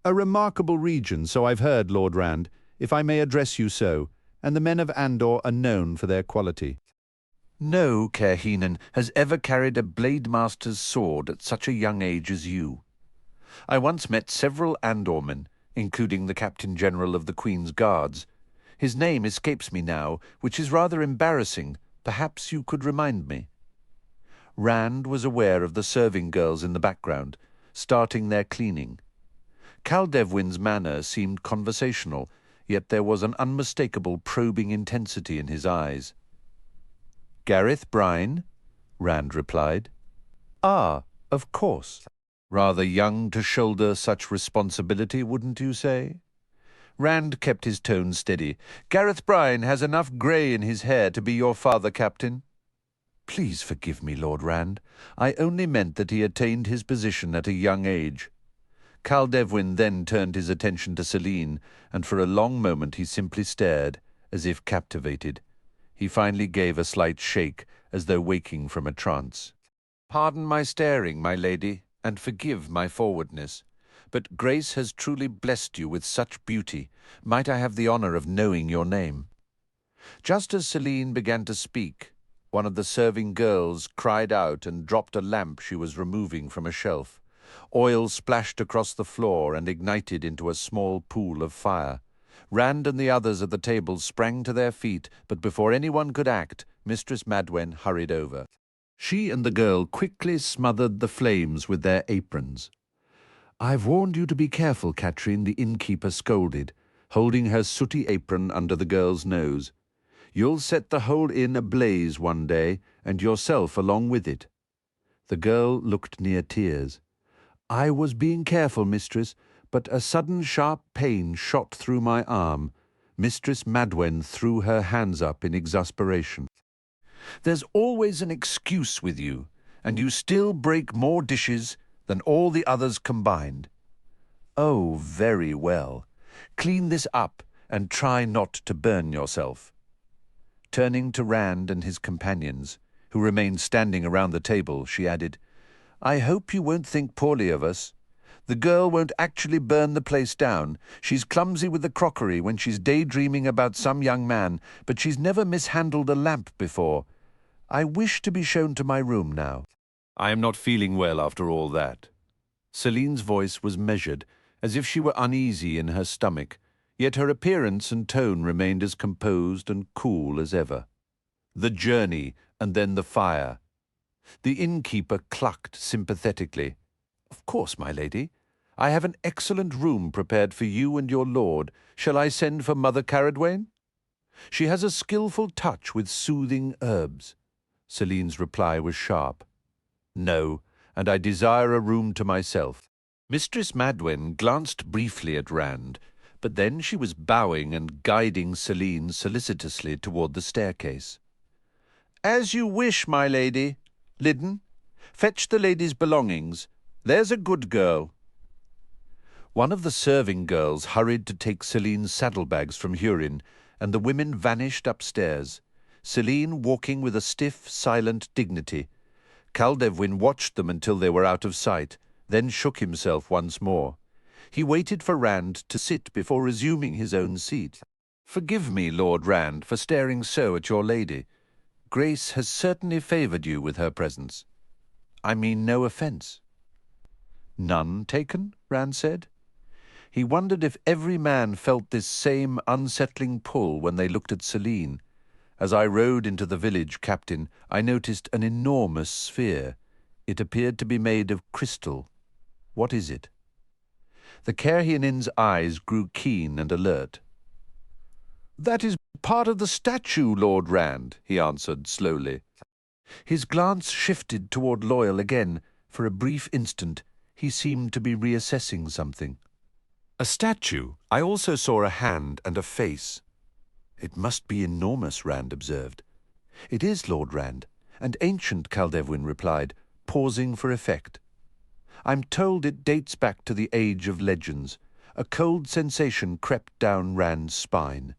A remarkable region, so I've heard, Lord Rand, if I may address you so, and the men of Andor are known for their quality. No Cairhienan has ever carried a blade master's sword at such a young age as you. I once met several Andormen, including the Captain General of the Queen's Guards. His name escapes me now, which is rather embarrassing. Perhaps you could remind me. Rand was aware of the serving girls in the background, starting their cleaning. Caldevwyn's manner seemed conversational, yet there was an unmistakable probing intensity in his eyes. Gareth Brine, Rand replied. Ah, of course. Rather young to shoulder such responsibility, wouldn't you say? Rand kept his tone steady. Gareth Brine has enough grey in his hair to be your father, Captain. Please forgive me, Lord Rand. I only meant that he attained his position at a young age. Caldevwyn then turned his attention to Selene, and for a long moment he simply stared, as if captivated. He finally gave a slight shake, as though waking from a trance. Pardon my staring, my lady, and forgive my forwardness, but Grace has truly blessed you with such beauty. Might I have the honour of knowing your name? Just as Selene began to speak, one of the serving girls cried out and dropped a lamp she was removing from a shelf. Oil splashed across the floor and ignited into a small pool of fire. Rand and the others at the table sprang to their feet, but before anyone could act, Mistress Madwen hurried over. She and the girl quickly smothered the flames with their aprons. I've warned you to be careful, Katrine, the innkeeper scolded, holding her sooty apron under the girl's nose. You'll set the whole inn ablaze one day, and yourself along with it. The girl looked near tears. I was being careful, mistress, but a sudden sharp pain shot through my arm. Mistress Madwen threw her hands up in exasperation. There's always an excuse with you, and you still break more dishes than all the others combined. Oh, very well. Clean this up and try not to burn yourself. Turning to Rand and his companions, who remained standing around the table, she added, I hope you won't think poorly of us. The girl won't actually burn the place down. She's clumsy with the crockery when she's daydreaming about some young man, but she's never mishandled a lamp before. I wish to be shown to my room now. I am not feeling well after all that. Selene's voice was measured, as if she were uneasy in her stomach, yet her appearance and tone remained as composed and cool as ever. The journey, and then the fire. The innkeeper clucked sympathetically. Of course, my lady. I have an excellent room prepared for you and your lord. Shall I send for Mother Caradwain? She has a skilful touch with soothing herbs. Selene's reply was sharp. No, and I desire a room to myself. Mistress Madwen glanced briefly at Rand, but then she was bowing and guiding Celine solicitously toward the staircase. "As you wish, my lady. Liddon, fetch the lady's belongings. There's a good girl." One of the serving girls hurried to take Celine's saddlebags from Hurin, and the women vanished upstairs, Celine walking with a stiff, silent dignity. Kaldevwin watched them until they were out of sight, then shook himself once more. He waited for Rand to sit before resuming his own seat. "Forgive me, Lord Rand, for staring so at your lady. Grace has certainly favoured you with her presence. I mean no offence." "None taken?" Rand said. He wondered if every man felt this same unsettling pull when they looked at Celine. "As I rode into the village, Captain, I noticed an enormous sphere. It appeared to be made of crystal. What is it?" The Kerhienin's eyes grew keen and alert. "That is part of the statue, Lord Rand," he answered slowly. His glance shifted toward Loyal again. For a brief instant, he seemed to be reassessing something. "A statue. I also saw a hand and a face." "It must be enormous," Rand observed. "It is, Lord Rand, and ancient," Kaldevwin replied, pausing for effect. "I'm told it dates back to the age of legends." A cold sensation crept down Rand's spine.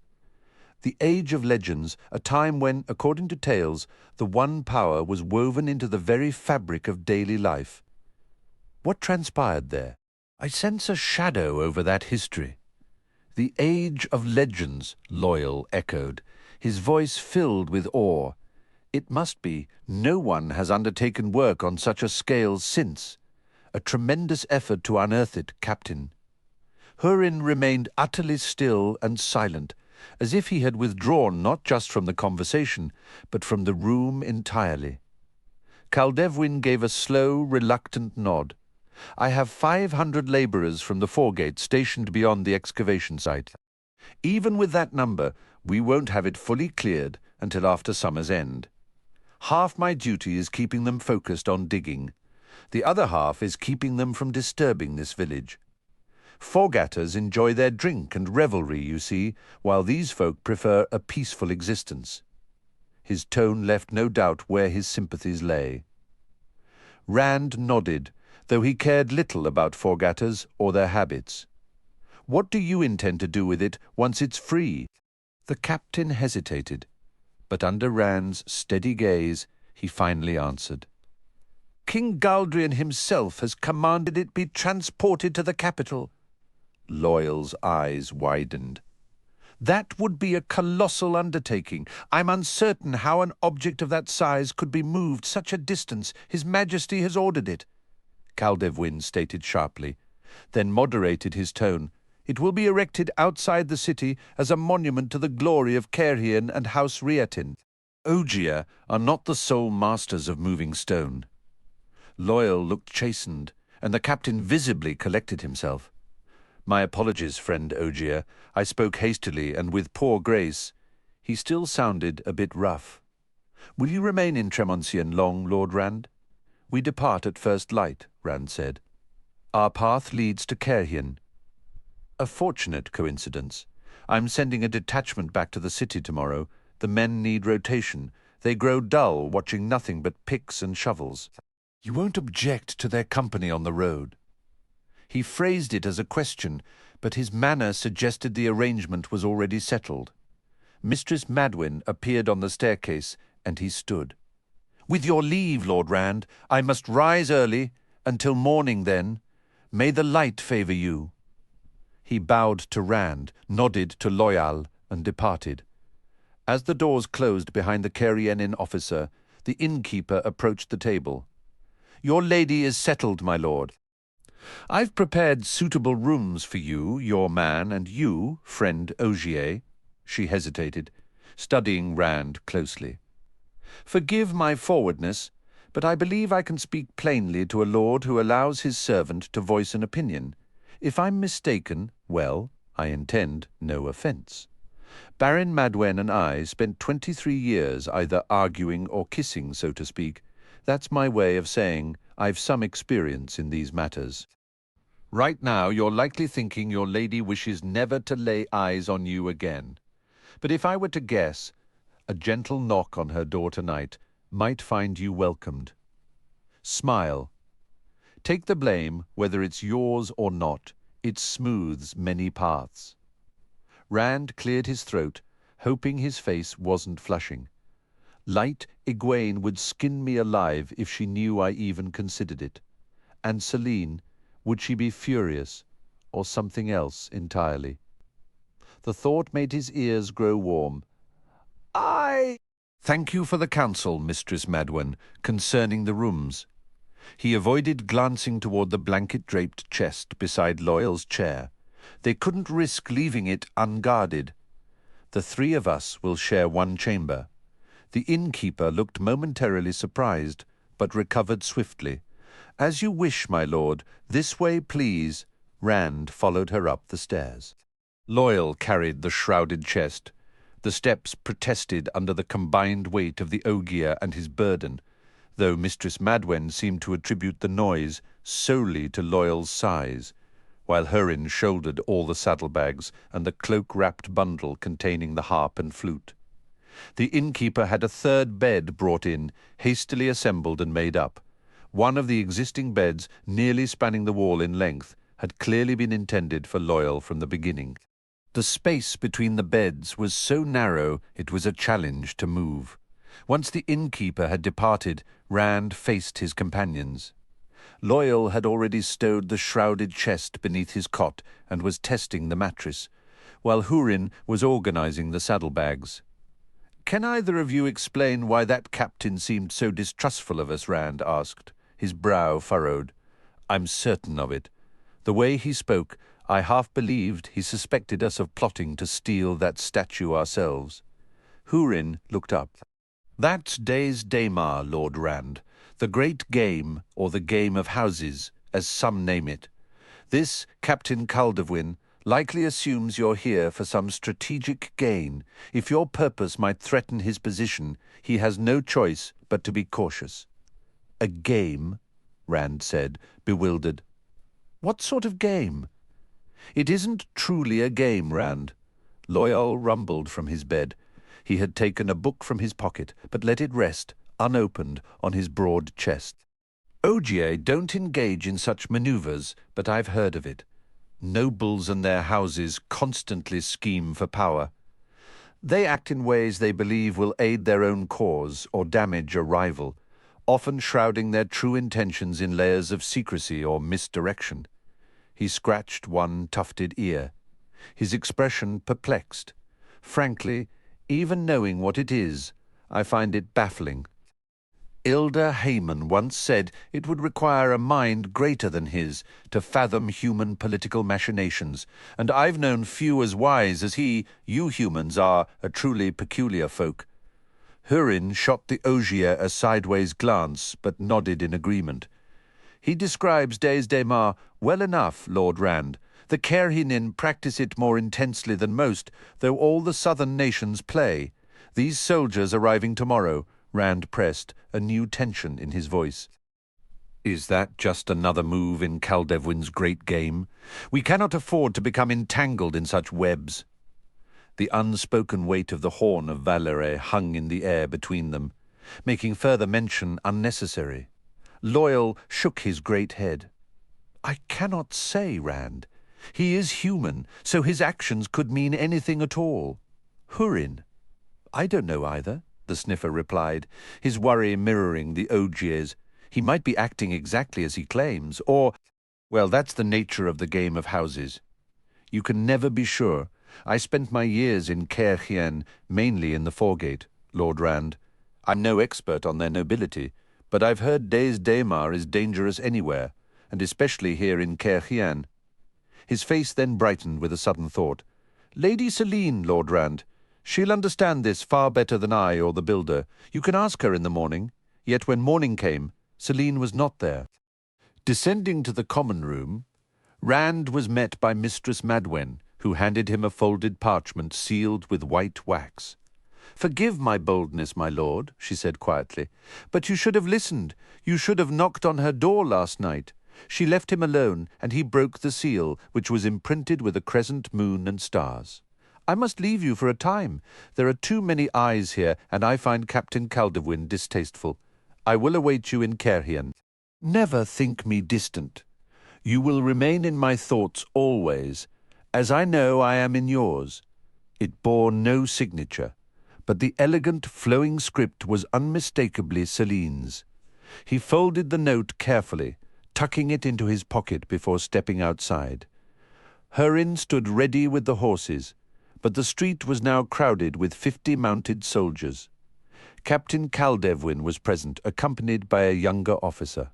The age of legends, a time when, according to tales, the one power was woven into the very fabric of daily life. What transpired there? "I sense a shadow over that history." "The age of legends," Loyal echoed, his voice filled with awe. "It must be. No one has undertaken work on such a scale since. A tremendous effort to unearth it, Captain." Hurin remained utterly still and silent, as if he had withdrawn not just from the conversation, but from the room entirely. Kaldevwin gave a slow, reluctant nod. "I have 500 labourers from the foregate stationed beyond the excavation site. Even with that number, we won't have it fully cleared until after summer's end. Half my duty is keeping them focused on digging. The other half is keeping them from disturbing this village. Foregatters enjoy their drink and revelry, you see, while these folk prefer a peaceful existence." His tone left no doubt where his sympathies lay. Rand nodded, though he cared little about foregatters or their habits. "What do you intend to do with it once it's free?" The captain hesitated, but under Rand's steady gaze, he finally answered. "King Galdrian himself has commanded it be transported to the capital." Loyal's eyes widened. "That would be a colossal undertaking. I'm uncertain how an object of that size could be moved such a distance. His Majesty has ordered it," Kaldevwin stated sharply, then moderated his tone. "It will be erected outside the city as a monument to the glory of Kerhien and House Riatin. Ogier are not the sole masters of moving stone." Loyal looked chastened, and the captain visibly collected himself. "My apologies, friend Ogier. I spoke hastily and with poor grace." He still sounded a bit rough. "Will you remain in Tremoncien long, Lord Rand?" "We depart at first light," Rand said. "Our path leads to Kerhien." "A fortunate coincidence. I'm sending a detachment back to the city tomorrow. The men need rotation. They grow dull watching nothing but picks and shovels." "You won't object to their company on the road?" He phrased it as a question, but his manner suggested the arrangement was already settled. Mistress Madwen appeared on the staircase, and he stood. "With your leave, Lord Rand, I must rise early. Until morning, then. May the light favour you." He bowed to Rand, nodded to Loyal, and departed. As the doors closed behind the Kerhienin officer, the innkeeper approached the table. "Your lady is settled, my lord. I've prepared suitable rooms for you, your man, and you, friend Ogier." She hesitated, studying Rand closely. "Forgive my forwardness, but I believe I can speak plainly to a lord who allows his servant to voice an opinion. If I'm mistaken, well, I intend no offence. Baron Madwen and I spent 23 years either arguing or kissing, so to speak. That's my way of saying I've some experience in these matters." Right now, you're likely thinking your lady wishes never to lay eyes on you again. But if I were to guess, a gentle knock on her door tonight might find you welcomed. Smile. Take the blame, whether it's yours or not. It smooths many paths. Rand cleared his throat, hoping his face wasn't flushing. Light Egwene would skin me alive if she knew I even considered it. And Selene, would she be furious, or something else entirely? The thought made his ears grow warm. Thank you for the counsel, Mistress Madwen, concerning the rooms. He avoided glancing toward the blanket-draped chest beside Loyal's chair. They couldn't risk leaving it unguarded. The three of us will share one chamber. The innkeeper looked momentarily surprised, but recovered swiftly. As you wish, my lord. This way, please. Rand followed her up the stairs. Loyal carried the shrouded chest. The steps protested under the combined weight of the ogier and his burden, though Mistress Madwen seemed to attribute the noise solely to Loyal's size, while Hurin shouldered all the saddlebags and the cloak-wrapped bundle containing the harp and flute. The innkeeper had a third bed brought in, hastily assembled and made up. One of the existing beds, nearly spanning the wall in length, had clearly been intended for Loyal from the beginning. The space between the beds was so narrow it was a challenge to move. Once the innkeeper had departed, Rand faced his companions. Loyal had already stowed the shrouded chest beneath his cot and was testing the mattress, while Hurin was organizing the saddlebags. "Can either of you explain why that captain seemed so distrustful of us?" Rand asked, his brow furrowed. "I'm certain of it. The way he spoke, I half believed he suspected us of plotting to steal that statue ourselves." Hurin looked up. "That's Days Daymar, Lord Rand, the great game, or the game of houses, as some name it. This Captain Caldevwin likely assumes you're here for some strategic gain. If your purpose might threaten his position, he has no choice but to be cautious." "A game?" Rand said, bewildered. "What sort of game?" "It isn't truly a game, Rand." Loyal rumbled from his bed. He had taken a book from his pocket, but let it rest, unopened, on his broad chest. "Ogier don't engage in such maneuvers, but I've heard of it. Nobles and their houses constantly scheme for power. They act in ways they believe will aid their own cause or damage a rival, often shrouding their true intentions in layers of secrecy or misdirection." He scratched one tufted ear, his expression perplexed. "Frankly, even knowing what it is, I find it baffling. Ilda Hayman once said it would require a mind greater than his to fathom human political machinations, and I've known few as wise as he. You humans are a truly peculiar folk." Hurin shot the ogier a sideways glance, but nodded in agreement. "He describes Days Daymar well enough, Lord Rand. The Kerhinin practice it more intensely than most, though all the southern nations play. These soldiers arriving tomorrow," Rand pressed, a new tension in his voice. "Is that just another move in Caldevwin's great game? We cannot afford to become entangled in such webs." The unspoken weight of the horn of Valere hung in the air between them, making further mention unnecessary. Loyal shook his great head. "I cannot say, Rand. He is human, so his actions could mean anything at all." "Hurin?" "I don't know either," the sniffer replied, his worry mirroring the ogier's. "He might be acting exactly as he claims, or— well, that's the nature of the game of houses. You can never be sure. I spent my years in Caerhien, mainly in the Foregate, Lord Rand. I'm no expert on their nobility, but I've heard Days Daymar is dangerous anywhere, and especially here in Caerhien." His face then brightened with a sudden thought. "Lady Selene, Lord Rand. She'll understand this far better than I or the builder. You can ask her in the morning." Yet when morning came, Selene was not there. Descending to the common room, Rand was met by Mistress Madwen, who handed him a folded parchment sealed with white wax. "Forgive my boldness, my lord," she said quietly, "but you should have listened. You should have knocked on her door last night. She left him alone, and he broke the seal, which was imprinted with a crescent moon and stars. I must leave you for a time. There are too many eyes here, and I find Captain Caldewin distasteful. I will await you in Caerhien. Never think me distant. You will remain in my thoughts always, as I know I am in yours. It bore no signature, but the elegant, flowing script was unmistakably Celine's. He folded the note carefully, tucking it into his pocket before stepping outside. Herin stood ready with the horses, but the street was now crowded with 50 mounted soldiers. Captain Caldewin was present, accompanied by a younger officer.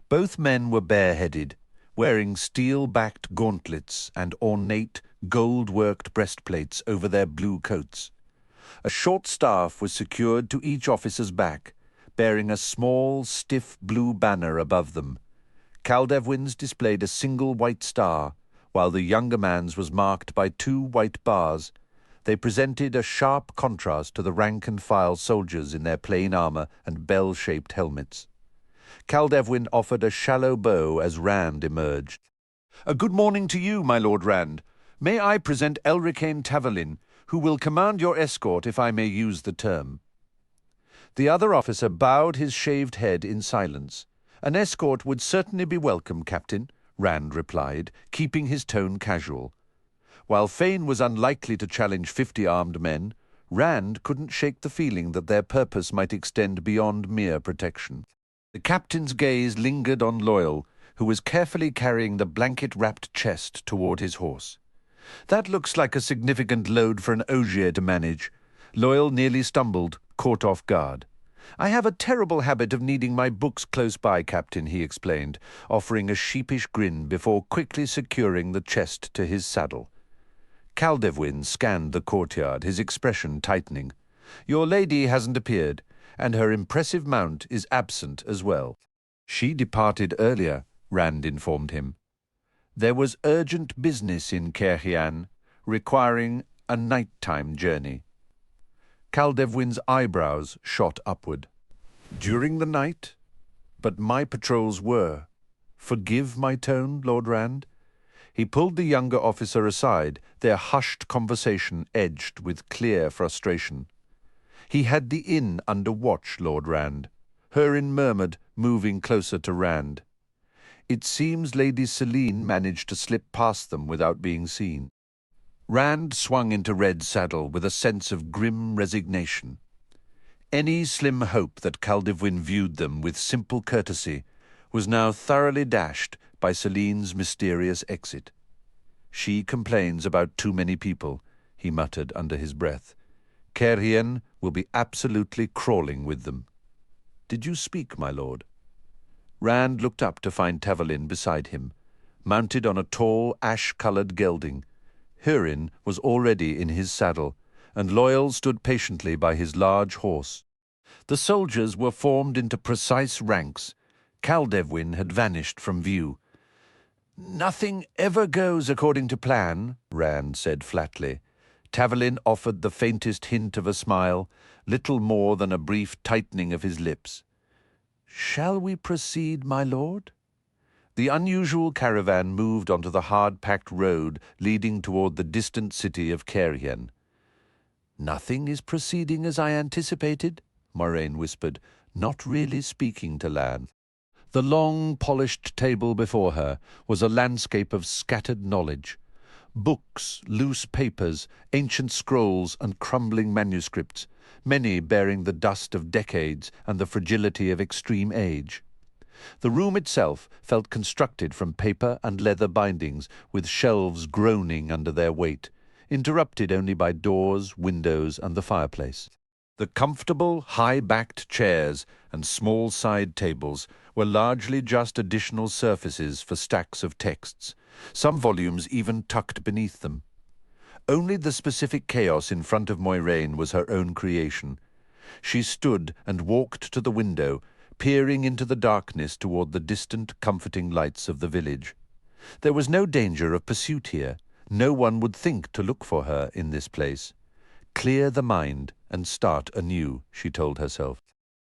Both men were bareheaded, wearing steel-backed gauntlets and ornate, gold-worked breastplates over their blue coats. A short staff was secured to each officer's back, bearing a small, stiff blue banner above them. Caldewin's displayed a single white star, while the younger man's was marked by 2 white bars. They presented a sharp contrast to the rank-and-file soldiers in their plain armor and bell-shaped helmets. Caldewin offered a shallow bow as Rand emerged. "A good morning to you, my Lord Rand. May I present Elricaine Taverlin, who will command your escort, if I may use the term." The other officer bowed his shaved head in silence. "An escort would certainly be welcome, Captain," Rand replied, keeping his tone casual. While Fane was unlikely to challenge 50 armed men, Rand couldn't shake the feeling that their purpose might extend beyond mere protection. The captain's gaze lingered on Loyal, who was carefully carrying the blanket-wrapped chest toward his horse. "That looks like a significant load for an Ogier to manage." Loyal nearly stumbled, caught off guard. "I have a terrible habit of needing my books close by, Captain," he explained, offering a sheepish grin before quickly securing the chest to his saddle. Caldewin scanned the courtyard, his expression tightening. "Your lady hasn't appeared, and her impressive mount is absent as well." "She departed earlier," Rand informed him. "There was urgent business in Caerhien, requiring a nighttime journey." Caldewin's eyebrows shot upward. "During the night? But my patrols were. Forgive my tone, Lord Rand." He pulled the younger officer aside, their hushed conversation edged with clear frustration. "He had the inn under watch, Lord Rand," Herin murmured, moving closer to Rand. "It seems Lady Celine managed to slip past them without being seen." Rand swung into Red's saddle with a sense of grim resignation. Any slim hope that Caldewin viewed them with simple courtesy was now thoroughly dashed by Celine's mysterious exit. "She complains about too many people," he muttered under his breath. "Caerhien will be absolutely crawling with them. Did you speak, my lord?" Rand looked up to find Taverlin beside him, mounted on a tall, ash-colored gelding. Herin was already in his saddle, and Loyal stood patiently by his large horse. The soldiers were formed into precise ranks. Caldewin had vanished from view. "Nothing ever goes according to plan," Rand said flatly. Taverlin offered the faintest hint of a smile, little more than a brief tightening of his lips. "Shall we proceed, my lord?" The unusual caravan moved onto the hard-packed road leading toward the distant city of Caerhien. "Nothing is proceeding as I anticipated," Moraine whispered, not really speaking to Lan. The long, polished table before her was a landscape of scattered knowledge. Books, loose papers, ancient scrolls, and crumbling manuscripts, many bearing the dust of decades and the fragility of extreme age. The room itself felt constructed from paper and leather bindings, with shelves groaning under their weight, interrupted only by doors, windows, and the fireplace. The comfortable, high-backed chairs and small side tables were largely just additional surfaces for stacks of texts, some volumes even tucked beneath them. Only the specific chaos in front of Moiraine was her own creation. She stood and walked to the window, peering into the darkness toward the distant, comforting lights of the village. There was no danger of pursuit here. No one would think to look for her in this place. Clear the mind and start anew, she told herself.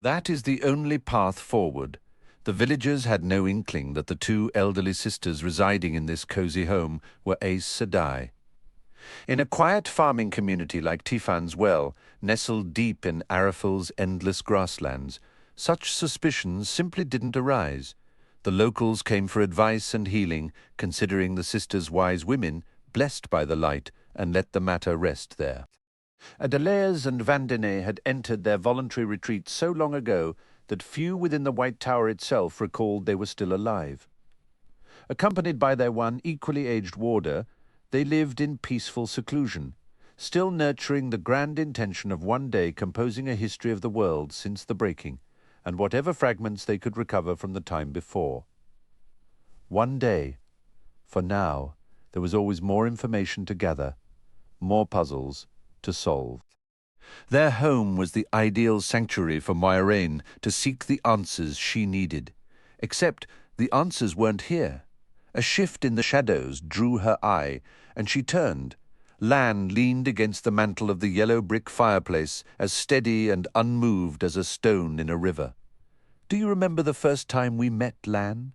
That is the only path forward. The villagers had no inkling that the two elderly sisters residing in this cosy home were Aes Sedai. In a quiet farming community like Tifan's Well, nestled deep in Arafil's endless grasslands, such suspicions simply didn't arise. The locals came for advice and healing, considering the sisters wise women, blessed by the light, and let the matter rest there. Adelares and Vandene had entered their voluntary retreat so long ago that few within the White Tower itself recalled they were still alive. Accompanied by their one equally aged warder, they lived in peaceful seclusion, still nurturing the grand intention of one day composing a history of the world since the breaking, and whatever fragments they could recover from the time before. One day. For now, there was always more information to gather, more puzzles to solve. Their home was the ideal sanctuary for Moiraine to seek the answers she needed. Except the answers weren't here. A shift in the shadows drew her eye, and she turned. Lan leaned against the mantel of the yellow brick fireplace, as steady and unmoved as a stone in a river. "Do you remember the first time we met, Lan?"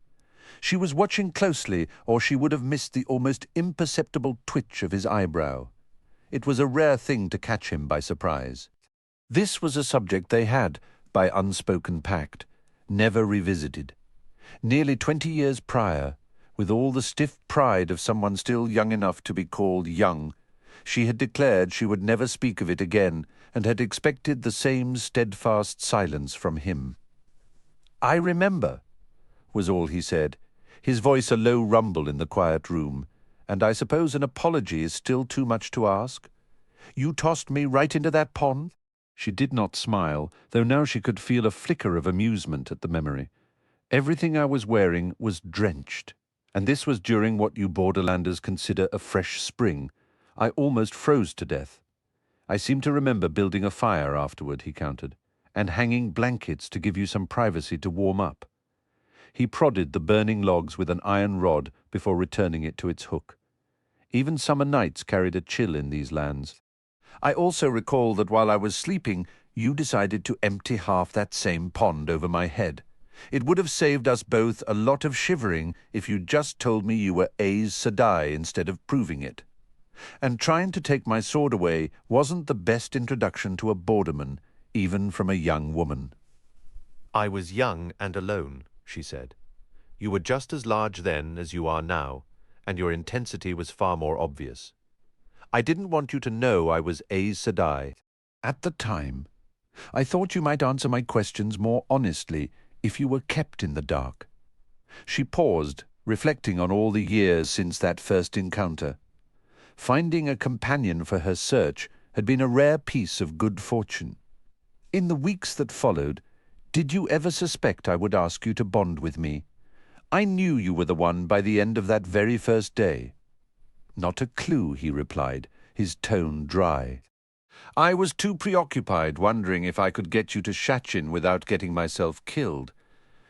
She was watching closely, or she would have missed the almost imperceptible twitch of his eyebrow. It was a rare thing to catch him by surprise. This was a subject they had, by unspoken pact, never revisited. Nearly 20 years prior, with all the stiff pride of someone still young enough to be called young, she had declared she would never speak of it again, and had expected the same steadfast silence from him. "I remember," was all he said, his voice a low rumble in the quiet room. "And I suppose an apology is still too much to ask? You tossed me right into that pond?" She did not smile, though now she could feel a flicker of amusement at the memory. "Everything I was wearing was drenched, and this was during what you borderlanders consider a fresh spring. I almost froze to death. I seem to remember building a fire afterward," he countered, "and hanging blankets to give you some privacy to warm up." He prodded the burning logs with an iron rod before returning it to its hook. Even summer nights carried a chill in these lands. "I also recall that while I was sleeping, you decided to empty half that same pond over my head. It would have saved us both a lot of shivering if you'd just told me you were Aes Sedai instead of proving it. And trying to take my sword away wasn't the best introduction to a borderman, even from a young woman." "I was young and alone," she said. "You were just as large then as you are now, and your intensity was far more obvious. I didn't want you to know I was Aes Sedai. "At the time, I thought you might answer my questions more honestly if you were kept in the dark." She paused, reflecting on all the years since that first encounter. Finding a companion for her search had been a rare piece of good fortune. "In the weeks that followed, did you ever suspect I would ask you to bond with me? I knew you were the one by the end of that very first day." "Not a clue," he replied, his tone dry. "I was too preoccupied wondering if I could get you to Shachin without getting myself killed.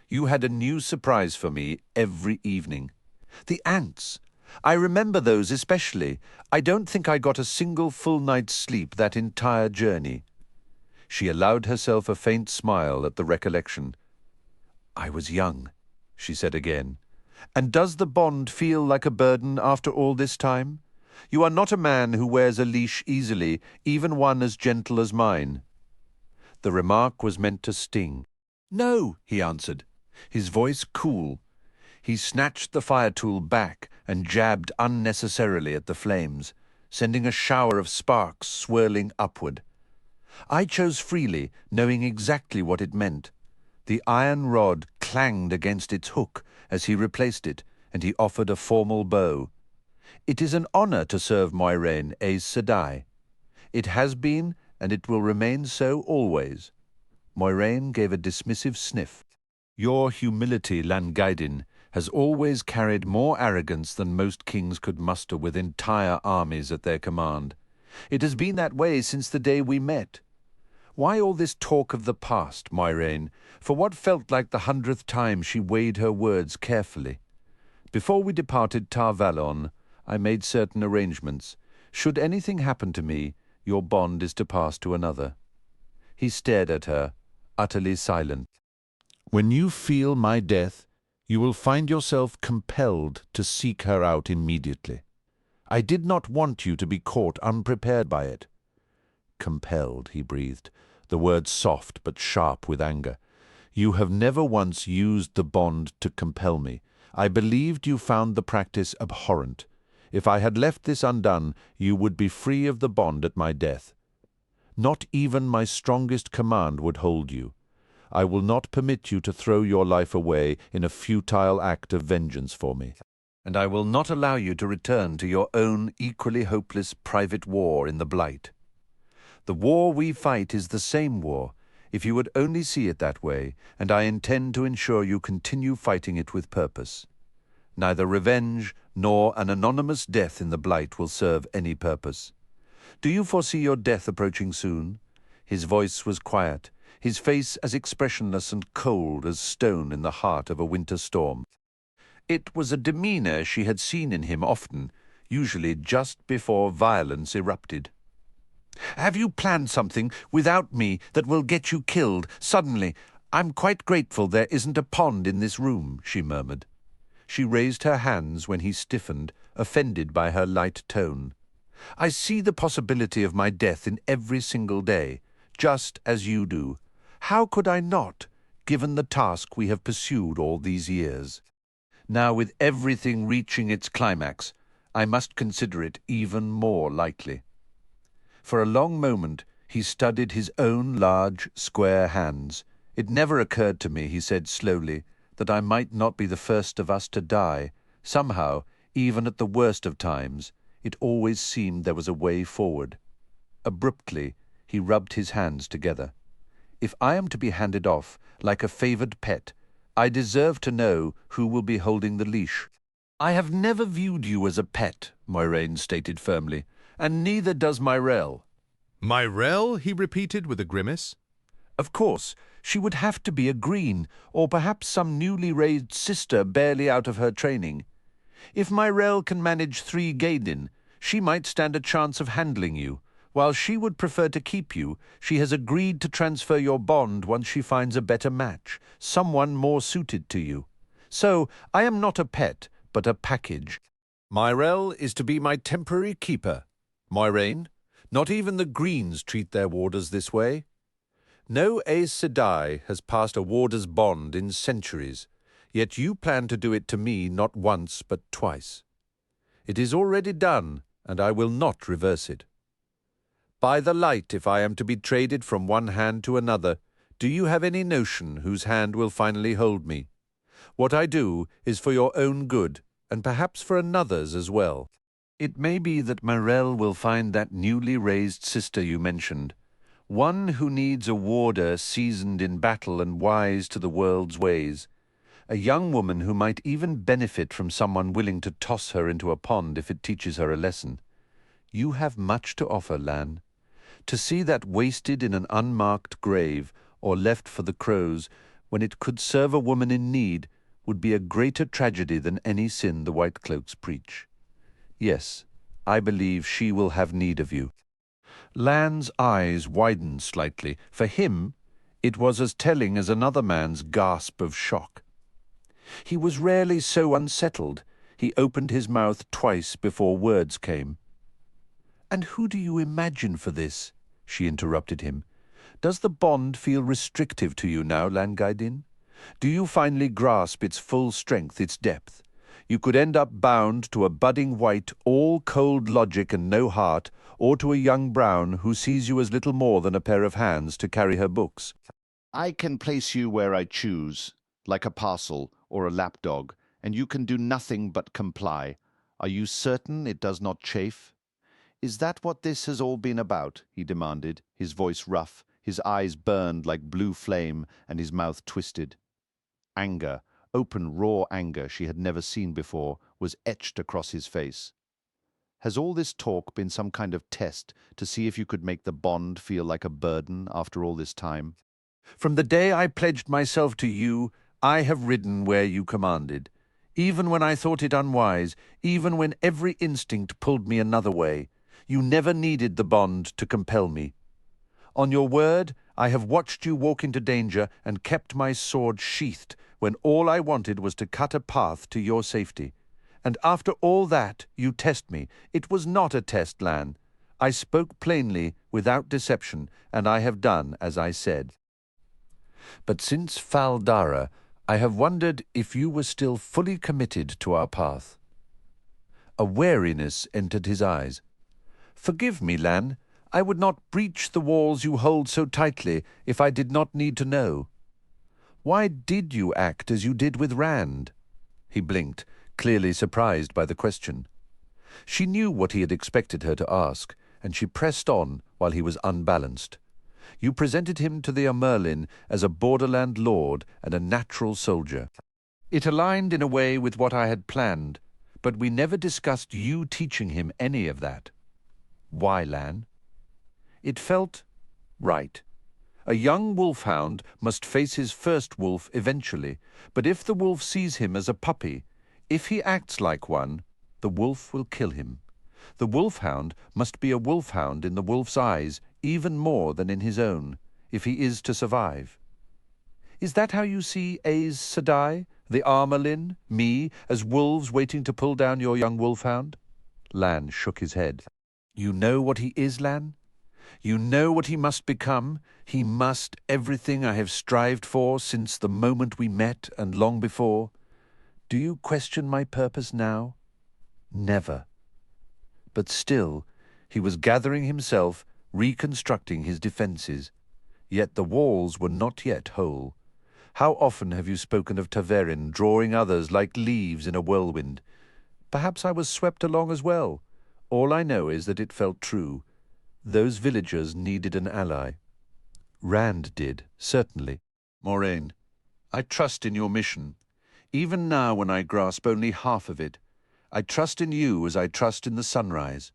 You had a new surprise for me every evening. The ants. I remember those especially. I don't think I got a single full night's sleep that entire journey." She allowed herself a faint smile at the recollection. "I was young," she said again. "And does the bond feel like a burden after all this time? You are not a man who wears a leash easily, even one as gentle as mine." The remark was meant to sting. "No," he answered, his voice cool. He snatched the fire tool back and jabbed unnecessarily at the flames, sending a shower of sparks swirling upward. "I chose freely, knowing exactly what it meant." The iron rod clanged against its hook as he replaced it, and he offered a formal bow. "It is an honor to serve Moiraine Aes Sedai. It has been, and it will remain so always." Moiraine gave a dismissive sniff. "Your humility, Langaidin, has always carried more arrogance than most kings could muster with entire armies at their command. It has been that way since the day we met. Why all this talk of the past, Moiraine? For what felt like the 100th time she weighed her words carefully. Before we departed Tar Valon, I made certain arrangements. Should anything happen to me, your bond is to pass to another." He stared at her, utterly silent. When you feel my death, you will find yourself compelled to seek her out immediately. I did not want you to be caught unprepared by it. Compelled, he breathed, the word soft but sharp with anger. You have never once used the bond to compel me. I believed you found the practice abhorrent. If I had left this undone, you would be free of the bond at my death. Not even my strongest command would hold you. I will not permit you to throw your life away in a futile act of vengeance for me. And I will not allow you to return to your own equally hopeless private war in the Blight. The war we fight is the same war, if you would only see it that way, and I intend to ensure you continue fighting it with purpose. Neither revenge nor an anonymous death in the Blight will serve any purpose. Do you foresee your death approaching soon? His voice was quiet, his face as expressionless and cold as stone in the heart of a winter storm. It was a demeanor she had seen in him often, usually just before violence erupted. "Have you planned something without me that will get you killed suddenly? I'm quite grateful there isn't a pond in this room," she murmured. She raised her hands when he stiffened, offended by her light tone. "I see the possibility of my death in every single day, just as you do. How could I not, given the task we have pursued all these years? Now, with everything reaching its climax, I must consider it even more likely." For a long moment he studied his own large, square hands. "It never occurred to me," he said slowly, "that I might not be the first of us to die. Somehow, even at the worst of times, it always seemed there was a way forward." Abruptly, he rubbed his hands together. "If I am to be handed off, like a favored pet, I deserve to know who will be holding the leash." "I have never viewed you as a pet," Moiraine stated firmly, "and neither does Myrelle." Myrelle, he repeated with a grimace. Of course, she would have to be a green, or perhaps some newly raised sister barely out of her training. If Myrelle can manage 3 Gaiden, she might stand a chance of handling you. While she would prefer to keep you, she has agreed to transfer your bond once she finds a better match, someone more suited to you. So, I am not a pet, but a package. Myrelle is to be my temporary keeper. Moiraine, not even the Greens treat their warders this way. No Aes Sedai has passed a warder's bond in centuries, yet you plan to do it to me not once but twice. It is already done, and I will not reverse it. By the light, if I am to be traded from one hand to another, do you have any notion whose hand will finally hold me? What I do is for your own good, and perhaps for another's as well. It may be that Myrelle will find that newly raised sister you mentioned, one who needs a warder seasoned in battle and wise to the world's ways, a young woman who might even benefit from someone willing to toss her into a pond if it teaches her a lesson. You have much to offer, Lan. To see that wasted in an unmarked grave or left for the crows when it could serve a woman in need would be a greater tragedy than any sin the White Cloaks preach. Yes, I believe she will have need of you." Lan's eyes widened slightly. For him, it was as telling as another man's gasp of shock. He was rarely so unsettled. He opened his mouth twice before words came. "And who do you imagine for this?" she interrupted him. "Does the bond feel restrictive to you now, Langaidin? Do you finally grasp its full strength, its depth? You could end up bound to a budding white, all cold logic and no heart, or to a young brown who sees you as little more than a pair of hands to carry her books." I can place you where I choose, like a parcel or a lapdog, and you can do nothing but comply. Are you certain it does not chafe? Is that what this has all been about? He demanded, his voice rough, his eyes burned like blue flame, and his mouth twisted. Anger, open raw anger she had never seen before, was etched across his face. Has all this talk been some kind of test to see if you could make the bond feel like a burden after all this time? "From the day I pledged myself to you, I have ridden where you commanded. Even when I thought it unwise, even when every instinct pulled me another way, you never needed the bond to compel me. On your word, I have watched you walk into danger and kept my sword sheathed when all I wanted was to cut a path to your safety. And after all that, you test me. It was not a test, Lan. I spoke plainly, without deception, and I have done as I said. But since Faldara, I have wondered if you were still fully committed to our path. A wariness entered his eyes. Forgive me, Lan. I would not breach the walls you hold so tightly if I did not need to know. Why did you act as you did with Rand? He blinked, clearly surprised by the question. She knew what he had expected her to ask, and she pressed on while he was unbalanced. You presented him to the Amerlin as a borderland lord and a natural soldier. It aligned in a way with what I had planned, but we never discussed you teaching him any of that. Why, Lan? It felt right. A young wolfhound must face his first wolf eventually, but if the wolf sees him as a puppy, if he acts like one, the wolf will kill him. The wolfhound must be a wolfhound in the wolf's eyes even more than in his own, if he is to survive. Is that how you see Aes Sedai, the Amerlin, me, as wolves waiting to pull down your young wolfhound? Lan shook his head. You know what he is, Lan? You know what he must become? He must everything I have strived for since the moment we met and long before. Do you question my purpose now? Never. But still, he was gathering himself, reconstructing his defences. Yet the walls were not yet whole. How often have you spoken of Taverin drawing others like leaves in a whirlwind? Perhaps I was swept along as well. All I know is that it felt true. Those villagers needed an ally. Rand did, certainly. Moraine, I trust in your mission. Even now when I grasp only half of it, I trust in you as I trust in the sunrise.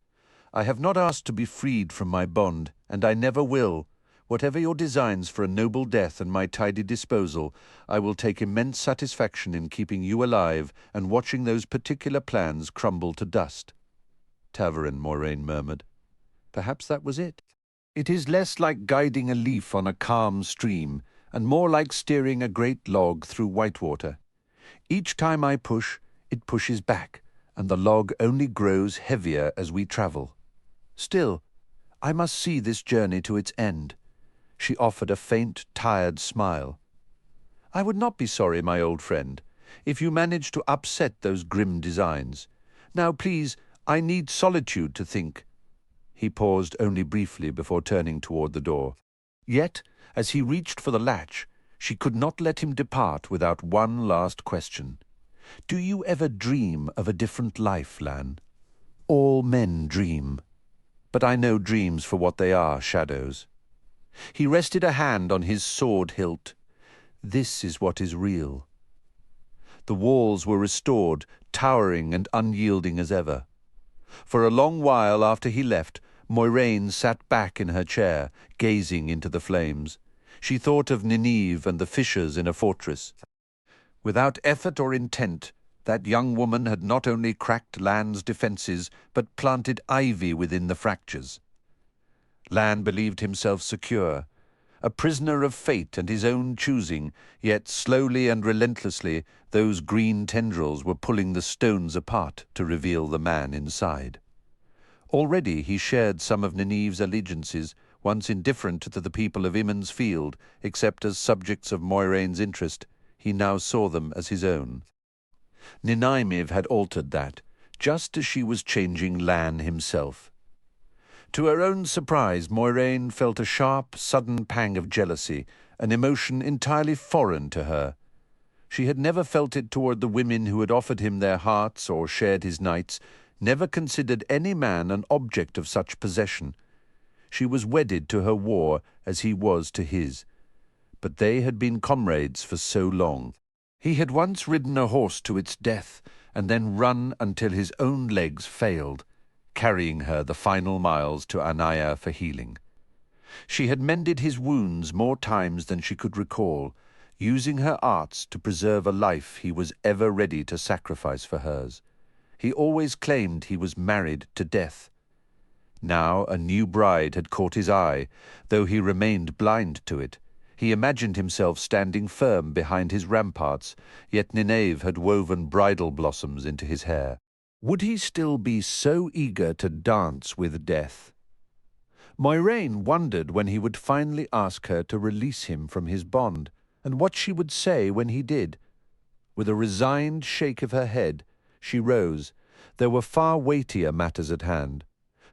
I have not asked to be freed from my bond, and I never will. Whatever your designs for a noble death and my tidy disposal, I will take immense satisfaction in keeping you alive and watching those particular plans crumble to dust. Taverin, Moraine murmured. Perhaps that was it. It is less like guiding a leaf on a calm stream, and more like steering a great log through whitewater. Each time I push, it pushes back, and the log only grows heavier as we travel. Still, I must see this journey to its end. She offered a faint, tired smile. I would not be sorry, my old friend, if you managed to upset those grim designs. Now, please, I need solitude to think. He paused only briefly before turning toward the door. Yet, as he reached for the latch, she could not let him depart without one last question. Do you ever dream of a different life, Lan? All men dream. But I know dreams for what they are, shadows. He rested a hand on his sword hilt. This is what is real. The walls were restored, towering and unyielding as ever. For a long while after he left, Moiraine sat back in her chair, gazing into the flames. She thought of Nynaeve and the fissures in a fortress. Without effort or intent, that young woman had not only cracked Lan's defences, but planted ivy within the fractures. Lan believed himself secure, a prisoner of fate and his own choosing, yet slowly and relentlessly those green tendrils were pulling the stones apart to reveal the man inside. Already he shared some of Nynaeve's allegiances, once indifferent to the people of Immen's Field, except as subjects of Moiraine's interest. He now saw them as his own. Nynaeve had altered that, just as she was changing Lan himself. To her own surprise, Moiraine felt a sharp, sudden pang of jealousy, an emotion entirely foreign to her. She had never felt it toward the women who had offered him their hearts or shared his nights, never considered any man an object of such possession. She was wedded to her war as he was to his. But they had been comrades for so long. He had once ridden a horse to its death, and then run until his own legs failed, carrying her the final miles to Anaya for healing. She had mended his wounds more times than she could recall, using her arts to preserve a life he was ever ready to sacrifice for hers. He always claimed he was married to death. Now a new bride had caught his eye, though he remained blind to it. He imagined himself standing firm behind his ramparts, yet Nineveh had woven bridal blossoms into his hair. Would he still be so eager to dance with death? Moiraine wondered when he would finally ask her to release him from his bond, and what she would say when he did. With a resigned shake of her head, she rose. There were far weightier matters at hand.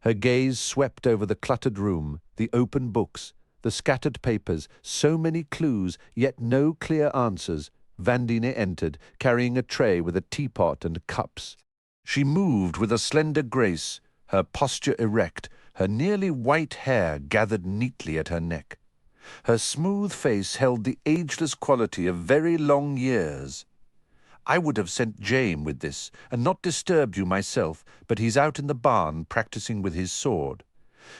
Her gaze swept over the cluttered room, the open books, the scattered papers, so many clues, yet no clear answers. Vandine entered, carrying a tray with a teapot and cups. She moved with a slender grace, her posture erect, her nearly white hair gathered neatly at her neck. Her smooth face held the ageless quality of very long years. I would have sent Jaime with this, and not disturbed you myself, but he's out in the barn practicing with his sword.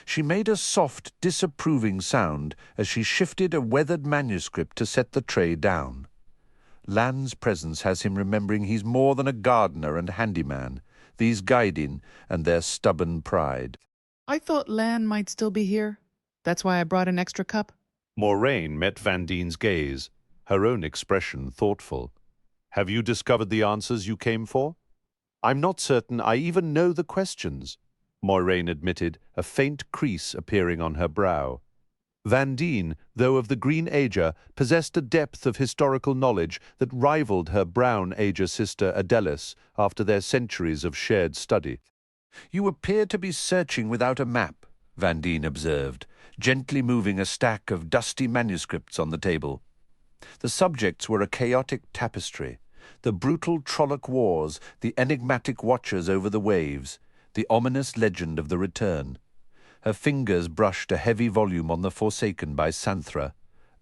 She made a soft, disapproving sound as she shifted a weathered manuscript to set the tray down. Lan's presence has him remembering he's more than a gardener and handyman, these Gaidin and their stubborn pride. I thought Lan might still be here. That's why I brought an extra cup. Moiraine met Vandine's gaze, her own expression thoughtful. Have you discovered the answers you came for? I'm not certain I even know the questions, Moiraine admitted, a faint crease appearing on her brow. Vandine, though of the Green Ager, possessed a depth of historical knowledge that rivaled her Brown Ager sister Adelis after their centuries of shared study. You appear to be searching without a map, Vandine observed, gently moving a stack of dusty manuscripts on the table. The subjects were a chaotic tapestry. The brutal Trolloc Wars, the enigmatic watchers over the waves, the ominous legend of the return. Her fingers brushed a heavy volume on the Forsaken by Santhra.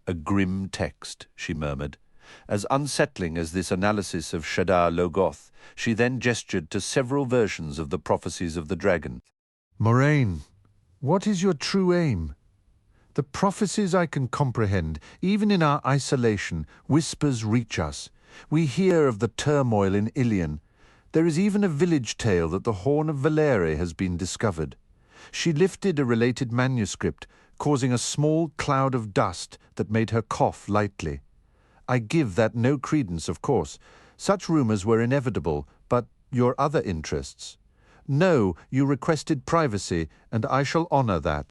A grim text, she murmured. As unsettling as this analysis of Shadar Logoth, she then gestured to several versions of the prophecies of the dragon. Moiraine, what is your true aim? The prophecies I can comprehend, even in our isolation, whispers reach us. We hear of the turmoil in Ilion. There is even a village tale that the Horn of Valere has been discovered. She lifted a related manuscript, causing a small cloud of dust that made her cough lightly. I give that no credence, of course. Such rumors were inevitable, but your other interests. No, you requested privacy, and I shall honor that.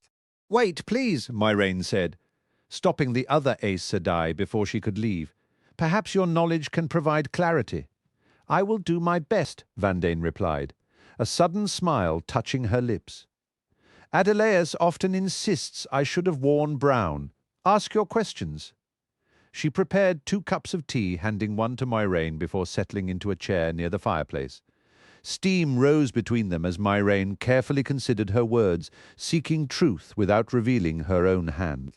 Wait, please, Moiraine said, stopping the other Aes Sedai before she could leave. Perhaps your knowledge can provide clarity. I will do my best, Vandane replied, a sudden smile touching her lips. Adelaus often insists I should have worn brown. Ask your questions. She prepared 2 cups of tea, handing one to Moiraine before settling into a chair near the fireplace. Steam rose between them as Moiraine carefully considered her words, seeking truth without revealing her own hand.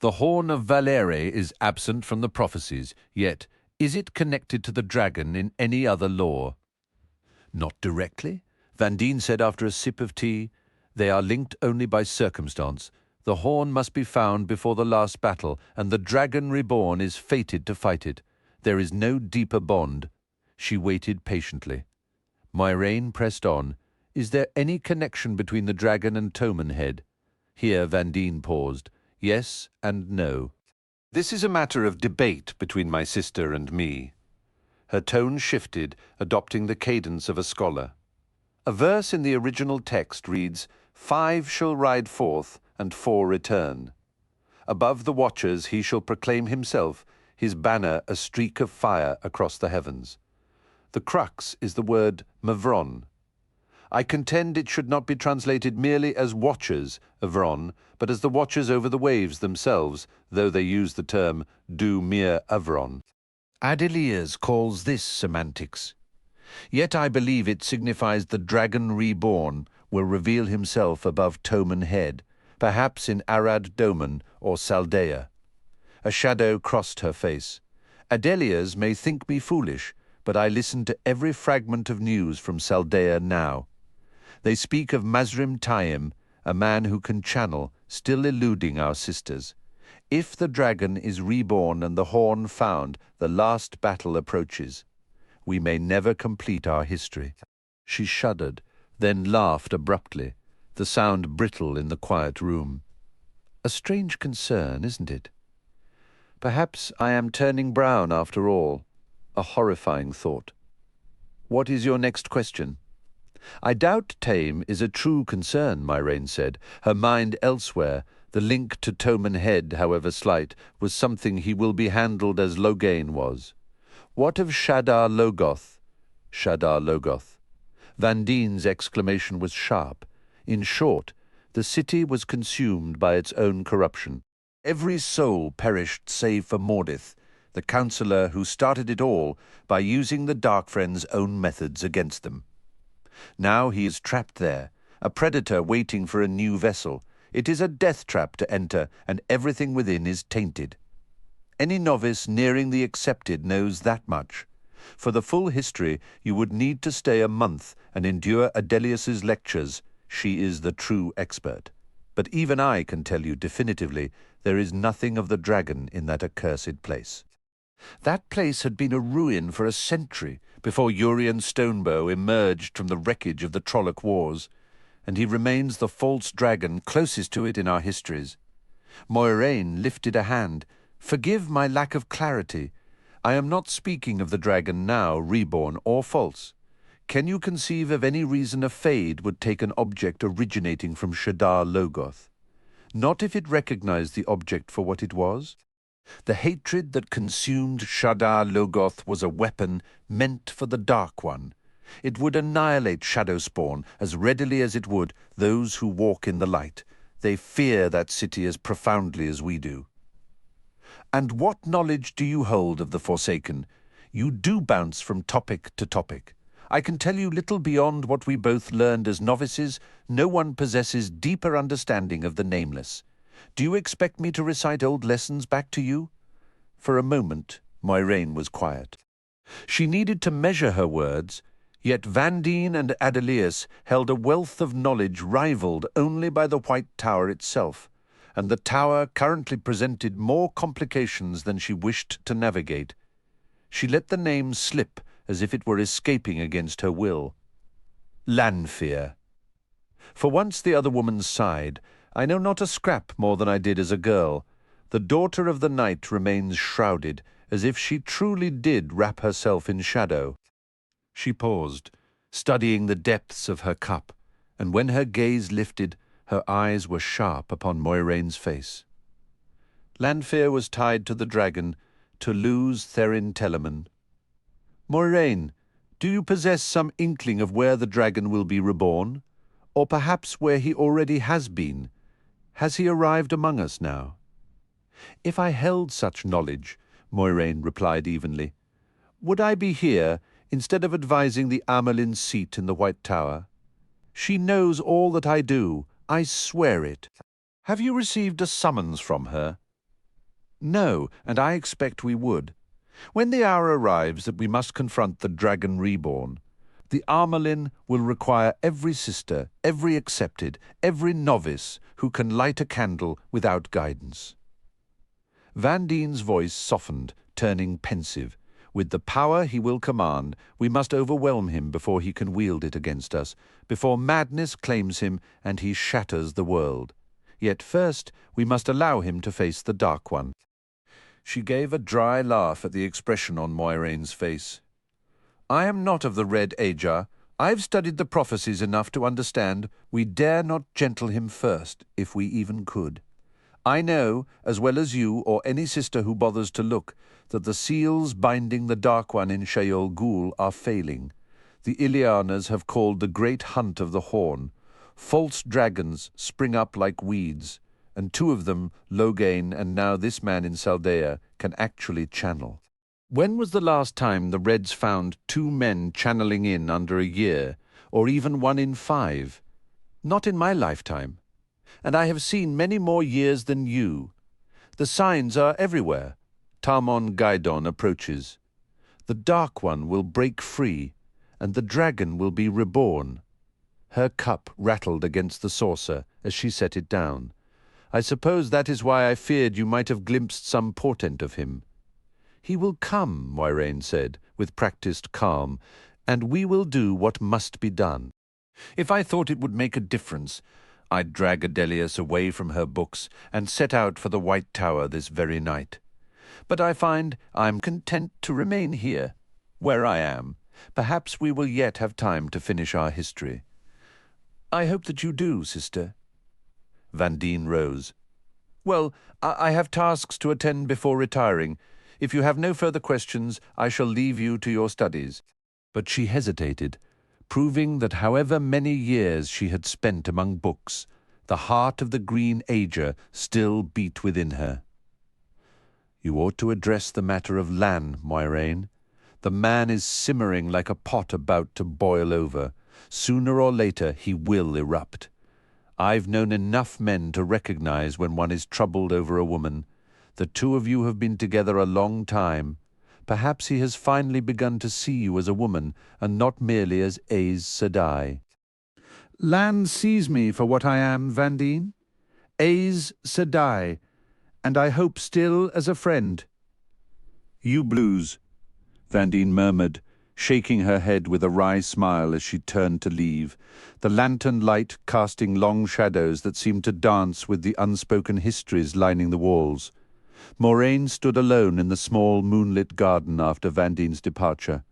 The Horn of Valere is absent from the prophecies, yet is it connected to the dragon in any other lore? Not directly, Vandine said after a sip of tea. They are linked only by circumstance. The horn must be found before the last battle, and the dragon reborn is fated to fight it. There is no deeper bond. She waited patiently. Moiraine pressed on. Is there any connection between the dragon and Tomenhead? Here Vandine paused. Yes and no. This is a matter of debate between my sister and me. Her tone shifted, adopting the cadence of a scholar. A verse in the original text reads, 5 shall ride forth, and 4 return. Above the watchers he shall proclaim himself, his banner a streak of fire across the heavens. The crux is the word Mavron. I contend it should not be translated merely as watchers, Avron, but as the watchers over the waves themselves, though they use the term du mir Avron. Adeliers calls this semantics. Yet I believe it signifies the dragon reborn will reveal himself above Tomenhead, perhaps in Arad Domen or Saldea. A shadow crossed her face. Adeliers may think me foolish, but I listen to every fragment of news from Saldea now. They speak of Mazrim Taim, a man who can channel, still eluding our sisters. If the dragon is reborn and the horn found, the last battle approaches. We may never complete our history. She shuddered, then laughed abruptly. the sound brittle in the quiet room. A strange concern, isn't it? Perhaps I am turning brown after all. A horrifying thought. What is your next question? I doubt Tame is a true concern, Myrain said, her mind elsewhere. The link to Toman Head, however slight, was something he will be handled as Loghain was. What of Shadar Logoth? Shadar Logoth. Van Dien's exclamation was sharp. In short, the city was consumed by its own corruption. Every soul perished save for Mordith, the counsellor who started it all by using the Dark Friends' own methods against them. Now he is trapped there, a predator waiting for a new vessel. It is a death trap to enter, and everything within is tainted. Any novice nearing the accepted knows that much. For the full history, you would need to stay a month and endure Adelius's lectures. She is the true expert. But even I can tell you definitively there is nothing of the dragon in that accursed place. That place had been a ruin for a century before Urien Stonebow emerged from the wreckage of the Trolloc Wars, and he remains the false dragon closest to it in our histories. Moiraine lifted a hand. Forgive my lack of clarity. I am not speaking of the dragon now, reborn or false. Can you conceive of any reason a Fade would take an object originating from Shadar Logoth? Not if it recognized the object for what it was? The hatred that consumed Shadar Logoth was a weapon meant for the Dark One. It would annihilate Shadowspawn as readily as it would those who walk in the light. They fear that city as profoundly as we do. And what knowledge do you hold of the Forsaken? You do bounce from topic to topic. I can tell you little beyond what we both learned as novices. No one possesses deeper understanding of the Nameless. Do you expect me to recite old lessons back to you? For a moment, Moiraine was quiet. She needed to measure her words, yet Van Dien and Adelius held a wealth of knowledge rivaled only by the White Tower itself, and the tower currently presented more complications than she wished to navigate. She let the name slip as if it were escaping against her will. Lanfear. For once the other woman sighed. I know not a scrap more than I did as a girl. The daughter of the night remains shrouded, as if she truly did wrap herself in shadow. She paused, studying the depths of her cup, and when her gaze lifted, her eyes were sharp upon Moiraine's face. Lanfear was tied to the dragon, to lose Therin Telemann. Moiraine, do you possess some inkling of where the dragon will be reborn? Or perhaps where he already has been? Has he arrived among us now? If I held such knowledge, Moiraine replied evenly, would I be here instead of advising the Amerlin's seat in the White Tower? She knows all that I do, I swear it. Have you received a summons from her? No, and I expect we would. When the hour arrives that we must confront the Dragon Reborn, the Amerlin will require every sister, every accepted, every novice who can light a candle without guidance. Van Dien's voice softened, turning pensive. With the power he will command, we must overwhelm him before he can wield it against us, before madness claims him and he shatters the world. Yet first we must allow him to face the Dark One. She gave a dry laugh at the expression on Moiraine's face. I am not of the Red Ajar. I've studied the prophecies enough to understand we dare not gentle him first, if we even could. I know, as well as you or any sister who bothers to look, that the seals binding the Dark One in Sheol Ghul are failing. The Ilianas have called the great hunt of the Horn. False dragons spring up like weeds, and two of them, Loghain and now this man in Saldea, can actually channel. When was the last time the Reds found 2 men channeling in under a year, or even 1 in 5? Not in my lifetime. And I have seen many more years than you. The signs are everywhere. Tarmon Gaidon approaches. The Dark One will break free, and the dragon will be reborn. Her cup rattled against the saucer as she set it down. I suppose that is why I feared you might have glimpsed some portent of him. He will come, Moiraine said, with practised calm, and we will do what must be done. If I thought it would make a difference, I'd drag Adelius away from her books and set out for the White Tower this very night. But I find I'm content to remain here, where I am. Perhaps we will yet have time to finish our history. I hope that you do, sister. Vandine rose. Well, I have tasks to attend before retiring. If you have no further questions, I shall leave you to your studies. But she hesitated, proving that however many years she had spent among books, the heart of the green ager still beat within her. You ought to address the matter of Lan, Moiraine. The man is simmering like a pot about to boil over. Sooner or later he will erupt. I've known enough men to recognize when one is troubled over a woman. The two of you have been together a long time. Perhaps he has finally begun to see you as a woman, and not merely as Aes Sedai. Lan sees me for what I am, Vandine. Aes Sedai, and I hope still as a friend. You blues, Vandine murmured, shaking her head with a wry smile as she turned to leave, the lantern light casting long shadows that seemed to dance with the unspoken histories lining the walls. Moiraine stood alone in the small moonlit garden after Vandine's departure.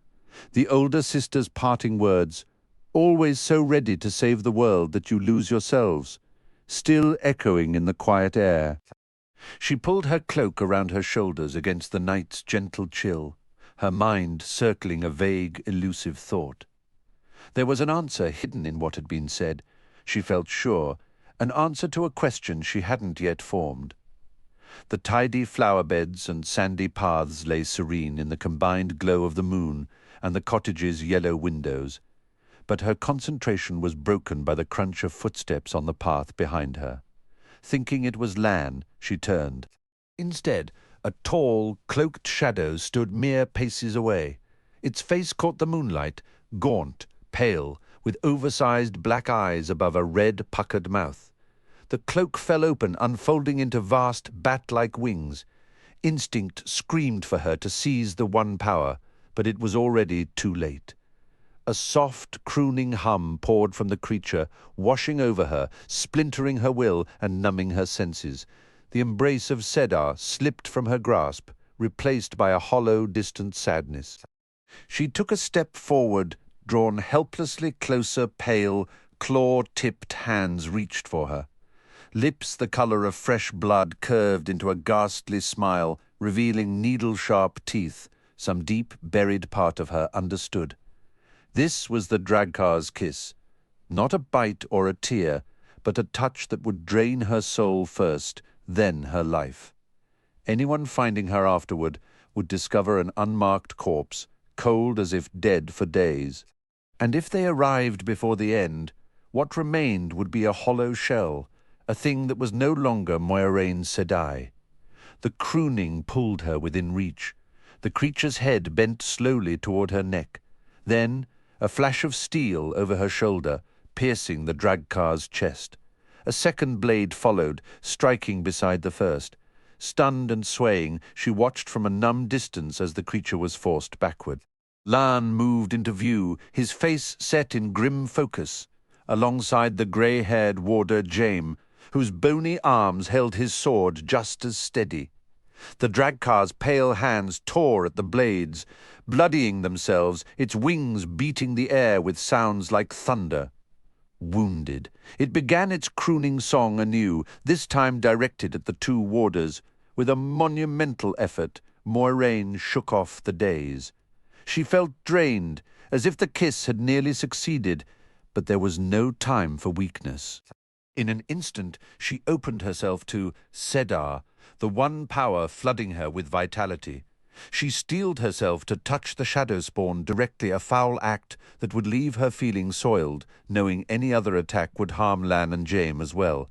The older sister's parting words, always so ready to save the world that you lose yourselves, still echoing in the quiet air. She pulled her cloak around her shoulders against the night's gentle chill, her mind circling a vague, elusive thought. There was an answer hidden in what had been said, she felt sure, an answer to a question she hadn't yet formed. The tidy flower beds and sandy paths lay serene in the combined glow of the moon and the cottage's yellow windows, but her concentration was broken by the crunch of footsteps on the path behind her. Thinking it was Lan, she turned. Instead, a tall, cloaked shadow stood mere paces away. Its face caught the moonlight, gaunt, pale, with oversized black eyes above a red, puckered mouth. The cloak fell open, unfolding into vast, bat-like wings. Instinct screamed for her to seize the one power, but it was already too late. A soft, crooning hum poured from the creature, washing over her, splintering her will and numbing her senses. The embrace of Cedar slipped from her grasp, replaced by a hollow, distant sadness. She took a step forward, drawn helplessly closer, pale, claw-tipped hands reached for her. Lips the color of fresh blood curved into a ghastly smile, revealing needle-sharp teeth. Some deep, buried part of her understood. This was the Dragkar's kiss. Not a bite or a tear, but a touch that would drain her soul first, then her life. Anyone finding her afterward would discover an unmarked corpse, cold as if dead for days. And if they arrived before the end, what remained would be a hollow shell, a thing that was no longer Moiraine Sedai. The crooning pulled her within reach. The creature's head bent slowly toward her neck. Then, a flash of steel over her shoulder, piercing the Dragkar's chest. A second blade followed, striking beside the first. Stunned and swaying, she watched from a numb distance as the creature was forced backward. Lan moved into view, his face set in grim focus, alongside the grey-haired warder Jaime, whose bony arms held his sword just as steady. The Dragkar's pale hands tore at the blades, bloodying themselves, its wings beating the air with sounds like thunder. Wounded, it began its crooning song anew, this time directed at the two warders. With a monumental effort, Moiraine shook off the daze. She felt drained, as if the kiss had nearly succeeded, but there was no time for weakness. In an instant, she opened herself to Cedar, the one power flooding her with vitality. She steeled herself to touch the shadow spawn directly, a foul act that would leave her feeling soiled, knowing any other attack would harm Lan and Jaime as well.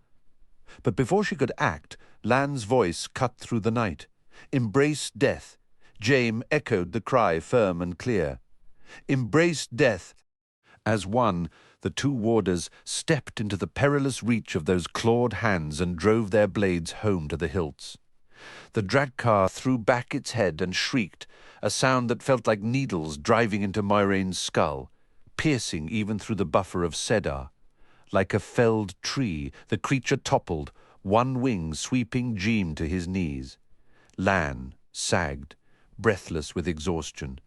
But before she could act, Lan's voice cut through the night. Embrace death. Jaime echoed the cry firm and clear. Embrace death. As one, the two warders stepped into the perilous reach of those clawed hands and drove their blades home to the hilts. The Dragkar threw back its head and shrieked, a sound that felt like needles driving into Moiraine's skull. piercing even through the buffer of cedar. Like a felled tree, the creature toppled, one wing sweeping Jeem to his knees. Lan sagged, breathless with exhaustion.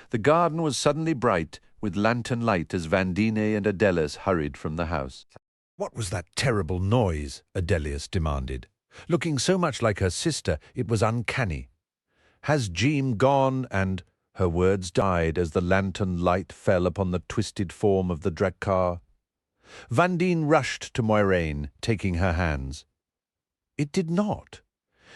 The garden was suddenly bright with lantern light as Vandine and Adelis hurried from the house. "What was that terrible noise?" Adelius demanded. Looking so much like her sister, it was uncanny. "Has Jeem gone and—" Her words died as the lantern light fell upon the twisted form of the Drakkar. Vandine rushed to Moiraine, taking her hands. It did not.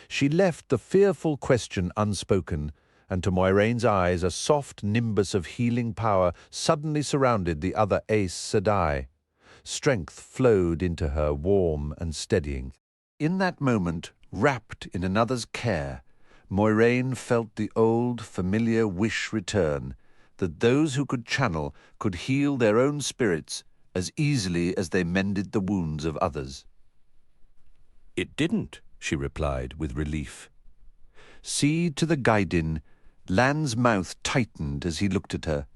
She left the fearful question unspoken, and to Moiraine's eyes a soft nimbus of healing power suddenly surrounded the other Aes Sedai. Strength flowed into her, warm and steadying. In that moment, wrapped in another's care, Moiraine felt the old, familiar wish return, that those who could channel could heal their own spirits as easily as they mended the wounds of others. "It didn't," she replied with relief. See to the Gaidin, Lan's mouth tightened as he looked at her.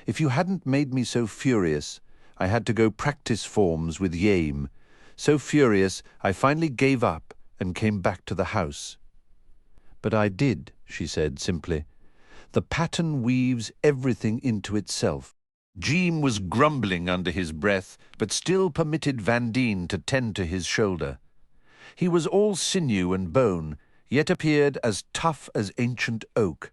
"If you hadn't made me so furious, I had to go practice forms with Yame. So furious, I finally gave up and came back to the house." "But I did," she said simply. "The pattern weaves everything into itself." Jeem was grumbling under his breath, but still permitted Vandine to tend to his shoulder. He was all sinew and bone, yet appeared as tough as ancient oak.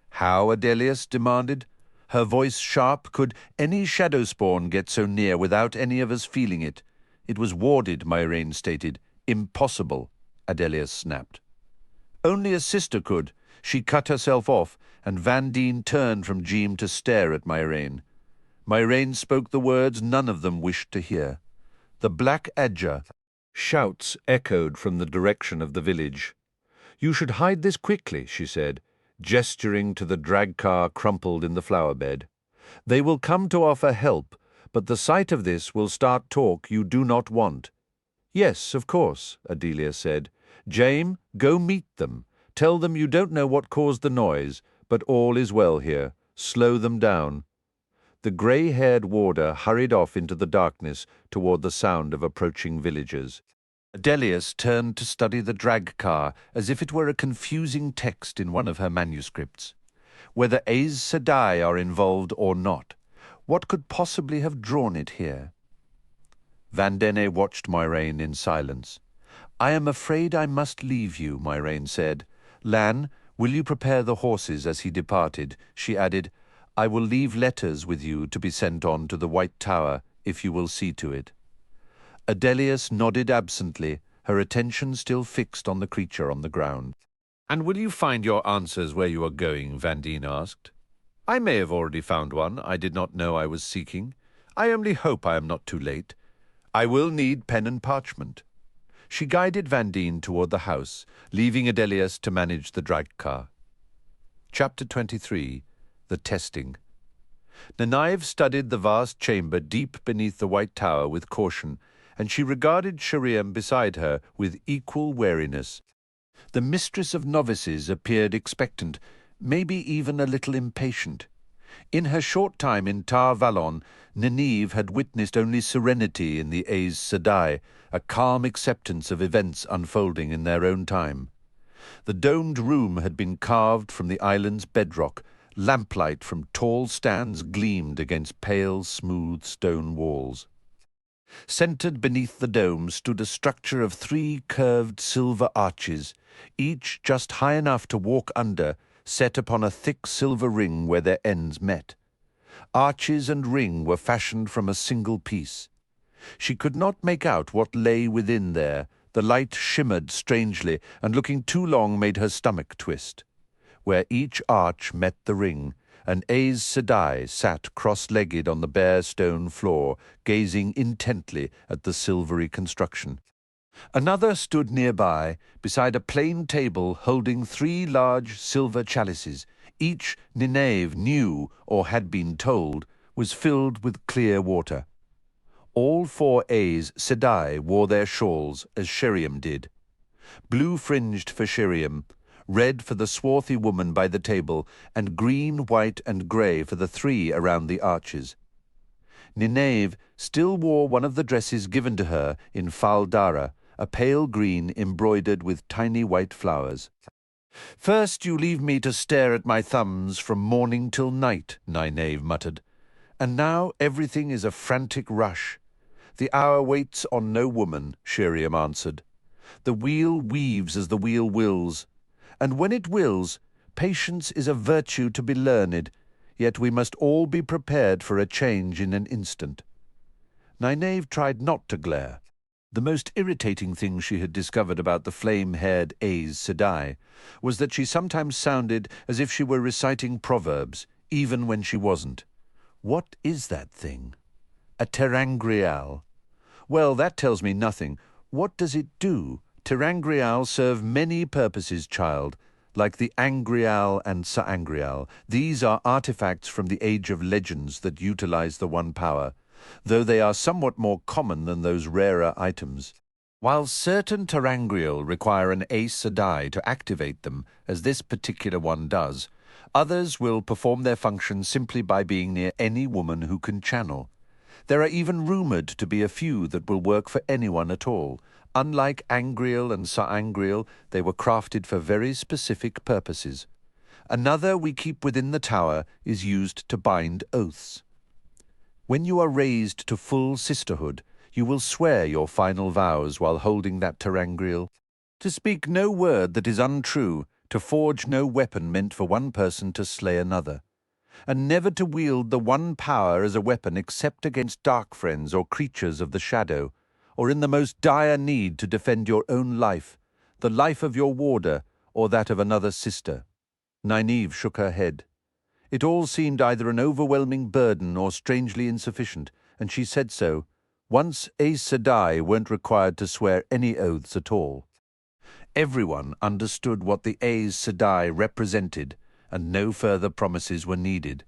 "How?" Adelius demanded. Her voice sharp. "Could any shadow spawn get so near without any of us feeling it?" "It was warded," Moiraine stated. "Impossible," Adelius snapped. "Only a sister could." She cut herself off, and Vandine turned from Jeem to stare at Moiraine. Moiraine spoke the words none of them wished to hear. The Black Adja. Shouts echoed from the direction of the village. "You should hide this quickly," she said, gesturing to the drag car crumpled in the flower bed. "They will come to offer help, but the sight of this will start talk you do not want." "Yes, of course," Adelia said. "Jame, go meet them. Tell them you don't know what caused the noise, but all is well here. Slow them down." The grey-haired warder hurried off into the darkness toward the sound of approaching villagers. Adelius turned to study the drag car as if it were a confusing text in one of her manuscripts. Whether Aes Sedai are involved or not, what could possibly have drawn it here? Vandene watched Moiraine in silence. "I am afraid I must leave you," Moiraine said. "Lan, will you prepare the horses?" As he departed, she added, "I will leave letters with you to be sent on to the White Tower, if you will see to it." Adelius nodded absently, her attention still fixed on the creature on the ground. "And will you find your answers where you are going?" Vandine asked. "I may have already found one I did not know I was seeking. I only hope I am not too late. I will need pen and parchment." She guided Vandine toward the house, leaving Adelius to manage the drag car. Chapter 23. The Testing. Nynaeve studied the vast chamber deep beneath the White Tower with caution, and she regarded Sheriam beside her with equal wariness. The mistress of novices appeared expectant, maybe even a little impatient. In her short time in Tar Valon, Nynaeve had witnessed only serenity in the Aes Sedai, a calm acceptance of events unfolding in their own time. The domed room had been carved from the island's bedrock. Lamplight from tall stands gleamed against pale, smooth stone walls. Centered beneath the dome stood a structure of 3 curved silver arches, each just high enough to walk under, set upon a thick silver ring where their ends met. Arches and ring were fashioned from a single piece. She could not make out what lay within there. The light shimmered strangely, and looking too long made her stomach twist. Where each arch met the ring, an Aes Sedai sat cross-legged on the bare stone floor, gazing intently at the silvery construction. Another stood nearby, beside a plain table holding 3 large silver chalices. Each, Nynaeve knew, or had been told, was filled with clear water. All 4 Aes Sedai wore their shawls, as Sheriam did. Blue-fringed for Sheriam, red for the swarthy woman by the table, and green, white, and grey for the three around the arches. Nineve still wore one of the dresses given to her in Fal Dara, a pale green embroidered with tiny white flowers. "First you leave me to stare at my thumbs from morning till night," Nineve muttered. "And now everything is a frantic rush." "The hour waits on no woman," Sheriam answered. "The wheel weaves as the wheel wills. And when it wills, patience is a virtue to be learned, yet we must all be prepared for a change in an instant." Nineve tried not to glare. The most irritating thing she had discovered about the flame-haired Aes Sedai was that she sometimes sounded as if she were reciting proverbs, even when she wasn't. What is that thing? A terangrial. Well, that tells me nothing. What does it do? Terangrial serve many purposes, child, like the angrial and saangrial. These are artifacts from the Age of Legends that utilize the one power, though they are somewhat more common than those rarer items. While certain terangrial require an Aes Sedai to activate them, as this particular one does, others will perform their function simply by being near any woman who can channel. There are even rumored to be a few that will work for anyone at all. Unlike angrial and saangrial, they were crafted for very specific purposes. Another we keep within the tower is used to bind oaths. When you are raised to full sisterhood, you will swear your final vows while holding that terangrial. To speak no word that is untrue, to forge no weapon meant for one person to slay another, and never to wield the one power as a weapon except against dark friends or creatures of the shadow, or in the most dire need to defend your own life, the life of your warder, or that of another sister. Nynaeve shook her head. It all seemed either an overwhelming burden or strangely insufficient, and she said so. Once Aes Sedai weren't required to swear any oaths at all. Everyone understood what the Aes Sedai represented, and no further promises were needed.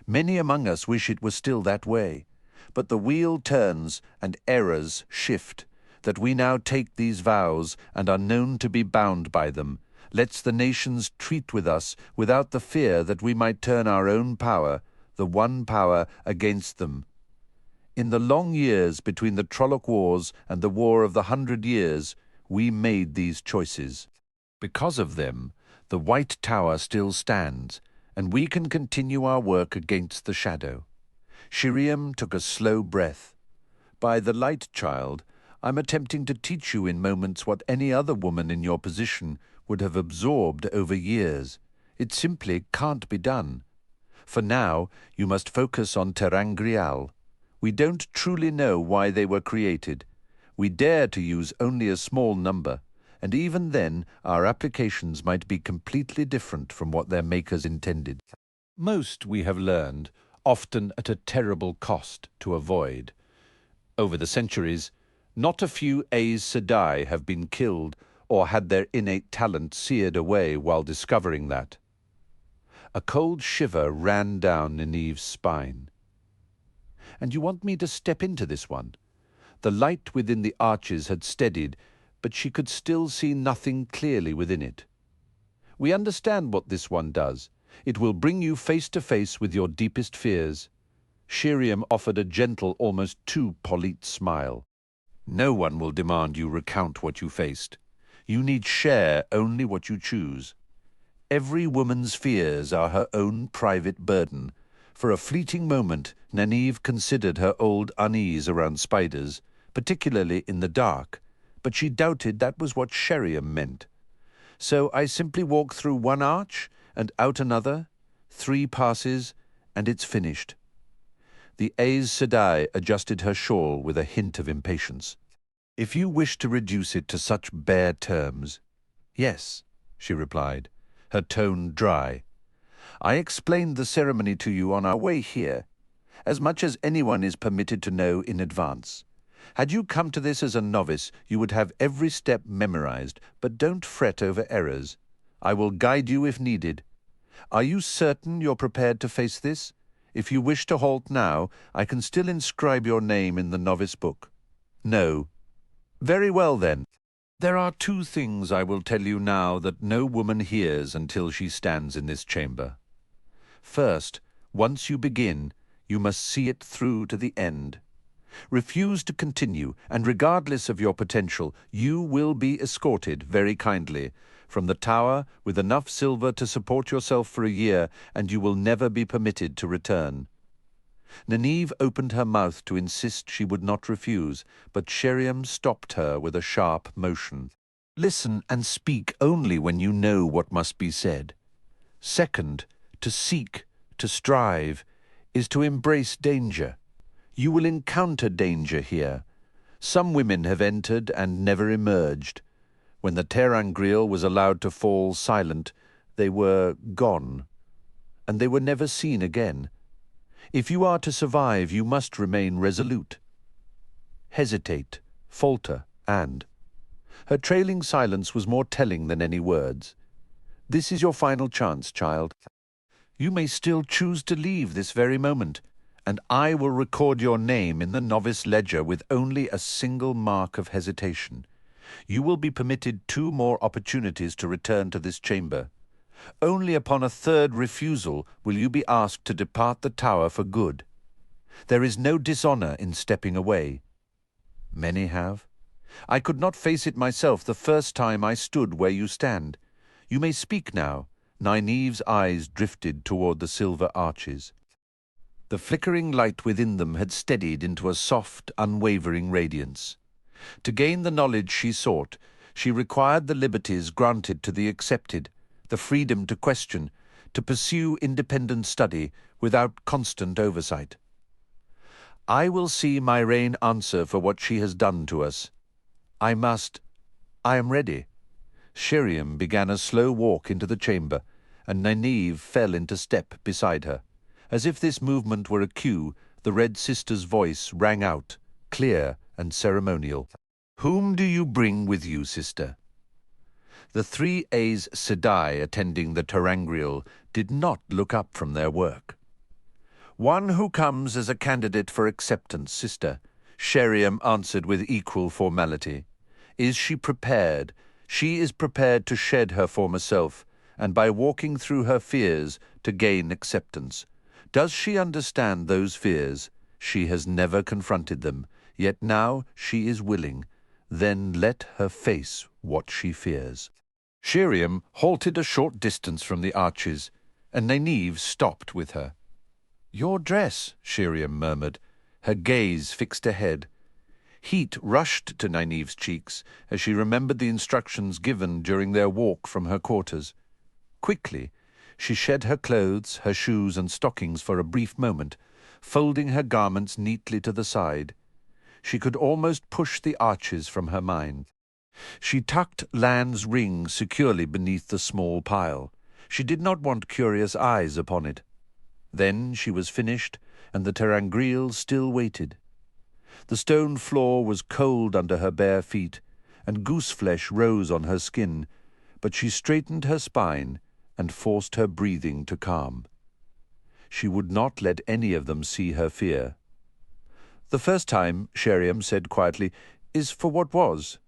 Many among us wish it was still that way, but the wheel turns and errors shift, that we now take these vows and are known to be bound by them, lets the nations treat with us without the fear that we might turn our own power, the one power, against them. In the long years between the Trolloc Wars and the War of the 100 Years, we made these choices. Because of them, the White Tower still stands, and we can continue our work against the shadow. Sheriam took a slow breath. By the light, child, I'm attempting to teach you in moments what any other woman in your position would have absorbed over years. It simply can't be done. For now, you must focus on terangrial. We don't truly know why they were created. We dare to use only a small number, and even then our applications might be completely different from what their makers intended. Most, we have learned, often at a terrible cost to avoid. Over the centuries, not a few Aes Sedai have been killed or had their innate talent seared away while discovering that. A cold shiver ran down Nynaeve's spine. And you want me to step into this one? The light within the arches had steadied, but she could still see nothing clearly within it. We understand what this one does. It will bring you face to face with your deepest fears. Sheriam offered a gentle, almost too polite smile. No one will demand you recount what you faced. You need share only what you choose. Every woman's fears are her own private burden. For a fleeting moment, Nynaeve considered her old unease around spiders, particularly in the dark, but she doubted that was what Sheriam meant. So I simply walk through one arch and out another, 3 passes, and it's finished. The Aes Sedai adjusted her shawl with a hint of impatience. If you wish to reduce it to such bare terms, yes, she replied, her tone dry. I explained the ceremony to you on our way here, as much as anyone is permitted to know in advance. Had you come to this as a novice, you would have every step memorized, but don't fret over errors. I will guide you if needed. Are you certain you're prepared to face this? If you wish to halt now, I can still inscribe your name in the novice book. No. Very well, then. There are two things I will tell you now that no woman hears until she stands in this chamber. First, once you begin, you must see it through to the end. Refuse to continue, and regardless of your potential, you will be escorted very kindly from the tower with enough silver to support yourself for a year, and you will never be permitted to return. Nynaeve opened her mouth to insist she would not refuse, but Sheriam stopped her with a sharp motion. Listen and speak only when you know what must be said. Second, to seek, to strive, is to embrace danger. You will encounter danger here. Some women have entered and never emerged. When the Terangriel was allowed to fall silent, they were gone, and they were never seen again. If you are to survive, you must remain resolute. Hesitate, falter, and... Her trailing silence was more telling than any words. This is your final chance, child. You may still choose to leave this very moment, and I will record your name in the novice ledger with only a single mark of hesitation. You will be permitted 2 more opportunities to return to this chamber. Only upon a third refusal will you be asked to depart the tower for good. There is no dishonor in stepping away. Many have. I could not face it myself the first time I stood where you stand. You may speak now. Nynaeve's eyes drifted toward the silver arches. The flickering light within them had steadied into a soft, unwavering radiance. To gain the knowledge she sought, she required the liberties granted to the accepted, the freedom to question, to pursue independent study without constant oversight. I will see Myrain answer for what she has done to us. I am ready. Sheriam began a slow walk into the chamber, and Nynaeve fell into step beside her. As if this movement were a cue, the Red Sister's voice rang out, clear and ceremonial. Whom do you bring with you, sister? The 3 Aes Sedai attending the Terangriel did not look up from their work. One who comes as a candidate for acceptance, sister, Sheriam answered with equal formality. Is she prepared? She is prepared to shed her former self, and by walking through her fears to gain acceptance. Does she understand those fears? She has never confronted them, yet now she is willing. Then let her face what she fears. Sheriam halted a short distance from the arches, and Nynaeve stopped with her. Your dress, Sheriam murmured, her gaze fixed ahead. Heat rushed to Nynaeve's cheeks as she remembered the instructions given during their walk from her quarters. Quickly, she shed her clothes, her shoes and stockings for a brief moment, folding her garments neatly to the side. She could almost push the arches from her mind. She tucked Lan's ring securely beneath the small pile. She did not want curious eyes upon it. Then she was finished, and the Terangriel still waited. The stone floor was cold under her bare feet, and goose-flesh rose on her skin, but she straightened her spine and forced her breathing to calm. She would not let any of them see her fear. The first time, Sheriam said quietly, is for what was.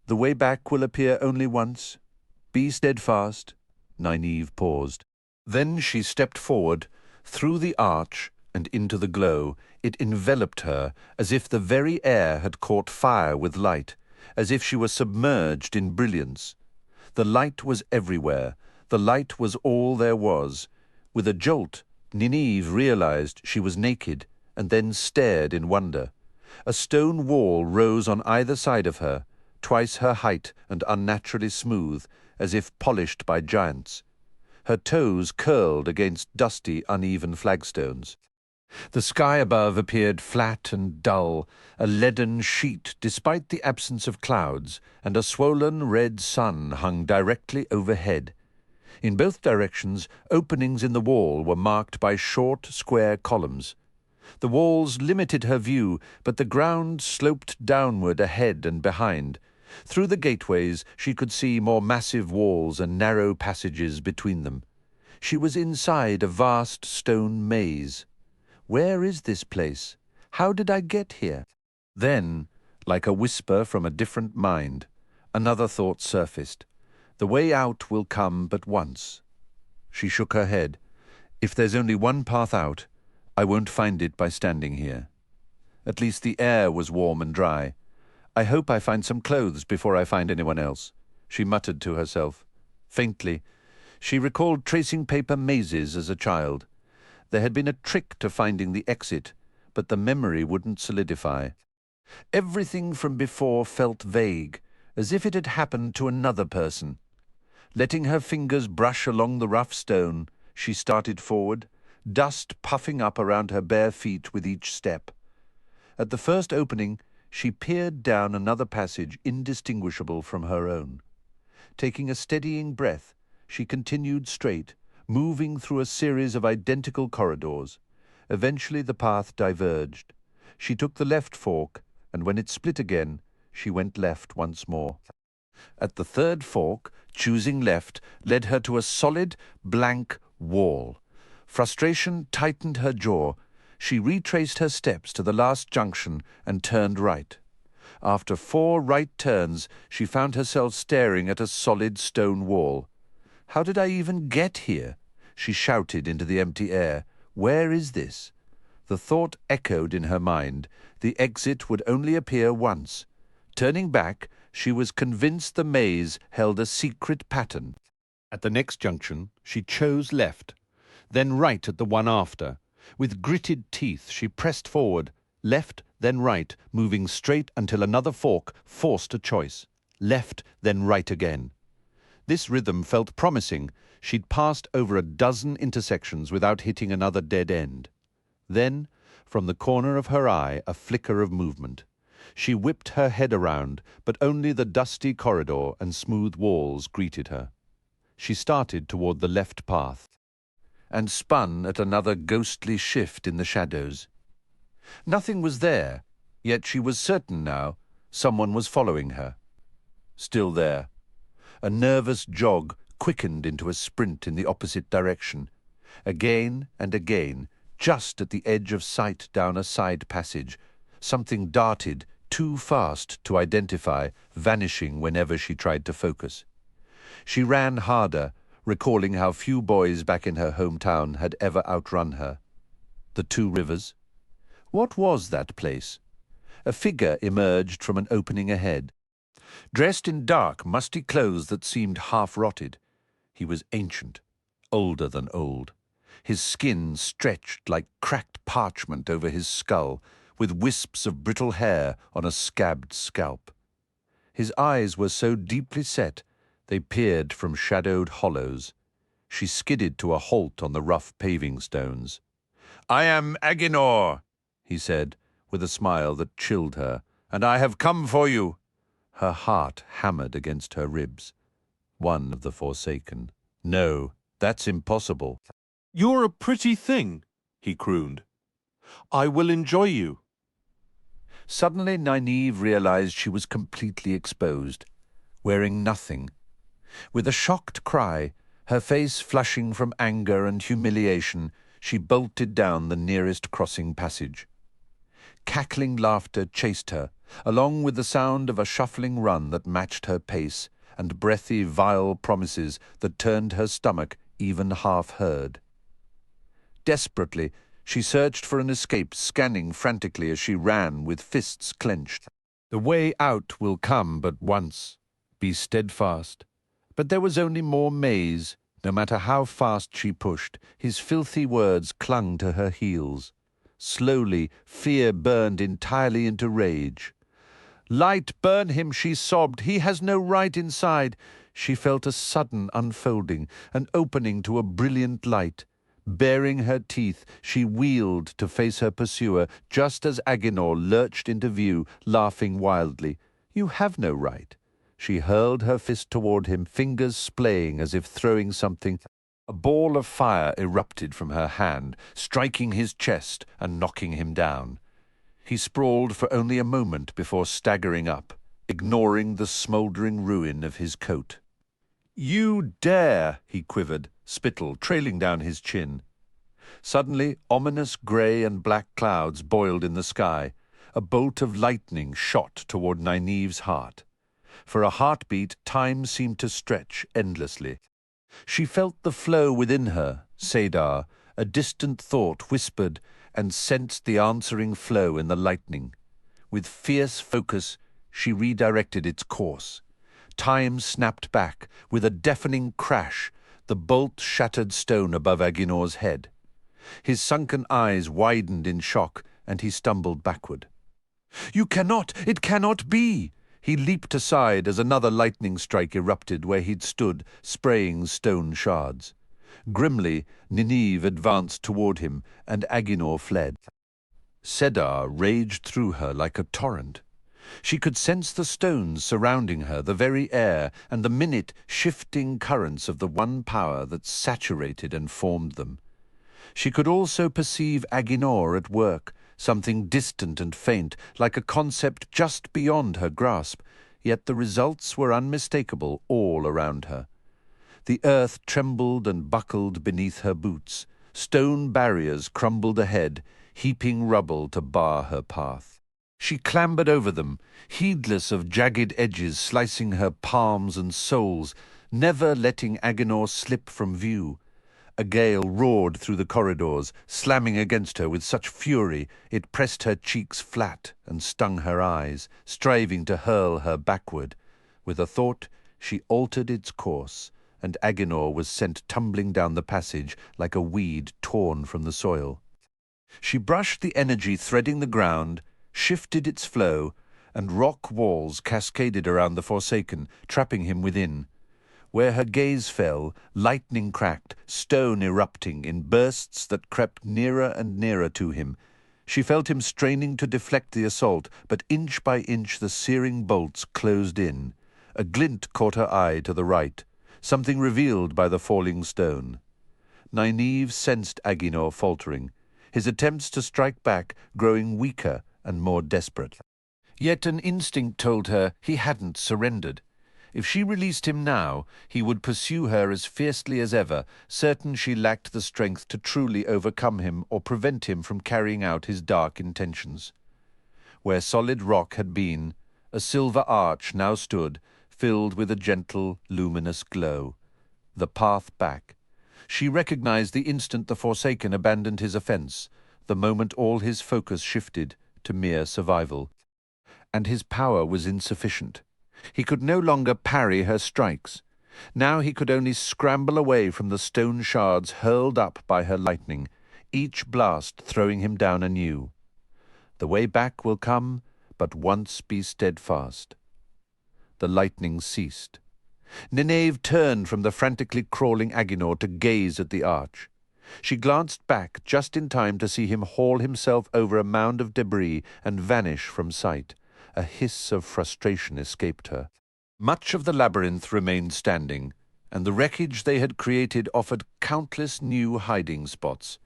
The way back will appear only once. Be steadfast. Nynaeve paused. Then she stepped forward, through the arch and into the glow. It enveloped her, as if the very air had caught fire with light, as if she were submerged in brilliance. The light was everywhere. The light was all there was. With a jolt, Nynaeve realized she was naked, and then stared in wonder. A stone wall rose on either side of her, twice her height and unnaturally smooth, as if polished by giants. Her toes curled against dusty, uneven flagstones. The sky above appeared flat and dull, a leaden sheet despite the absence of clouds, and a swollen red sun hung directly overhead. In both directions, openings in the wall were marked by short, square columns. The walls limited her view, but the ground sloped downward ahead and behind. Through the gateways she could see more massive walls and narrow passages between them. She was inside a vast stone maze. Where is this place? How did I get here? Then, like a whisper from a different mind, Another thought surfaced. The way out will come but once. She shook her head. If there's only one path out, I won't find it by standing here. At least the air was warm and dry. I hope I find some clothes before I find anyone else, she muttered to herself. Faintly, she recalled tracing paper mazes as a child. There had been a trick to finding the exit, but the memory wouldn't solidify. Everything from before felt vague, as if it had happened to another person. Letting her fingers brush along the rough stone, she started forward, dust puffing up around her bare feet with each step. At the first opening, she peered down another passage indistinguishable from her own. Taking a steadying breath, she continued straight, moving through a series of identical corridors. Eventually the path diverged. She took the left fork, and when it split again, she went left once more. At the third fork, choosing left led her to a solid, blank wall. Frustration tightened her jaw. She retraced her steps to the last junction and turned right. After 4 right turns, she found herself staring at a solid stone wall. "How did I even get here?" she shouted into the empty air. "Where is this?" The thought echoed in her mind. The exit would only appear once. Turning back, she was convinced the maze held a secret pattern. At the next junction, she chose left, then right at the one after. With gritted teeth, she pressed forward, left, then right, moving straight until another fork forced a choice. Left, then right again. This rhythm felt promising. She'd passed over a dozen intersections without hitting another dead end. Then, from the corner of her eye, a flicker of movement. She whipped her head around, but only the dusty corridor and smooth walls greeted her. She started toward the left path and spun at another ghostly shift in the shadows. Nothing was there, yet she was certain now someone was following her. Still there. A nervous jog quickened into a sprint in the opposite direction. Again and again, just at the edge of sight down a side passage, something darted too fast to identify, vanishing whenever she tried to focus. She ran harder, recalling how few boys back in her hometown had ever outrun her. The 2 rivers. What was that place? A figure emerged from an opening ahead. Dressed in dark, musty clothes that seemed half-rotted. He was ancient, older than old. His skin stretched like cracked parchment over his skull, with wisps of brittle hair on a scabbed scalp. His eyes were so deeply set, they peered from shadowed hollows. She skidded to a halt on the rough paving stones. "I am Aginor," he said, with a smile that chilled her, "and I have come for you." Her heart hammered against her ribs. One of the Forsaken. No, that's impossible. "You're a pretty thing," he crooned. "I will enjoy you." Suddenly Nynaeve realized she was completely exposed, wearing nothing. With a shocked cry, her face flushing from anger and humiliation, she bolted down the nearest crossing passage. Cackling laughter chased her, along with the sound of a shuffling run that matched her pace, and breathy, vile promises that turned her stomach even half-heard. Desperately, she searched for an escape, scanning frantically as she ran with fists clenched. The way out will come but once. Be steadfast. But there was only more maze. No matter how fast she pushed, his filthy words clung to her heels. Slowly, fear burned entirely into rage. "Light, burn him," she sobbed. "He has no right inside." She felt a sudden unfolding, an opening to a brilliant light. Baring her teeth, she wheeled to face her pursuer, just as Aginor lurched into view, laughing wildly. "You have no right." She hurled her fist toward him, fingers splaying as if throwing something. A ball of fire erupted from her hand, striking his chest and knocking him down. He sprawled for only a moment before staggering up, ignoring the smouldering ruin of his coat. "You dare!" he quivered, spittle trailing down his chin. Suddenly, ominous grey and black clouds boiled in the sky. A bolt of lightning shot toward Nynaeve's heart. For a heartbeat, time seemed to stretch endlessly. She felt the flow within her, Cedar, a distant thought whispered, and sensed the answering flow in the lightning. With fierce focus, she redirected its course. Time snapped back. With a deafening crash, the bolt shattered stone above Aginor's head. His sunken eyes widened in shock, and he stumbled backward. "You cannot! It cannot be!" He leaped aside as another lightning strike erupted where he'd stood, spraying stone shards. Grimly, Nineve advanced toward him, and Aginor fled. Cedar raged through her like a torrent. She could sense the stones surrounding her, the very air, and the minute shifting currents of the one power that saturated and formed them. She could also perceive Aginor at work, something distant and faint, like a concept just beyond her grasp, yet the results were unmistakable all around her. The earth trembled and buckled beneath her boots. Stone barriers crumbled ahead, heaping rubble to bar her path. She clambered over them, heedless of jagged edges slicing her palms and soles, never letting Aginor slip from view. A gale roared through the corridors, slamming against her with such fury it pressed her cheeks flat and stung her eyes, striving to hurl her backward. With a thought, she altered its course, and Aginor was sent tumbling down the passage like a weed torn from the soil. She brushed the energy threading the ground, shifted its flow, and rock walls cascaded around the Forsaken, trapping him within. Where her gaze fell, lightning cracked, stone erupting in bursts that crept nearer and nearer to him. She felt him straining to deflect the assault, but inch by inch the searing bolts closed in. A glint caught her eye to the right, something revealed by the falling stone. Nynaeve sensed Aginor faltering, his attempts to strike back growing weaker and more desperate. Yet an instinct told her he hadn't surrendered. If she released him now, he would pursue her as fiercely as ever, certain she lacked the strength to truly overcome him or prevent him from carrying out his dark intentions. Where solid rock had been, a silver arch now stood, filled with a gentle, luminous glow. The path back. She recognized the instant the Forsaken abandoned his offense, the moment all his focus shifted to mere survival. And his power was insufficient. He could no longer parry her strikes. Now he could only scramble away from the stone shards hurled up by her lightning, each blast throwing him down anew. The way back will come, but once be steadfast. The lightning ceased. Nynaeve turned from the frantically crawling Aginor to gaze at the arch. She glanced back just in time to see him haul himself over a mound of debris and vanish from sight. A hiss of frustration escaped her. Much of the labyrinth remained standing, and the wreckage they had created offered countless new hiding spots.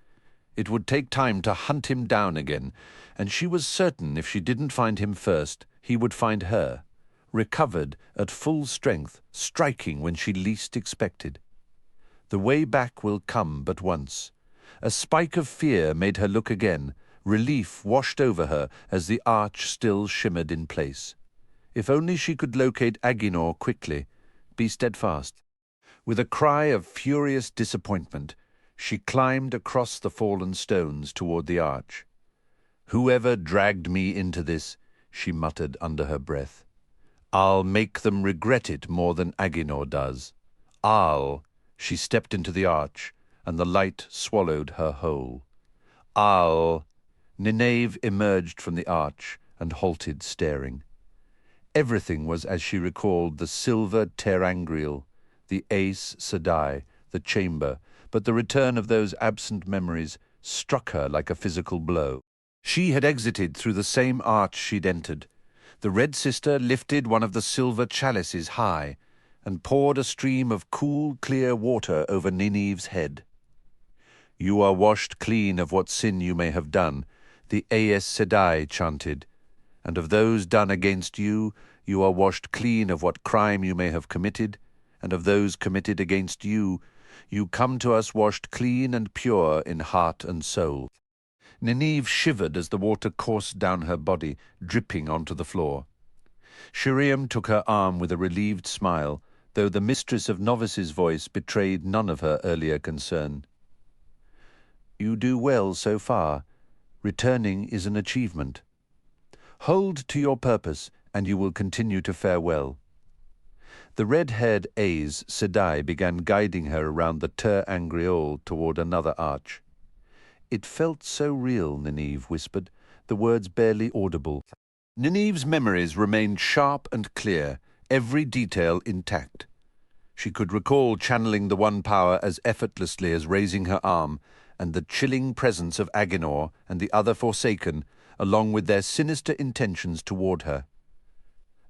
It would take time to hunt him down again, and she was certain if she didn't find him first, he would find her, recovered at full strength, striking when she least expected. The way back will come but once. A spike of fear made her look again. Relief washed over her as the arch still shimmered in place. If only she could locate Aginor quickly, be steadfast. With a cry of furious disappointment, she climbed across the fallen stones toward the arch. "Whoever dragged me into this," she muttered under her breath. "I'll make them regret it more than Aginor does. She stepped into the arch, and the light swallowed her whole. Nynaeve emerged from the arch and halted, staring. Everything was as she recalled: the silver terangrial, the Aes Sedai, the chamber, but the return of those absent memories struck her like a physical blow. She had exited through the same arch she'd entered. The Red Sister lifted one of the silver chalices high and poured a stream of cool, clear water over Nynaeve's head. "You are washed clean of what sin you may have done," the Aes Sedai chanted, "and of those done against you, you are washed clean of what crime you may have committed, and of those committed against you, you come to us washed clean and pure in heart and soul." Nynaeve shivered as the water coursed down her body, dripping onto the floor. Shiriam took her arm with a relieved smile, though the mistress of novices' voice betrayed none of her earlier concern. You do well so far. Returning is an achievement. Hold to your purpose, and you will continue to fare well. The red-haired Aes Sedai began guiding her around the Ter Angriol toward another arch. It felt so real, Nynaeve whispered, the words barely audible. Nynaeve's memories remained sharp and clear, every detail intact. She could recall channeling the one power as effortlessly as raising her arm, and the chilling presence of Aginor and the other Forsaken, along with their sinister intentions toward her.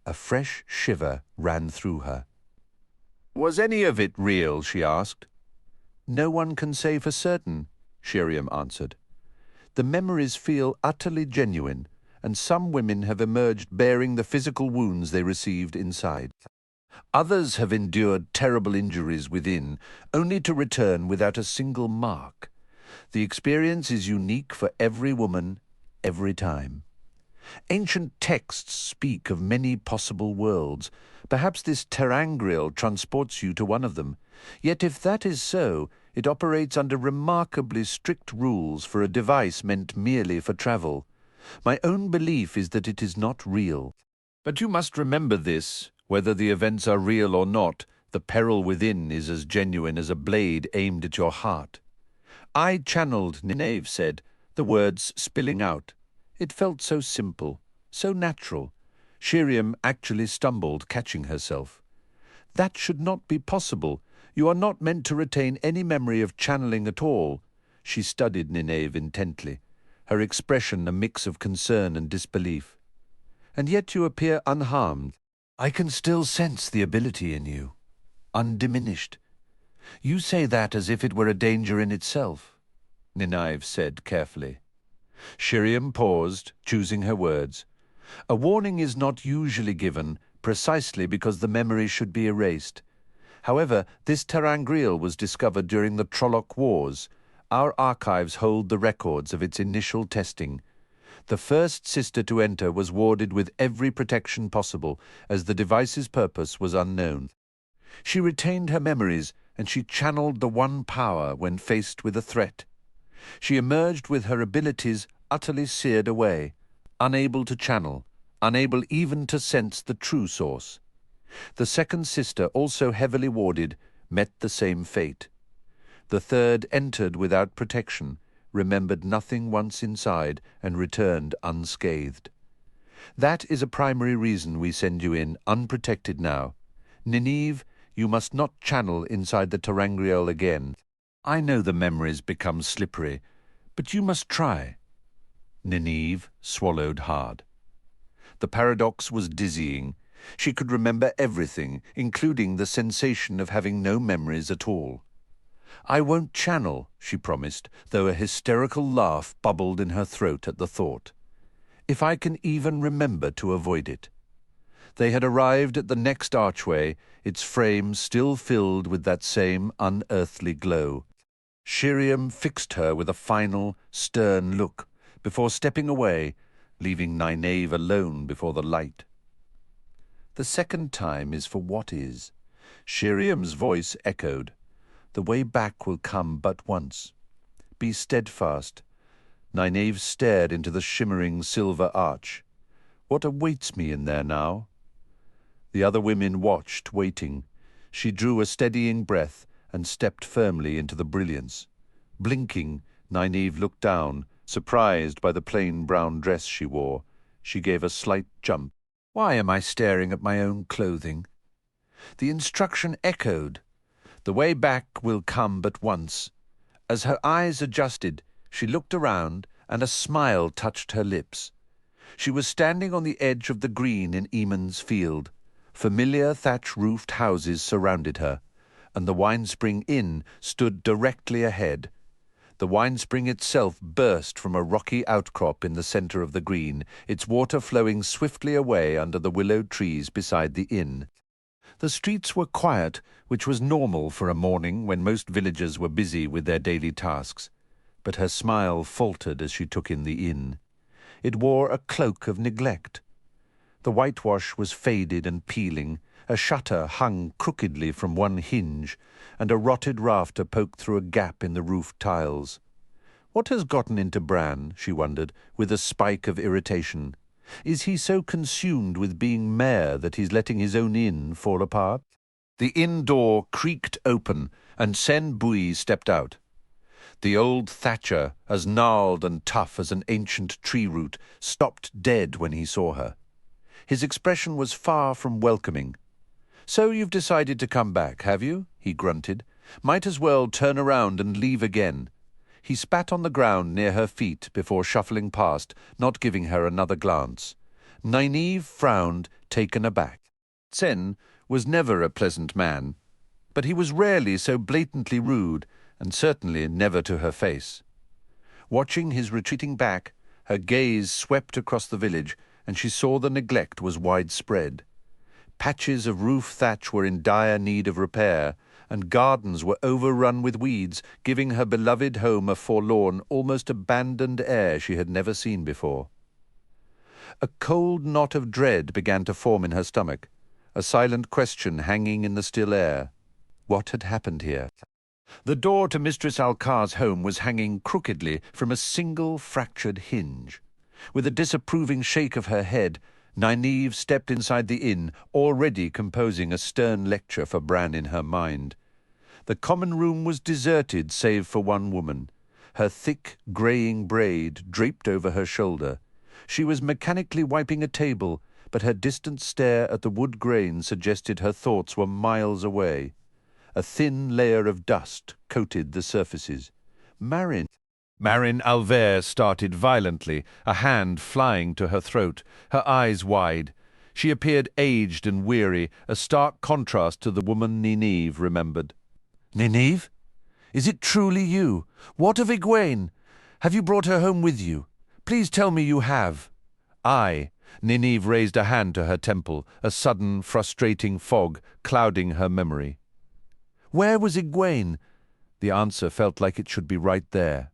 A fresh shiver ran through her. Was any of it real, she asked. No one can say for certain, Shiriam answered. The memories feel utterly genuine, and some women have emerged bearing the physical wounds they received inside. Others have endured terrible injuries within, only to return without a single mark. The experience is unique for every woman, every time. Ancient texts speak of many possible worlds. Perhaps this terangrial transports you to one of them. Yet if that is so, it operates under remarkably strict rules for a device meant merely for travel. My own belief is that it is not real. But you must remember this, whether the events are real or not, the peril within is as genuine as a blade aimed at your heart. I channeled, Nynaeve said, the words spilling out. It felt so simple, so natural. Shiriam actually stumbled, catching herself. That should not be possible. You are not meant to retain any memory of channeling at all. She studied Nynaeve intently, her expression a mix of concern and disbelief. And yet you appear unharmed. I can still sense the ability in you, undiminished. You say that as if it were a danger in itself, Nynaeve said carefully. Shiriam paused, choosing her words. A warning is not usually given, precisely because the memory should be erased. However, this terangrial was discovered during the Trolloc Wars. Our archives hold the records of its initial testing. The first sister to enter was warded with every protection possible, as the device's purpose was unknown. She retained her memories, and she channeled the one power when faced with a threat. She emerged with her abilities utterly seared away, unable to channel, unable even to sense the true source. The second sister, also heavily warded, met the same fate. The third entered without protection, remembered nothing once inside, and returned unscathed. That is a primary reason we send you in, unprotected now. Nynaeve, you must not channel inside the terangrial again. I know the memories become slippery, but you must try. Nynaeve swallowed hard. The paradox was dizzying. She could remember everything, including the sensation of having no memories at all. I won't channel, she promised, though a hysterical laugh bubbled in her throat at the thought. If I can even remember to avoid it. They had arrived at the next archway, its frame still filled with that same unearthly glow. Shiriam fixed her with a final, stern look, before stepping away, leaving Nynaeve alone before the light. The second time is for what is. Shiriam's voice echoed. The way back will come but once. Be steadfast. Nynaeve stared into the shimmering silver arch. What awaits me in there now? The other women watched, waiting. She drew a steadying breath and stepped firmly into the brilliance. Blinking, Nynaeve looked down, surprised by the plain brown dress she wore. She gave a slight jump. Why am I staring at my own clothing? The instruction echoed. The way back will come but once. As her eyes adjusted, she looked around, and a smile touched her lips. She was standing on the edge of the green in Eamon's field. Familiar thatch-roofed houses surrounded her, and the Winespring Inn stood directly ahead. The Winespring itself burst from a rocky outcrop in the center of the green, its water flowing swiftly away under the willow trees beside the inn. The streets were quiet, which was normal for a morning when most villagers were busy with their daily tasks. But her smile faltered as she took in the inn. It wore a cloak of neglect. The whitewash was faded and peeling, a shutter hung crookedly from one hinge, and a rotted rafter poked through a gap in the roof tiles. What has gotten into Bran, she wondered, with a spike of irritation? Is he so consumed with being mayor that he's letting his own inn fall apart? The inn door creaked open, and Sen Bui stepped out. The old thatcher, as gnarled and tough as an ancient tree root, stopped dead when he saw her. His expression was far from welcoming. "So you've decided to come back, have you?" he grunted. "Might as well turn around and leave again." He spat on the ground near her feet before shuffling past, not giving her another glance. Nynaeve frowned, taken aback. Sen was never a pleasant man, but he was rarely so blatantly rude, and certainly never to her face. Watching his retreating back, her gaze swept across the village, and she saw the neglect was widespread. Patches of roof thatch were in dire need of repair, and gardens were overrun with weeds, giving her beloved home a forlorn, almost abandoned air she had never seen before. A cold knot of dread began to form in her stomach, a silent question hanging in the still air. What had happened here? The door to Mistress Alcar's home was hanging crookedly from a single fractured hinge. With a disapproving shake of her head, Nynaeve stepped inside the inn, already composing a stern lecture for Bran in her mind. The common room was deserted save for one woman, her thick, greying braid draped over her shoulder. She was mechanically wiping a table, but her distant stare at the wood grain suggested her thoughts were miles away. A thin layer of dust coated the surfaces. Marin Alver started violently, a hand flying to her throat, her eyes wide. She appeared aged and weary, a stark contrast to the woman Nynaeve remembered. "Nynaeve? Is it truly you? What of Egwene? Have you brought her home with you? Please tell me you have." Nynaeve raised a hand to her temple, a sudden, frustrating fog clouding her memory. "Where was Egwene?" The answer felt like it should be right there.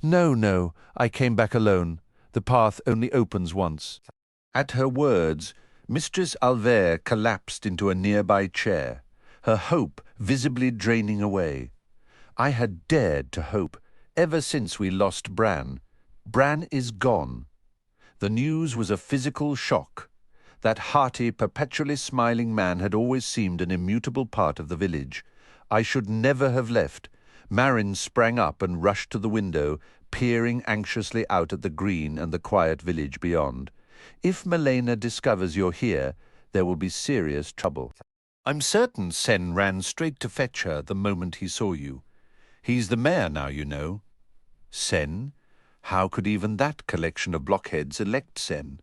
No, I came back alone. The path only opens once." At her words, Mistress Alver collapsed into a nearby chair, her hope visibly draining away. I had dared to hope, ever since we lost Bran. Bran is gone. The news was a physical shock. That hearty, perpetually smiling man had always seemed an immutable part of the village. I should never have left. Marin sprang up and rushed to the window, peering anxiously out at the green and the quiet village beyond. "If Malena discovers you're here, there will be serious trouble." "I'm certain Sen ran straight to fetch her the moment he saw you. He's the mayor now, you know." Sen? How could even that collection of blockheads elect Sen?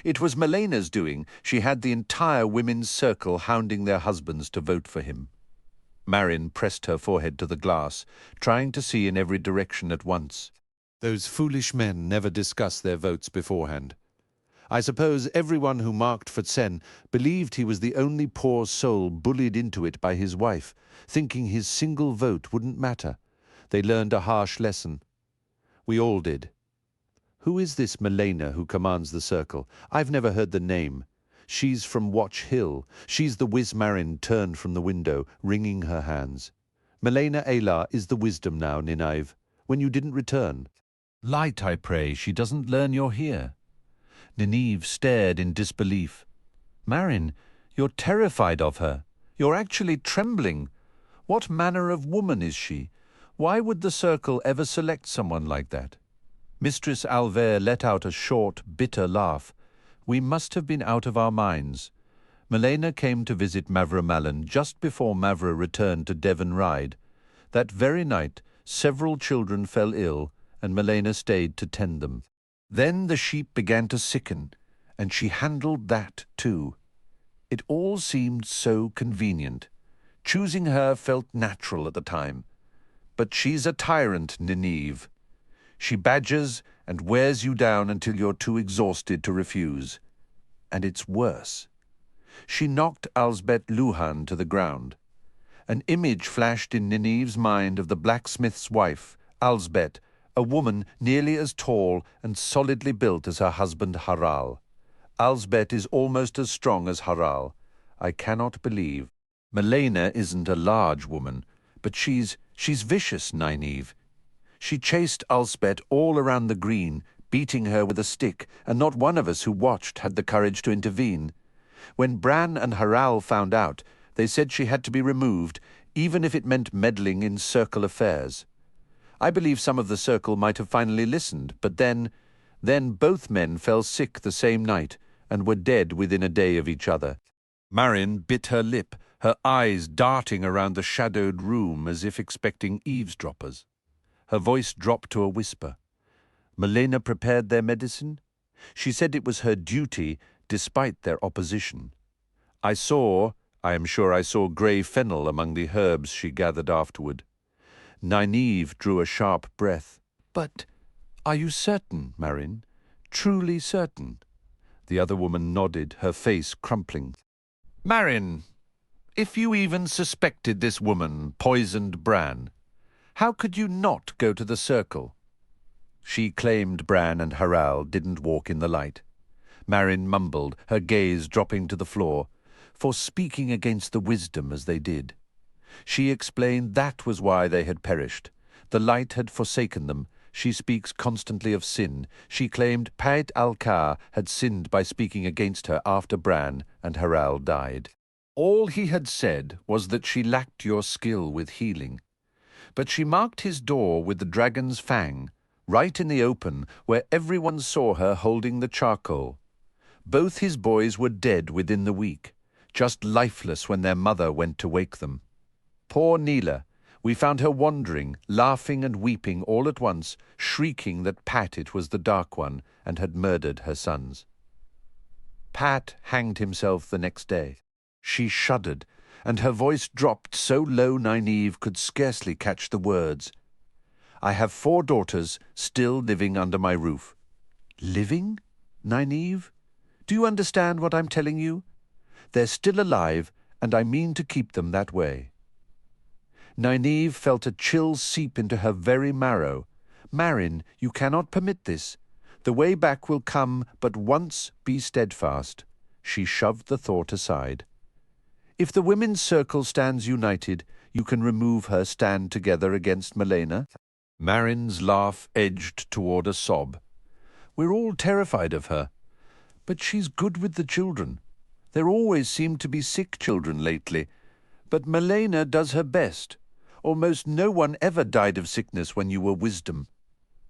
It was Malena's doing. She had the entire women's circle hounding their husbands to vote for him. Marin pressed her forehead to the glass, trying to see in every direction at once. Those foolish men never discuss their votes beforehand. I suppose everyone who marked for Sen believed he was the only poor soul bullied into it by his wife, thinking his single vote wouldn't matter. They learned a harsh lesson. We all did. Who is this Malena who commands the circle? I've never heard the name. She's from Watch Hill. She's the Wiz Marin turned from the window, wringing her hands. Malena Aylar is the wisdom now, Nynaeve, when you didn't return. Light, I pray, she doesn't learn you're here. Nynaeve stared in disbelief. Marin, you're terrified of her. You're actually trembling. What manner of woman is she? Why would the circle ever select someone like that? Mistress Alver let out a short, bitter laugh. We must have been out of our minds. Malena came to visit Mavra Mallen just before Mavra returned to Devon Ride. That very night, several children fell ill, and Malena stayed to tend them. Then the sheep began to sicken, and she handled that too. It all seemed so convenient. Choosing her felt natural at the time. But she's a tyrant, Nynaeve. She badgers and wears you down until you're too exhausted to refuse. And it's worse. She knocked Alsbeth Luhan to the ground. An image flashed in Nynaeve's mind of the blacksmith's wife, Alsbeth, a woman nearly as tall and solidly built as her husband Haral. Alsbet is almost as strong as Haral. I cannot believe. Melena isn't a large woman, but she's vicious, Nynaeve. She chased Alsbet all around the green, beating her with a stick, and not one of us who watched had the courage to intervene. When Bran and Haral found out, they said she had to be removed, even if it meant meddling in Circle affairs. I believe some of the Circle might have finally listened, but then both men fell sick the same night and were dead within a day of each other. Marin bit her lip, her eyes darting around the shadowed room as if expecting eavesdroppers. Her voice dropped to a whisper. Melena prepared their medicine. She said it was her duty, despite their opposition. I am sure I saw grey fennel among the herbs she gathered afterward. Nynaeve drew a sharp breath. But are you certain, Marin? Truly certain? The other woman nodded, her face crumpling. Marin, if you even suspected this woman poisoned Bran, how could you not go to the Circle? She claimed Bran and Haral didn't walk in the light. Marin mumbled, her gaze dropping to the floor, for speaking against the wisdom as they did. She explained that was why they had perished. The light had forsaken them. She speaks constantly of sin. She claimed Pait Alcar had sinned by speaking against her after Bran and Haral died. All he had said was that she lacked your skill with healing. But she marked his door with the dragon's fang, right in the open where everyone saw her holding the charcoal. Both his boys were dead within the week, just lifeless when their mother went to wake them. Poor Neela, we found her wandering, laughing and weeping all at once, shrieking that Pat was the Dark One and had murdered her sons. Pat hanged himself the next day. She shuddered, and her voice dropped so low Nynaeve could scarcely catch the words. I have 4 daughters still living under my roof. Living, Nynaeve? Do you understand what I'm telling you? They're still alive, and I mean to keep them that way. Nynaeve felt a chill seep into her very marrow. Marin, you cannot permit this. The way back will come, but once be steadfast. She shoved the thought aside. If the women's circle stands united, you can remove her stand together against Melena. Marin's laugh edged toward a sob. We're all terrified of her. But she's good with the children. There always seem to be sick children lately. But Melena does her best. Almost no one ever died of sickness when you were wisdom.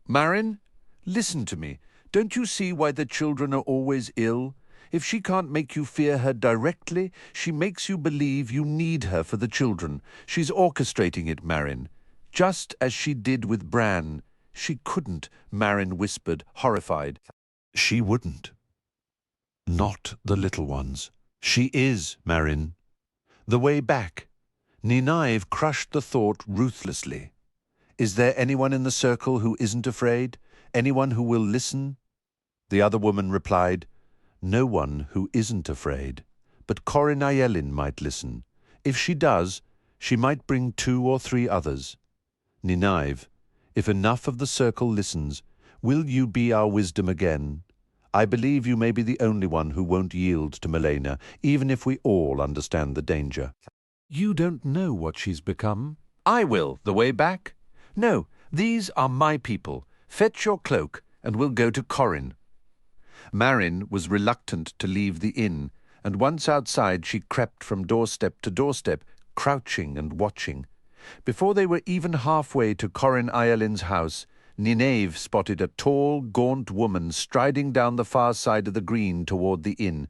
Marin, listen to me. Don't you see why the children are always ill? If she can't make you fear her directly, she makes you believe you need her for the children. She's orchestrating it, Marin. Just as she did with Bran. She couldn't, Marin whispered, horrified. She wouldn't. Not the little ones. She is, Marin. The way back. Nynaeve crushed the thought ruthlessly. Is there anyone in the circle who isn't afraid? Anyone who will listen? The other woman replied, No one who isn't afraid. But Corin Iellin might listen. If she does, she might bring 2 or 3 others. Nynaeve, if enough of the circle listens, will you be our wisdom again? I believe you may be the only one who won't yield to Melena, even if we all understand the danger. You don't know what she's become. I will, the way back. No, these are my people. Fetch your cloak, and we'll go to Corin. Marin was reluctant to leave the inn, and once outside she crept from doorstep to doorstep, crouching and watching. Before they were even halfway to Corin Iellin's house, Nynaeve spotted a tall, gaunt woman striding down the far side of the green toward the inn,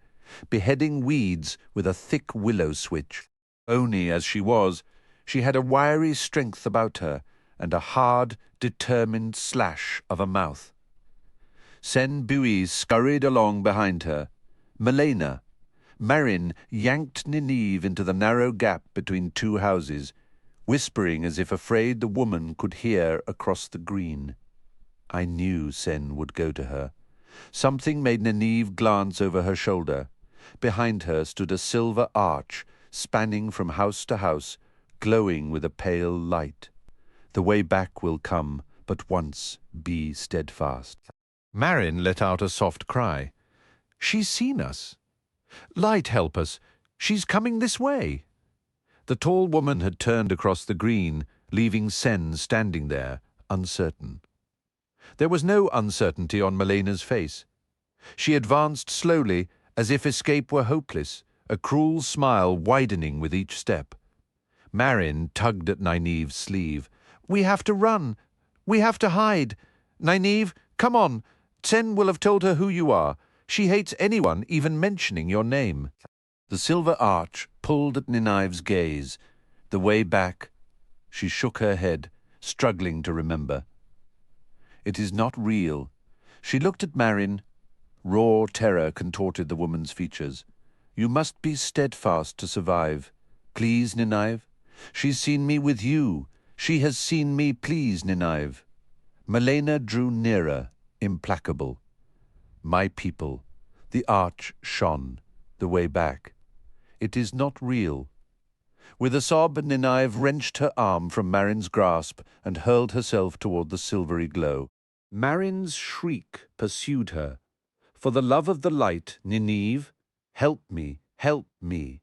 beheading weeds with a thick willow switch. Bony as she was, she had a wiry strength about her and a hard, determined slash of a mouth. Sen Bui scurried along behind her. Melena. Marin yanked Nynaeve into the narrow gap between 2 houses, whispering as if afraid the woman could hear across the green. I knew Sen would go to her. Something made Nynaeve glance over her shoulder. Behind her stood a silver arch, spanning from house to house, glowing with a pale light. The way back will come, but once be steadfast. Marin let out a soft cry. She's seen us. Light, help us. She's coming this way. The tall woman had turned across the green, leaving Sen standing there, uncertain. There was no uncertainty on Melena's face. She advanced slowly, as if escape were hopeless, a cruel smile widening with each step. Marin tugged at Nynaeve's sleeve. "We have to run. We have to hide. Nynaeve, come on. Sen will have told her who you are. She hates anyone even mentioning your name." The silver arch pulled at Nynaeve's gaze. The way back, she shook her head, struggling to remember. It is not real. She looked at Marin. Raw terror contorted the woman's features. You must be steadfast to survive. Please, Nynaeve. She's seen me with you. She has seen me, please, Nynaeve. Melena drew nearer, implacable. My people. The arch shone, the way back. It is not real. With a sob, Nynaeve wrenched her arm from Marin's grasp and hurled herself toward the silvery glow. Marin's shriek pursued her. For the love of the light, Nynaeve, help me, help me.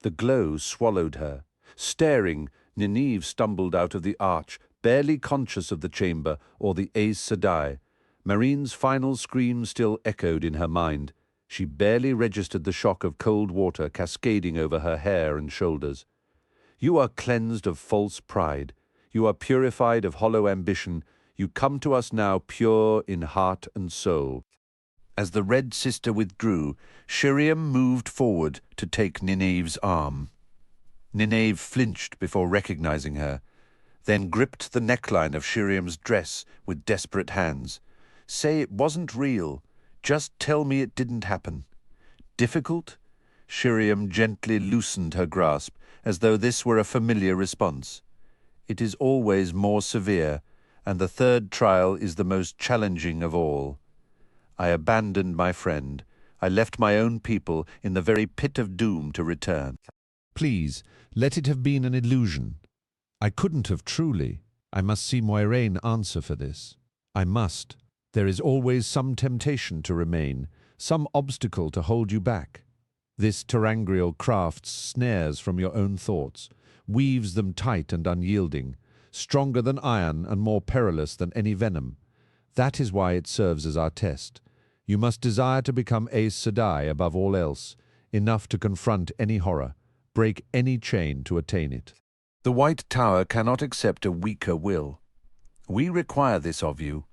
The glow swallowed her. Staring, Nynaeve stumbled out of the arch, barely conscious of the chamber or the Aes Sedai. Marine's final scream still echoed in her mind. She barely registered the shock of cold water cascading over her hair and shoulders. You are cleansed of false pride. You are purified of hollow ambition. You come to us now pure in heart and soul. As the Red Sister withdrew, Shiriam moved forward to take Nynaeve's arm. Nynaeve flinched before recognizing her, then gripped the neckline of Shiriam's dress with desperate hands. Say it wasn't real. Just tell me it didn't happen. Difficult? Shiriam gently loosened her grasp, as though this were a familiar response. It is always more severe, and the third trial is the most challenging of all. I abandoned my friend. I left my own people in the very pit of doom to return. Please, let it have been an illusion. I couldn't have truly. I must see Moiraine answer for this. I must. There is always some temptation to remain, some obstacle to hold you back. This terangrial crafts snares from your own thoughts, weaves them tight and unyielding, stronger than iron and more perilous than any venom. That is why it serves as our test. You must desire to become Aes Sedai above all else, enough to confront any horror, break any chain to attain it. The White Tower cannot accept a weaker will. We require this of you.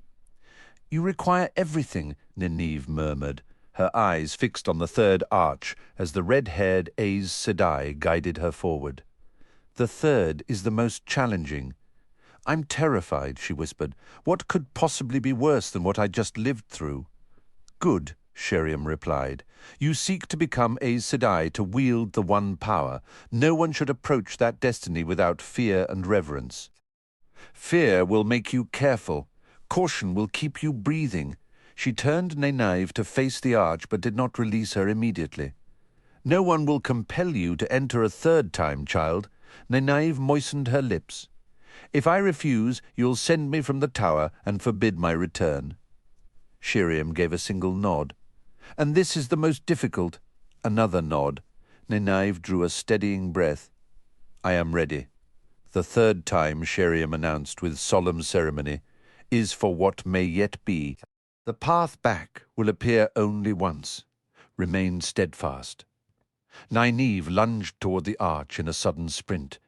You require everything, Nynaeve murmured, her eyes fixed on the third arch as the red-haired Aes Sedai guided her forward. The third is the most challenging. I'm terrified, she whispered. What could possibly be worse than what I just lived through? Good, Shiriam replied. You seek to become Aes Sedai, to wield the one power. No one should approach that destiny without fear and reverence. Fear will make you careful. Caution will keep you breathing. She turned Nynaeve to face the arch, but did not release her immediately. No one will compel you to enter a third time, child. Nynaeve moistened her lips. If I refuse, you'll send me from the tower and forbid my return. Shiriam gave a single nod. And this is the most difficult. Another nod. Nynaeve drew a steadying breath. I am ready. The third time, Shiriam announced with solemn ceremony, is for what may yet be. The path back will appear only once. Remain steadfast. Nynaeve lunged toward the arch in a sudden sprint.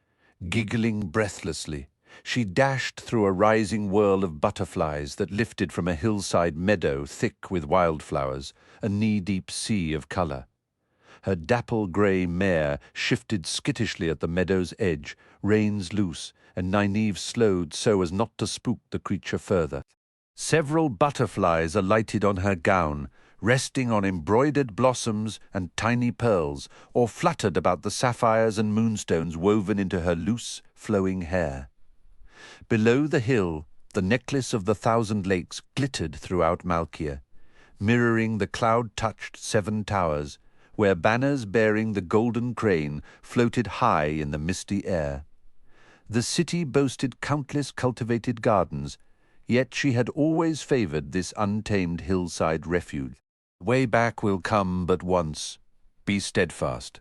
Giggling breathlessly, she dashed through a rising whirl of butterflies that lifted from a hillside meadow thick with wildflowers, a knee-deep sea of colour. Her dapple-grey mare shifted skittishly at the meadow's edge, reins loose, and Nynaeve slowed so as not to spook the creature further. Several butterflies alighted on her gown, resting on embroidered blossoms and tiny pearls, or fluttered about the sapphires and moonstones woven into her loose, flowing hair. Below the hill, the necklace of the 1,000 lakes glittered throughout Malkia, mirroring the cloud-touched 7 towers, where banners bearing the golden crane floated high in the misty air. The city boasted countless cultivated gardens, yet she had always favoured this untamed hillside refuge. Way back will come but once. Be steadfast.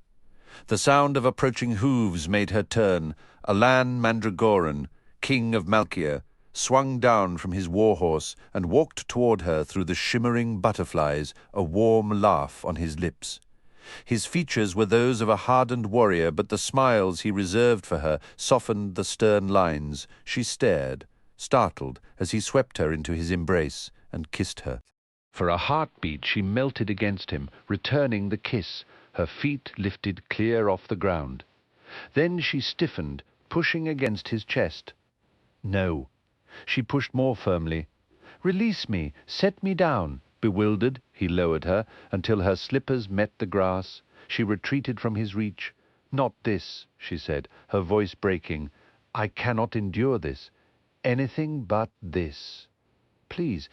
The sound of approaching hooves made her turn. Alan Mandragoran, king of Malkia, swung down from his war-horse and walked toward her through the shimmering butterflies, a warm laugh on his lips. His features were those of a hardened warrior, but the smiles he reserved for her softened the stern lines. She stared, startled, as he swept her into his embrace and kissed her. For a heartbeat she melted against him, returning the kiss, her feet lifted clear off the ground. Then she stiffened, pushing against his chest. No. She pushed more firmly. Release me, set me down. Bewildered, he lowered her until her slippers met the grass. She retreated from his reach. Not this, she said, her voice breaking. I cannot endure this. Anything but this. Please,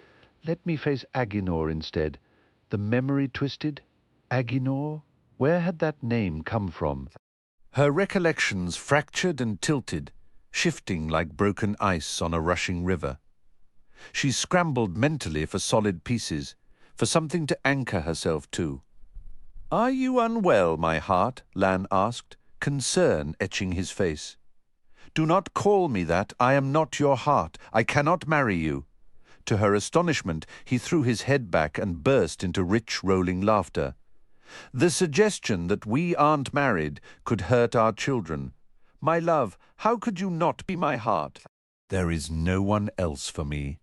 let me face Aginor instead. The memory twisted? Aginor? Where had that name come from? Her recollections fractured and tilted, shifting like broken ice on a rushing river. She scrambled mentally for solid pieces, for something to anchor herself to. Are you unwell, my heart? Lan asked, concern etching his face. Do not call me that. I am not your heart. I cannot marry you. To her astonishment, he threw his head back and burst into rich, rolling laughter. The suggestion that we aren't married could hurt our children. My love, how could you not be my heart? There is no one else for me,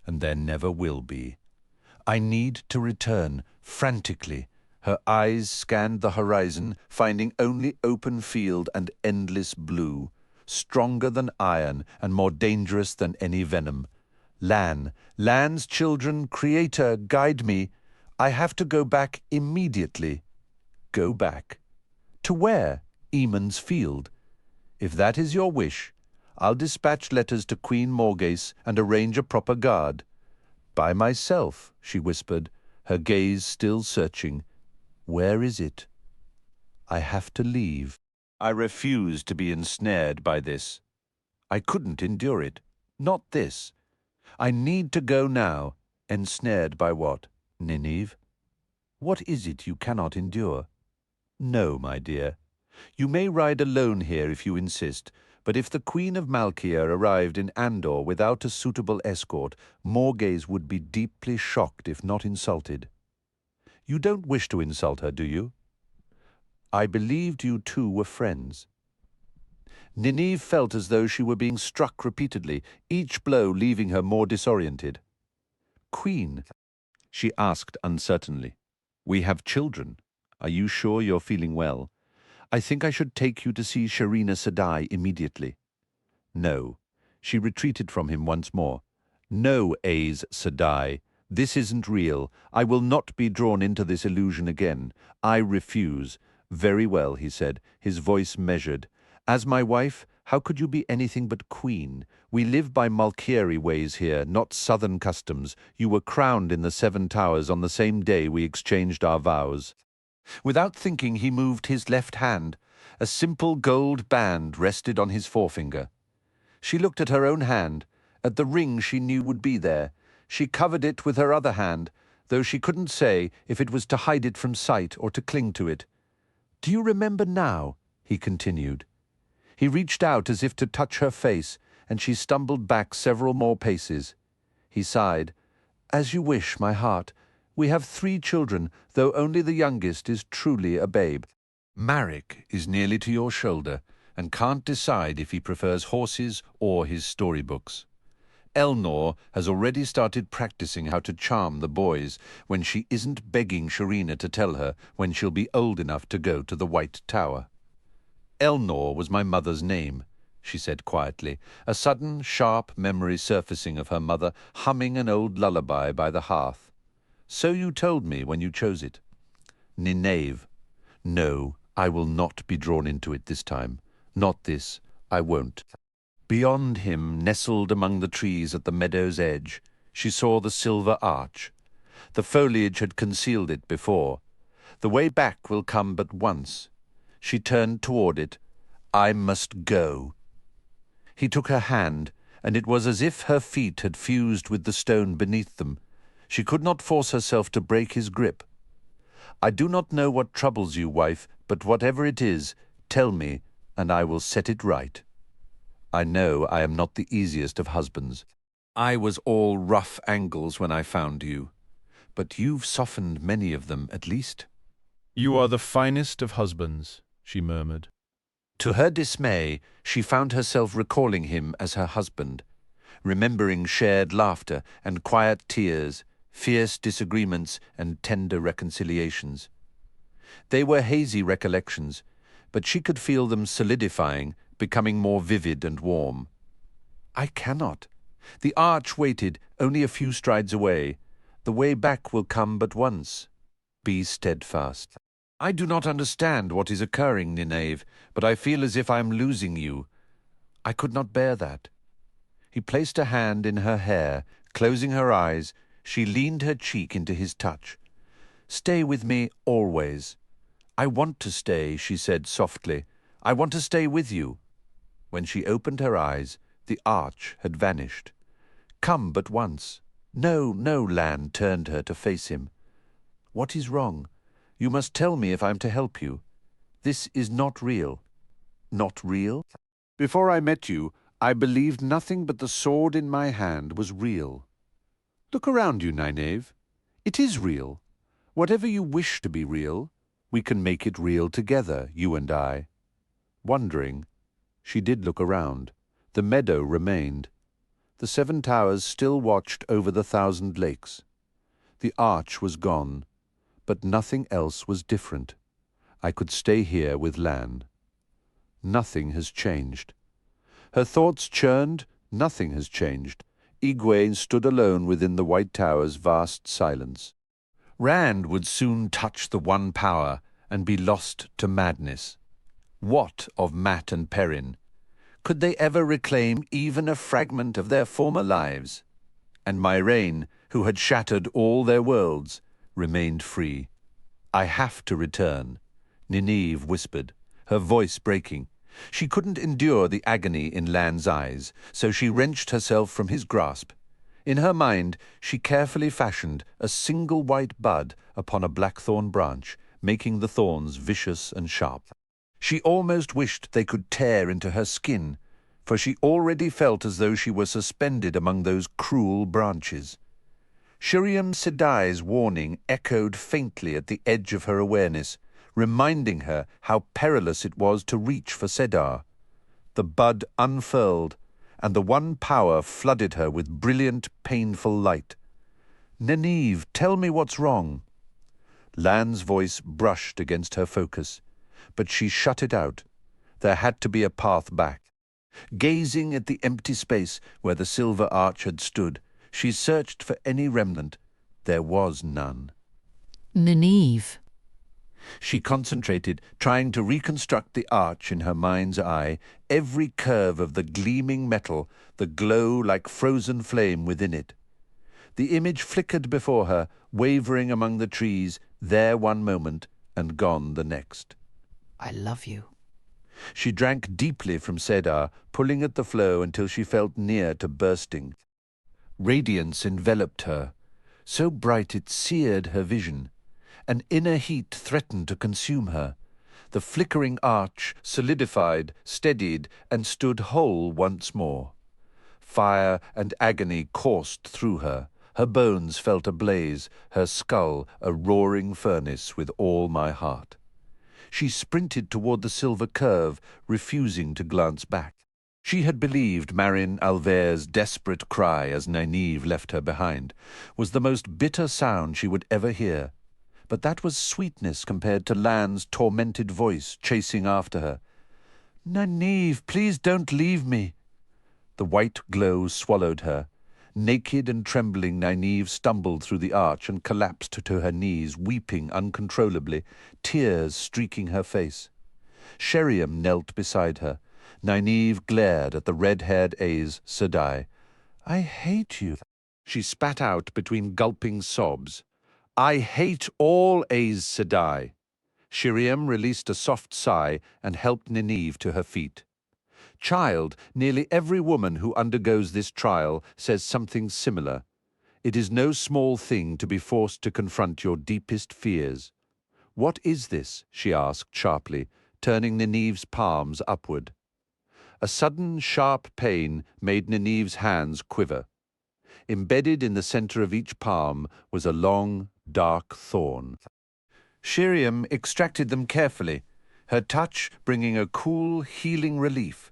and there never will be. I need to return, frantically. Her eyes scanned the horizon, finding only open field and endless blue, stronger than iron and more dangerous than any venom. Lan's children, Creator, guide me. I have to go back immediately. Go back. To where? Eamon's Field. If that is your wish, I'll dispatch letters to Queen Morgase and arrange a proper guard. By myself, she whispered, her gaze still searching. Where is it? I have to leave. I refused to be ensnared by this. I couldn't endure it. Not this. I need to go now. Ensnared by what? Nynaeve? What is it you cannot endure? No, my dear. You may ride alone here if you insist, but if the Queen of Malkia arrived in Andor without a suitable escort, Morgase would be deeply shocked if not insulted. You don't wish to insult her, do you? I believed you two were friends. Nynaeve felt as though she were being struck repeatedly, each blow leaving her more disoriented. Queen, she asked uncertainly, we have children. Are you sure you're feeling well? I think I should take you to see Sharina Sedai immediately. No. She retreated from him once more. No, Aes Sedai. This isn't real. I will not be drawn into this illusion again. I refuse. Very well, he said, his voice measured. As my wife, how could you be anything but queen? We live by Malkieri ways here, not southern customs. You were crowned in the 7 Towers on the same day we exchanged our vows. Without thinking, he moved his left hand. A simple gold band rested on his forefinger. She looked at her own hand, at the ring she knew would be there. She covered it with her other hand, though she couldn't say if it was to hide it from sight or to cling to it. Do you remember now? He continued. He reached out as if to touch her face, and she stumbled back several more paces. He sighed. As you wish, my heart. We have 3 children, though only the youngest is truly a babe. Marek is nearly to your shoulder, and can't decide if he prefers horses or his storybooks. Elnor has already started practicing how to charm the boys when she isn't begging Sharina to tell her when she'll be old enough to go to the White Tower. Elnor was my mother's name, she said quietly, a sudden, sharp memory surfacing of her mother humming an old lullaby by the hearth. So you told me when you chose it. Nynaeve. No, I will not be drawn into it this time. Not this. I won't. Beyond him, nestled among the trees at the meadow's edge, she saw the silver arch. The foliage had concealed it before. The way back will come but once. She turned toward it. I must go. He took her hand, and it was as if her feet had fused with the stone beneath them. She could not force herself to break his grip. "I do not know what troubles you, wife, but whatever it is, tell me, and I will set it right. I know I am not the easiest of husbands. I was all rough angles when I found you, but you've softened many of them at least." "You are the finest of husbands," she murmured. To her dismay, she found herself recalling him as her husband, remembering shared laughter and quiet tears, fierce disagreements and tender reconciliations. They were hazy recollections, but she could feel them solidifying, becoming more vivid and warm. "I cannot. The arch waited only a few strides away. The way back will come but once. Be steadfast." "I do not understand what is occurring, Nineve, but I feel as if I am losing you. I could not bear that." He placed a hand in her hair. Closing her eyes, she leaned her cheek into his touch. "Stay with me always." "I want to stay," she said softly. "I want to stay with you." When she opened her eyes, the arch had vanished. "Come but once." "No, no," Lan turned her to face him. "What is wrong? You must tell me if I'm to help you. This is not real." "Not real? Before I met you, I believed nothing but the sword in my hand was real. Look around you, Nineve. It is real. Whatever you wish to be real, we can make it real together, you and I." Wondering, she did look around. The meadow remained. The 7 towers still watched over the 1,000 lakes. The arch was gone, but nothing else was different. I could stay here with Lan. Nothing has changed. Her thoughts churned. Nothing has changed. Egwene stood alone within the White Tower's vast silence. Rand would soon touch the one power and be lost to madness. What of Mat and Perrin? Could they ever reclaim even a fragment of their former lives? And Myraine, who had shattered all their worlds, remained free. "I have to return," Nineve whispered, her voice breaking. She couldn't endure the agony in Lan's eyes, so she wrenched herself from his grasp. In her mind, she carefully fashioned a single white bud upon a blackthorn branch, making the thorns vicious and sharp. She almost wished they could tear into her skin, for she already felt as though she were suspended among those cruel branches. Shiriam Sedai's warning echoed faintly at the edge of her awareness, reminding her how perilous it was to reach for Sedar. The bud unfurled, and the one power flooded her with brilliant, painful light. "Nineve, tell me what's wrong." Lan's voice brushed against her focus, but she shut it out. There had to be a path back. Gazing at the empty space where the silver arch had stood, she searched for any remnant. There was none. Nineve. She concentrated, trying to reconstruct the arch in her mind's eye, every curve of the gleaming metal, the glow like frozen flame within it. The image flickered before her, wavering among the trees, there one moment and gone the next. I love you. She drank deeply from Sedar, pulling at the flow until she felt near to bursting. Radiance enveloped her, so bright it seared her vision. An inner heat threatened to consume her. The flickering arch solidified, steadied, and stood whole once more. Fire and agony coursed through her. Her bones felt ablaze, her skull a roaring furnace with all my heart. She sprinted toward the silver curve, refusing to glance back. She had believed Marin Alver's desperate cry as Nynaeve left her behind was the most bitter sound she would ever hear. But that was sweetness compared to Lan's tormented voice chasing after her. "Nynaeve, please don't leave me." The white glow swallowed her. Naked and trembling, Nynaeve stumbled through the arch and collapsed to her knees, weeping uncontrollably, tears streaking her face. Sheriam knelt beside her. Nynaeve glared at the red-haired Aes Sedai. "I hate you," she spat out between gulping sobs. "I hate all Aes Sedai." Shiriam released a soft sigh and helped Nynaeve to her feet. "Child, nearly every woman who undergoes this trial says something similar. It is no small thing to be forced to confront your deepest fears. What is this? She asked sharply, turning Nineve's palms upward. A sudden sharp pain made Nineve's hands quiver. Embedded in the center of each palm was a long, dark thorn. Shiriam extracted them carefully, her touch bringing a cool, healing relief.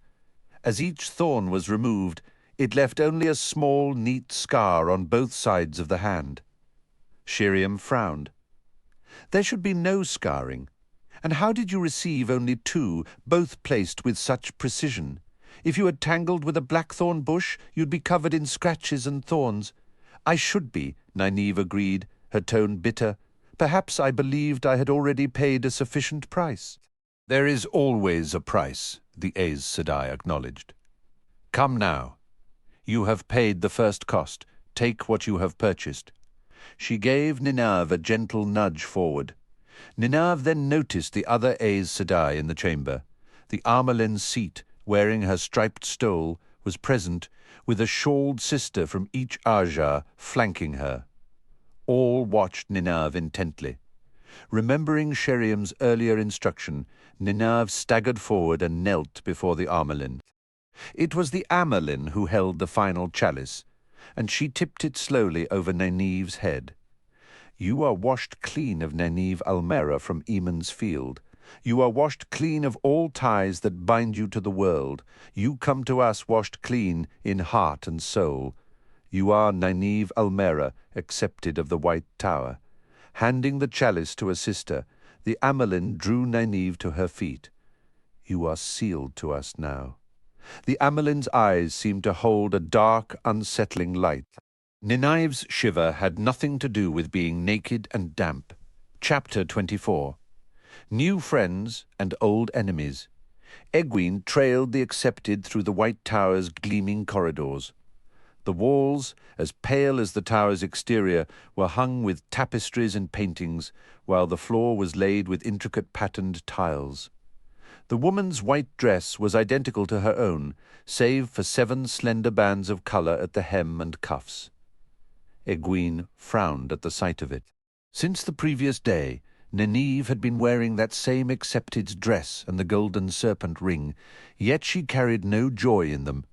As each thorn was removed, it left only a small, neat scar on both sides of the hand. Shiriam frowned. There should be no scarring. And how did you receive only two, both placed with such precision? If you had tangled with a blackthorn bush, you'd be covered in scratches and thorns. I should be, Nynaeve agreed, her tone bitter. Perhaps I believed I had already paid a sufficient price. There is always a price, the Aes Sedai acknowledged. Come now. You have paid the first cost. Take what you have purchased. She gave Nynaeve a gentle nudge forward. Nynaeve then noticed the other Aes Sedai in the chamber. The Armelin's seat, wearing her striped stole, was present, with a shawled sister from each Aja flanking her. All watched Nynaeve intently. Remembering Sheriam's earlier instruction, Nynaeve staggered forward and knelt before the Armelin. It was the Amelin who held the final chalice, and she tipped it slowly over Nynaeve's head. You are washed clean of Nynaeve Almera from Eamon's field. You are washed clean of all ties that bind you to the world. You come to us washed clean in heart and soul. You are Nynaeve Almera, accepted of the White Tower. Handing the chalice to a sister, the Amelin drew Nynaeve to her feet. You are sealed to us now. The Amelin's eyes seemed to hold a dark, unsettling light. Nynaeve's shiver had nothing to do with being naked and damp. Chapter 24. New friends and old enemies. Egwene trailed the accepted through the White Tower's gleaming corridors. The walls, as pale as the tower's exterior, were hung with tapestries and paintings, while the floor was laid with intricate patterned tiles. The woman's white dress was identical to her own, save for 7 slender bands of colour at the hem and cuffs. Egwene frowned at the sight of it. Since the previous day, Nynaeve had been wearing that same accepted's dress and the golden serpent ring, yet she carried no joy in them.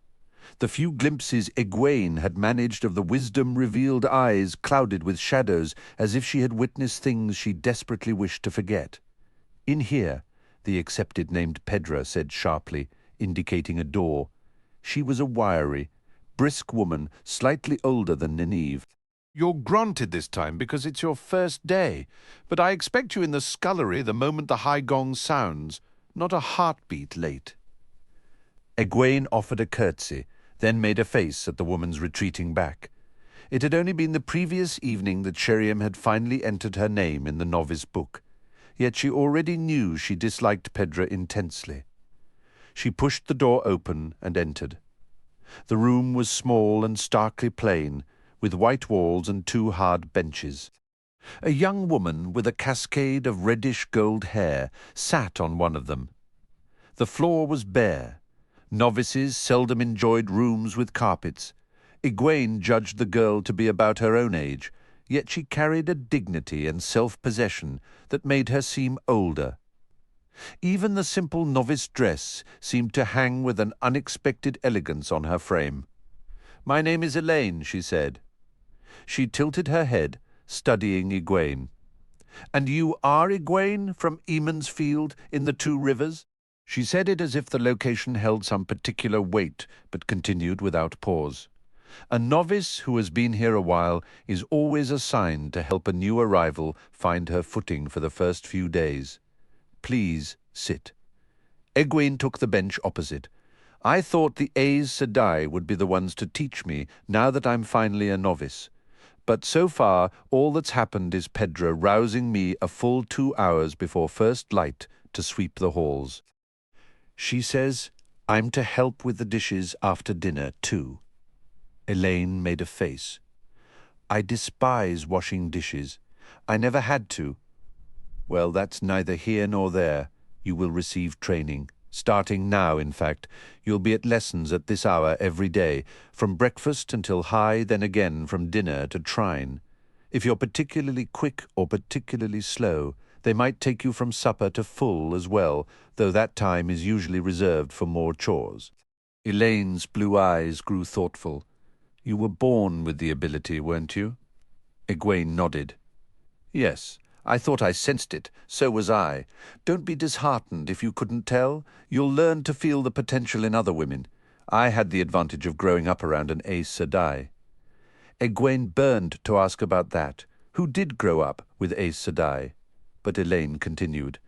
The few glimpses Egwene had managed of the wisdom-revealed eyes clouded with shadows, as if she had witnessed things she desperately wished to forget. In here, the accepted named Pedra said sharply, indicating a door. She was a wiry, brisk woman, slightly older than Nynaeve. You're granted this time because it's your first day, but I expect you in the scullery the moment the high gong sounds, not a heartbeat late. Egwene offered a curtsy, then made a face at the woman's retreating back. It had only been the previous evening that Sheriam had finally entered her name in the novice book, yet she already knew she disliked Pedra intensely. She pushed the door open and entered. The room was small and starkly plain, with white walls and 2 hard benches. A young woman with a cascade of reddish-gold hair sat on one of them. The floor was bare. Novices seldom enjoyed rooms with carpets. Egwene judged the girl to be about her own age, yet she carried a dignity and self-possession that made her seem older. Even the simple novice dress seemed to hang with an unexpected elegance on her frame. "My name is Elaine," she said. She tilted her head, studying Egwene. "And you are Egwene from Eamon's field in the 2 rivers?" She said it as if the location held some particular weight, but continued without pause. A novice who has been here a while is always assigned to help a new arrival find her footing for the first few days. Please sit. Egwene took the bench opposite. I thought the Aes Sedai would be the ones to teach me, now that I'm finally a novice. But so far, all that's happened is Pedra rousing me a full 2 hours before first light to sweep the halls. She says I'm to help with the dishes after dinner, too. Elaine made a face. I despise washing dishes. I never had to. Well, that's neither here nor there. You will receive training, Starting now, in fact, you'll be at lessons at this hour every day, from breakfast until high, then again from dinner to trine. If you're particularly quick or particularly slow, they might take you from supper to full as well, though that time is usually reserved for more chores. Elaine's blue eyes grew thoughtful. You were born with the ability, weren't you? Egwene nodded. Yes, I thought I sensed it. So was I. Don't be disheartened if you couldn't tell. You'll learn to feel the potential in other women. I had the advantage of growing up around an Aes Sedai. Egwene burned to ask about that. Who did grow up with Aes Sedai? But Elaine continued.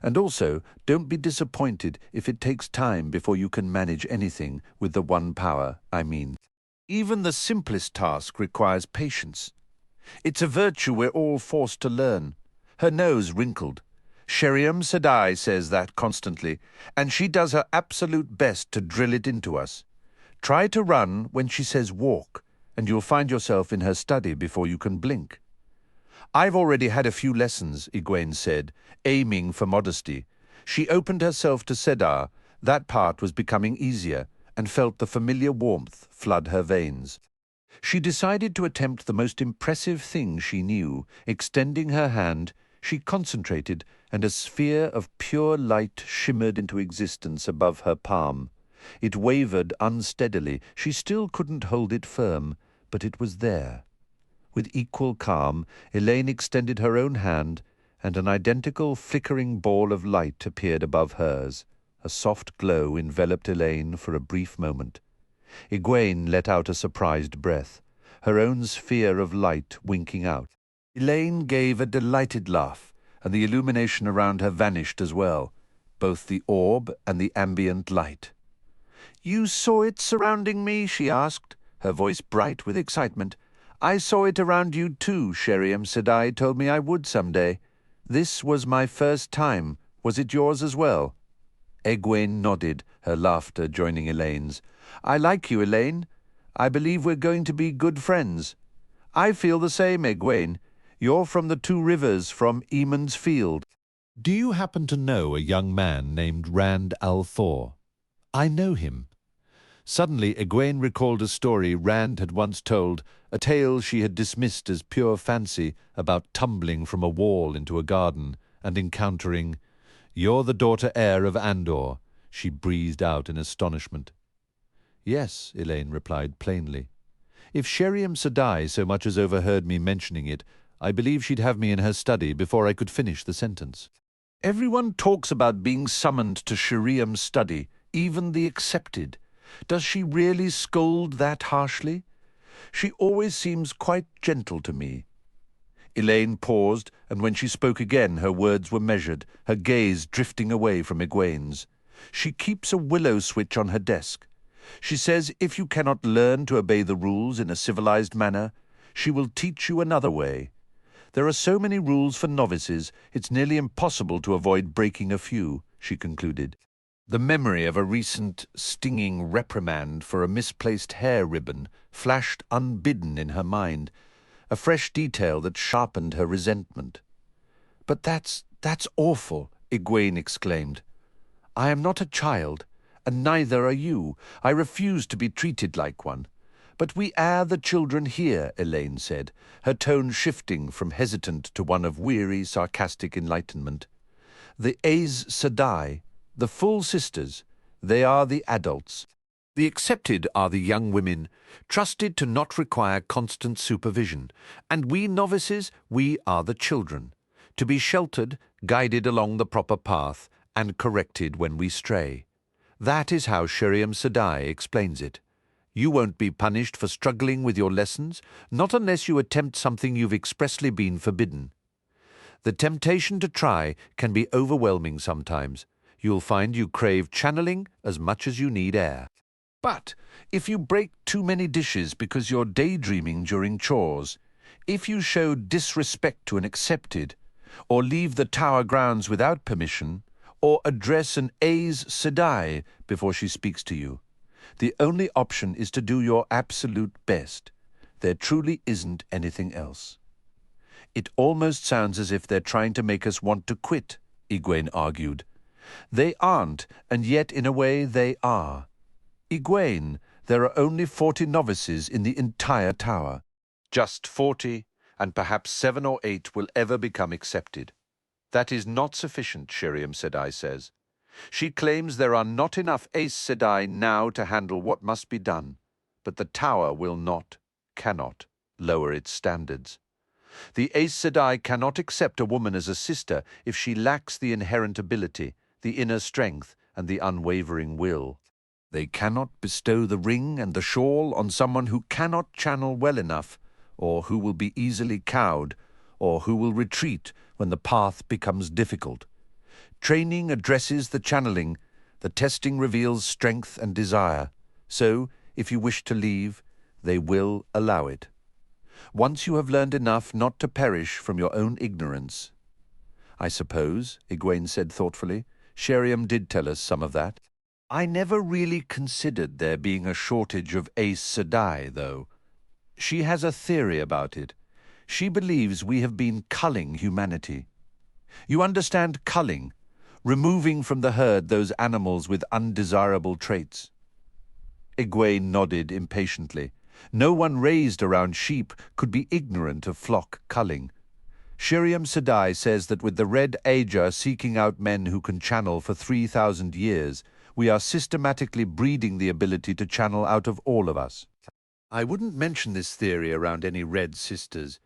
And also, don't be disappointed if it takes time before you can manage anything with the one power, I mean. Even the simplest task requires patience. It's a virtue we're all forced to learn. Her nose wrinkled. Sheriam Sedai says that constantly, and she does her absolute best to drill it into us. Try to run when she says walk, and you'll find yourself in her study before you can blink. I've already had a few lessons, Egwene said, aiming for modesty. She opened herself to Sedar. That part was becoming easier, and felt the familiar warmth flood her veins. She decided to attempt the most impressive thing she knew. Extending her hand, she concentrated, and a sphere of pure light shimmered into existence above her palm. It wavered unsteadily. She still couldn't hold it firm, but it was there. With equal calm, Elaine extended her own hand, and an identical flickering ball of light appeared above hers. A soft glow enveloped Elaine for a brief moment. Egwene let out a surprised breath, her own sphere of light winking out. Elaine gave a delighted laugh, and the illumination around her vanished as well, both the orb and the ambient light. "You saw it surrounding me?" she asked, her voice bright with excitement. "I saw it around you too, Sheriam Sedai told me I would someday. This was my first time. Was it yours as well?" Egwene nodded, her laughter joining Elaine's. "I like you, Elaine. I believe we're going to be good friends." "I feel the same, Egwene. You're from the Two Rivers, from Eamon's Field." Do you happen to know a young man named Rand al'Thor? I know him. Suddenly Egwene recalled a story Rand had once told, a tale she had dismissed as pure fancy about tumbling from a wall into a garden and encountering, "You're the daughter heir of Andor," she breathed out in astonishment. "Yes," Elaine replied plainly. "If Sheriam Sedai so much as overheard me mentioning it, I believe she'd have me in her study before I could finish the sentence." "Everyone talks about being summoned to Sheriam's study, even the accepted. Does she really scold that harshly? She always seems quite gentle to me." Elaine paused, and when she spoke again her words were measured, her gaze drifting away from Egwene's. "She keeps a willow switch on her desk. She says if you cannot learn to obey the rules in a civilized manner, she will teach you another way. There are so many rules for novices, it's nearly impossible to avoid breaking a few," she concluded. The memory of a recent stinging reprimand for a misplaced hair ribbon flashed unbidden in her mind, a fresh detail that sharpened her resentment. "But that's awful," Egwene exclaimed. "I am not a child, and neither are you. I refuse to be treated like one." "But we are the children here," Elaine said, her tone shifting from hesitant to one of weary, sarcastic enlightenment. "The Aes Sedai, the full sisters, they are the adults. The accepted are the young women, trusted to not require constant supervision, and we novices, we are the children, to be sheltered, guided along the proper path, and corrected when we stray. That is how Sheriam Sedai explains it. You won't be punished for struggling with your lessons, not unless you attempt something you've expressly been forbidden. The temptation to try can be overwhelming sometimes. You'll find you crave channeling as much as you need air. But if you break too many dishes because you're daydreaming during chores, if you show disrespect to an accepted, or leave the tower grounds without permission, or address an Aes Sedai before she speaks to you, the only option is to do your absolute best. There truly isn't anything else." "It almost sounds as if they're trying to make us want to quit," Egwene argued. They aren't, and yet in a way they are. Egwene, there are only 40 novices in the entire tower. Just 40, and perhaps 7 or 8 will ever become accepted. That is not sufficient, Sheriam Sedai says. She claims there are not enough Aes Sedai now to handle what must be done, but the tower will not, cannot, lower its standards. The Aes Sedai cannot accept a woman as a sister if she lacks the inherent ability, the inner strength, and the unwavering will. They cannot bestow the ring and the shawl on someone who cannot channel well enough, or who will be easily cowed, or who will retreat when the path becomes difficult. Training addresses the channeling, the testing reveals strength and desire. So, if you wish to leave, they will allow it. Once you have learned enough not to perish from your own ignorance. I suppose, Egwene said thoughtfully, Sheriam did tell us some of that. I never really considered there being a shortage of Aes Sedai, though. She has a theory about it. She believes we have been culling humanity. You understand culling? Removing from the herd those animals with undesirable traits. Egwene nodded impatiently. No one raised around sheep could be ignorant of flock culling. Sheriam Sedai says that with the Red Ager seeking out men who can channel for 3,000 years, we are systematically breeding the ability to channel out of all of us. I wouldn't mention this theory around any Red sisters.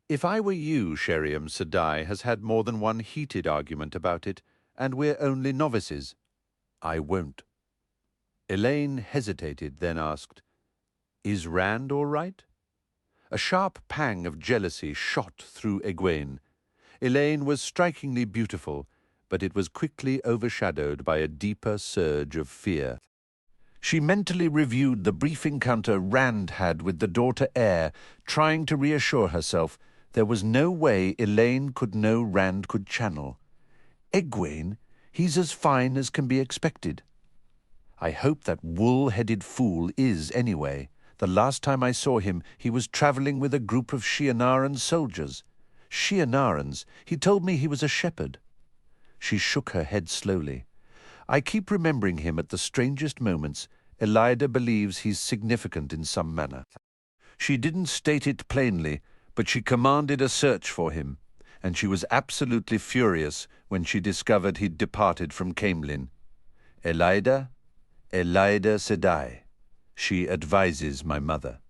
If I were you, Sheriam Sedai has had more than one heated argument about it, and we're only novices. I won't. Elaine hesitated, then asked, Is Rand all right? A sharp pang of jealousy shot through Egwene. Elaine was strikingly beautiful, but it was quickly overshadowed by a deeper surge of fear. She mentally reviewed the brief encounter Rand had with the daughter heir, trying to reassure herself there was no way Elaine could know Rand could channel. Egwene, he's as fine as can be expected. I hope that wool-headed fool is anyway. The last time I saw him, he was travelling with a group of Shienaran soldiers. Shienarans, he told me he was a shepherd. She shook her head slowly. I keep remembering him at the strangest moments. Elida believes he's significant in some manner. She didn't state it plainly, but she commanded a search for him, and she was absolutely furious when she discovered he'd departed from Caemlyn. Elida Sedai. She advises my mother.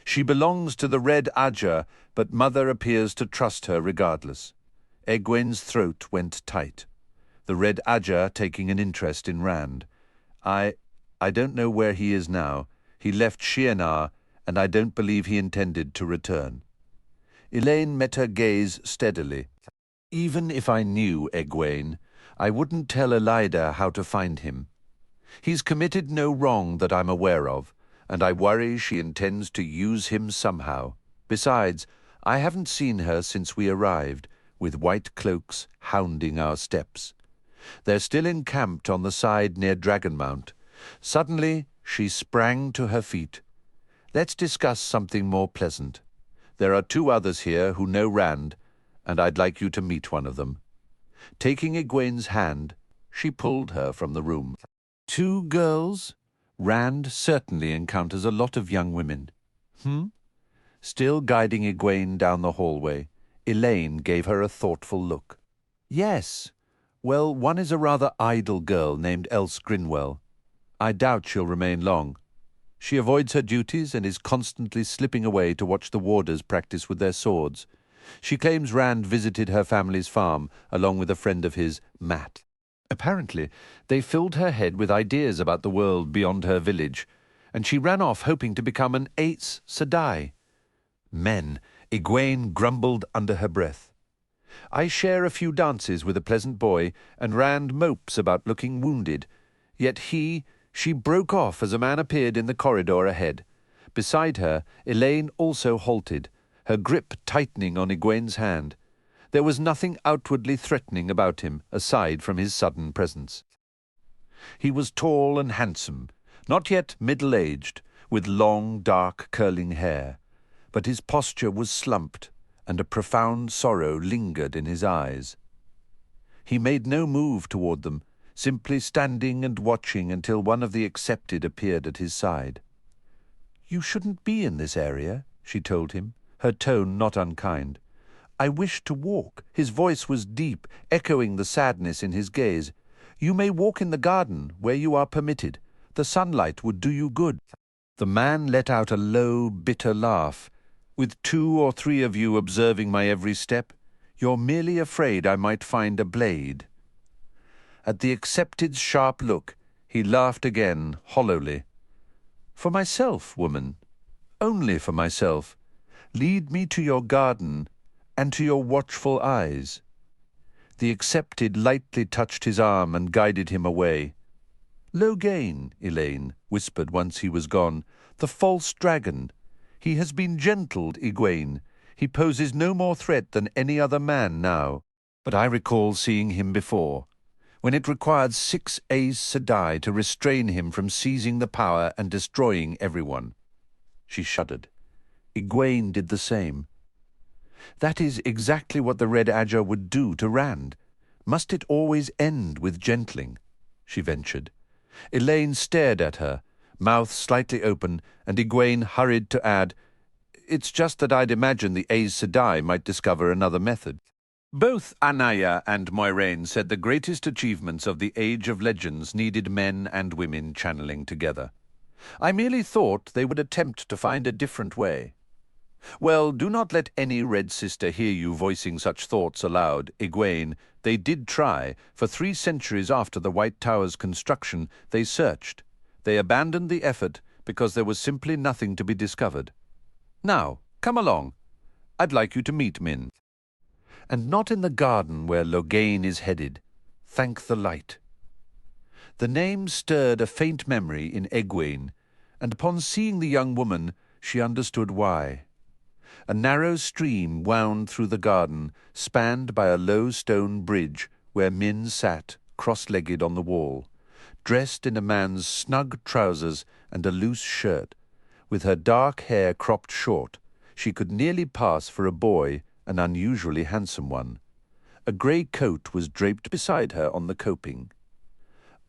She belongs to the Red Ager, but Mother appears to trust her regardless. Egwene's throat went tight. The Red Ager taking an interest in Rand. I don't know where he is now. He left Shienar, and I don't believe he intended to return. Elaine met her gaze steadily. Even if I knew Egwene, I wouldn't tell Elida how to find him. He's committed no wrong that I'm aware of, and I worry she intends to use him somehow. Besides, I haven't seen her since we arrived, with white cloaks hounding our steps. They're still encamped on the side near Dragonmount. Suddenly, she sprang to her feet. Let's discuss something more pleasant. There are 2 others here who know Rand, and I'd like you to meet one of them. Taking Egwene's hand, she pulled her from the room. 2 girls? Rand certainly encounters a lot of young women. Still guiding Egwene down the hallway, Elaine gave her a thoughtful look. Yes. Well, one is a rather idle girl named Else Grinwell. I doubt she'll remain long. She avoids her duties and is constantly slipping away to watch the warders practice with their swords. She claims Rand visited her family's farm, along with a friend of his, Matt. Apparently, they filled her head with ideas about the world beyond her village, and she ran off hoping to become an Aes Sedai. Men, Egwene grumbled under her breath. I share a few dances with a pleasant boy, and Rand mopes about looking wounded. Yet she broke off as a man appeared in the corridor ahead. Beside her, Elaine also halted, her grip tightening on Egwene's hand. There was nothing outwardly threatening about him, aside from his sudden presence. He was tall and handsome, not yet middle-aged, with long, dark, curling hair, but his posture was slumped, and a profound sorrow lingered in his eyes. He made no move toward them, simply standing and watching until one of the accepted appeared at his side. "You shouldn't be in this area," she told him, her tone not unkind. "I wish to walk." His voice was deep, echoing the sadness in his gaze. "You may walk in the garden, where you are permitted. The sunlight would do you good." The man let out a low, bitter laugh. "With 2 or 3 of you observing my every step, you're merely afraid I might find a blade." At the accepted's sharp look, he laughed again, hollowly. "For myself, woman. Only for myself. Lead me to your garden and to your watchful eyes." The accepted lightly touched his arm and guided him away. "Loghain," Elaine whispered once he was gone. "The false dragon. He has been gentled, Egwene. He poses no more threat than any other man now. But I recall seeing him before, when it required 6 Aes Sedai to restrain him from seizing the power and destroying everyone." She shuddered. Egwene did the same. "That is exactly what the Red Adger would do to Rand. Must it always end with gentling?" she ventured. Elaine stared at her, mouth slightly open, and Egwene hurried to add, "It's just that I'd imagine the Aes Sedai might discover another method." Both Anaya and Moiraine said the greatest achievements of the Age of Legends needed men and women channeling together. I merely thought they would attempt to find a different way. "Well, do not let any Red Sister hear you voicing such thoughts aloud, Egwene. They did try. For 3 centuries after the White Tower's construction, they searched. They abandoned the effort because there was simply nothing to be discovered. Now, come along. I'd like you to meet Min. And not in the garden where Loghain is headed. Thank the light." The name stirred a faint memory in Egwene, and upon seeing the young woman, she understood why. A narrow stream wound through the garden, spanned by a low stone bridge where Min sat, cross-legged on the wall, dressed in a man's snug trousers and a loose shirt. With her dark hair cropped short, she could nearly pass for a boy, an unusually handsome one. A grey coat was draped beside her on the coping.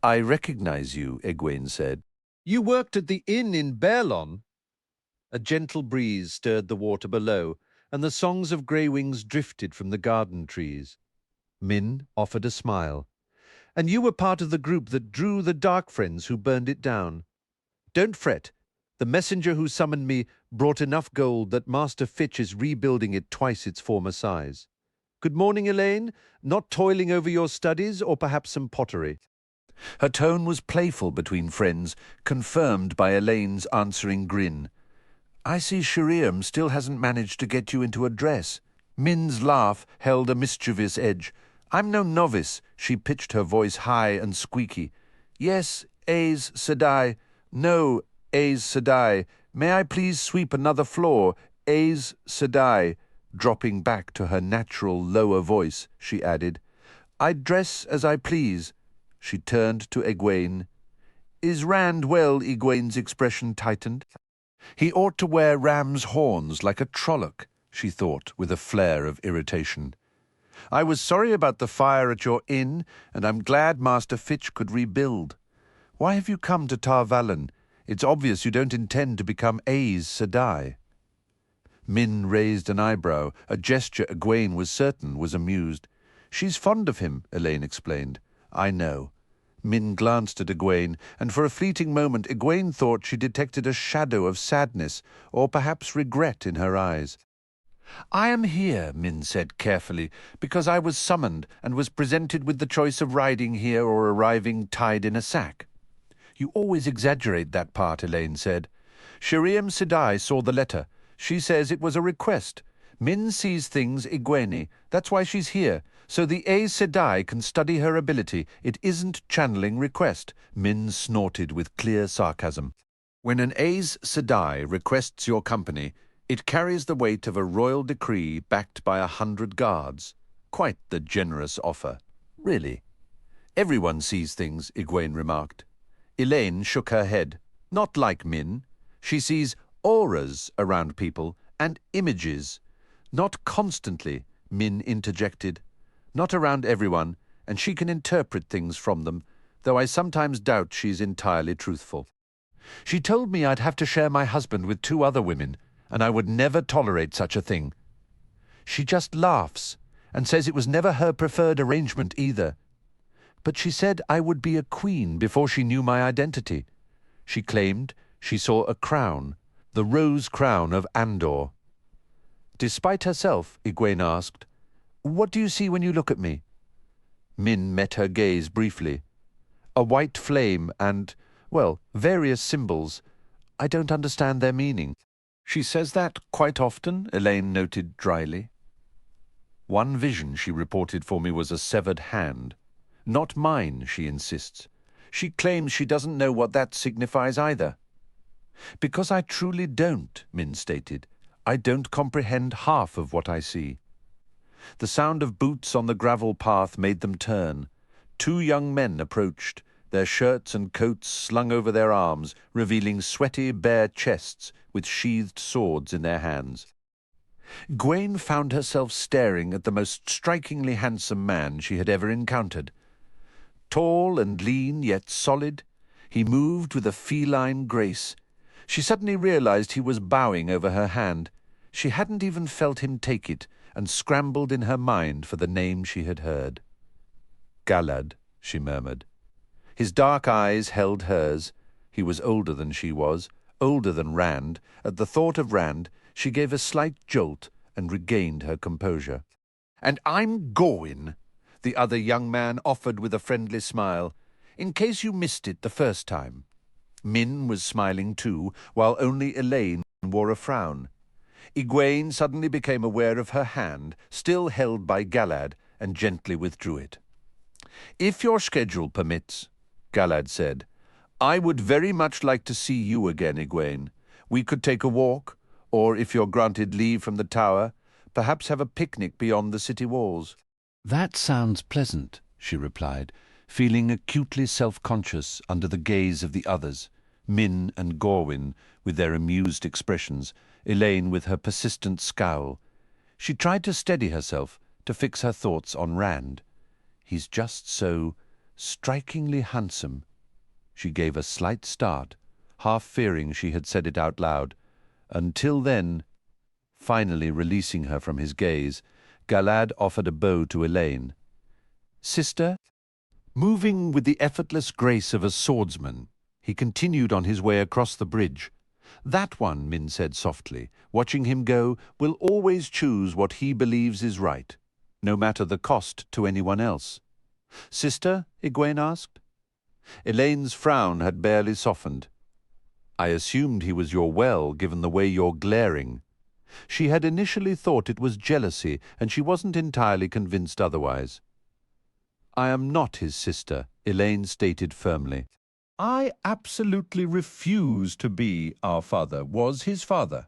"I recognize you," Egwene said. "You worked at the inn in Baerlon." A gentle breeze stirred the water below, and the songs of grey wings drifted from the garden trees. Min offered a smile. "And you were part of the group that drew the Dark Friends who burned it down. Don't fret. The messenger who summoned me brought enough gold that Master Fitch is rebuilding it twice its former size. Good morning, Elaine. Not toiling over your studies, or perhaps some pottery?" Her tone was playful between friends, confirmed by Elaine's answering grin. "I see Sheriam still hasn't managed to get you into a dress." Min's laugh held a mischievous edge. "I'm no novice," she pitched her voice high and squeaky. "Yes, Aes Sedai. No, Aes Sedai. May I please sweep another floor? Aes Sedai." Dropping back to her natural lower voice, she added, "I dress as I please." She turned to Egwene. "Is Rand well?" Egwene's expression tightened. "He ought to wear ram's horns like a trolloc," she thought, with a flare of irritation. "I was sorry about the fire at your inn, and I'm glad Master Fitch could rebuild. Why have you come to Tar Valon? It's obvious you don't intend to become Aes Sedai." Min raised an eyebrow, a gesture Egwene was certain was amused. "She's fond of him," Elaine explained. "I know." Min glanced at Egwene, and for a fleeting moment Egwene thought she detected a shadow of sadness, or perhaps regret in her eyes. "I am here," Min said carefully, "because I was summoned and was presented with the choice of riding here or arriving tied in a sack." "You always exaggerate that part," Elaine said. "Sheriam Sedai saw the letter. She says it was a request. Min sees things Egwene. That's why she's here. So the Aes Sedai can study her ability. It isn't channeling request." Min snorted with clear sarcasm. "When an Aes Sedai requests your company, it carries the weight of a royal decree backed by 100 guards. Quite the generous offer. Really." "Everyone sees things," Egwene remarked. Elaine shook her head. "Not like Min. She sees auras around people and images. Not constantly," Min interjected. "Not around everyone, and she can interpret things from them. though I sometimes doubt she's entirely truthful. She told me I'd have to share my husband with 2 other women, and I would never tolerate such a thing. She just laughs and says it was never her preferred arrangement either. But she said I would be a queen before she knew my identity. She claimed she saw a crown, the rose crown of Andor. Despite herself, Egwene asked, "What do you see when you look at me?" Min met her gaze briefly. A white flame and, well, various symbols. I don't understand their meaning. She says that quite often, Elaine noted dryly. One vision she reported for me was a severed hand. Not mine, she insists. She claims she doesn't know what that signifies either. Because I truly don't, Min stated. I don't comprehend half of what I see. The sound of boots on the gravel path made them turn. 2 young men approached, their shirts and coats slung over their arms, revealing sweaty, bare chests with sheathed swords in their hands. Egwene found herself staring at the most strikingly handsome man she had ever encountered. Tall and lean, yet solid, he moved with a feline grace. She suddenly realized he was bowing over her hand. She hadn't even felt him take it, and scrambled in her mind for the name she had heard. "Galad," she murmured. His dark eyes held hers. He was older than she was, older than Rand. At the thought of Rand, she gave a slight jolt and regained her composure. "And I'm Gawain," the other young man offered with a friendly smile, "in case you missed it the first time." Min was smiling too, while only Elaine wore a frown. Egwene suddenly became aware of her hand, still held by Galad, and gently withdrew it. "If your schedule permits," Galad said, "I would very much like to see you again, Egwene. We could take a walk, or if you're granted leave from the tower, perhaps have a picnic beyond the city walls." "That sounds pleasant," she replied, feeling acutely self-conscious under the gaze of the others, Min and Gawain with their amused expressions, Elaine with her persistent scowl. She tried to steady herself, to fix her thoughts on Rand. He's just so strikingly handsome. She gave a slight start, half fearing she had said it out loud. Until then, finally releasing her from his gaze, Galad offered a bow to Elaine. "Sister?" Moving with the effortless grace of a swordsman, he continued on his way across the bridge. "That one," Min said softly, watching him go, "will always choose what he believes is right, no matter the cost to anyone else." "Sister?" Egwene asked. Elaine's frown had barely softened. "I assumed he was your well, given the way you're glaring." She had initially thought it was jealousy, and she wasn't entirely convinced otherwise. "I am not his sister," Elaine stated firmly. "I absolutely refuse to be our father, was his father,"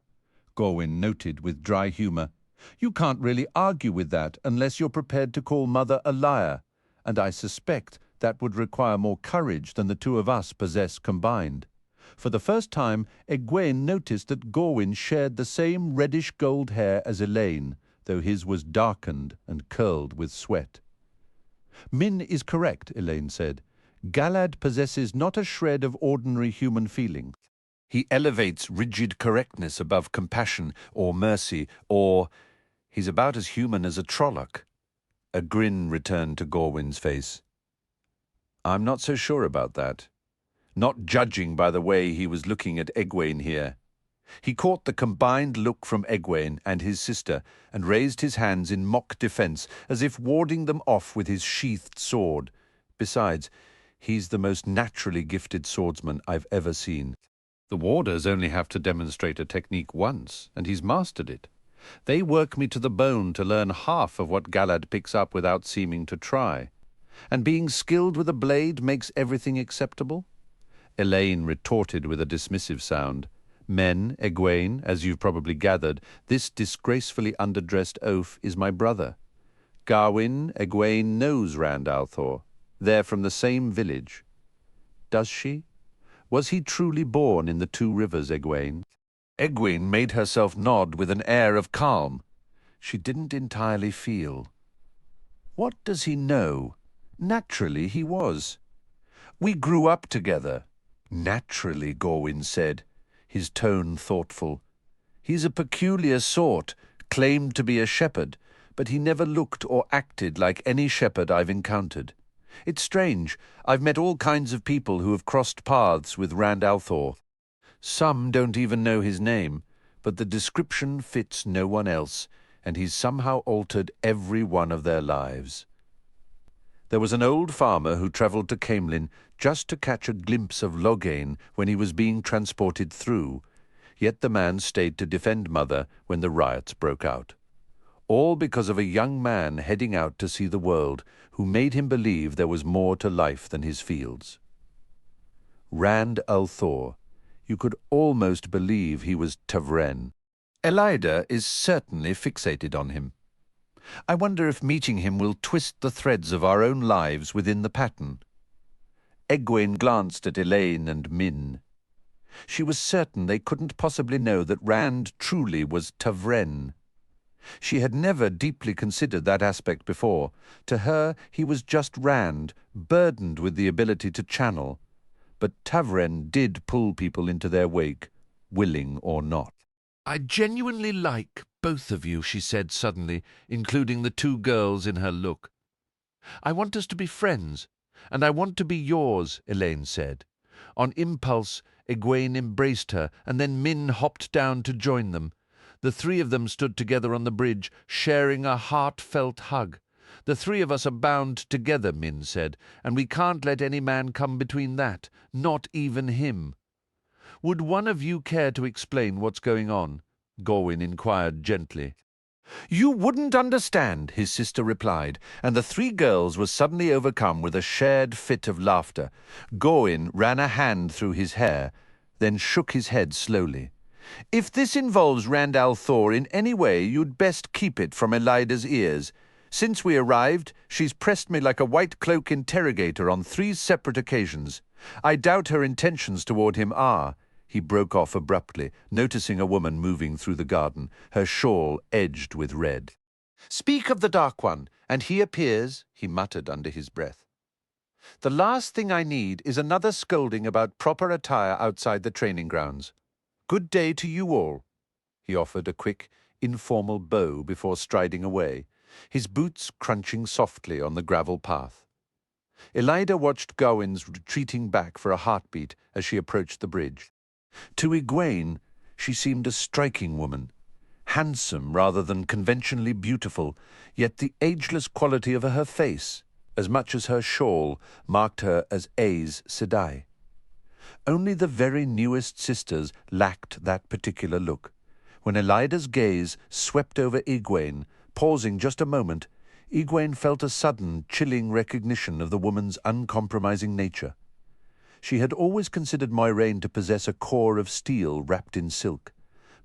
Gawain noted with dry humour. "You can't really argue with that unless you're prepared to call Mother a liar, and I suspect that would require more courage than the 2 of us possess combined." For the first time, Egwene noticed that Gawain shared the same reddish-gold hair as Elaine, though his was darkened and curled with sweat. "Min is correct," Elaine said. "Galad possesses not a shred of ordinary human feeling. He elevates rigid correctness above compassion or mercy, or he's about as human as a Trolloc." A grin returned to Gawain's face. "I'm not so sure about that. Not judging by the way he was looking at Egwene here." He caught the combined look from Egwene and his sister and raised his hands in mock defense, as if warding them off with his sheathed sword. Besides, he's the most naturally gifted swordsman I've ever seen. The warders only have to demonstrate a technique once, and he's mastered it. They work me to the bone to learn half of what Galad picks up without seeming to try. And being skilled with a blade makes everything acceptable? Elaine retorted with a dismissive sound. "Men, Egwene, as you've probably gathered, this disgracefully underdressed oaf is my brother. Gawain, Egwene knows Rand al'Thor. They're from the same village." "Does she? Was he truly born in the 2 rivers, Egwene?" Egwene made herself nod with an air of calm. She didn't entirely feel. "What does he know? Naturally he was. We grew up together. Naturally, Gorwin said, his tone thoughtful. He's a peculiar sort, claimed to be a shepherd, but he never looked or acted like any shepherd I've encountered. It's strange. I've met all kinds of people who have crossed paths with Rand al'Thor. Some don't even know his name, but the description fits no one else, and he's somehow altered every one of their lives. There was an old farmer who travelled to Camelin just to catch a glimpse of Loghain when he was being transported through, yet the man stayed to defend Mother when the riots broke out. All because of a young man heading out to see the world who made him believe there was more to life than his fields. Rand al'Thor. You could almost believe he was Tavren. Elida is certainly fixated on him. I wonder if meeting him will twist the threads of our own lives within the pattern. Egwene glanced at Elaine and Min. She was certain they couldn't possibly know that Rand truly was Tavren. She had never deeply considered that aspect before. To her, he was just Rand, burdened with the ability to channel. But Tavren did pull people into their wake, willing or not. I genuinely like both of you, she said suddenly, including the two girls in her look. I want us to be friends, and I want to be yours, Elaine said. On impulse, Egwene embraced her, and then Min hopped down to join them. The three of them stood together on the bridge, sharing a heartfelt hug. The three of us are bound together, Min said, and we can't let any man come between that, not even him. Would one of you care to explain what's going on? Gorwin inquired gently. You wouldn't understand, his sister replied, and the three girls were suddenly overcome with a shared fit of laughter. Gorwin ran a hand through his hair, then shook his head slowly. If this involves Rand al'Thor in any way, you'd best keep it from Elida's ears. Since we arrived, she's pressed me like a white cloak interrogator on 3 separate occasions. I doubt her intentions toward him are. He broke off abruptly, noticing a woman moving through the garden, her shawl edged with red. Speak of the Dark One, and he appears, he muttered under his breath. The last thing I need is another scolding about proper attire outside the training grounds. Good day to you all. He offered a quick, informal bow before striding away, his boots crunching softly on the gravel path. Elida watched Gawain's retreating back for a heartbeat as she approached the bridge. To Egwene, she seemed a striking woman, handsome rather than conventionally beautiful, yet the ageless quality of her face, as much as her shawl, marked her as Aes Sedai. Only the very newest sisters lacked that particular look. When Elida's gaze swept over Egwene, pausing just a moment, Egwene felt a sudden, chilling recognition of the woman's uncompromising nature. She had always considered Moiraine to possess a core of steel wrapped in silk,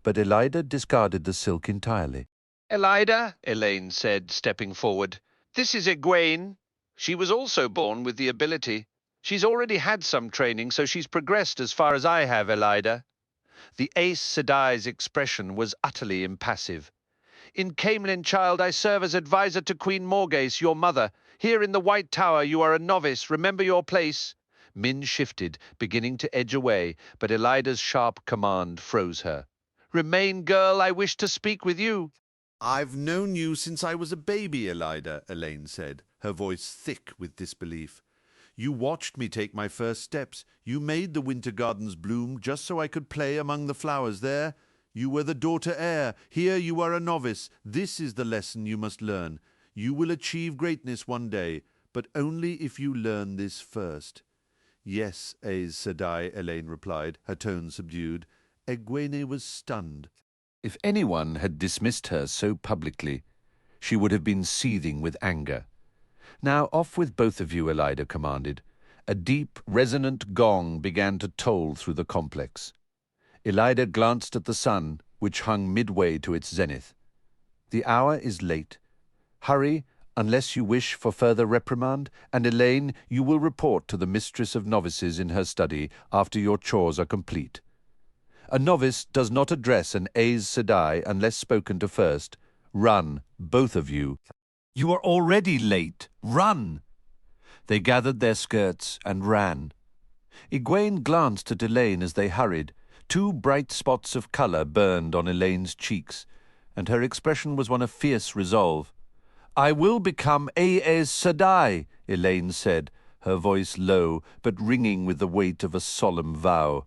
but Elida discarded the silk entirely. Elida, Elaine said, stepping forward, this is Egwene. She was also born with the ability. She's already had some training, so she's progressed as far as I have, Elida. The Aes Sedai's expression was utterly impassive. In Camelin, child, I serve as advisor to Queen Morgase, your mother. Here in the White Tower you are a novice. Remember your place. Min shifted, beginning to edge away, but Elida's sharp command froze her. Remain, girl, I wish to speak with you. I've known you since I was a baby, Elida, Elaine said, her voice thick with disbelief. You watched me take my first steps. You made the winter gardens bloom just so I could play among the flowers there. You were the daughter heir. Here you are a novice. This is the lesson you must learn. You will achieve greatness one day, but only if you learn this first. Yes, Aes Sedai, Elaine replied, her tone subdued. Egwene was stunned. If anyone had dismissed her so publicly, she would have been seething with anger. Now off with both of you, Elida commanded. A deep, resonant gong began to toll through the complex. Elida glanced at the sun, which hung midway to its zenith. The hour is late. Hurry, unless you wish for further reprimand, and Elaine, you will report to the mistress of novices in her study after your chores are complete. A novice does not address an Aes Sedai unless spoken to first. Run, both of you. You are already late. Run! They gathered their skirts and ran. Egwene glanced at Elaine as they hurried. 2 bright spots of colour burned on Elaine's cheeks, and her expression was one of fierce resolve. "I will become Aes Sedai," Elaine said, her voice low, but ringing with the weight of a solemn vow.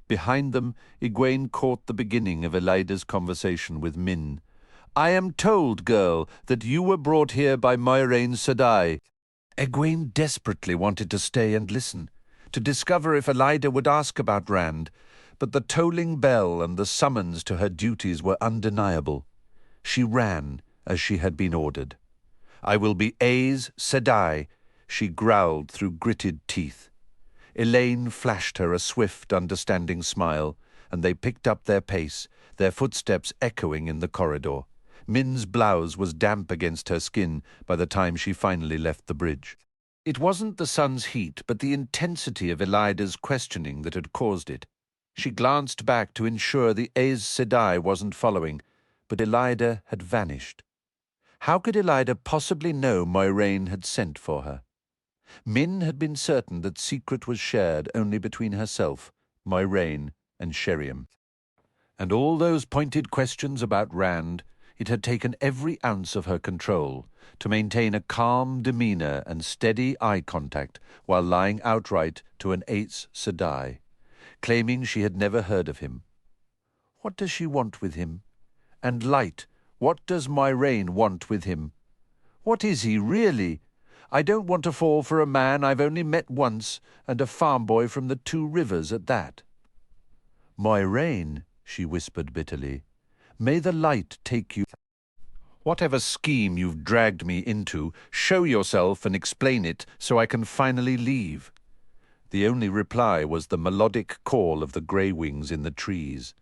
Behind them, Egwene caught the beginning of Elida's conversation with Min. "I am told, girl, that you were brought here by Moiraine Sedai." Egwene desperately wanted to stay and listen, to discover if Elida would ask about Rand, but the tolling bell and the summons to her duties were undeniable. She ran as she had been ordered. "I will be Aes Sedai," she growled through gritted teeth. Elaine flashed her a swift, understanding smile, and they picked up their pace, their footsteps echoing in the corridor. Min's blouse was damp against her skin by the time she finally left the bridge. It wasn't the sun's heat, but the intensity of Elida's questioning that had caused it. She glanced back to ensure the Aes Sedai wasn't following, but Elida had vanished. How could Elida possibly know Moiraine had sent for her? Min had been certain that secret was shared only between herself, Moiraine, and Sheriam. And all those pointed questions about Rand, it had taken every ounce of her control to maintain a calm demeanour and steady eye contact while lying outright to an Aes Sedai, claiming she had never heard of him. What does she want with him? And Light, what does Moiraine want with him? What is he really? I don't want to fall for a man I've only met once, and a farm boy from the 2 Rivers at that. "Moiraine," she whispered bitterly, "may the light take you. Whatever scheme you've dragged me into, show yourself and explain it so I can finally leave." The only reply was the melodic call of the grey wings in the trees.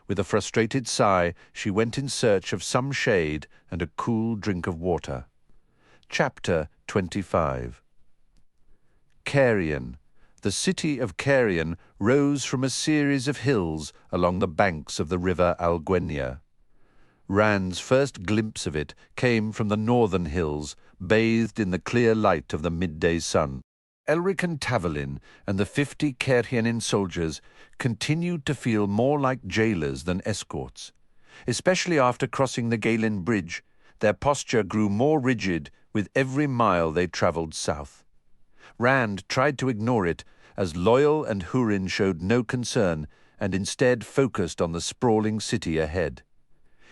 With a frustrated sigh, she went in search of some shade and a cool drink of water. Chapter 25. Cairhien. The city of Cairhien rose from a series of hills along the banks of the river Alguenya. Rand's first glimpse of it came from the northern hills, bathed in the clear light of the midday sun. Elric and Tavolin and the 50 Cairhienin soldiers continued to feel more like jailers than escorts. Especially after crossing the Galen Bridge, their posture grew more rigid with every mile they travelled south. Rand tried to ignore it, as Loyal and Hurin showed no concern and instead focused on the sprawling city ahead.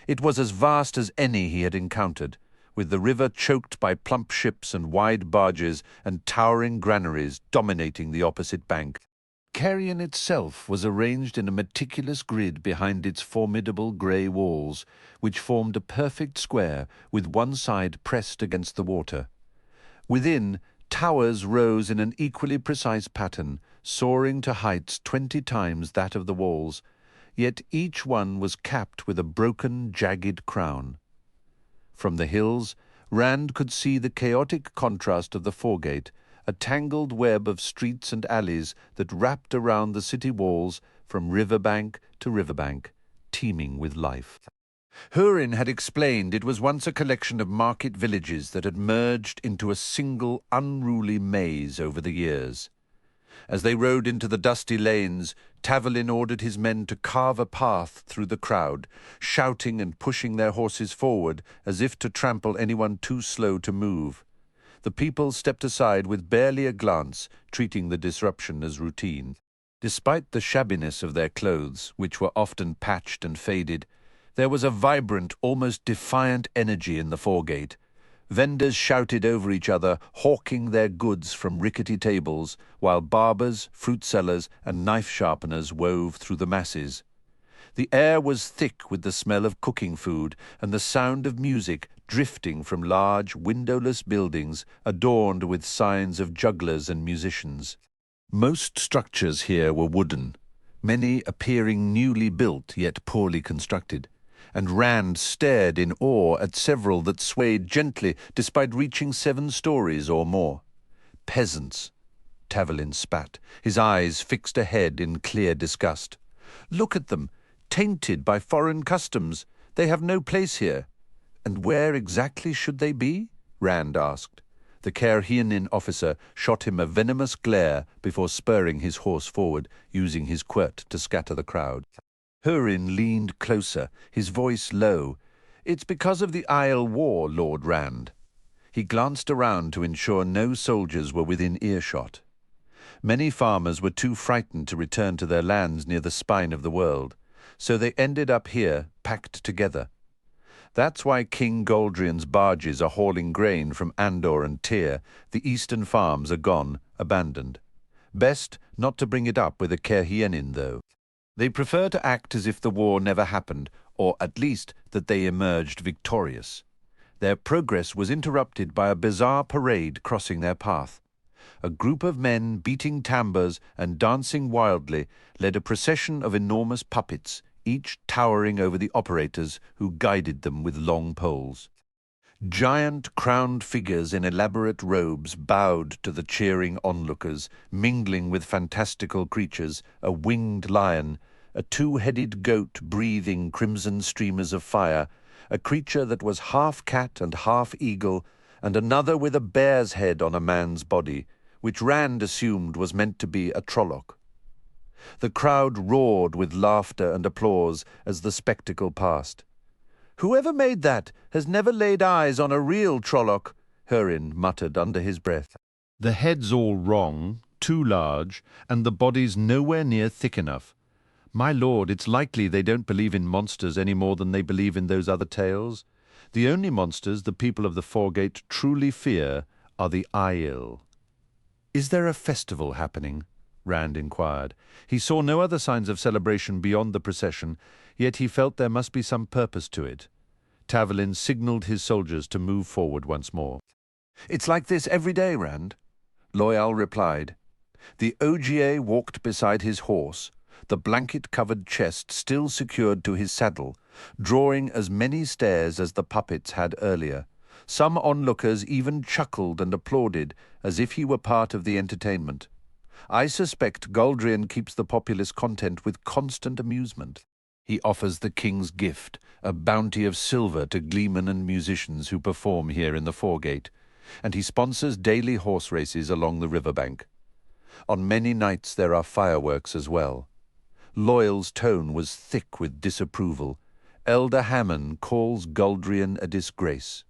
It was as vast as any he had encountered, with the river choked by plump ships and wide barges and towering granaries dominating the opposite bank. Cairhien itself was arranged in a meticulous grid behind its formidable grey walls, which formed a perfect square with one side pressed against the water. Within, towers rose in an equally precise pattern, soaring to heights 20 times that of the walls, yet each one was capped with a broken, jagged crown. From the hills, Rand could see the chaotic contrast of the foregate, a tangled web of streets and alleys that wrapped around the city walls from riverbank to riverbank, teeming with life. Hurin had explained it was once a collection of market villages that had merged into a single unruly maze over the years. As they rode into the dusty lanes, Tavolin ordered his men to carve a path through the crowd, shouting and pushing their horses forward as if to trample anyone too slow to move. The people stepped aside with barely a glance, treating the disruption as routine. Despite the shabbiness of their clothes, which were often patched and faded, there was a vibrant, almost defiant energy in the foregate. Vendors shouted over each other, hawking their goods from rickety tables, while barbers, fruit sellers, and knife sharpeners wove through the masses. The air was thick with the smell of cooking food and the sound of music drifting from large, windowless buildings adorned with signs of jugglers and musicians. Most structures here were wooden, many appearing newly built yet poorly constructed, and Rand stared in awe at several that swayed gently despite reaching 7 stories or more. Peasants. Tavolin spat, his eyes fixed ahead in clear disgust. Look at them, tainted by foreign customs. They have no place here. And where exactly should they be? Rand asked. The Cairhienin officer shot him a venomous glare before spurring his horse forward, using his quirt to scatter the crowd. Hurin leaned closer, his voice low. "It's because of the Isle War, Lord Rand." He glanced around to ensure no soldiers were within earshot. Many farmers were too frightened to return to their lands near the spine of the world, so they ended up here, packed together. That's why King Goldrian's barges are hauling grain from Andor and Tyr. The eastern farms are gone, abandoned. Best not to bring it up with a Cairhienin, though. They prefer to act as if the war never happened, or at least that they emerged victorious. Their progress was interrupted by a bizarre parade crossing their path. A group of men beating tamburs and dancing wildly led a procession of enormous puppets, each towering over the operators who guided them with long poles. Giant crowned figures in elaborate robes bowed to the cheering onlookers, mingling with fantastical creatures, a winged lion, a two-headed goat breathing crimson streamers of fire, a creature that was half cat and half eagle, and another with a bear's head on a man's body, which Rand assumed was meant to be a Trolloc. The crowd roared with laughter and applause as the spectacle passed. "Whoever made that has never laid eyes on a real Trolloc," Hurin muttered under his breath. "The head's all wrong, too large, and the body's nowhere near thick enough. My lord, it's likely they don't believe in monsters any more than they believe in those other tales. The only monsters the people of the Foregate truly fear are the Aiel." "Is there a festival happening?" Rand inquired. He saw no other signs of celebration beyond the procession, yet he felt there must be some purpose to it. Tavelin signalled his soldiers to move forward once more. "It's like this every day, Rand," Loyal replied. The Ogier walked beside his horse, the blanket-covered chest still secured to his saddle, drawing as many stares as the puppets had earlier. Some onlookers even chuckled and applauded as if he were part of the entertainment. I suspect Goldrian keeps the populace content with constant amusement. He offers the king's gift, a bounty of silver to gleemen and musicians who perform here in the Foregate, and he sponsors daily horse races along the riverbank. On many nights there are fireworks as well. Loyal's tone was thick with disapproval. Elder Hammond calls Goldrian a disgrace.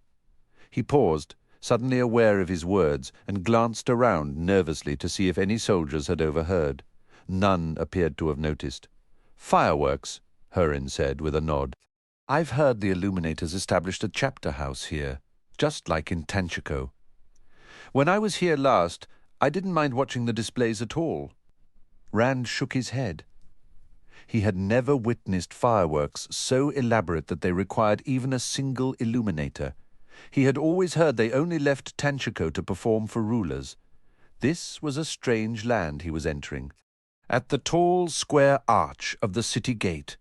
He paused, suddenly aware of his words, and glanced around nervously to see if any soldiers had overheard. None appeared to have noticed. "Fireworks," Hurin said with a nod. "I've heard the Illuminators established a chapter house here, just like in Tanchico. When I was here last, I didn't mind watching the displays at all." Rand shook his head. He had never witnessed fireworks so elaborate that they required even a single illuminator. He had always heard they only left Tanchico to perform for rulers. This was a strange land he was entering. At the tall, square arch of the city gate,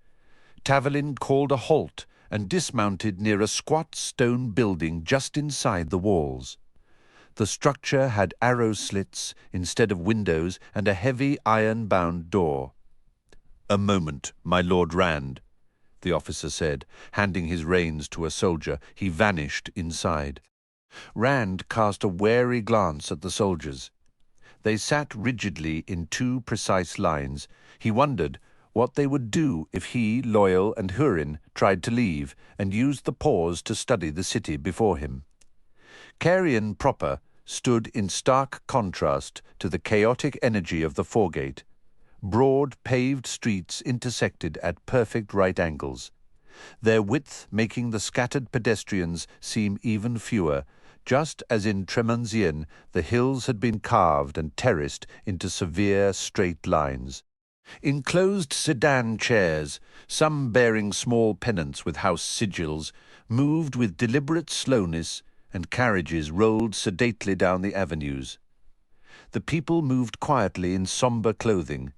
Tavelin called a halt and dismounted near a squat stone building just inside the walls. The structure had arrow slits instead of windows and a heavy iron-bound door. "A moment, my Lord Rand," the officer said, handing his reins to a soldier. He vanished inside. Rand cast a wary glance at the soldiers. They sat rigidly in two precise lines. He wondered what they would do if he, Loyal, and Hurin tried to leave and used the pause to study the city before him. Cairhien proper stood in stark contrast to the chaotic energy of the Foregate. Broad, paved streets intersected at perfect right angles, their width making the scattered pedestrians seem even fewer, just as in Tremanzien the hills had been carved and terraced into severe straight lines. Enclosed sedan chairs, some bearing small pennants with house sigils, moved with deliberate slowness, and carriages rolled sedately down the avenues. The people moved quietly in sombre clothing,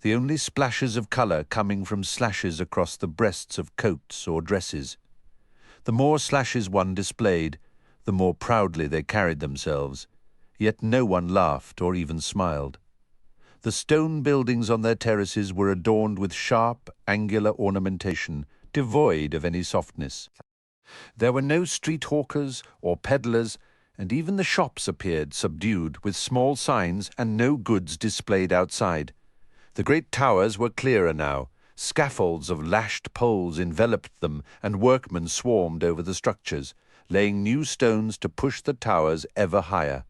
the only splashes of colour coming from slashes across the breasts of coats or dresses. The more slashes one displayed, the more proudly they carried themselves, yet no one laughed or even smiled. The stone buildings on their terraces were adorned with sharp, angular ornamentation, devoid of any softness. There were no street hawkers or peddlers, and even the shops appeared subdued, with small signs and no goods displayed outside. The great towers were clearer now. Scaffolds of lashed poles enveloped them, and workmen swarmed over the structures, laying new stones to push the towers ever higher.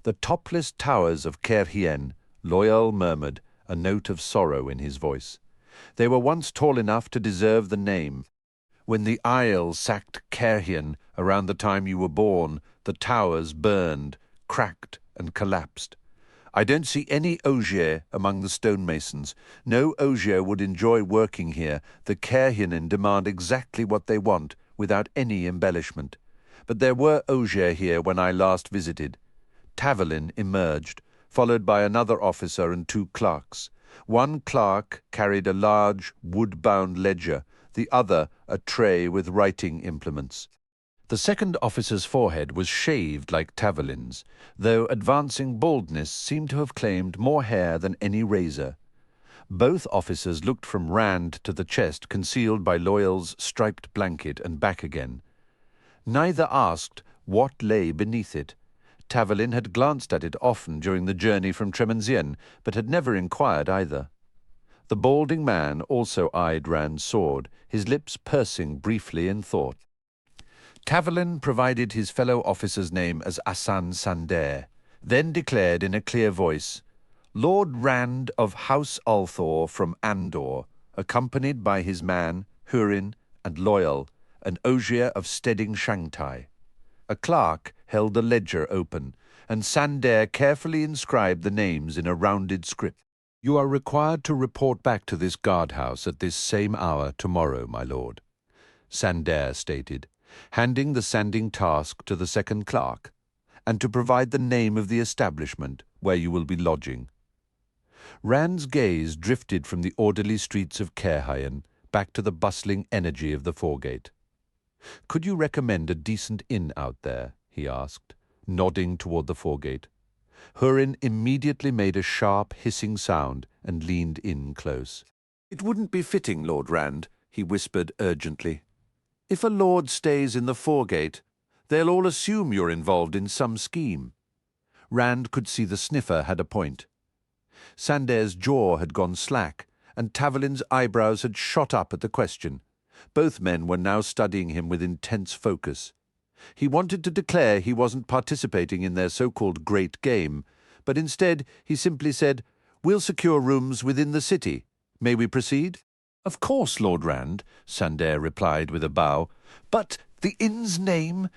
The topless towers of Caerhien, Loyal murmured, a note of sorrow in his voice. They were once tall enough to deserve the name. When the Isle sacked Caerhien around the time you were born, the towers burned, cracked, and collapsed. I don't see any Ogier among the stonemasons. No Ogier would enjoy working here. The Caerhienen demand exactly what they want, without any embellishment. But there were Ogier here when I last visited. Tavelin emerged, followed by another officer and 2 clerks. One clerk carried a large, wood-bound ledger, the other a tray with writing implements. The second officer's forehead was shaved like Tavelin's, though advancing baldness seemed to have claimed more hair than any razor. Both officers looked from Rand to the chest concealed by Loyal's striped blanket and back again. Neither asked what lay beneath it. Tavelin had glanced at it often during the journey from Tremenzien, but had never inquired either. The balding man also eyed Rand's sword, his lips pursing briefly in thought. Tavelin provided his fellow officer's name as Asan Sander, then declared in a clear voice, Lord Rand of House Althor from Andor, accompanied by his man, Hurin, and Loyal, an Ogier of Stedding Shangtai. A clerk held the ledger open, and Sander carefully inscribed the names in a rounded script. You are required to report back to this guardhouse at this same hour tomorrow, my lord, Sander stated, handing the sanding task to the second clerk, and to provide the name of the establishment where you will be lodging. Rand's gaze drifted from the orderly streets of Caerhien back to the bustling energy of the foregate. Could you recommend a decent inn out there? He asked, nodding toward the foregate. Hurin immediately made a sharp, hissing sound and leaned in close. It wouldn't be fitting, Lord Rand, he whispered urgently. If a lord stays in the foregate, they'll all assume you're involved in some scheme. Rand could see the sniffer had a point. Sander's jaw had gone slack, and Tavelin's eyebrows had shot up at the question. Both men were now studying him with intense focus. He wanted to declare he wasn't participating in their so-called great game, but instead he simply said, We'll secure rooms within the city. May we proceed? Of course, Lord Rand, Sander replied with a bow. But the inn's name?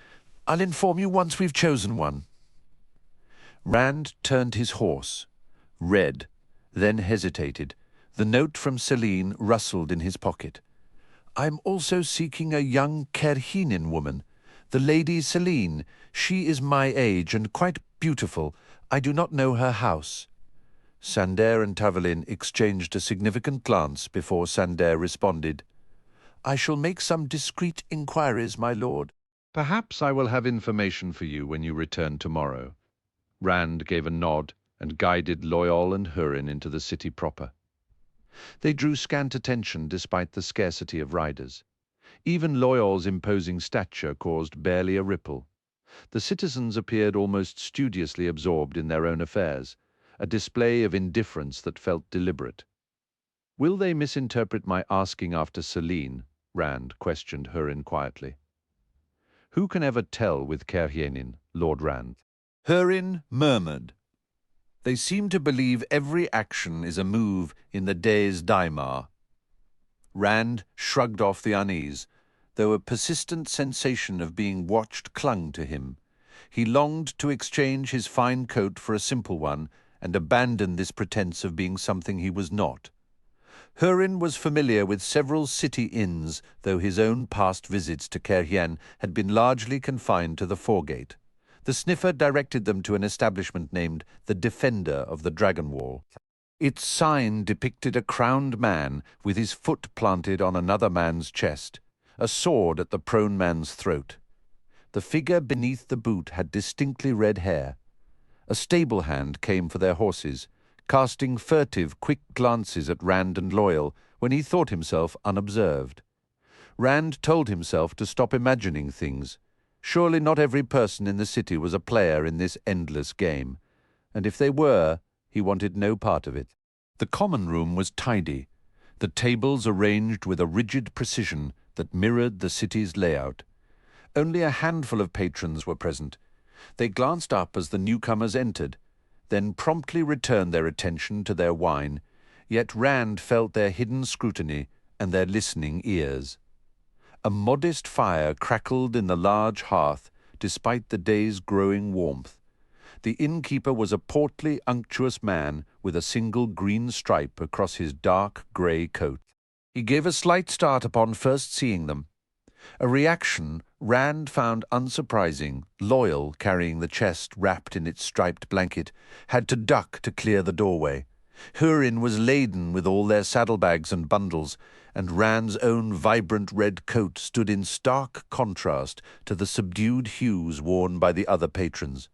I'll inform you once we've chosen one. Rand turned his horse, read, then hesitated. The note from Celine rustled in his pocket. I'm also seeking a young Caerhien woman, the Lady Celine. She is my age and quite beautiful. I do not know her house. Sander and Tavelin exchanged a significant glance before Sander responded. I shall make some discreet inquiries, my lord. Perhaps I will have information for you when you return tomorrow. Rand gave a nod and guided Loyal and Hurin into the city proper. They drew scant attention despite the scarcity of riders. Even Loyal's imposing stature caused barely a ripple. The citizens appeared almost studiously absorbed in their own affairs, a display of indifference that felt deliberate. Will they misinterpret my asking after Celine? Rand questioned Hurin quietly. Who can ever tell with Caerhienin, Lord Rand? Hurin murmured. They seem to believe every action is a move in the Daes Daimar. Rand shrugged off the unease, though a persistent sensation of being watched clung to him. He longed to exchange his fine coat for a simple one and abandon this pretense of being something he was not. Hurin was familiar with several city inns, though his own past visits to Caerhien had been largely confined to the foregate. The sniffer directed them to an establishment named the Defender of the Dragon Wall. Its sign depicted a crowned man with his foot planted on another man's chest, a sword at the prone man's throat. The figure beneath the boot had distinctly red hair. A stable hand came for their horses, casting furtive, quick glances at Rand and Loyal when he thought himself unobserved. Rand told himself to stop imagining things. Surely not every person in the city was a player in this endless game, and if they were, he wanted no part of it. The common room was tidy, the tables arranged with a rigid precision that mirrored the city's layout. Only a handful of patrons were present. They glanced up as the newcomers entered, then promptly returned their attention to their wine, yet Rand felt their hidden scrutiny and their listening ears. A modest fire crackled in the large hearth, despite the day's growing warmth. The innkeeper was a portly, unctuous man with a single green stripe across his dark grey coat. He gave a slight start upon first seeing them. A reaction Rand found unsurprising. Loyal, carrying the chest wrapped in its striped blanket, had to duck to clear the doorway. Hurin was laden with all their saddlebags and bundles, and Rand's own vibrant red coat stood in stark contrast to the subdued hues worn by the other patrons.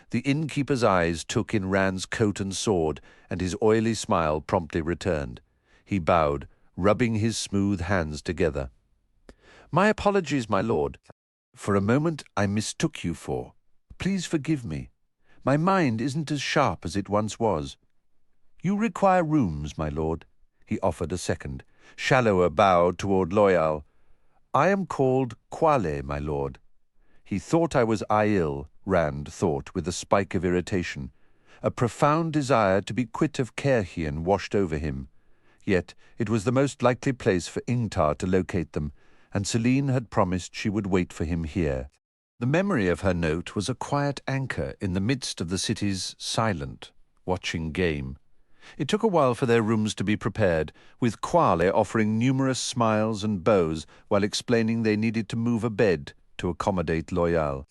The innkeeper's eyes took in Rand's coat and sword, and his oily smile promptly returned. He bowed, rubbing his smooth hands together. "My apologies, my lord. For a moment I mistook you for. Please forgive me. My mind isn't as sharp as it once was. You require rooms, my lord." He offered a second, shallower bow toward Loyal. "I am called Quale, my lord." He thought I was Aill, Rand thought with a spike of irritation. A profound desire to be quit of Caerhien washed over him. Yet it was the most likely place for Ingtar to locate them, and Selene had promised she would wait for him here. The memory of her note was a quiet anchor in the midst of the city's silent, watching game. It took a while for their rooms to be prepared, with Quale offering numerous smiles and bows while explaining they needed to move a bed to accommodate Loyal.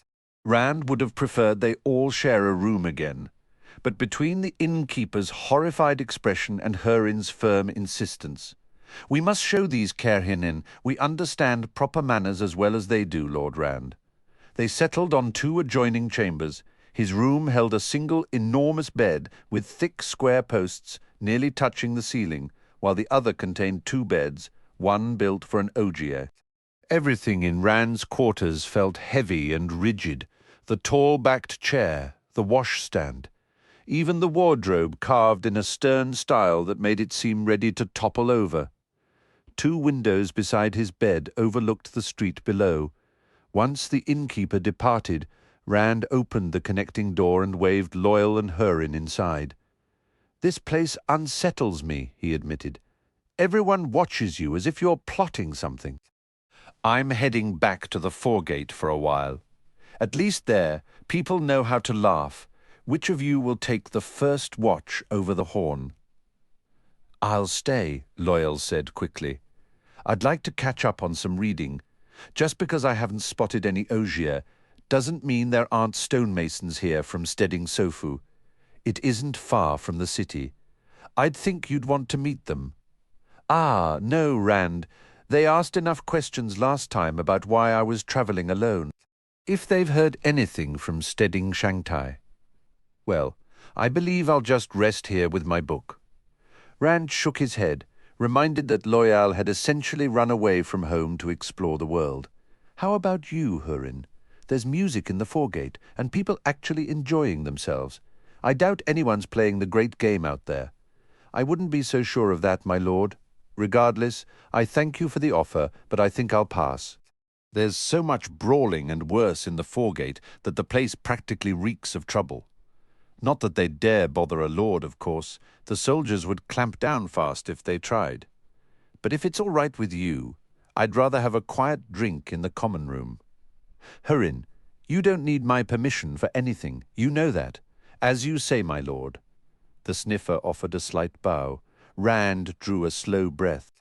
Rand would have preferred they all share a room again, but between the innkeeper's horrified expression and Hurin's firm insistence, "We must show these Caerhienin we understand proper manners as well as they do, Lord Rand." They settled on 2 adjoining chambers. His room held a single enormous bed with thick square posts nearly touching the ceiling, while the other contained 2 beds, one built for an ogier. Everything in Rand's quarters felt heavy and rigid, the tall-backed chair, the washstand, even the wardrobe carved in a stern style that made it seem ready to topple over. 2 windows beside his bed overlooked the street below. Once the innkeeper departed, Rand opened the connecting door and waved Loyal and Hurin inside. "This place unsettles me," he admitted. "Everyone watches you as if you're plotting something." "I'm heading back to the foregate for a while. At least there, people know how to laugh. Which of you will take the first watch over the horn?" "I'll stay," Loyal said quickly. "I'd like to catch up on some reading. Just because I haven't spotted any ogier doesn't mean there aren't stonemasons here from Stedding Sofu. It isn't far from the city. I'd think you'd want to meet them." "Ah, no, Rand. They asked enough questions last time about why I was travelling alone. If they've heard anything from Stedding Shangtai. Well, I believe I'll just rest here with my book." Rand shook his head, reminded that Loyal had essentially run away from home to explore the world. "How about you, Hurin? There's music in the foregate, and people actually enjoying themselves. I doubt anyone's playing the great game out there." "I wouldn't be so sure of that, my lord. Regardless, I thank you for the offer, but I think I'll pass. There's so much brawling and worse in the foregate that the place practically reeks of trouble. Not that they'd dare bother a lord, of course. The soldiers would clamp down fast if they tried. But if it's all right with you, I'd rather have a quiet drink in the common room. Hurin, you don't need my permission for anything. You know that. As you say, my lord." The sniffer offered a slight bow. Rand drew a slow breath.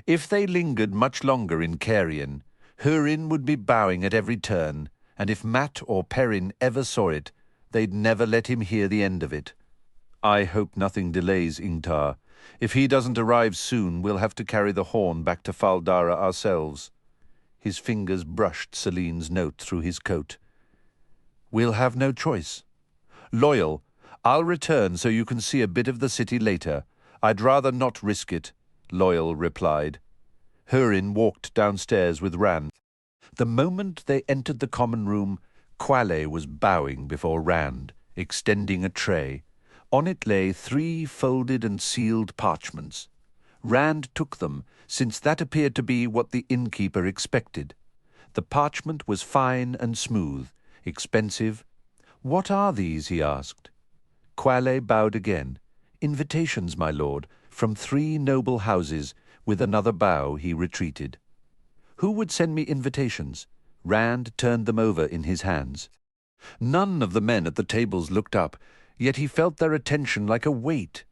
If they lingered much longer in Caerhien, Hurin would be bowing at every turn, and if Mat or Perrin ever saw it, they'd never let him hear the end of it. "I hope nothing delays Ingtar. If he doesn't arrive soon, we'll have to carry the horn back to Faldara ourselves." His fingers brushed Selene's note through his coat. "We'll have no choice. Loyal, I'll return so you can see a bit of the city later. I'd rather not risk it," Loyal replied. Hurin walked downstairs with Rand. The moment they entered the common room, Quale was bowing before Rand, extending a tray. On it lay 3 folded and sealed parchments. Rand took them, since that appeared to be what the innkeeper expected. The parchment was fine and smooth, expensive. "What are these?" he asked. Quale bowed again. "Invitations, my lord, from 3 noble houses." With another bow he retreated. "Who would send me invitations?" Rand turned them over in his hands. None of the men at the tables looked up, yet he felt their attention like a weight.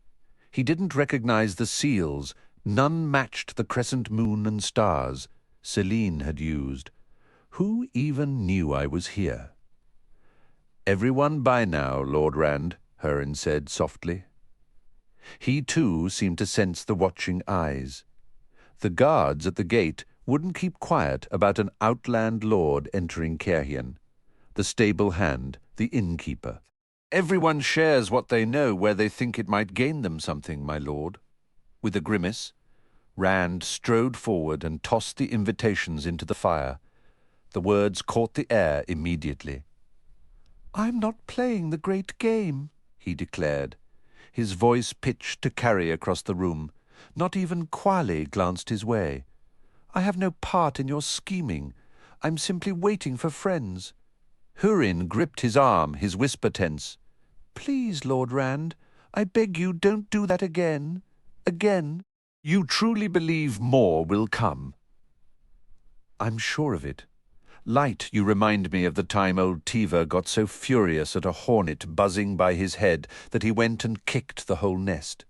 He didn't recognize the seals. None matched the crescent moon and stars Selene had used. Who even knew I was here? "Everyone by now, Lord Rand," Hurin said softly. He too seemed to sense the watching eyes. The guards at the gate wouldn't keep quiet about an outland lord entering Cairhien. The stable hand, the innkeeper. "Everyone shares what they know where they think it might gain them something, my lord." With a grimace, Rand strode forward and tossed the invitations into the fire. The words caught the air immediately. "I'm not playing the great game," he declared, his voice pitched to carry across the room. Not even Quale glanced his way. "I have no part in your scheming. I'm simply waiting for friends." Hurin gripped his arm, his whisper tense. "Please, Lord Rand, I beg you, don't do that again. Again." "You truly believe more will come?" "I'm sure of it. Light, you remind me of the time old Tiva got so furious at a hornet buzzing by his head that he went and kicked the whole nest.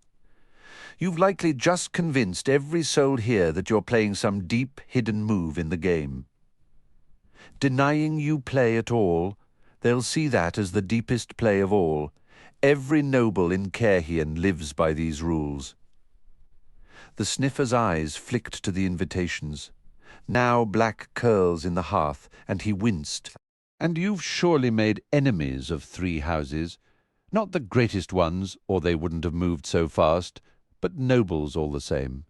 You've likely just convinced every soul here that you're playing some deep, hidden move in the game. Denying you play at all, they'll see that as the deepest play of all. Every noble in Cairhien lives by these rules." The sniffer's eyes flicked to the invitations. Now black curls in the hearth, and he winced. "And you've surely made enemies of 3 houses. Not the greatest ones, or they wouldn't have moved so fast, but nobles all the same.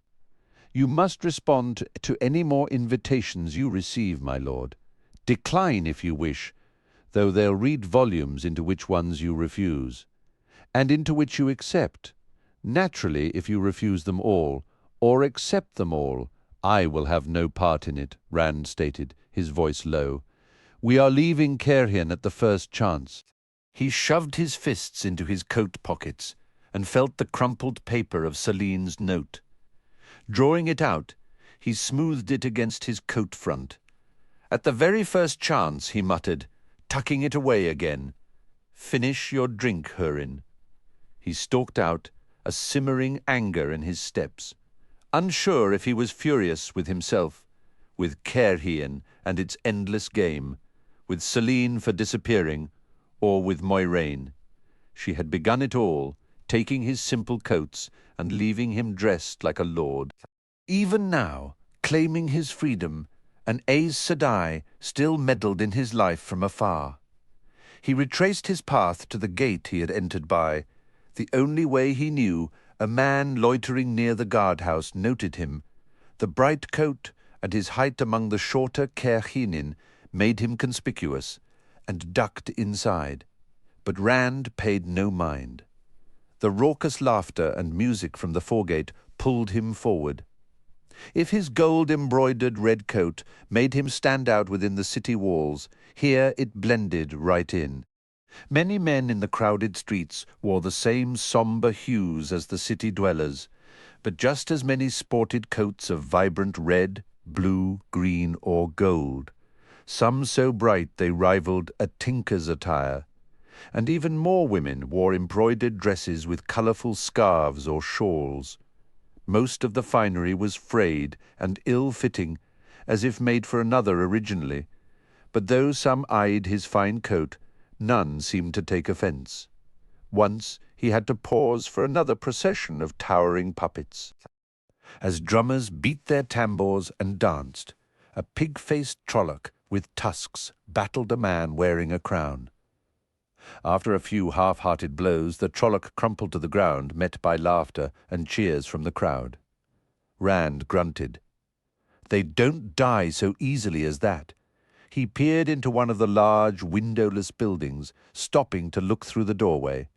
You must respond to any more invitations you receive, my lord. Decline if you wish, though they'll read volumes into which ones you refuse, and into which you accept. Naturally, if you refuse them all, or accept them all, I will have no part in it," Rand stated, his voice low. "We are leaving Cairhien at the first chance." He shoved his fists into his coat pockets and felt the crumpled paper of Selene's note. Drawing it out, he smoothed it against his coat front. "At the very first chance," he muttered, tucking it away again. "Finish your drink, Hurin." He stalked out, a simmering anger in his steps, unsure if he was furious with himself, with Cairhien and its endless game, with Selene for disappearing, or with Moiraine. She had begun it all, taking his simple coats and leaving him dressed like a lord. Even now, claiming his freedom, and Aes Sedai still meddled in his life from afar. He retraced his path to the gate he had entered by. The only way he knew, a man loitering near the guardhouse noted him. The bright coat and his height among the shorter Cairhienin made him conspicuous, and ducked inside. But Rand paid no mind. The raucous laughter and music from the foregate pulled him forward. If his gold-embroidered red coat made him stand out within the city walls, here it blended right in. Many men in the crowded streets wore the same sombre hues as the city dwellers, but just as many sported coats of vibrant red, blue, green, or gold, some so bright they rivaled a tinker's attire. And even more women wore embroidered dresses with colourful scarves or shawls. Most of the finery was frayed and ill-fitting, as if made for another originally, but though some eyed his fine coat, none seemed to take offence. Once he had to pause for another procession of towering puppets. As drummers beat their tambours and danced, a pig-faced trolloc with tusks battled a man wearing a crown. After a few half-hearted blows, the trolloc crumpled to the ground, met by laughter and cheers from the crowd. Rand grunted. "They don't die so easily as that. He peered into one of the large, windowless buildings, stopping to look through the doorway.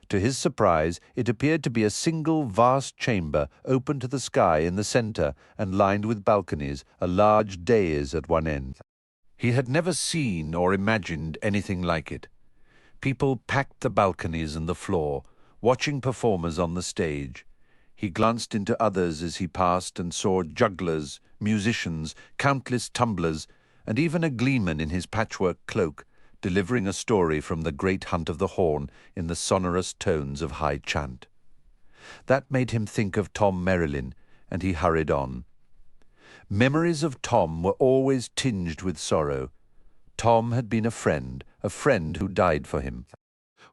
To his surprise, it appeared to be a single vast chamber open to the sky in the centre and lined with balconies, a large dais at one end. He had never seen or imagined anything like it. People packed the balconies and the floor, watching performers on the stage. He glanced into others as he passed and saw jugglers, musicians, countless tumblers, and even a gleeman in his patchwork cloak, delivering a story from the great hunt of the horn in the sonorous tones of high chant. That made him think of Tom Merrillin, and he hurried on. Memories of Tom were always tinged with sorrow. Tom had been a friend who died for him,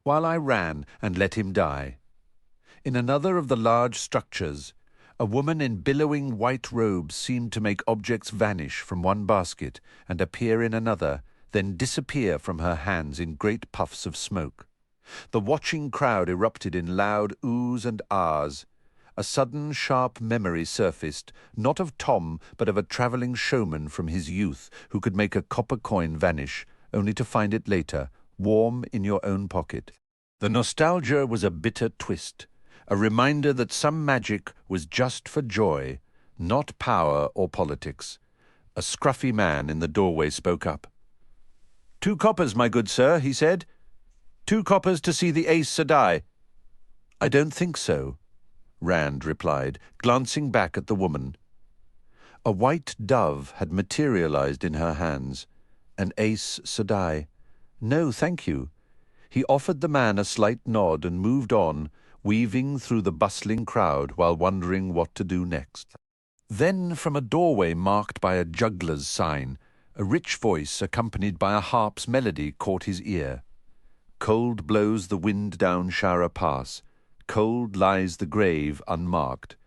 while I ran and let him die. In another of the large structures, a woman in billowing white robes seemed to make objects vanish from one basket and appear in another, then disappear from her hands in great puffs of smoke. The watching crowd erupted in loud oohs and ahs. A sudden sharp memory surfaced, not of Tom, but of a travelling showman from his youth who could make a copper coin vanish, only to find it later, warm in your own pocket. The nostalgia was a bitter twist, a reminder that some magic was just for joy, not power or politics. A scruffy man in the doorway spoke up. "2 coppers, my good sir," he said. 2 coppers to see the Aes Sedai." "I don't think so," Rand replied, glancing back at the woman. A white dove had materialized in her hands. An Aes Sedai. "No, thank you." He offered the man a slight nod and moved on, weaving through the bustling crowd while wondering what to do next. Then, from a doorway marked by a juggler's sign, a rich voice accompanied by a harp's melody caught his ear. "Cold blows the wind down Shara Pass. Cold lies the grave unmarked.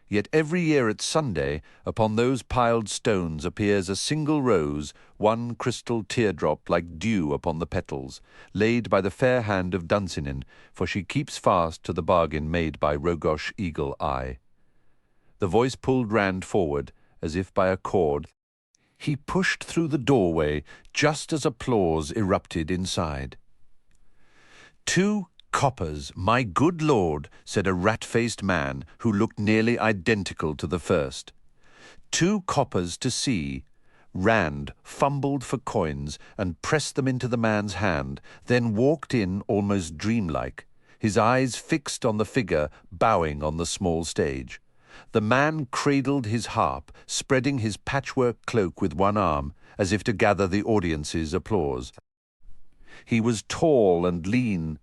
Yet every year at Sunday, upon those piled stones appears a single rose, one crystal teardrop like dew upon the petals, laid by the fair hand of Dunsinin, for she keeps fast to the bargain made by Rogosh Eagle Eye." The voice pulled Rand forward, as if by a cord. He pushed through the doorway just as applause erupted inside. "2 coppers, my good lord," said a rat-faced man who looked nearly identical to the first. 2 coppers to see. Rand fumbled for coins and pressed them into the man's hand, then walked in almost dreamlike, his eyes fixed on the figure bowing on the small stage. The man cradled his harp, spreading his patchwork cloak with one arm, as if to gather the audience's applause. He was tall and lean,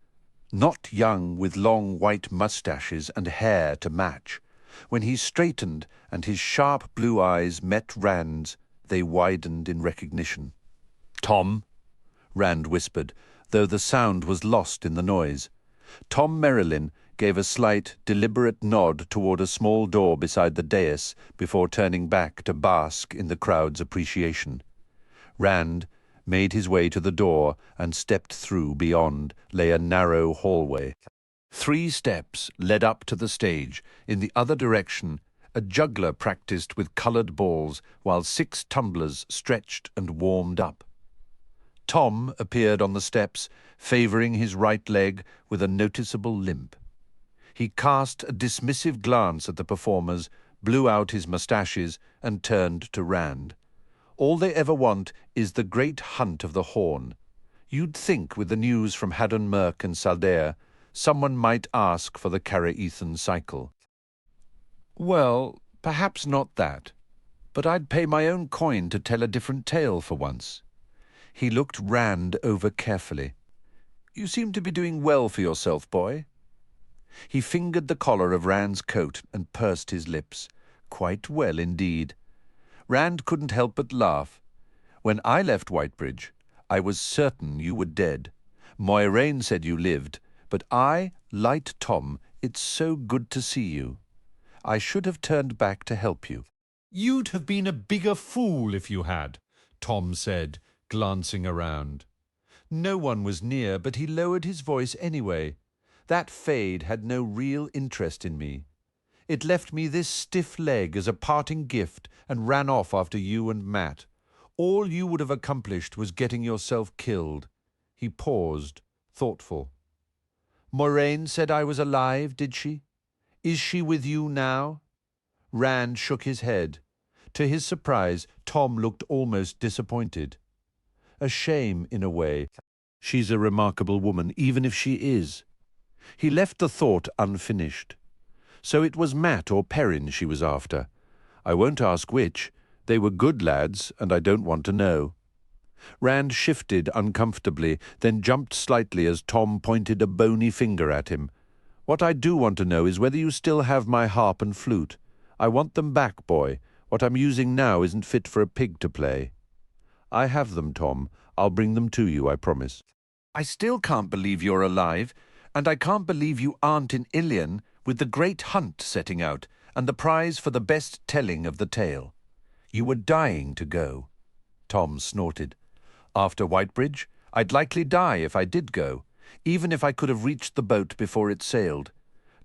not young, with long white mustaches and hair to match. When he straightened and his sharp blue eyes met Rand's, they widened in recognition. "Tom," Rand whispered, though the sound was lost in the noise. Tom Merrillin gave a slight, deliberate nod toward a small door beside the dais before turning back to bask in the crowd's appreciation. Rand made his way to the door and stepped through. Beyond lay a narrow hallway. 3 steps led up to the stage. In the other direction, a juggler practiced with coloured balls while 6 tumblers stretched and warmed up. Tom appeared on the steps, favouring his right leg with a noticeable limp. He cast a dismissive glance at the performers, blew out his moustaches, and turned to Rand. "All they ever want is the great hunt of the horn. You'd think with the news from Hadon Merk and Saldair, someone might ask for the Cara-Ethan cycle." "Well, perhaps not that, but I'd pay my own coin to tell a different tale for once." He looked Rand over carefully. "You seem to be doing well for yourself, boy." He fingered the collar of Rand's coat and pursed his lips. "Quite well indeed." Rand couldn't help but laugh. "When I left Whitebridge, I was certain you were dead. Moiraine said you lived, but I, Light Tom, it's so good to see you. I should have turned back to help you." "You'd have been a bigger fool if you had," Tom said, glancing around. No one was near, but he lowered his voice anyway. "That fade had no real interest in me. It left me this stiff leg as a parting gift and ran off after you and Matt. All you would have accomplished was getting yourself killed. He paused, thoughtful. Moraine said I was alive, did she? Is she with you now? Rand shook his head. To his surprise, Tom looked almost disappointed. A shame, in a way. She's a remarkable woman, even if she is. He left the thought unfinished. So it was Matt or Perrin she was after. I won't ask which. They were good lads, and I don't want to know. Rand shifted uncomfortably, then jumped slightly as Tom pointed a bony finger at him. What I do want to know is whether you still have my harp and flute. I want them back, boy. What I'm using now isn't fit for a pig to play. I have them, Tom. I'll bring them to you, I promise. I still can't believe you're alive, and I can't believe you aren't in Ilion with the great hunt setting out and the prize for the best telling of the tale. You were dying to go. Tom snorted. After Whitebridge, I'd likely die if I did go, even if I could have reached the boat before it sailed.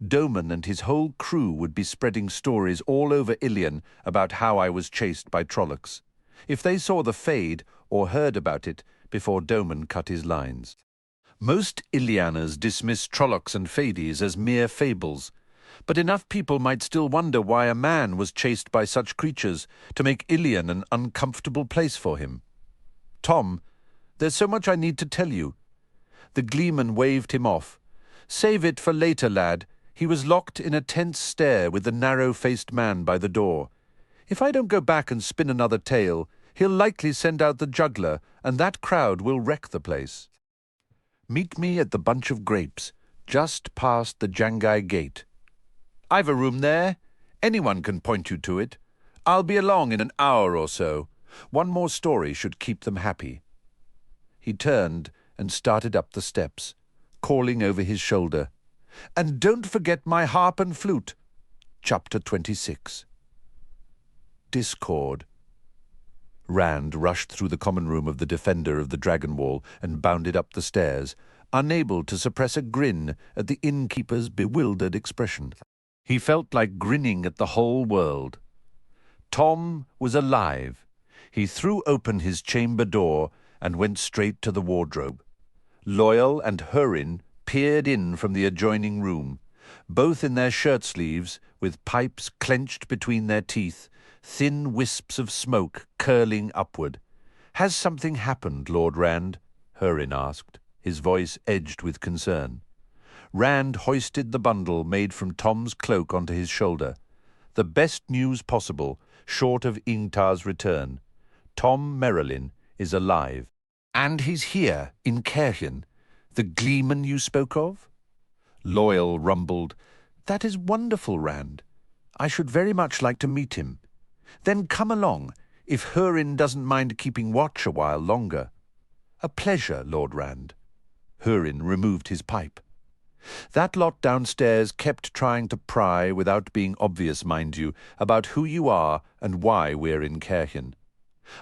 Doman and his whole crew would be spreading stories all over Ilion about how I was chased by Trollocs. If they saw the fade or heard about it before Doman cut his lines. Most Ilianers dismiss Trollocs and Fades as mere fables, but enough people might still wonder why a man was chased by such creatures to make Ilion an uncomfortable place for him. Tom, there's so much I need to tell you. The gleeman waved him off. Save it for later, lad. He was locked in a tense stare with the narrow-faced man by the door. If I don't go back and spin another tale, he'll likely send out the juggler, and that crowd will wreck the place. Meet me at the Bunch of Grapes, just past the Jangai Gate. I've a room there. Anyone can point you to it. I'll be along in an hour or so. One more story should keep them happy. He turned and started up the steps, calling over his shoulder, "And don't forget my harp and flute." Chapter 26. Discord. Rand rushed through the common room of the defender of the Dragon Wall and bounded up the stairs, unable to suppress a grin at the innkeeper's bewildered expression. He felt like grinning at the whole world. Tom was alive. He threw open his chamber door and went straight to the wardrobe. Loyal and Hurin peered in from the adjoining room, both in their shirt-sleeves, with pipes clenched between their teeth, thin wisps of smoke curling upward. "Has something happened, Lord Rand?" Hurin asked, his voice edged with concern. Rand hoisted the bundle made from Tom's cloak onto his shoulder. The best news possible, short of Ingtar's return. Tom Merrilin is alive. And he's here, in Caerhien, the gleeman you spoke of? Loyal rumbled, "That is wonderful, Rand. I should very much like to meet him. Then come along, if Hurin doesn't mind keeping watch a while longer." "A pleasure, Lord Rand." Hurin removed his pipe. "That lot downstairs kept trying to pry, without being obvious, mind you, about who you are and why we're in Caerhien.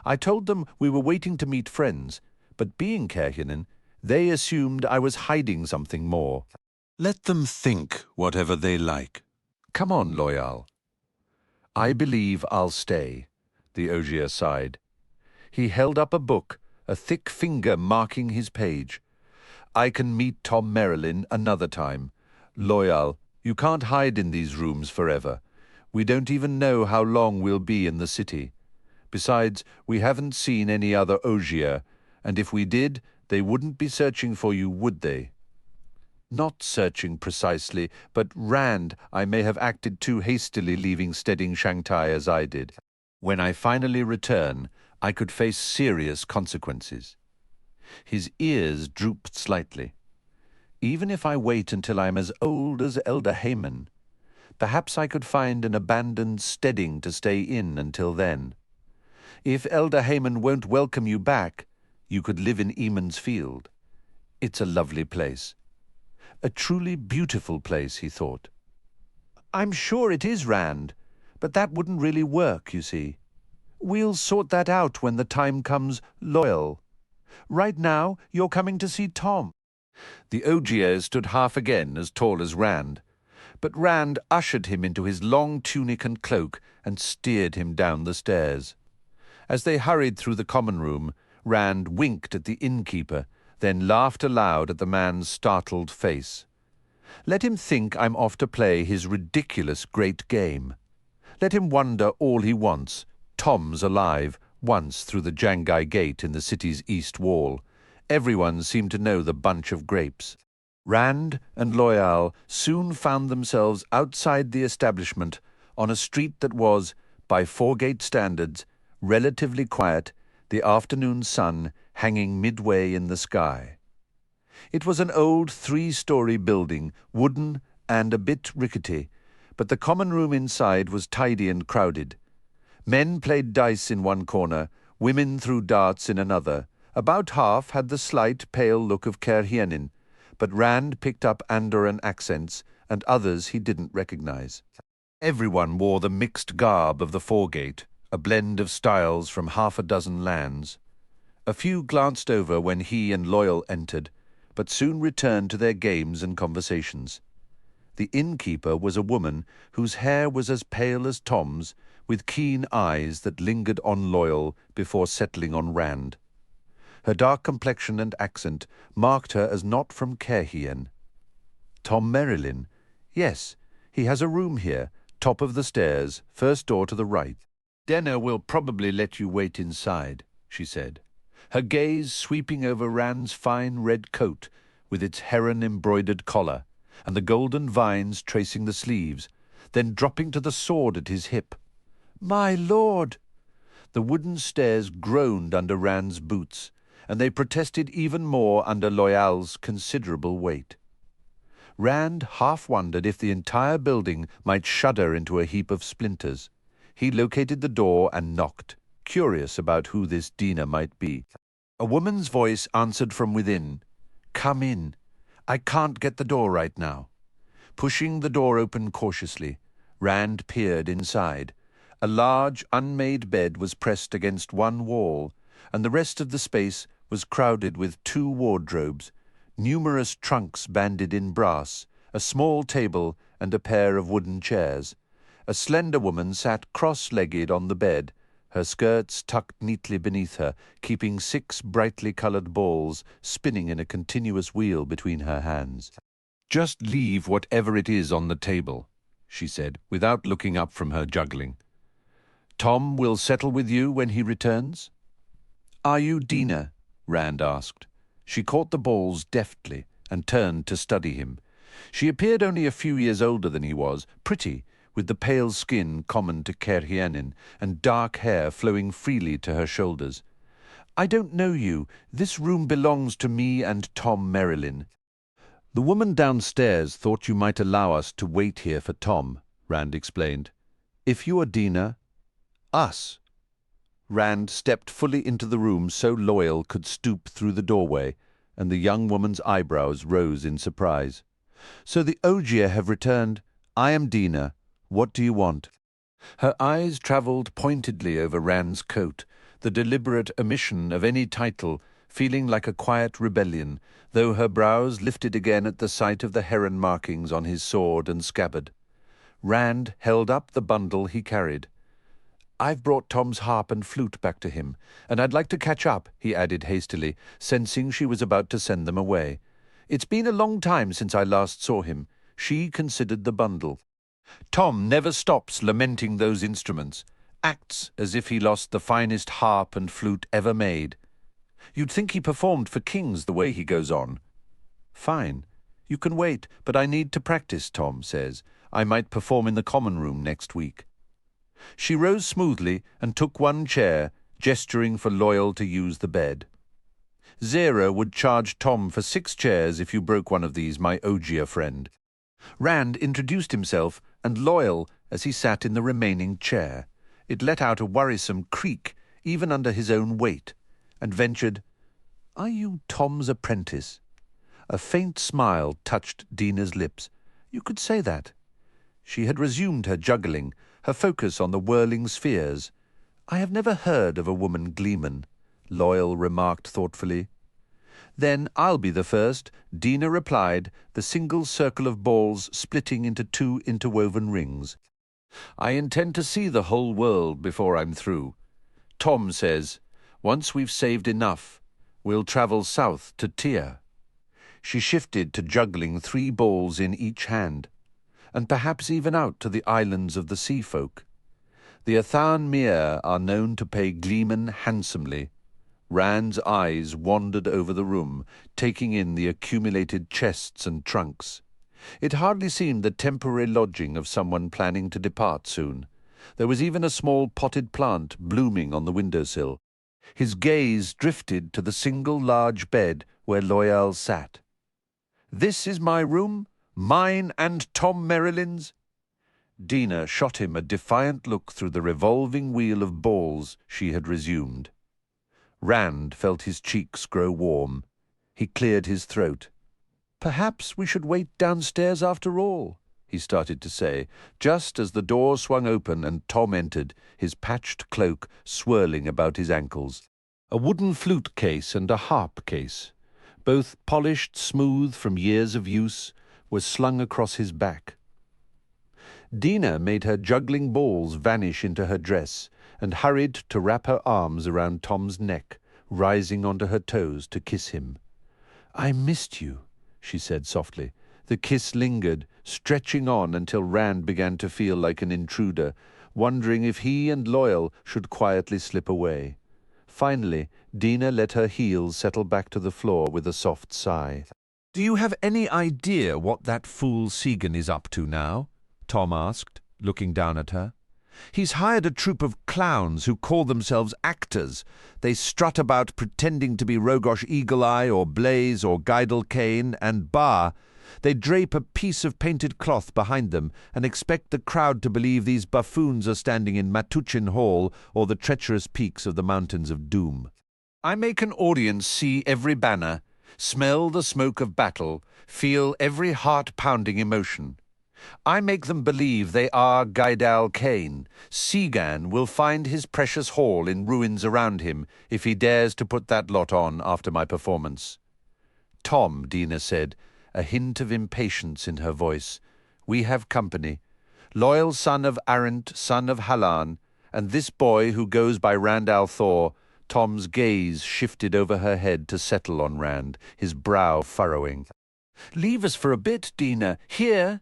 I told them we were waiting to meet friends, but being Caerhienan, they assumed I was hiding something more." "Let them think whatever they like. Come on, Loyal." "I believe I'll stay," the Ogier sighed. He held up a book, a thick finger marking his page. "I can meet Tom Merrilin another time. Loyal, you can't hide in these rooms forever. We don't even know how long we'll be in the city. Besides, we haven't seen any other Ogier, and if we did, they wouldn't be searching for you, would they?" "Not searching precisely, but Rand, I may have acted too hastily leaving Steading Shanghai as I did. When I finally return, I could face serious consequences." His ears drooped slightly. "Even if I wait until I'm as old as Elder Hayman, perhaps I could find an abandoned steading to stay in until then. If Elder Hayman won't welcome you back, you could live in Eamon's Field. It's a lovely place. A truly beautiful place," he thought. "I'm sure it is, Rand, but that wouldn't really work, you see. We'll sort that out when the time comes, Loyal. Right now, you're coming to see Tom." The Ogier stood half again as tall as Rand, but Rand ushered him into his long tunic and cloak and steered him down the stairs. As they hurried through the common room, Rand winked at the innkeeper, then laughed aloud at the man's startled face. Let him think I'm off to play his ridiculous great game. Let him wonder all he wants. Tom's alive, once through the Jangai Gate in the city's east wall. Everyone seemed to know the bunch of grapes. Rand and Loyal soon found themselves outside the establishment on a street that was, by Foregate standards, relatively quiet, the afternoon sun hanging midway in the sky. It was an old 3-story building, wooden and a bit rickety, but the common room inside was tidy and crowded. Men played dice in one corner, women threw darts in another. About half had the slight, pale look of Kerhienin, but Rand picked up Andoran accents, and others he didn't recognize. Everyone wore the mixed garb of the Foregate, a blend of styles from half a dozen lands. A few glanced over when he and Loyal entered, but soon returned to their games and conversations. The innkeeper was a woman whose hair was as pale as Tom's, with keen eyes that lingered on Loyal before settling on Rand. Her dark complexion and accent marked her as not from Kerhien. Tom Merrilin? Yes, he has a room here, top of the stairs, first door to the right. Denna will probably let you wait inside, she said, her gaze sweeping over Rand's fine red coat with its heron-embroidered collar, and the golden vines tracing the sleeves, then dropping to the sword at his hip. "My lord!" The wooden stairs groaned under Rand's boots, and they protested even more under Loyal's considerable weight. Rand half wondered if the entire building might shudder into a heap of splinters. He located the door and knocked, curious about who this Dina might be. A woman's voice answered from within. "Come in. I can't get the door right now." Pushing the door open cautiously, Rand peered inside. A large, unmade bed was pressed against one wall, and the rest of the space was crowded with 2 wardrobes, numerous trunks banded in brass, a small table, and a pair of wooden chairs. A slender woman sat cross-legged on the bed, her skirts tucked neatly beneath her, keeping 6 brightly colored balls spinning in a continuous wheel between her hands. "Just leave whatever it is on the table," she said, without looking up from her juggling. "Tom will settle with you when he returns?" "Are you Dina?" Rand asked. She caught the balls deftly and turned to study him. She appeared only a few years older than he was, pretty, with the pale skin common to Kerhienin and dark hair flowing freely to her shoulders. "I don't know you. This room belongs to me and Tom Merrilin." "The woman downstairs thought you might allow us to wait here for Tom," Rand explained. "If you are Dina—" "Us." Rand stepped fully into the room so Loyal could stoop through the doorway, and the young woman's eyebrows rose in surprise. "So the Ogier have returned. I am Dina. What do you want?" Her eyes travelled pointedly over Rand's coat, the deliberate omission of any title feeling like a quiet rebellion, though her brows lifted again at the sight of the heron markings on his sword and scabbard. Rand held up the bundle he carried. "I've brought Tom's harp and flute back to him, and I'd like to catch up," he added hastily, sensing she was about to send them away. "It's been a long time since I last saw him." She considered the bundle. "Tom never stops lamenting those instruments, acts as if he lost the finest harp and flute ever made. You'd think he performed for kings the way he goes on." "Fine. You can wait, but I need to practice," Tom says. "I might perform in the common room next week." She rose smoothly and took one chair, gesturing for Loyal to use the bed. "Zera would charge Tom for 6 chairs if you broke one of these, my Ogier friend." Rand introduced himself and Loyal as he sat in the remaining chair. It let out a worrisome creak, even under his own weight, and ventured, "Are you Tom's apprentice?" A faint smile touched Dina's lips. "You could say that." She had resumed her juggling, her focus on the whirling spheres. "I have never heard of a woman gleeman," Loyal remarked thoughtfully. "Then I'll be the first," Dina replied, the single circle of balls splitting into 2 interwoven rings. "I intend to see the whole world before I'm through." Tom says, once we've saved enough, we'll travel south to Tyr. She shifted to juggling 3 balls in each hand, and perhaps even out to the islands of the sea folk. The Athan Mere are known to pay gleemen handsomely. Rand's eyes wandered over the room, taking in the accumulated chests and trunks. It hardly seemed the temporary lodging of someone planning to depart soon. There was even a small potted plant blooming on the windowsill. His gaze drifted to the single large bed where Loyal sat. "This is my room, mine and Tom Merrilin's?" Dina shot him a defiant look through the revolving wheel of balls she had resumed. Rand felt his cheeks grow warm. He cleared his throat. "Perhaps we should wait downstairs after all," he started to say, just as the door swung open and Tom entered, his patched cloak swirling about his ankles. A wooden flute case and a harp case, both polished smooth from years of use, were slung across his back. Dina made her juggling balls vanish into her dress and hurried to wrap her arms around Tom's neck, rising onto her toes to kiss him. "I missed you," she said softly. The kiss lingered, stretching on until Rand began to feel like an intruder, wondering if he and Loyal should quietly slip away. Finally, Dina let her heels settle back to the floor with a soft sigh. "Do you have any idea what that fool Segan is up to now?" Tom asked, looking down at her. "He's hired a troupe of clowns who call themselves actors. They strut about pretending to be Rogosh Eagle-Eye or Blaze or Guidal Kane, and they drape a piece of painted cloth behind them and expect the crowd to believe these buffoons are standing in Matuchin Hall or the treacherous peaks of the Mountains of Doom. I make an audience see every banner, smell the smoke of battle, feel every heart-pounding emotion. I make them believe they are Guidal Kane. Segan will find his precious hall in ruins around him if he dares to put that lot on after my performance." "Tom," Dina said, a hint of impatience in her voice, "we have company. Loyal son of Arendt, son of Halan, and this boy who goes by Rand al'Thor." Tom's gaze shifted over her head to settle on Rand, his brow furrowing. "Leave us for a bit, Dina. Here."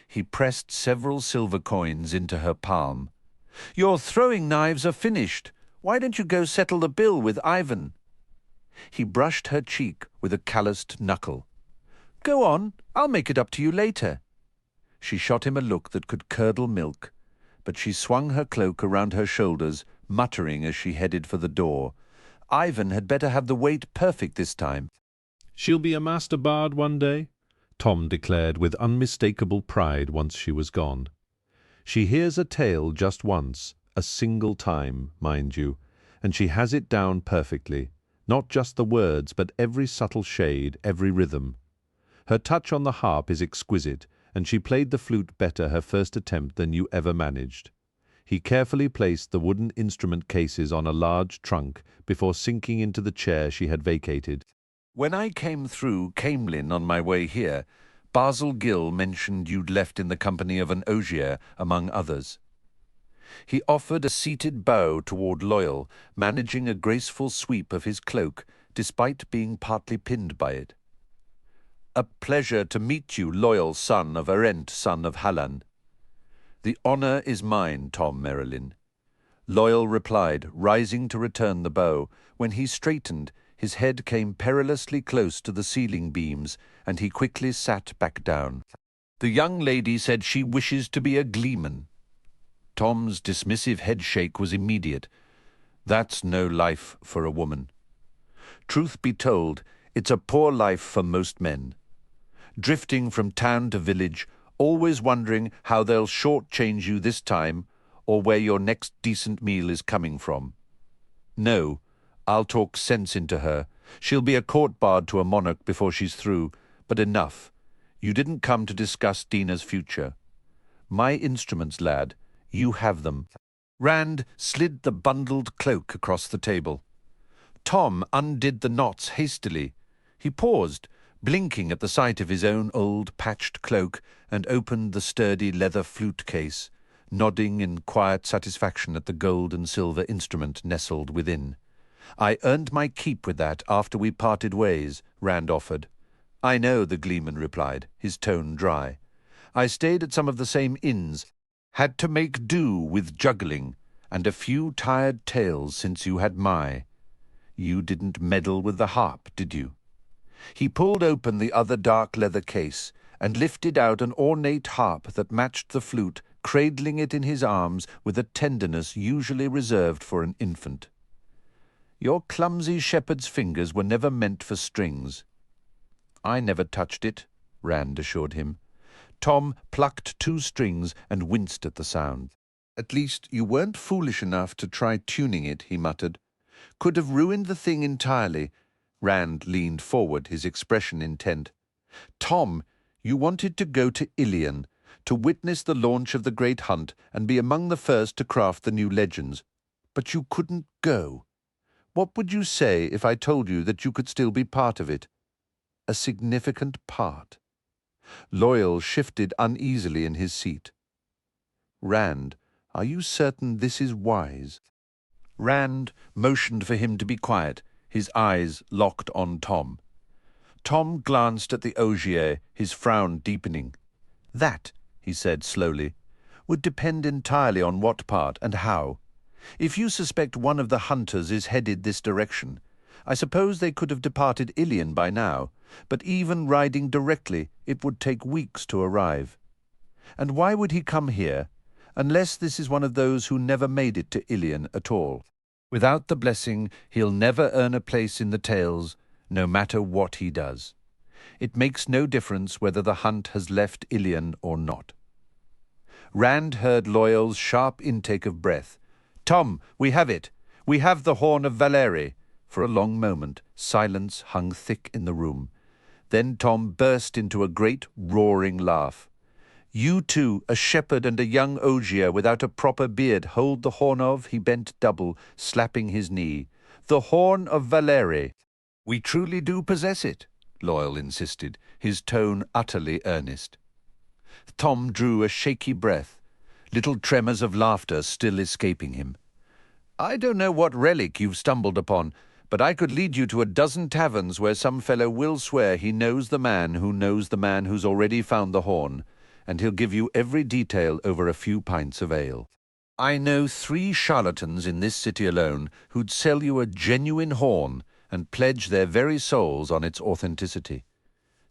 He pressed several silver coins into her palm. "Your throwing knives are finished. Why don't you go settle the bill with Ivan?" He brushed her cheek with a calloused knuckle. "Go on, I'll make it up to you later." She shot him a look that could curdle milk, but she swung her cloak around her shoulders, muttering as she headed for the door. Ivan had better have the weight perfect this time. "She'll be a master bard one day," Tom declared with unmistakable pride once she was gone. "She hears a tale just once, a single time, mind you, and she has it down perfectly, not just the words, but every subtle shade, every rhythm. Her touch on the harp is exquisite, and she played the flute better her first attempt than you ever managed." He carefully placed the wooden instrument cases on a large trunk before sinking into the chair she had vacated. "When I came through Camelin on my way here, Basil Gill mentioned you'd left in the company of an Ogier, among others." He offered a seated bow toward Loyal, managing a graceful sweep of his cloak, despite being partly pinned by it. "A pleasure to meet you, Loyal son of Arendt, son of Halan." "The honor is mine, Tom Merrilin." Loyal replied, rising to return the bow. When he straightened, his head came perilously close to the ceiling beams, and he quickly sat back down. "The young lady said she wishes to be a gleeman." Tom's dismissive headshake was immediate. "That's no life for a woman. Truth be told, it's a poor life for most men. Drifting from town to village, always wondering how they'll shortchange you this time or where your next decent meal is coming from. No, I'll talk sense into her. She'll be a court bard to a monarch before she's through, but enough. You didn't come to discuss Dina's future. My instruments, lad, you have them." Rand slid the bundled cloak across the table. Tom undid the knots hastily. He paused, blinking at the sight of his own old patched cloak, and opened the sturdy leather flute case. nodding in quiet satisfaction at the gold and silver instrument nestled within. "I earned my keep with that after we parted ways," Rand offered. "I know," the gleeman replied, his tone dry. "I stayed at some of the same inns, had to make do with juggling, and a few tired tales since you had my. You didn't meddle with the harp, did you?" He pulled open the other dark leather case and lifted out an ornate harp that matched the flute, cradling it in his arms with a tenderness usually reserved for an infant. "Your clumsy shepherd's fingers were never meant for strings." "I never touched it," Rand assured him. Tom plucked 2 strings and winced at the sound. "At least you weren't foolish enough to try tuning it," he muttered. "Could have ruined the thing entirely." Rand leaned forward, his expression intent. "Tom, you wanted to go to Ilion, to witness the launch of the great hunt and be among the first to craft the new legends. But you couldn't go. What would you say if I told you that you could still be part of it? A significant part." Loyal shifted uneasily in his seat. "Rand, are you certain this is wise?" Rand motioned for him to be quiet, his eyes locked on Tom. Tom glanced at the ogier, his frown deepening. "That," he said slowly, "would depend entirely on what part and how. If you suspect one of the hunters is headed this direction, I suppose they could have departed Ilion by now, but even riding directly, it would take weeks to arrive. And why would he come here, unless this is one of those who never made it to Ilion at all? Without the blessing, he'll never earn a place in the tales, no matter what he does. It makes no difference whether the hunt has left Ilion or not." Rand heard Loyal's sharp intake of breath. "Tom, we have it. We have the horn of Valeri." For a long moment, silence hung thick in the room. Then Tom burst into a great roaring laugh. "You two, a shepherd and a young ogier without a proper beard, hold the horn of," he bent double, slapping his knee. "The horn of Valeri." "We truly do possess it," Loyal insisted, his tone utterly earnest. Tom drew a shaky breath, little tremors of laughter still escaping him. "I don't know what relic you've stumbled upon, but I could lead you to a dozen taverns where some fellow will swear he knows the man who knows the man who's already found the horn, and he'll give you every detail over a few pints of ale. I know 3 charlatans in this city alone who'd sell you a genuine horn and pledge their very souls on its authenticity.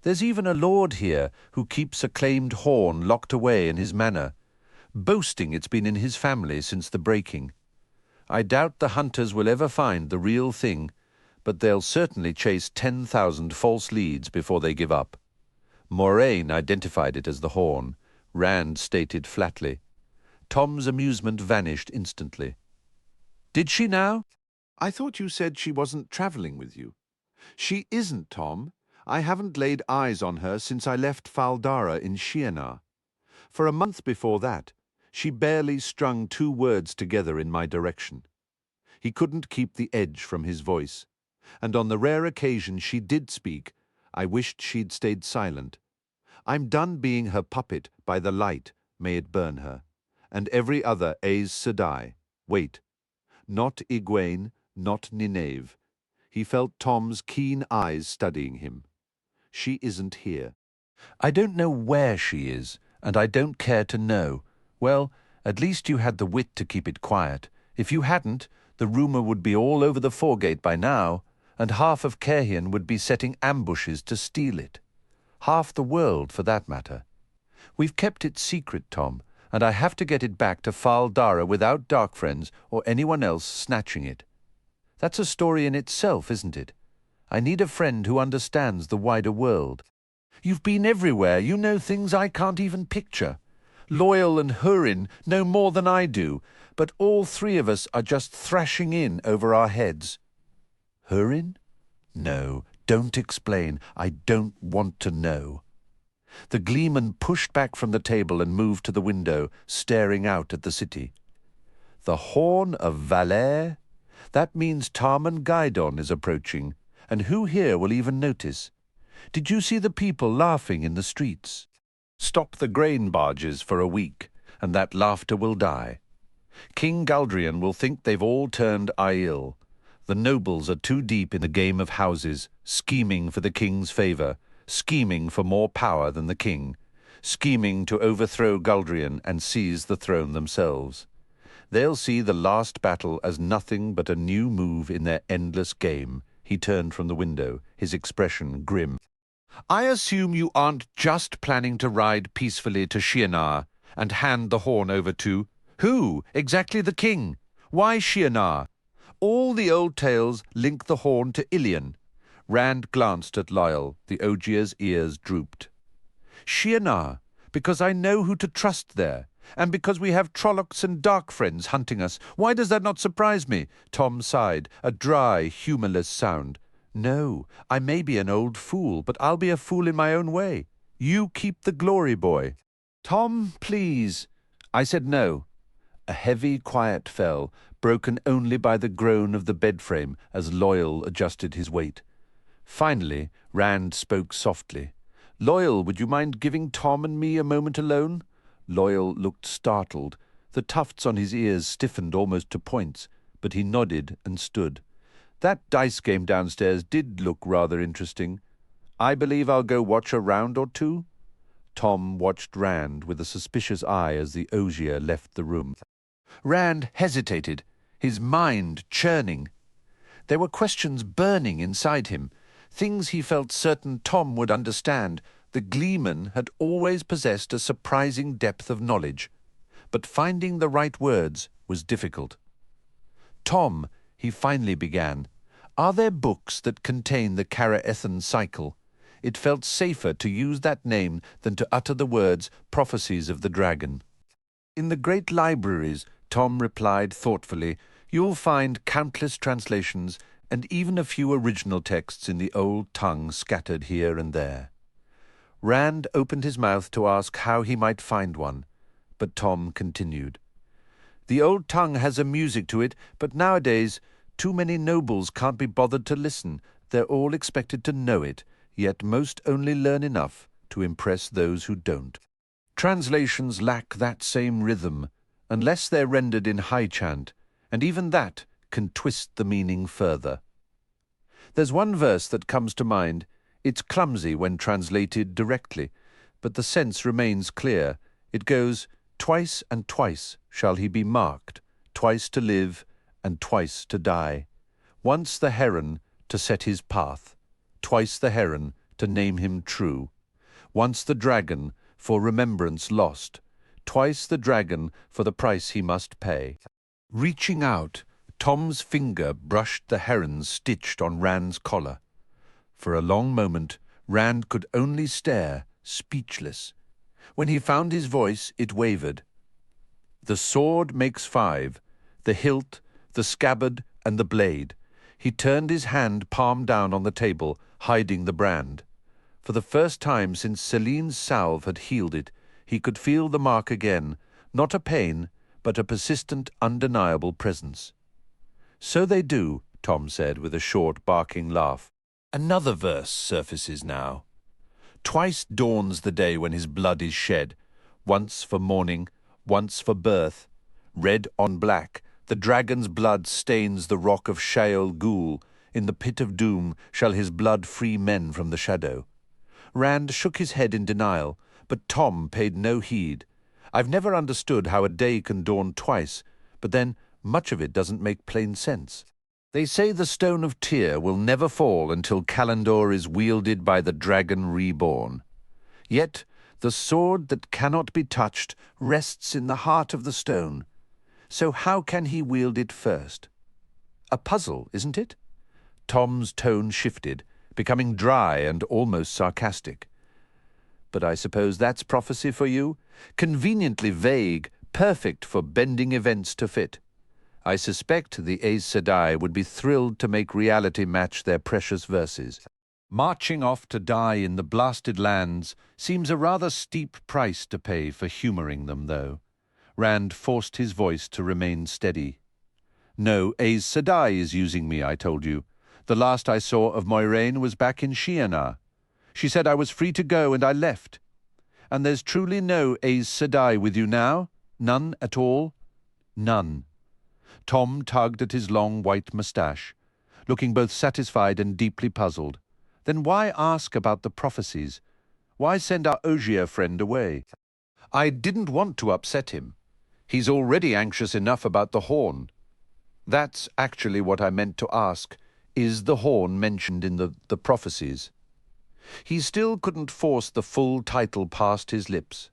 There's even a lord here who keeps a claimed horn locked away in his manor, boasting it's been in his family since the breaking. I doubt the hunters will ever find the real thing, but they'll certainly chase 10,000 false leads before they give up. Moraine identified it as the horn, Rand stated flatly. Tom's amusement vanished instantly. "Did she now? I thought you said she wasn't travelling with you." "She isn't, Tom. I haven't laid eyes on her since I left Faldara in Shiennar. For a month before that, she barely strung 2 words together in my direction." He couldn't keep the edge from his voice, and on the rare occasion she did speak, I wished she'd stayed silent. I'm done being her puppet by the light, may it burn her, and every other Aes Sedai. Wait. Not Egwene, not Nineve. He felt Tom's keen eyes studying him. "She isn't here." "I don't know where she is, and I don't care to know. Well, at least you had the wit to keep it quiet. If you hadn't, the rumour would be all over the foregate by now, and half of Caerhien would be setting ambushes to steal it. Half the world, for that matter. We've kept it secret, Tom, and I have to get it back to Fal Dara without Dark Friends or anyone else snatching it. That's a story in itself, isn't it? I need a friend who understands the wider world. You've been everywhere. You know things I can't even picture. Loyal and Hurin know more than I do, but all 3 of us are just thrashing in over our heads." "Hurin? No, don't explain. I don't want to know." The gleeman pushed back from the table and moved to the window, staring out at the city. "The Horn of Valere? That means Tarman Gaidon is approaching, and who here will even notice? Did you see the people laughing in the streets? Stop the grain barges for a week, and that laughter will die. King Galdrian will think they've all turned Aiel. The nobles are too deep in the game of houses, scheming for the king's favour, scheming for more power than the king, scheming to overthrow Galdrian and seize the throne themselves. They'll see the last battle as nothing but a new move in their endless game. He turned from the window, his expression grim. I assume you aren't just planning to ride peacefully to Shianar and hand the horn over to... Who? Exactly the king. Why Shianar? All the old tales link the horn to Ilion. Rand glanced at Loyal. The Ogier's ears drooped. Shianar, because I know who to trust there, and because we have Trollocs and dark friends hunting us. Why does that not surprise me? Tom sighed, a dry, humourless sound. No, I may be an old fool, but I'll be a fool in my own way. You keep the glory, boy. Tom, please. I said no. A heavy quiet fell, broken only by the groan of the bedframe as Loyal adjusted his weight. Finally, Rand spoke softly. Loyal, would you mind giving Tom and me a moment alone? Loyal looked startled. The tufts on his ears stiffened almost to points, but he nodded and stood. That dice game downstairs did look rather interesting. I believe I'll go watch a round or two. Tom watched Rand with a suspicious eye as the Ogier left the room. Rand hesitated, his mind churning. There were questions burning inside him, things he felt certain Tom would understand. The Gleeman had always possessed a surprising depth of knowledge, but finding the right words was difficult. Tom, he finally began, are there books that contain the Kara-Ethan cycle? It felt safer to use that name than to utter the words prophecies of the dragon. In the great libraries, Tom replied thoughtfully, you'll find countless translations and even a few original texts in the old tongue scattered here and there. Rand opened his mouth to ask how he might find one, but Tom continued. The old tongue has a music to it, but nowadays too many nobles can't be bothered to listen. They're all expected to know it, yet most only learn enough to impress those who don't. Translations lack that same rhythm, unless they're rendered in high chant, and even that can twist the meaning further. There's one verse that comes to mind. It's clumsy when translated directly, but the sense remains clear. It goes, twice and twice shall he be marked, twice to live and twice to die. Once the heron to set his path, twice the heron to name him true. Once the dragon for remembrance lost, twice the dragon for the price he must pay. Reaching out, Tom's finger brushed the heron stitched on Rand's collar. For a long moment, Rand could only stare, speechless. When he found his voice, it wavered. The sword makes 5, the hilt, the scabbard, and the blade. He turned his hand palm down on the table, hiding the brand. For the first time since Celine's salve had healed it, he could feel the mark again, not a pain, but a persistent, undeniable presence. So they do, Tom said with a short, barking laugh. Another verse surfaces now. Twice dawns the day when his blood is shed, once for mourning, once for birth. Red on black, the dragon's blood stains the rock of Shaol Ghul. In the pit of doom shall his blood free men from the shadow. Rand shook his head in denial, but Tom paid no heed. I've never understood how a day can dawn twice, but then much of it doesn't make plain sense. They say the Stone of Tyr will never fall until Kalandor is wielded by the dragon reborn. Yet the sword that cannot be touched rests in the heart of the stone. So how can he wield it first? A puzzle, isn't it? Tom's tone shifted, becoming dry and almost sarcastic. But I suppose that's prophecy for you? Conveniently vague, perfect for bending events to fit. I suspect the Aes Sedai would be thrilled to make reality match their precious verses. Marching off to die in the blasted lands seems a rather steep price to pay for humouring them, though. Rand forced his voice to remain steady. No, Aes Sedai is using me, I told you. The last I saw of Moiraine was back in Shianar. She said I was free to go, and I left. And there's truly no Aes Sedai with you now? None at all? None. Tom tugged at his long white moustache, looking both satisfied and deeply puzzled. Then why ask about the prophecies? Why send our Ogier friend away? I didn't want to upset him. He's already anxious enough about the horn. That's actually what I meant to ask. Is the horn mentioned in the prophecies? He still couldn't force the full title past his lips.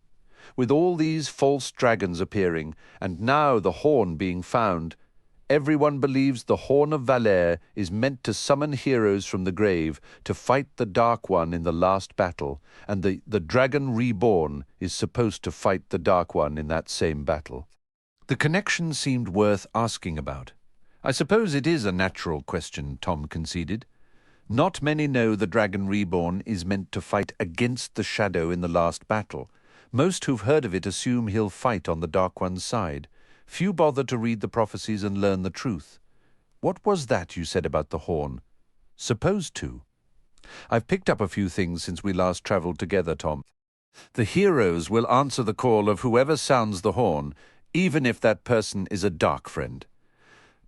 With all these false dragons appearing, and now the horn being found, everyone believes the Horn of Valere is meant to summon heroes from the grave to fight the Dark One in the last battle, and the dragon reborn is supposed to fight the Dark One in that same battle. The connection seemed worth asking about. I suppose it is a natural question, Tom conceded. Not many know the dragon reborn is meant to fight against the shadow in the last battle. Most who've heard of it assume he'll fight on the Dark One's side. Few bother to read the prophecies and learn the truth. What was that you said about the horn? Supposed to. I've picked up a few things since we last travelled together, Tom. The heroes will answer the call of whoever sounds the horn, even if that person is a dark friend.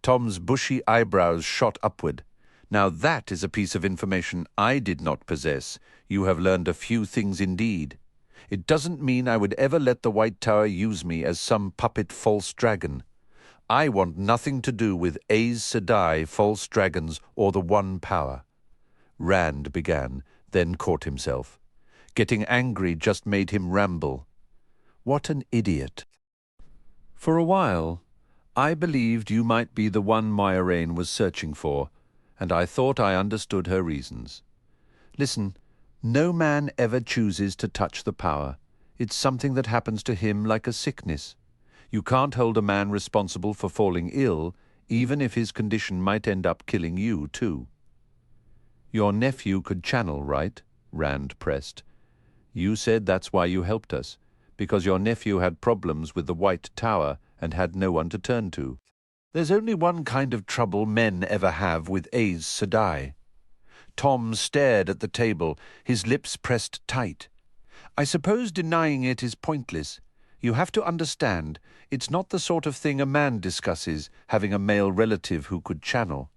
Tom's bushy eyebrows shot upward. Now that is a piece of information I did not possess. You have learned a few things indeed. It doesn't mean I would ever let the White Tower use me as some puppet false dragon. I want nothing to do with Aes Sedai, false dragons, or the One Power. Rand began, then caught himself. Getting angry just made him ramble. What an idiot. For a while, I believed you might be the one Moiraine was searching for, and I thought I understood her reasons. Listen, no man ever chooses to touch the power. It's something that happens to him like a sickness. You can't hold a man responsible for falling ill, even if his condition might end up killing you too. Your nephew could channel, right? Rand pressed. You said that's why you helped us, because your nephew had problems with the White Tower and had no one to turn to. There's only one kind of trouble men ever have with Aes Sedai. Tom stared at the table, his lips pressed tight. I suppose denying it is pointless. You have to understand, it's not the sort of thing a man discusses, having a male relative who could channel.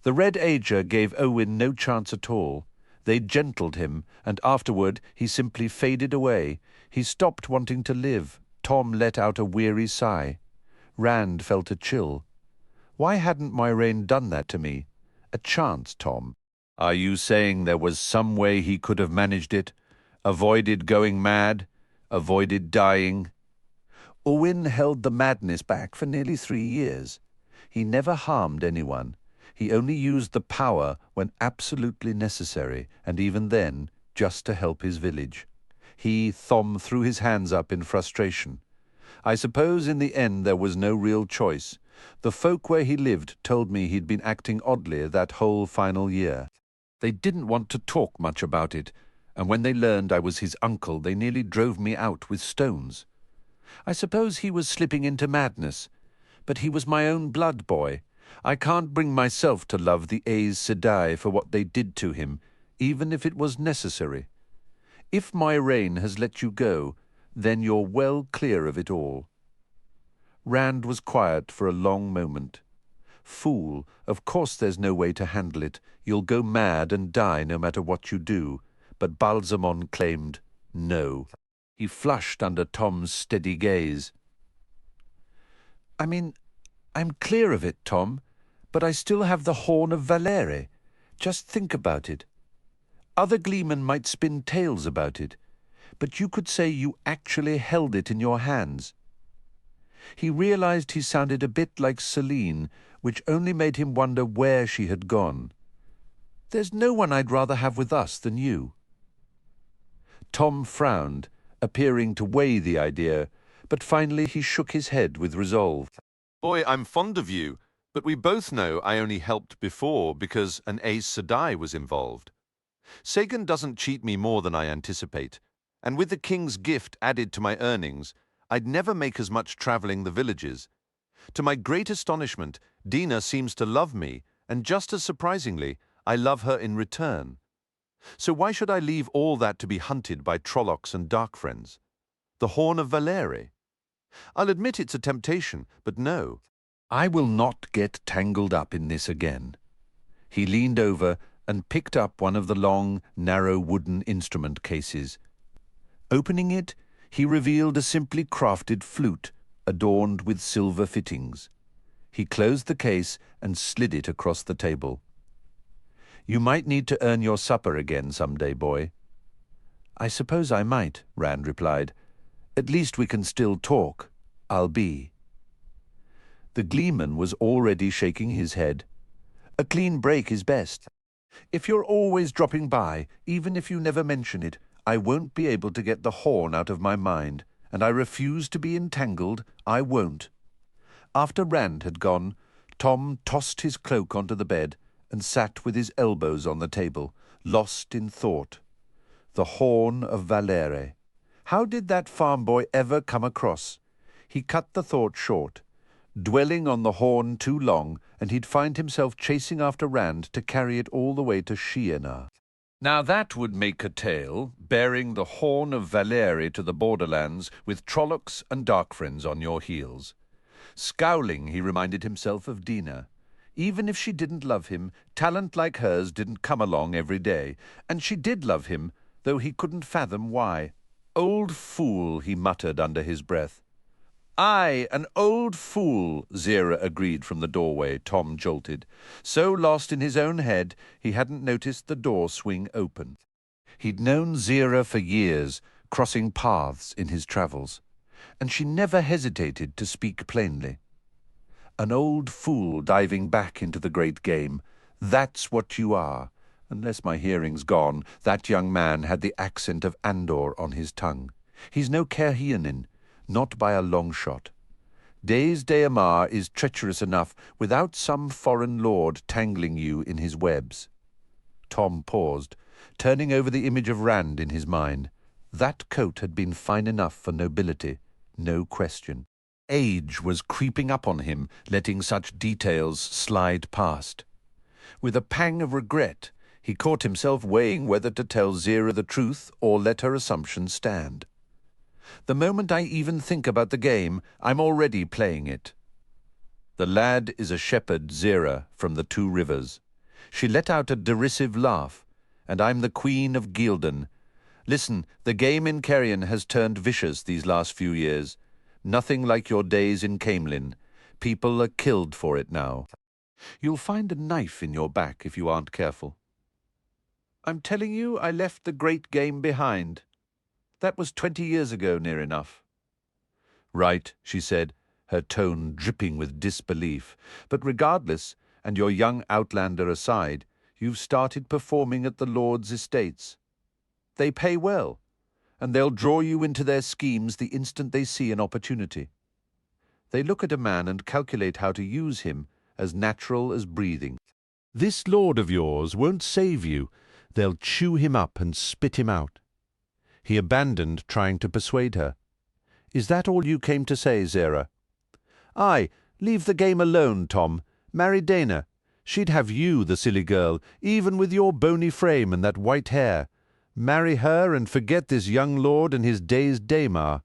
The Red Ager gave Owen no chance at all. They gentled him, and afterward he simply faded away. He stopped wanting to live. Tom let out a weary sigh. Rand felt a chill. Why hadn't Moiraine done that to me? A chance, Tom. Are you saying there was some way he could have managed it? Avoided going mad? Avoided dying? Owen held the madness back for nearly 3 years. He never harmed anyone. He only used the power when absolutely necessary, and even then, just to help his village. Thom threw his hands up in frustration. I suppose in the end there was no real choice. The folk where he lived told me he'd been acting oddly that whole final year. They didn't want to talk much about it, and when they learned I was his uncle, they nearly drove me out with stones. I suppose he was slipping into madness, but he was my own blood boy. I can't bring myself to love the Aes Sedai for what they did to him, even if it was necessary. If Moiraine has let you go, then you're well clear of it all. Rand was quiet for a long moment. Fool, of course there's no way to handle it. You'll go mad and die no matter what you do. But Balsamon claimed no. He flushed under Tom's steady gaze. I mean, I'm clear of it, Tom, but I still have the Horn of Valere. Just think about it. Other gleemen might spin tales about it, but you could say you actually held it in your hands. He realized he sounded a bit like Celine, which only made him wonder where she had gone. There's no one I'd rather have with us than you. Tom frowned, appearing to weigh the idea, but finally he shook his head with resolve. Boy, I'm fond of you, but we both know I only helped before because an Aes Sedai was involved. Sagan doesn't cheat me more than I anticipate, and with the king's gift added to my earnings, I'd never make as much travelling the villages. To my great astonishment, Dina seems to love me, and just as surprisingly, I love her in return. So why should I leave all that to be hunted by Trollocs and dark friends? The Horn of Valere? I'll admit it's a temptation, but no. I will not get tangled up in this again. He leaned over and picked up one of the long, narrow wooden instrument cases. Opening it, he revealed a simply crafted flute, adorned with silver fittings. He closed the case and slid it across the table. You might need to earn your supper again some day, boy. I suppose I might, Rand replied. At least we can still talk. I'll be. The gleeman was already shaking his head. A clean break is best. If you're always dropping by, even if you never mention it, I won't be able to get the horn out of my mind, and I refuse to be entangled. I won't. After Rand had gone, Tom tossed his cloak onto the bed and sat with his elbows on the table, lost in thought. The horn of Valere. How did that farm boy ever come across? He cut the thought short. Dwelling on the horn too long, and he'd find himself chasing after Rand to carry it all the way to Shiena. Now that would make a tale, bearing the horn of Valere to the borderlands with Trollocs and Darkfriends on your heels. Scowling, he reminded himself of Dina. Even if she didn't love him, talent like hers didn't come along every day, and she did love him, though he couldn't fathom why. Old fool, he muttered under his breath. Aye, an old fool, Zira agreed from the doorway. Tom jolted. So lost in his own head, he hadn't noticed the door swing open. He'd known Zira for years, crossing paths in his travels, and she never hesitated to speak plainly. An old fool diving back into the great game. That's what you are. Unless my hearing's gone, that young man had the accent of Andor on his tongue. He's no Kerhianin. Not by a long shot. Days Deamar is treacherous enough without some foreign lord tangling you in his webs. Tom paused, turning over the image of Rand in his mind. That coat had been fine enough for nobility, no question. Age was creeping up on him, letting such details slide past. With a pang of regret, he caught himself weighing whether to tell Zira the truth or let her assumption stand. The moment I even think about the game, I'm already playing it. The lad is a shepherd, Zira, from the Two Rivers. She let out a derisive laugh, and I'm the queen of Gildan. Listen, the game in Carrion has turned vicious these last few years. Nothing like your days in Camelin. People are killed for it now. You'll find a knife in your back if you aren't careful. I'm telling you, I left the great game behind. That was 20 years ago, near enough. Right, she said, her tone dripping with disbelief. But regardless, and your young outlander aside, you've started performing at the Lord's estates. They pay well, and they'll draw you into their schemes the instant they see an opportunity. They look at a man and calculate how to use him, as natural as breathing. This lord of yours won't save you. They'll chew him up and spit him out. He abandoned trying to persuade her. Is that all you came to say, Zira? Aye, leave the game alone, Tom. Marry Dana. She'd have you, the silly girl, even with your bony frame and that white hair. Marry her and forget this young lord and his dazed Daemar.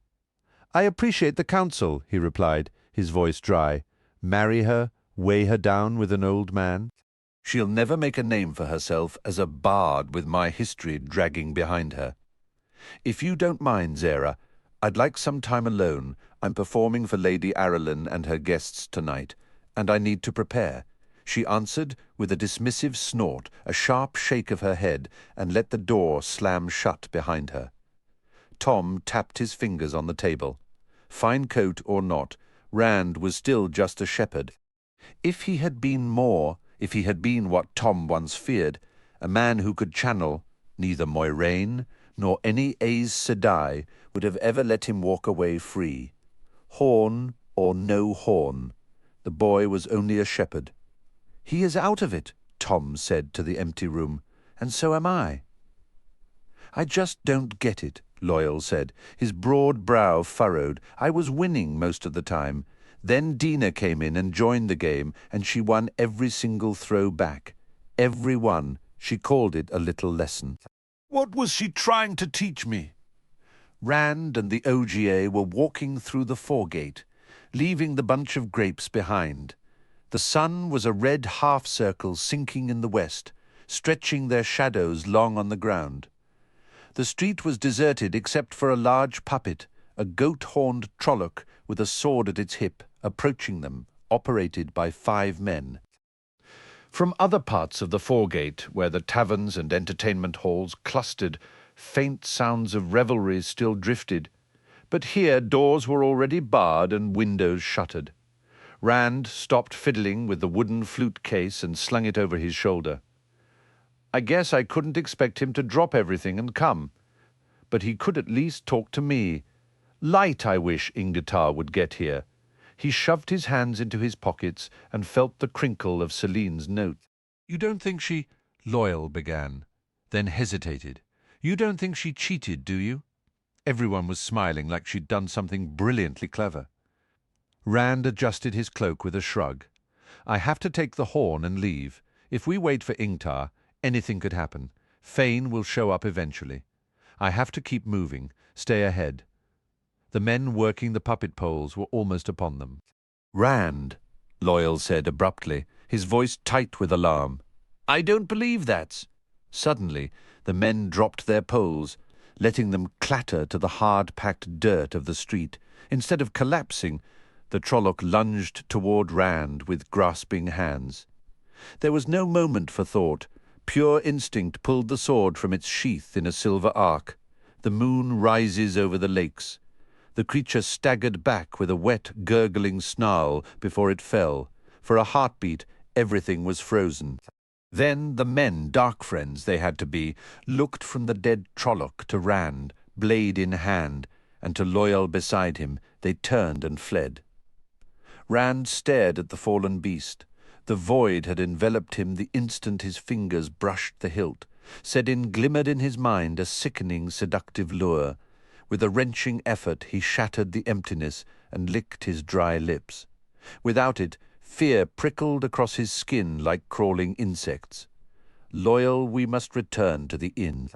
I appreciate the counsel, he replied, his voice dry. Marry her, weigh her down with an old man. She'll never make a name for herself as a bard with my history dragging behind her. If you don't mind, Zara, I'd like some time alone. I'm performing for Lady Arelyn and her guests tonight, and I need to prepare. She answered with a dismissive snort, a sharp shake of her head, and let the door slam shut behind her. Tom tapped his fingers on the table. Fine coat or not, Rand was still just a shepherd. If he had been more, if he had been what Tom once feared, a man who could channel, neither Moiraine nor any Aes Sedai would have ever let him walk away free. Horn or no horn, the boy was only a shepherd. He is out of it, Tom said to the empty room, and so am I. I just don't get it, Loyal said, his broad brow furrowed. I was winning most of the time. Then Dina came in and joined the game, and she won every single throw back. Every one. She called it a little lesson. What was she trying to teach me? Rand and the OGA were walking through the foregate, leaving the bunch of grapes behind. The sun was a red half-circle sinking in the west, stretching their shadows long on the ground. The street was deserted except for a large puppet, a goat-horned trolloc with a sword at its hip, approaching them, operated by 5 men. From other parts of the foregate, where the taverns and entertainment halls clustered, faint sounds of revelry still drifted, but here doors were already barred and windows shuttered. Rand stopped fiddling with the wooden flute case and slung it over his shoulder. I guess I couldn't expect him to drop everything and come, but he could at least talk to me. Light I wish Ingdatar would get here. He shoved his hands into his pockets and felt the crinkle of Celine's note. "You don't think she—" Loyal began, then hesitated. "You don't think she cheated, do you?" Everyone was smiling like she'd done something brilliantly clever. Rand adjusted his cloak with a shrug. "I have to take the horn and leave. If we wait for Ingtar, anything could happen. Fane will show up eventually. I have to keep moving, stay ahead." The men working the puppet poles were almost upon them. "Rand," Loyal said abruptly, his voice tight with alarm. "I don't believe that." Suddenly, the men dropped their poles, letting them clatter to the hard-packed dirt of the street. Instead of collapsing, the trolloc lunged toward Rand with grasping hands. There was no moment for thought. Pure instinct pulled the sword from its sheath in a silver arc. The moon rises over the lakes. The creature staggered back with a wet, gurgling snarl before it fell. For a heartbeat, everything was frozen. Then the men, dark friends they had to be, looked from the dead trolloc to Rand, blade in hand, and to Loyal beside him. They turned and fled. Rand stared at the fallen beast. The void had enveloped him the instant his fingers brushed the hilt. Sedin glimmered in his mind a sickening, seductive lure. With a wrenching effort he shattered the emptiness and licked his dry lips. Without it, fear prickled across his skin like crawling insects. Loyal, we must return to the inn.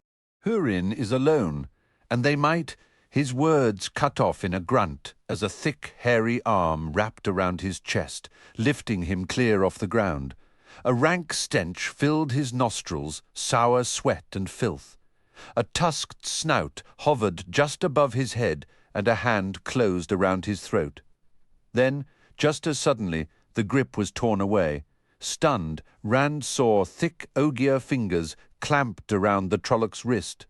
Hurin is alone, and they might— His words cut off in a grunt as a thick, hairy arm wrapped around his chest, lifting him clear off the ground. A rank stench filled his nostrils, sour sweat and filth. A tusked snout hovered just above his head, and a hand closed around his throat. Then, just as suddenly, the grip was torn away. Stunned, Rand saw thick ogier fingers clamped around the trolloc's wrist.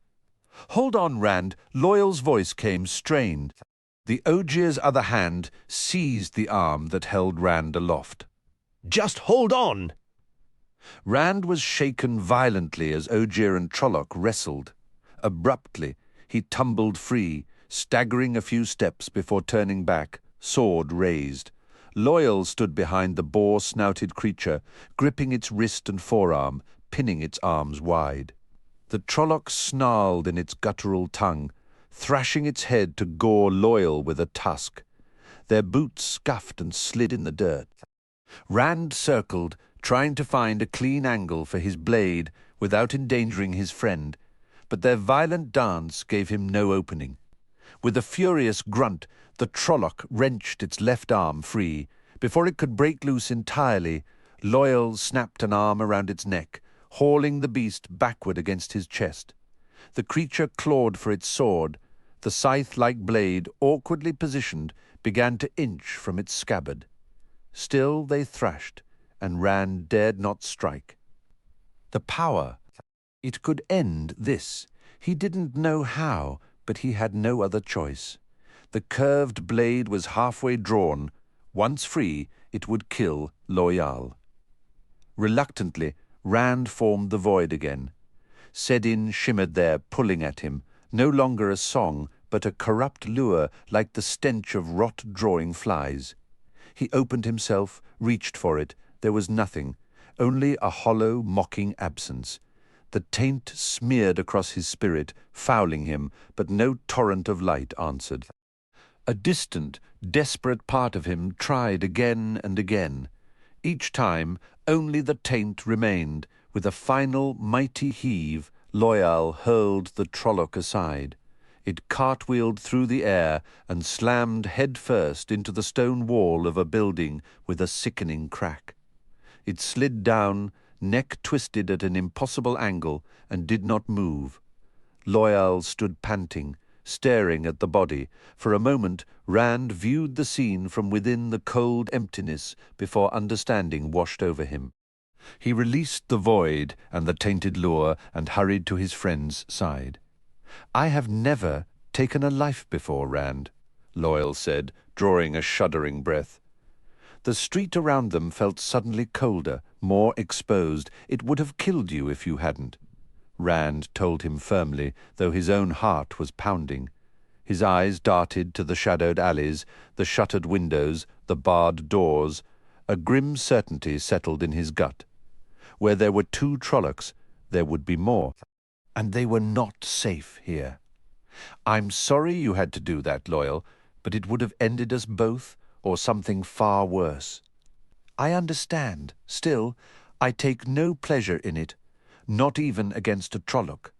"Hold on, Rand," Loyal's voice came, strained. The ogier's other hand seized the arm that held Rand aloft. "Just hold on!" Rand was shaken violently as Ogier and Trolloc wrestled. Abruptly, he tumbled free, staggering a few steps before turning back, sword raised. Loyal stood behind the boar-snouted creature, gripping its wrist and forearm, pinning its arms wide. The Trolloc snarled in its guttural tongue, thrashing its head to gore Loyal with a tusk. Their boots scuffed and slid in the dirt. Rand circled, trying to find a clean angle for his blade without endangering his friend, but their violent dance gave him no opening. With a furious grunt, the Trolloc wrenched its left arm free. Before it could break loose entirely, Loyal snapped an arm around its neck, hauling the beast backward against his chest. The creature clawed for its sword. The scythe-like blade, awkwardly positioned, began to inch from its scabbard. Still they thrashed, and Rand dared not strike. The power. It could end this. He didn't know how, but he had no other choice. The curved blade was halfway drawn. Once free, it would kill Loyal. Reluctantly, Rand formed the void again. Sedin shimmered there, pulling at him, no longer a song, but a corrupt lure like the stench of rot-drawing flies. He opened himself, reached for it. There was nothing, only a hollow, mocking absence. The taint smeared across his spirit, fouling him, but no torrent of light answered. A distant, desperate part of him tried again and again. Each time, only the taint remained. With a final, mighty heave, Loyal hurled the Trolloc aside. It cartwheeled through the air and slammed head-first into the stone wall of a building with a sickening crack. It slid down, neck twisted at an impossible angle, and did not move. Loyal stood panting, staring at the body. For a moment, Rand viewed the scene from within the cold emptiness before understanding washed over him. He released the void and the tainted lure and hurried to his friend's side. "I have never taken a life before, Rand," Loyal said, drawing a shuddering breath. The street around them felt suddenly colder, more exposed. "It would have killed you if you hadn't," Rand told him firmly, though his own heart was pounding. His eyes darted to the shadowed alleys, the shuttered windows, the barred doors. A grim certainty settled in his gut. Where there were 2 Trollocs, there would be more. And they were not safe here. "I'm sorry you had to do that, Loyal, but it would have ended us both, or something far worse. I understand. Still, I take no pleasure in it, not even against a Trolloc."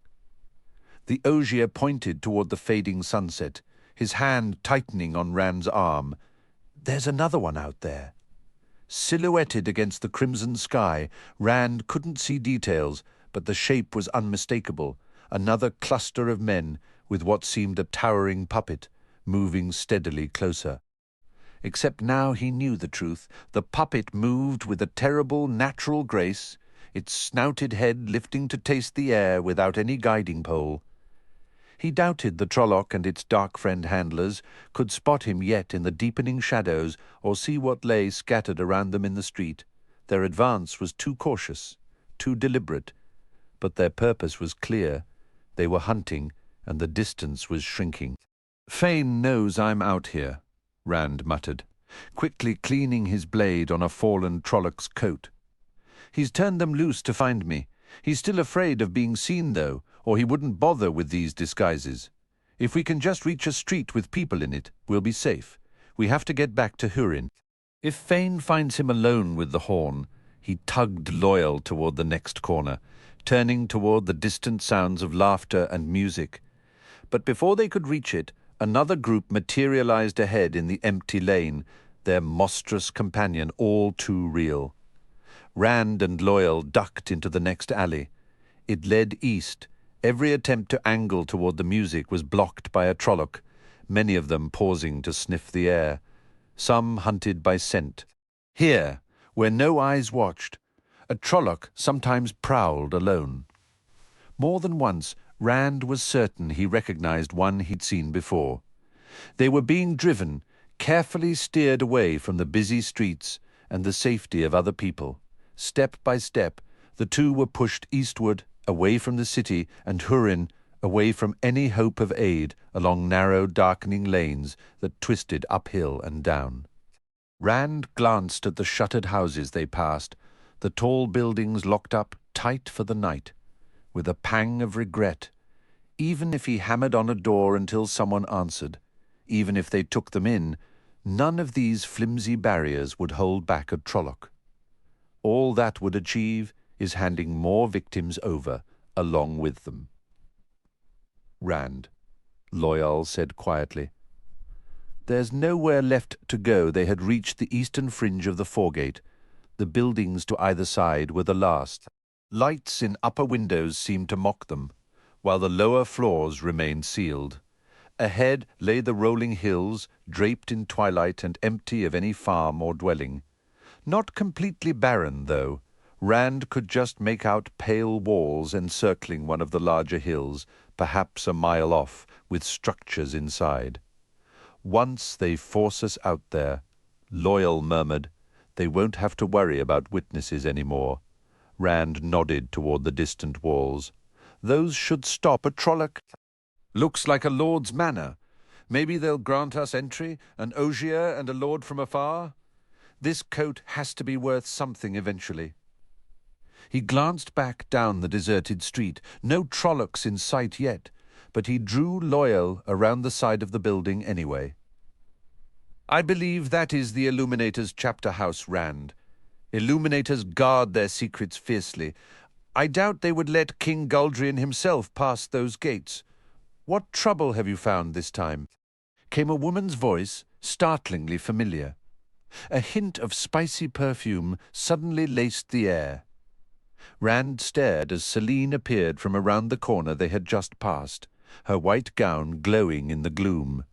The Ogier pointed toward the fading sunset, his hand tightening on Rand's arm. "There's another one out there." Silhouetted against the crimson sky, Rand couldn't see details, but the shape was unmistakable. Another cluster of men, with what seemed a towering puppet, moving steadily closer. Except now he knew the truth. The puppet moved with a terrible natural grace, its snouted head lifting to taste the air without any guiding pole. He doubted the Trolloc and its dark friend handlers could spot him yet in the deepening shadows or see what lay scattered around them in the street. Their advance was too cautious, too deliberate, but their purpose was clear. They were hunting, and the distance was shrinking. "Fane knows I'm out here," Rand muttered, quickly cleaning his blade on a fallen Trolloc's coat. "He's turned them loose to find me. He's still afraid of being seen, though, or he wouldn't bother with these disguises. If we can just reach a street with people in it, we'll be safe. We have to get back to Hurin." If Fane finds him alone with the horn, he tugged Loyal toward the next corner, turning toward the distant sounds of laughter and music. But before they could reach it, another group materialized ahead in the empty lane, their monstrous companion all too real. Rand and Loyal ducked into the next alley. It led east. Every attempt to angle toward the music was blocked by a Trolloc, many of them pausing to sniff the air. Some hunted by scent. Here, where no eyes watched, a Trolloc sometimes prowled alone. More than once, Rand was certain he recognized one he'd seen before. They were being driven, carefully steered away from the busy streets and the safety of other people. Step by step, the 2 were pushed eastward, away from the city and Hurin, away from any hope of aid, along narrow, darkening lanes that twisted uphill and down. Rand glanced at the shuttered houses they passed, the tall buildings locked up tight for the night, with a pang of regret. Even if he hammered on a door until someone answered, even if they took them in, none of these flimsy barriers would hold back a Trolloc. All that would achieve is handing more victims over along with them. "Rand," Loyal said quietly. There's nowhere left to go. They had reached the eastern fringe of the foregate. The buildings to either side were the last. Lights in upper windows seemed to mock them, while the lower floors remained sealed. Ahead lay the rolling hills, draped in twilight and empty of any farm or dwelling. Not completely barren, though. Rand could just make out pale walls encircling one of the larger hills, perhaps a mile off, with structures inside. "Once they force us out there," Loyal murmured, "they won't have to worry about witnesses anymore." Rand nodded toward the distant walls. "Those should stop a Trolloc." "Looks like a lord's manor. Maybe they'll grant us entry, an Ogier and a lord from afar. This coat has to be worth something eventually." He glanced back down the deserted street. No Trollocs in sight yet, but he drew Loyal around the side of the building anyway. "I believe that is the Illuminator's chapter house, Rand. Illuminators guard their secrets fiercely. I doubt they would let King Guldrian himself pass those gates. What trouble have you found this time? Came a woman's voice, startlingly familiar. A hint of spicy perfume suddenly laced the air. Rand stared as Selene appeared from around the corner they had just passed, her white gown glowing in the gloom.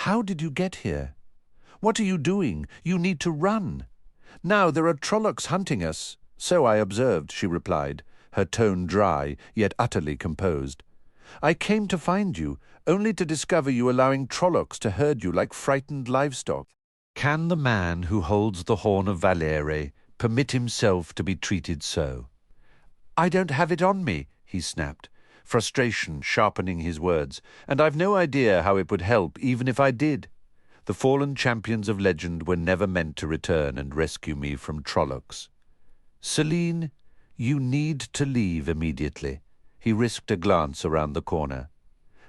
"How did you get here? What are you doing? You need to run. Now there are Trollocs hunting us." "So I observed," she replied, her tone dry, yet utterly composed. "I came to find you, only to discover you allowing Trollocs to herd you like frightened livestock." Can the man who holds the horn of Valere permit himself to be treated so? "I don't have it on me," he snapped, frustration sharpening his words, "and I've no idea how it would help even if I did. The fallen champions of legend were never meant to return and rescue me from Trollocs. Selene, you need to leave immediately." He risked a glance around the corner.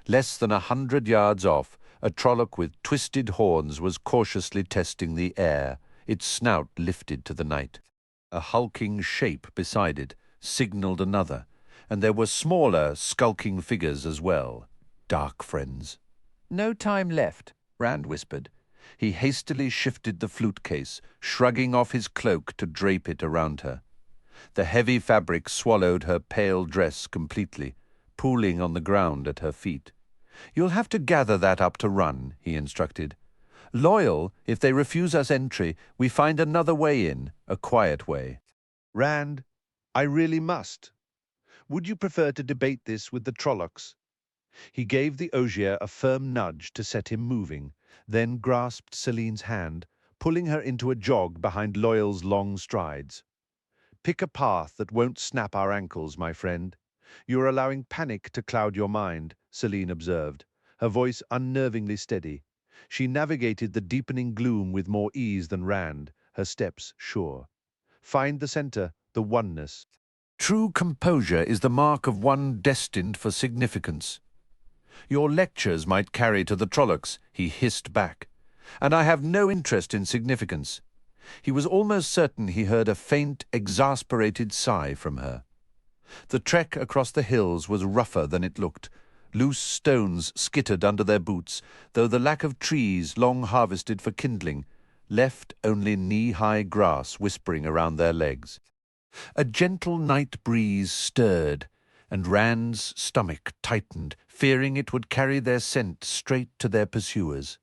Less than 100 yards off, a Trolloc with twisted horns was cautiously testing the air, its snout lifted to the night. A hulking shape beside it signaled another, and there were smaller, skulking figures as well. Dark friends. "No time left," Rand whispered. He hastily shifted the flute case, shrugging off his cloak to drape it around her. The heavy fabric swallowed her pale dress completely, pooling on the ground at her feet. "You'll have to gather that up to run," he instructed. "Loyal, if they refuse us entry, we find another way in, a quiet way." Rand, I really must. Would you prefer to debate this with the Trollocs? He gave the Ogier a firm nudge to set him moving, then grasped Selene's hand, pulling her into a jog behind Loyal's long strides. "Pick a path that won't snap our ankles, my friend. You are allowing panic to cloud your mind," Selene observed, her voice unnervingly steady. She navigated the deepening gloom with more ease than Rand, her steps sure. "Find the center, the oneness." "True composure is the mark of one destined for significance. Your lectures might carry to the Trollocs," he hissed back, "and I have no interest in significance." He was almost certain he heard a faint, exasperated sigh from her. The trek across the hills was rougher than it looked. Loose stones skittered under their boots, though the lack of trees long harvested for kindling left only knee-high grass whispering around their legs. A gentle night breeze stirred, and Rand's stomach tightened, fearing it would carry their scent straight to their pursuers.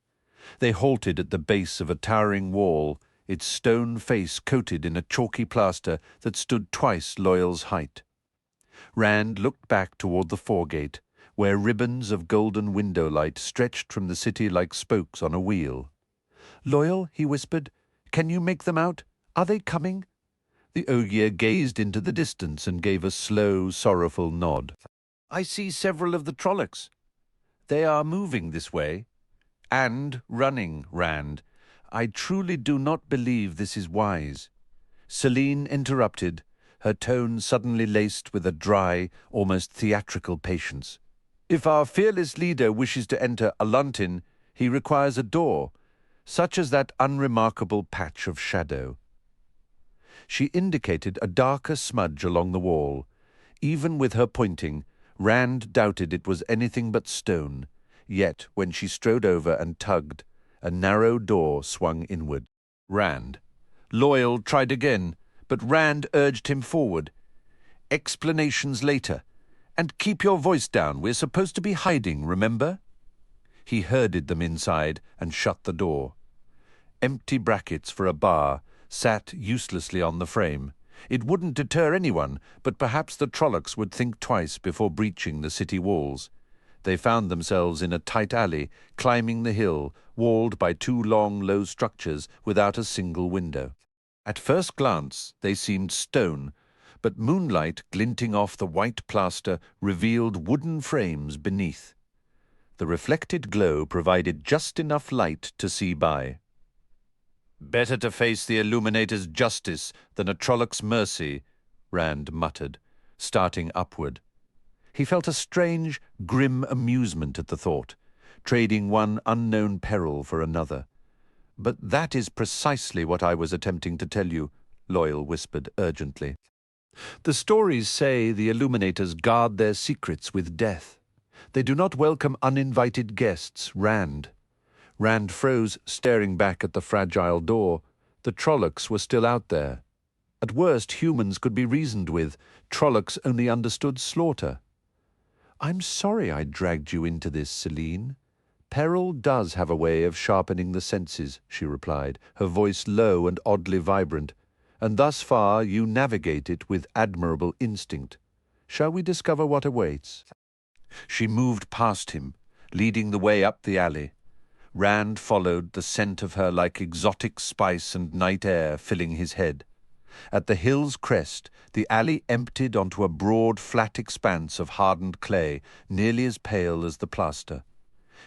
They halted at the base of a towering wall, its stone face coated in a chalky plaster that stood twice Loyal's height. Rand looked back toward the foregate, where ribbons of golden window light stretched from the city like spokes on a wheel. "Loyal," he whispered, "can you make them out? Are they coming?" The Ogier gazed into the distance and gave a slow, sorrowful nod. "I see several of the Trollocs. They are moving this way. And running, Rand. I truly do not believe this is wise." Selene interrupted, her tone suddenly laced with a dry, almost theatrical patience. "If our fearless leader wishes to enter Aluntin, he requires a door, such as that unremarkable patch of shadow." She indicated a darker smudge along the wall. Even with her pointing, Rand doubted it was anything but stone. Yet, when she strode over and tugged, a narrow door swung inward. "Rand." Loyal tried again, but Rand urged him forward. "Explanations later. And keep your voice down. We're supposed to be hiding, remember?" He herded them inside and shut the door. Empty brackets for a bar sat uselessly on the frame. It wouldn't deter anyone, but perhaps the Trollocs would think twice before breaching the city walls. They found themselves in a tight alley, climbing the hill, walled by two long, low structures without a single window. At first glance, they seemed stone, but moonlight glinting off the white plaster revealed wooden frames beneath. The reflected glow provided just enough light to see by. "Better to face the Illuminator's justice than a Trolloc's mercy," Rand muttered, starting upward. He felt a strange, grim amusement at the thought, trading one unknown peril for another. "But that is precisely what I was attempting to tell you," Loyal whispered urgently. "The stories say the Illuminators guard their secrets with death. They do not welcome uninvited guests, Rand. Rand froze, staring back at the fragile door. The Trollocs were still out there. At worst, humans could be reasoned with. Trollocs only understood slaughter. "I'm sorry I dragged you into this, Celine. Peril does have a way of sharpening the senses," she replied, her voice low and oddly vibrant. "And thus far you navigate it with admirable instinct. Shall we discover what awaits?" She moved past him, leading the way up the alley. Rand followed, the scent of her like exotic spice and night air filling his head. At the hill's crest, the alley emptied onto a broad, flat expanse of hardened clay, nearly as pale as the plaster.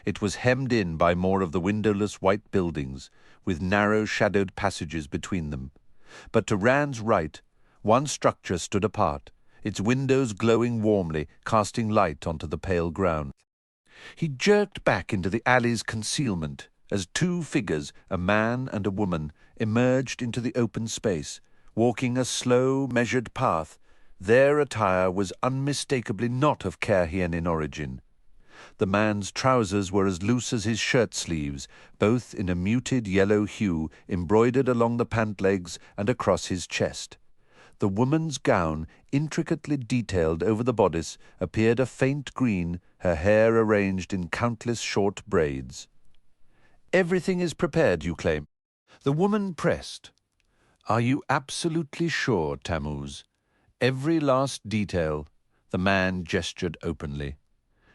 It was hemmed in by more of the windowless white buildings, with narrow shadowed passages between them. But to Rand's right, one structure stood apart, its windows glowing warmly, casting light onto the pale ground. He jerked back into the alley's concealment as two figures, a man and a woman, emerged into the open space, walking a slow, measured path. Their attire was unmistakably not of Cairhien in origin. The man's trousers were as loose as his shirt sleeves, both in a muted yellow hue embroidered along the pant legs and across his chest. The woman's gown, intricately detailed over the bodice, appeared a faint green, her hair arranged in countless short braids. "Everything is prepared, you claim?" The woman pressed. "Are you absolutely sure, Tammuz? Every last detail." The man gestured openly.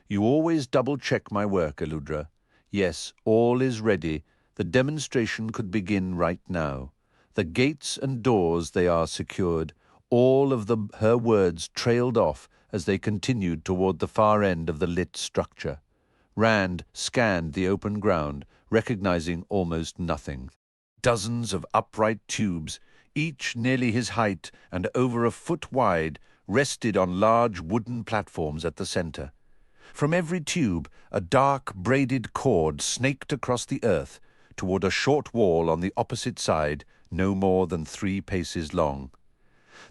"You always double-check my work, Eludra. Yes, all is ready. The demonstration could begin right now. The gates and doors, they are secured." All of her words trailed off as they continued toward the far end of the lit structure. Rand scanned the open ground, recognizing almost nothing. Dozens of upright tubes, each nearly his height and over a foot wide, rested on large wooden platforms at the center. From every tube, a dark, braided cord snaked across the earth toward a short wall on the opposite side, no more than 3 paces long.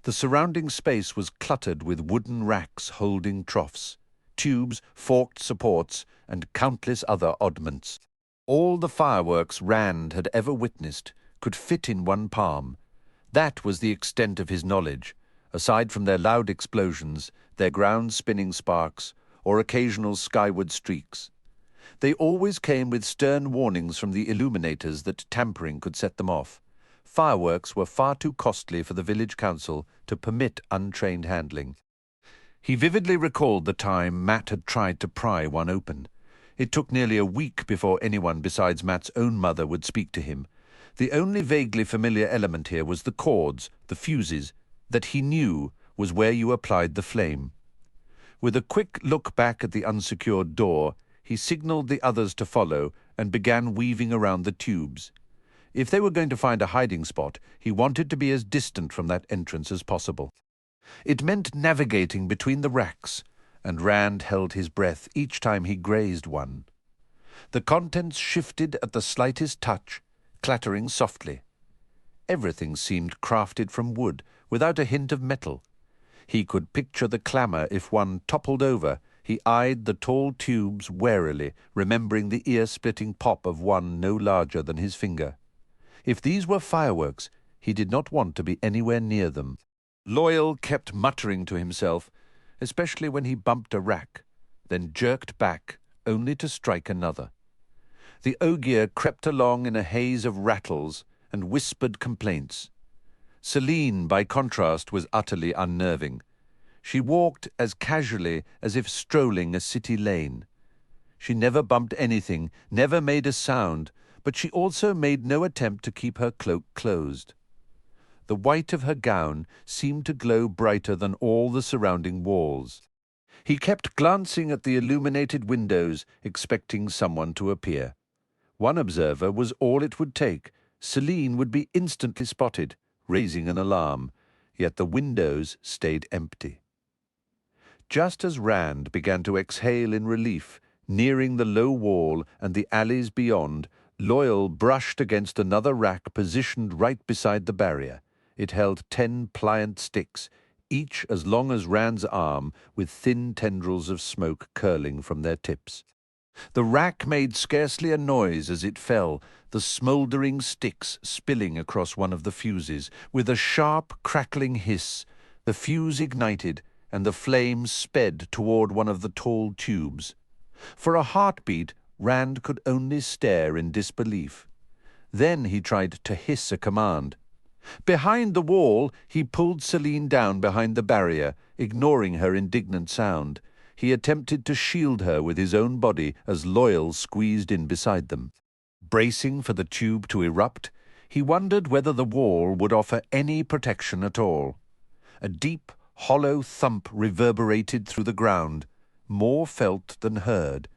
The surrounding space was cluttered with wooden racks holding troughs, tubes, forked supports, and countless other oddments. All the fireworks Rand had ever witnessed could fit in one palm. That was the extent of his knowledge, aside from their loud explosions, their ground-spinning sparks, or occasional skyward streaks. They always came with stern warnings from the illuminators that tampering could set them off. Fireworks were far too costly for the village council to permit untrained handling. He vividly recalled the time Matt had tried to pry one open. It took nearly a week before anyone besides Matt's own mother would speak to him. The only vaguely familiar element here was the cords, the fuses, that he knew was where you applied the flame. With a quick look back at the unsecured door, he signaled the others to follow and began weaving around the tubes. If they were going to find a hiding spot, he wanted to be as distant from that entrance as possible. It meant navigating between the racks, and Rand held his breath each time he grazed one. The contents shifted at the slightest touch, clattering softly. Everything seemed crafted from wood, without a hint of metal. He could picture the clamor if one toppled over. He eyed the tall tubes warily, remembering the ear-splitting pop of one no larger than his finger. If these were fireworks, he did not want to be anywhere near them. Loyal kept muttering to himself, especially when he bumped a rack, then jerked back, only to strike another. The Ogier crept along in a haze of rattles and whispered complaints. Celine, by contrast, was utterly unnerving. She walked as casually as if strolling a city lane. She never bumped anything, never made a sound, but she also made no attempt to keep her cloak closed. The white of her gown seemed to glow brighter than all the surrounding walls. He kept glancing at the illuminated windows, expecting someone to appear. One observer was all it would take. Celine would be instantly spotted, raising an alarm, yet the windows stayed empty. Just as Rand began to exhale in relief, nearing the low wall and the alleys beyond, Loyal brushed against another rack positioned right beside the barrier. It held 10 pliant sticks, each as long as Rand's arm, with thin tendrils of smoke curling from their tips. The rack made scarcely a noise as it fell, the smouldering sticks spilling across one of the fuses. With a sharp, crackling hiss, the fuse ignited, and the flames sped toward one of the tall tubes. For a heartbeat, Rand could only stare in disbelief. Then he tried to hiss a command. Behind the wall, he pulled Celine down behind the barrier, ignoring her indignant sound. He attempted to shield her with his own body as Loyal squeezed in beside them. Bracing for the tube to erupt, he wondered whether the wall would offer any protection at all. A deep, hollow thump reverberated through the ground, more felt than heard.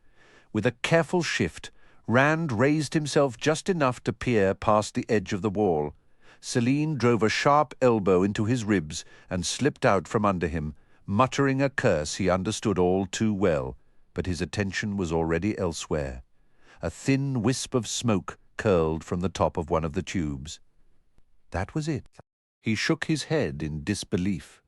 With a careful shift, Rand raised himself just enough to peer past the edge of the wall. Celine drove a sharp elbow into his ribs and slipped out from under him, muttering a curse he understood all too well, but his attention was already elsewhere. A thin wisp of smoke curled from the top of one of the tubes. That was it. He shook his head in disbelief.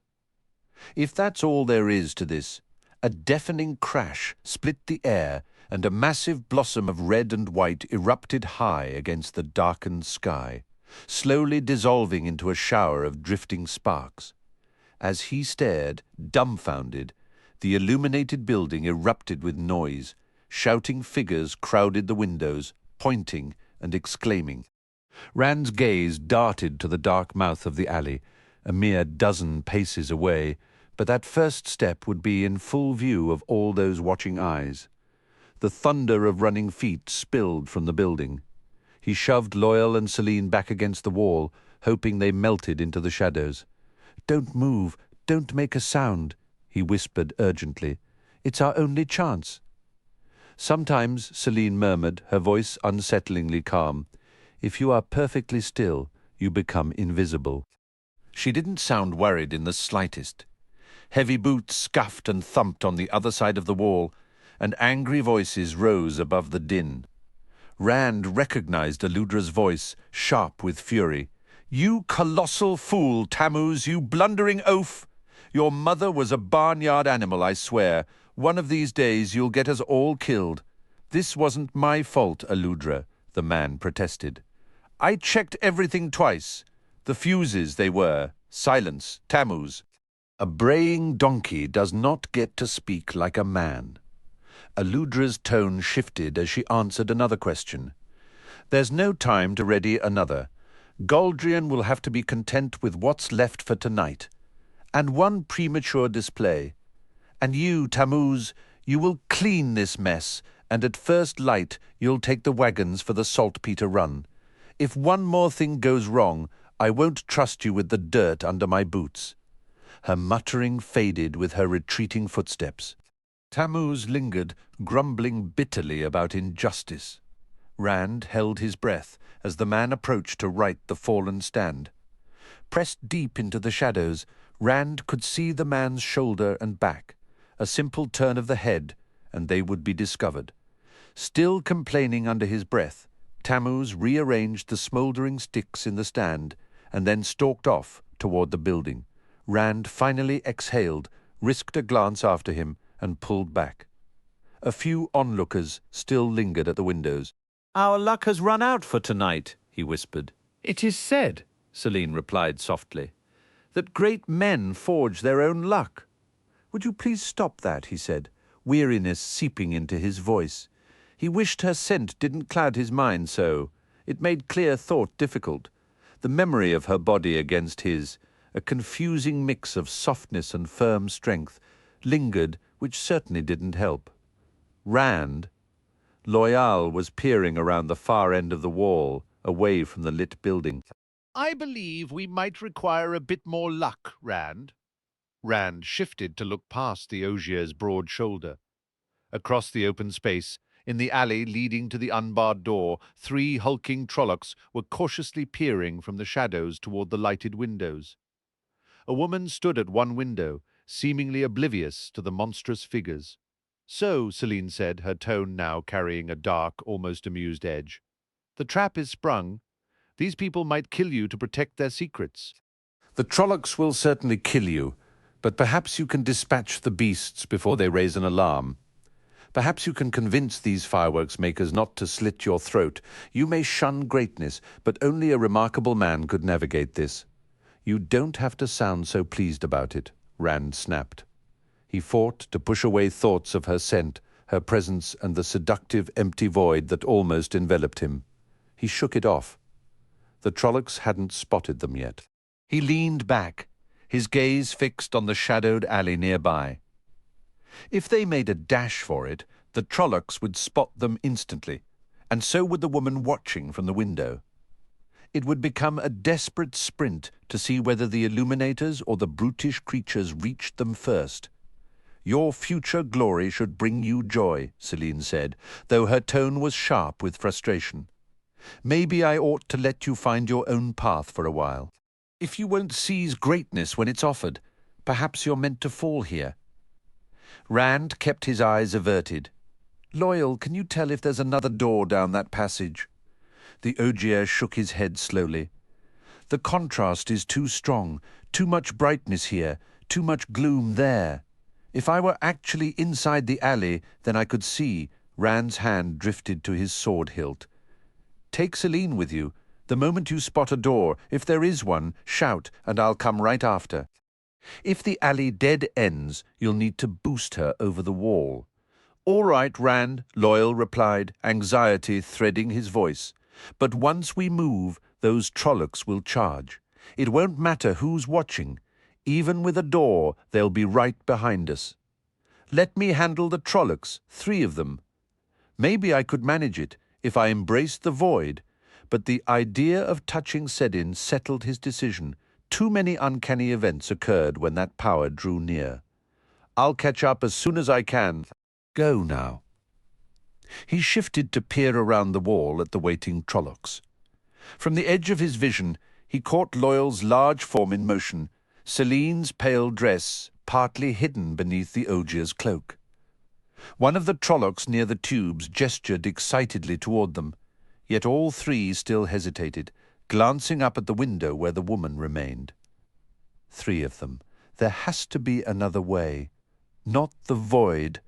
If that's all there is to this, a deafening crash split the air, and a massive blossom of red and white erupted high against the darkened sky, slowly dissolving into a shower of drifting sparks. As he stared, dumbfounded, the illuminated building erupted with noise. Shouting figures crowded the windows, pointing and exclaiming. Rand's gaze darted to the dark mouth of the alley, a mere dozen paces away, but that first step would be in full view of all those watching eyes. The thunder of running feet spilled from the building. He shoved Loyal and Celine back against the wall, hoping they melted into the shadows. "Don't move, don't make a sound," he whispered urgently. "It's our only chance." Sometimes, Celine murmured, her voice unsettlingly calm, "If you are perfectly still, you become invisible." She didn't sound worried in the slightest. Heavy boots scuffed and thumped on the other side of the wall, and angry voices rose above the din. Rand recognized Eludra's voice, sharp with fury. "You colossal fool, Tammuz, you blundering oaf! Your mother was a barnyard animal, I swear. One of these days you'll get us all killed." "This wasn't my fault, Eludra," the man protested. "I checked everything twice. The fuses, they were. Silence, Tammuz." A braying donkey does not get to speak like a man. Eludra's tone shifted as she answered another question. "There's no time to ready another. Goldrian will have to be content with what's left for tonight. And one premature display. And you, Tammuz, you will clean this mess, and at first light you'll take the wagons for the saltpeter run. If one more thing goes wrong, I won't trust you with the dirt under my boots." Her muttering faded with her retreating footsteps. Tammuz lingered, grumbling bitterly about injustice. Rand held his breath as the man approached to right the fallen stand. Pressed deep into the shadows, Rand could see the man's shoulder and back. A simple turn of the head, and they would be discovered. Still complaining under his breath, Tammuz rearranged the smouldering sticks in the stand and then stalked off toward the building. Rand finally exhaled, risked a glance after him, and pulled back. A few onlookers still lingered at the windows. "Our luck has run out for tonight," he whispered. "It is said," Celine replied softly, "that great men forge their own luck." "Would you please stop that?" he said, weariness seeping into his voice. He wished her scent didn't cloud his mind so. It made clear thought difficult. The memory of her body against his, a confusing mix of softness and firm strength, lingered, which certainly didn't help. Rand, Loyal was peering around the far end of the wall, away from the lit building. "I believe we might require a bit more luck, Rand." Rand shifted to look past the Ogier's broad shoulder. Across the open space, in the alley leading to the unbarred door, 3 hulking Trollocs were cautiously peering from the shadows toward the lighted windows. A woman stood at one window, seemingly oblivious to the monstrous figures. "So," Celine said, her tone now carrying a dark, almost amused edge, "the trap is sprung. These people might kill you to protect their secrets." "The Trollocs will certainly kill you, But perhaps you can dispatch the beasts before they raise an alarm. Perhaps you can convince these fireworks makers not to slit your throat. You may shun greatness, but only a remarkable man could navigate this. You don't have to sound so pleased about it, Rand snapped. He fought to push away thoughts of her scent, her presence, and the seductive empty void that almost enveloped him. He shook it off. The Trollocs hadn't spotted them yet. He leaned back, his gaze fixed on the shadowed alley nearby. If they made a dash for it, the Trollocs would spot them instantly, and so would the woman watching from the window. It would become a desperate sprint to see whether the illuminators or the brutish creatures reached them first. Your future glory should bring you joy, Celine said, though her tone was sharp with frustration. Maybe I ought to let you find your own path for a while. If you won't seize greatness when it's offered, perhaps you're meant to fall here. Rand kept his eyes averted. Loyal, can you tell if there's another door down that passage? The Ogier shook his head slowly. The contrast is too strong, too much brightness here, too much gloom there. If I were actually inside the alley, then I could see. Rand's hand drifted to his sword hilt. Take Celine with you. The moment you spot a door, if there is one, shout, and I'll come right after. If the alley dead ends, you'll need to boost her over the wall. All right, Rand, Loyal replied, anxiety threading his voice. But once we move, those Trollocs will charge. It won't matter who's watching. Even with a door, they'll be right behind us. Let me handle the Trollocs, 3 of them. Maybe I could manage it if I embraced the void, but the idea of touching Sedin settled his decision. Too many uncanny events occurred when that power drew near. I'll catch up as soon as I can. Go now. He shifted to peer around the wall at the waiting Trollocs. From the edge of his vision, he caught Loyal's large form in motion, Celine's pale dress partly hidden beneath the Ogier's cloak. One of the Trollocs near the tubes gestured excitedly toward them, yet all 3 still hesitated, glancing up at the window where the woman remained. 3 of them. There has to be another way. Not the void,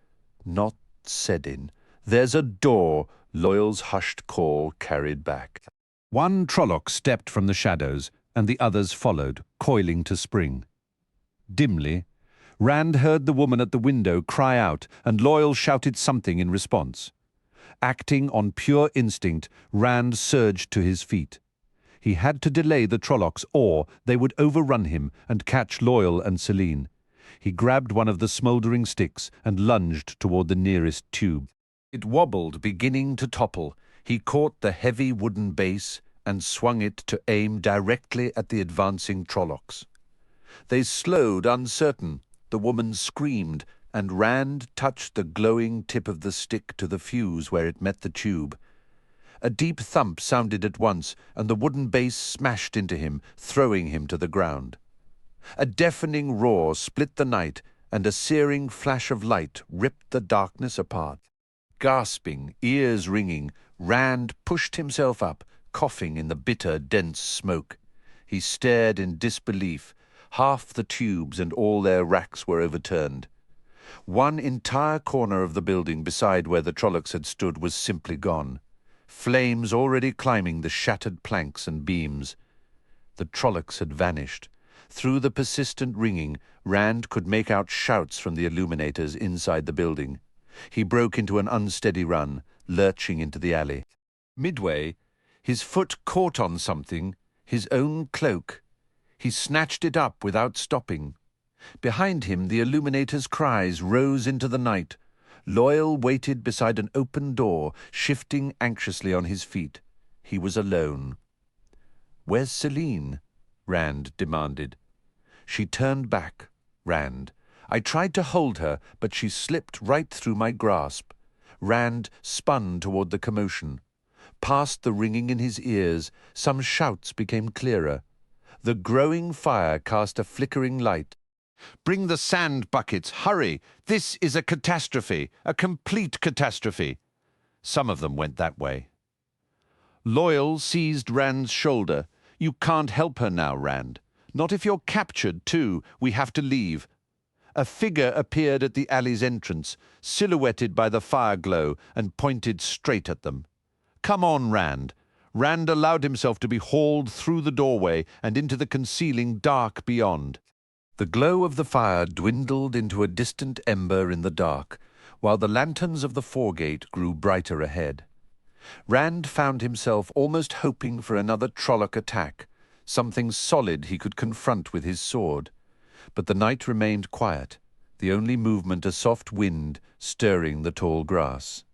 not Sedin. There's a door, Loyal's hushed call carried back. One Trolloc stepped from the shadows, and the others followed, coiling to spring. Dimly, Rand heard the woman at the window cry out, and Loyal shouted something in response. Acting on pure instinct, Rand surged to his feet. He had to delay the Trollocs, or they would overrun him and catch Loyal and Celine. He grabbed one of the smouldering sticks and lunged toward the nearest tube. It wobbled, beginning to topple. He caught the heavy wooden base and swung it to aim directly at the advancing Trollocs. They slowed, uncertain. The woman screamed, and Rand touched the glowing tip of the stick to the fuse where it met the tube. A deep thump sounded at once, and the wooden base smashed into him, throwing him to the ground. A deafening roar split the night, and a searing flash of light ripped the darkness apart. Gasping, ears ringing, Rand pushed himself up, coughing in the bitter, dense smoke. He stared in disbelief. Half the tubes and all their racks were overturned. One entire corner of the building beside where the Trollocs had stood was simply gone. Flames already climbing the shattered planks and beams. The Trollocs had vanished. Through the persistent ringing, Rand could make out shouts from the illuminators inside the building. He broke into an unsteady run, lurching into the alley. Midway, his foot caught on something, his own cloak. He snatched it up without stopping. Behind him, the illuminator's cries rose into the night. Loyal waited beside an open door, shifting anxiously on his feet. He was alone. "Where's Celine?" Rand demanded. She turned back. Rand. I tried to hold her, but she slipped right through my grasp. Rand spun toward the commotion. Past the ringing in his ears, some shouts became clearer. The growing fire cast a flickering light. "Bring the sand buckets, hurry! This is a catastrophe, a complete catastrophe." Some of them went that way. Loyal seized Rand's shoulder. "You can't help her now, Rand. Not if you're captured, too. We have to leave. A figure appeared at the alley's entrance, silhouetted by the fire glow, and pointed straight at them. "Come on, Rand." Rand allowed himself to be hauled through the doorway and into the concealing dark beyond. The glow of the fire dwindled into a distant ember in the dark, while the lanterns of the foregate grew brighter ahead. Rand found himself almost hoping for another Trolloc attack, something solid he could confront with his sword. But the night remained quiet, the only movement a soft wind stirring the tall grass.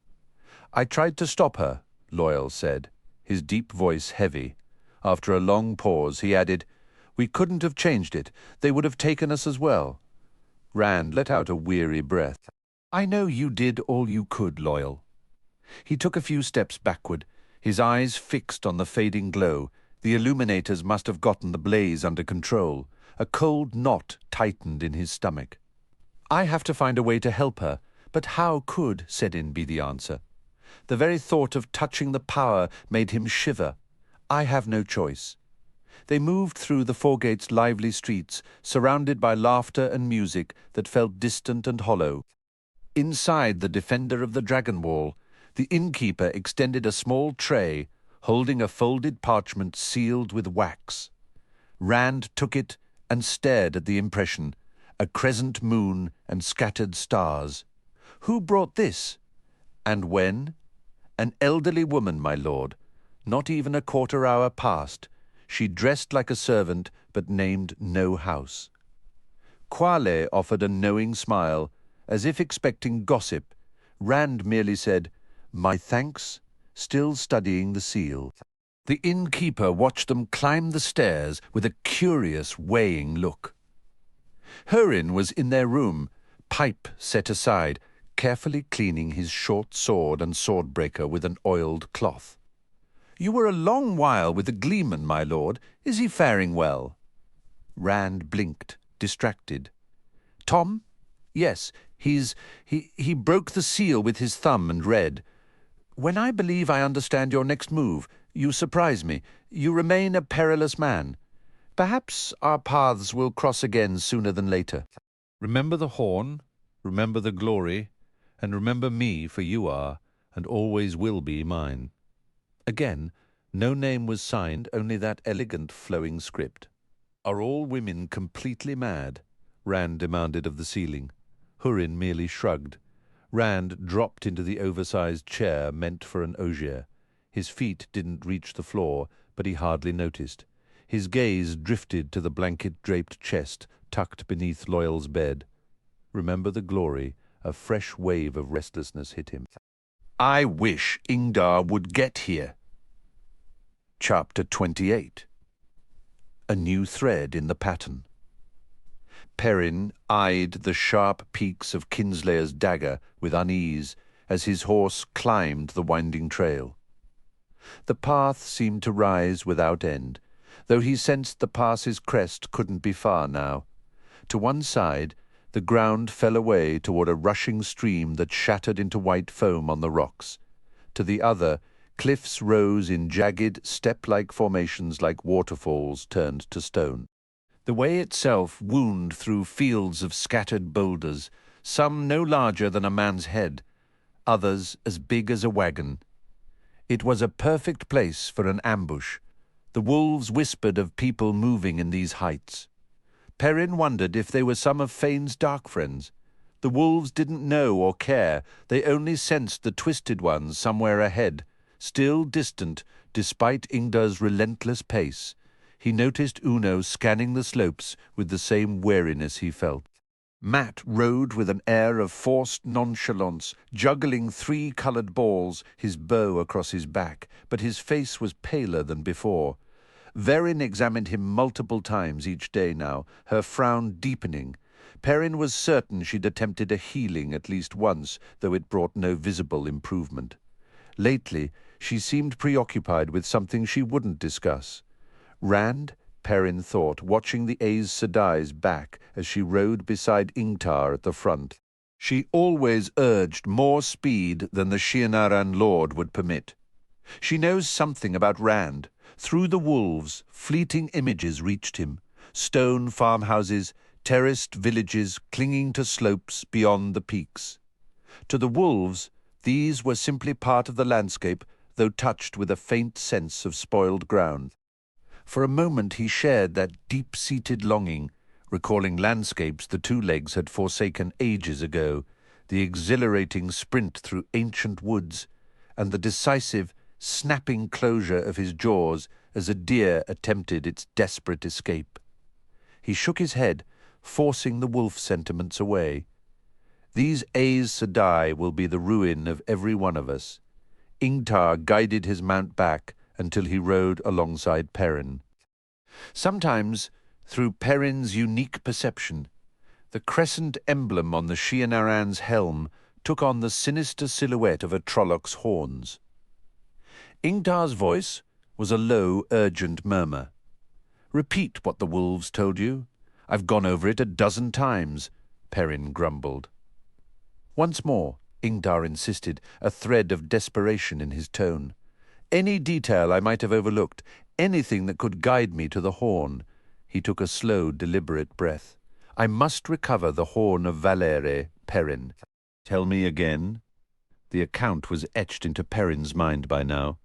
"I tried to stop her," Loyal said, his deep voice heavy. After a long pause, he added, "We couldn't have changed it. They would have taken us as well." Rand let out a weary breath. "I know you did all you could, Loyal." He took a few steps backward, his eyes fixed on the fading glow. The illuminators must have gotten the blaze under control. A cold knot tightened in his stomach. "I have to find a way to help her, but how could Sedin be the answer? The very thought of touching the power made him shiver. I have no choice." They moved through the foregate's lively streets, surrounded by laughter and music that felt distant and hollow. Inside the defender of the Dragon Wall, the innkeeper extended a small tray, holding a folded parchment sealed with wax. Rand took it and stared at the impression, a crescent moon and scattered stars. Who brought this? And when? An elderly woman, my lord. Not even a quarter hour past. She dressed like a servant, but named no house. Quale offered a knowing smile, as if expecting gossip. Rand merely said, "My thanks," still studying the seal. The innkeeper watched them climb the stairs with a curious, weighing look. Hurin was in their room, pipe set aside, carefully cleaning his short sword and swordbreaker with an oiled cloth. "You were a long while with the Gleeman, my lord. Is he faring well?" Rand blinked, distracted. "Tom? Yes, he broke the seal with his thumb and read. When I believe I understand your next move, you surprise me. You remain a perilous man. Perhaps our paths will cross again sooner than later. Remember the horn, remember the glory, and remember me, for you are, and always will be, mine." Again, no name was signed, only that elegant flowing script. "Are all women completely mad?" Rand demanded of the ceiling. Hurin merely shrugged. Rand dropped into the oversized chair meant for an ogier. His feet didn't reach the floor, but he hardly noticed. His gaze drifted to the blanket-draped chest tucked beneath Loyal's bed. Remember the glory, a fresh wave of restlessness hit him. "I wish Ingdar would get here." Chapter 28. A new thread in the pattern. Perrin eyed the sharp peaks of Kinslayer's dagger with unease as his horse climbed the winding trail. The path seemed to rise without end, though he sensed the pass's crest couldn't be far now. To one side, the ground fell away toward a rushing stream that shattered into white foam on the rocks. To the other, cliffs rose in jagged, step-like formations like waterfalls turned to stone. The way itself wound through fields of scattered boulders, some no larger than a man's head, others as big as a wagon. It was a perfect place for an ambush. The wolves whispered of people moving in these heights. Perrin wondered if they were some of Fane's dark friends. The wolves didn't know or care, they only sensed the twisted ones somewhere ahead, still distant despite Ingdar's relentless pace. He noticed Uno scanning the slopes with the same wariness he felt. Matt rode with an air of forced nonchalance, juggling 3 coloured balls, his bow across his back, but his face was paler than before. Verin examined him multiple times each day now, her frown deepening. Perrin was certain she'd attempted a healing at least once, though it brought no visible improvement. Lately, she seemed preoccupied with something she wouldn't discuss. Rand, Perrin thought, watching the Aes Sedai's back as she rode beside Ingtar at the front. She always urged more speed than the Shienaran Lord would permit. She knows something about Rand. Through the wolves, fleeting images reached him. Stone farmhouses, terraced villages clinging to slopes beyond the peaks. To the wolves, these were simply part of the landscape, though touched with a faint sense of spoiled ground. For a moment he shared that deep-seated longing, recalling landscapes the two legs had forsaken ages ago, the exhilarating sprint through ancient woods, and the decisive, snapping closure of his jaws as a deer attempted its desperate escape. He shook his head, forcing the wolf sentiments away. These Aes Sedai will be the ruin of every one of us. Ingtar guided his mount back until he rode alongside Perrin. Sometimes, through Perrin's unique perception, the crescent emblem on the Shienaran's helm took on the sinister silhouette of a Trollocs' horns. Ingtar's voice was a low, urgent murmur. "Repeat what the wolves told you. I've gone over it a dozen times," Perrin grumbled. Once more, Ingtar insisted, a thread of desperation in his tone. "Any detail I might have overlooked, anything that could guide me to the horn." He took a slow, deliberate breath. "I must recover the horn of Valere, Perrin." "Tell me again." The account was etched into Perrin's mind by now.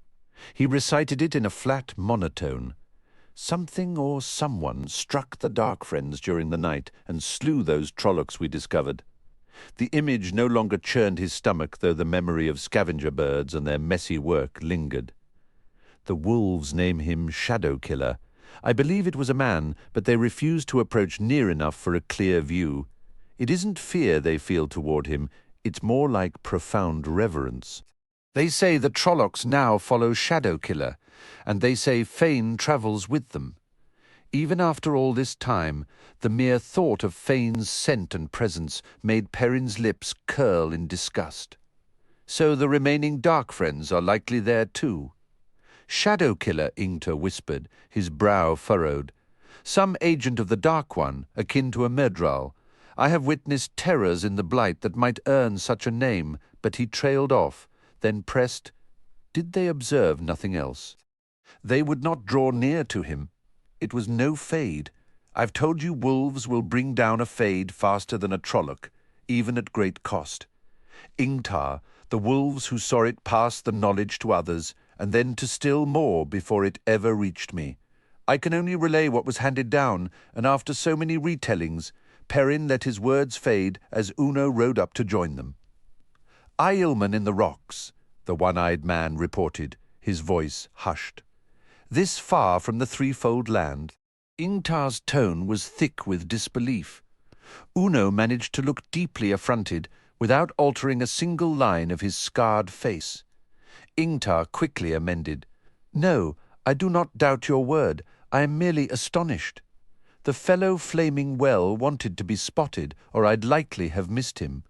He recited it in a flat monotone. "Something or someone struck the Dark Friends during the night and slew those Trollocs we discovered." The image no longer churned his stomach, though the memory of scavenger birds and their messy work lingered. "The wolves name him Shadow Killer. I believe it was a man, but they refuse to approach near enough for a clear view. It isn't fear they feel toward him, it's more like profound reverence. They say the Trollocs now follow Shadow Killer, and they say Fane travels with them. Even after all this time, the mere thought of Fane's scent and presence made Perrin's lips curl in disgust. So the remaining Dark Friends are likely there too. Shadow Killer, Ingtar whispered, his brow furrowed. Some agent of the Dark One, akin to a Medral. I have witnessed terrors in the Blight that might earn such a name, but he trailed off, then pressed. Did they observe nothing else? They would not draw near to him. It was no fade. I've told you wolves will bring down a fade faster than a Trolloc, even at great cost. Ingtar, the wolves who saw it pass the knowledge to others, and then to still more before it ever reached me. I can only relay what was handed down, and after so many retellings, Perrin let his words fade as Uno rode up to join them. "Aielman in the rocks," the one-eyed man reported, his voice hushed. "This far from the threefold land." Ingtar's tone was thick with disbelief. Uno managed to look deeply affronted without altering a single line of his scarred face. Ingtar quickly amended. "No, I do not doubt your word. I am merely astonished. The fellow flaming well wanted to be spotted, or I'd likely have missed him,"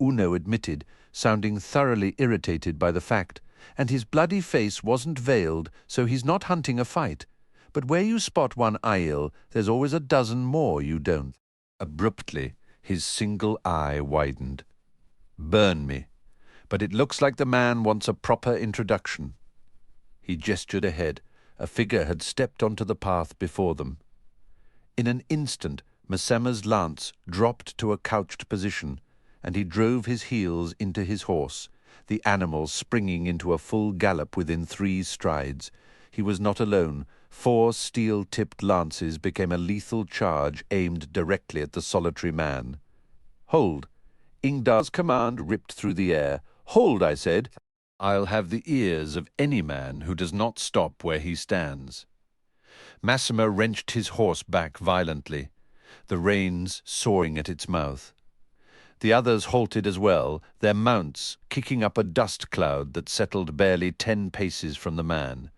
Uno admitted, sounding thoroughly irritated by the fact, "and his bloody face wasn't veiled, so he's not hunting a fight. But where you spot one Aiel, there's always a dozen more you don't." Abruptly, his single eye widened. "Burn me. But it looks like the man wants a proper introduction." He gestured ahead. A figure had stepped onto the path before them. In an instant, Masema's lance dropped to a couched position, and he drove his heels into his horse, the animal springing into a full gallop within 3 strides. He was not alone. 4 steel-tipped lances became a lethal charge aimed directly at the solitary man. "Hold!" Ingtar's command ripped through the air. "Hold, I said. I'll have the ears of any man who does not stop where he stands." Massima wrenched his horse back violently, the reins sawing at its mouth. The others halted as well, their mounts kicking up a dust cloud that settled barely 10 paces from the man,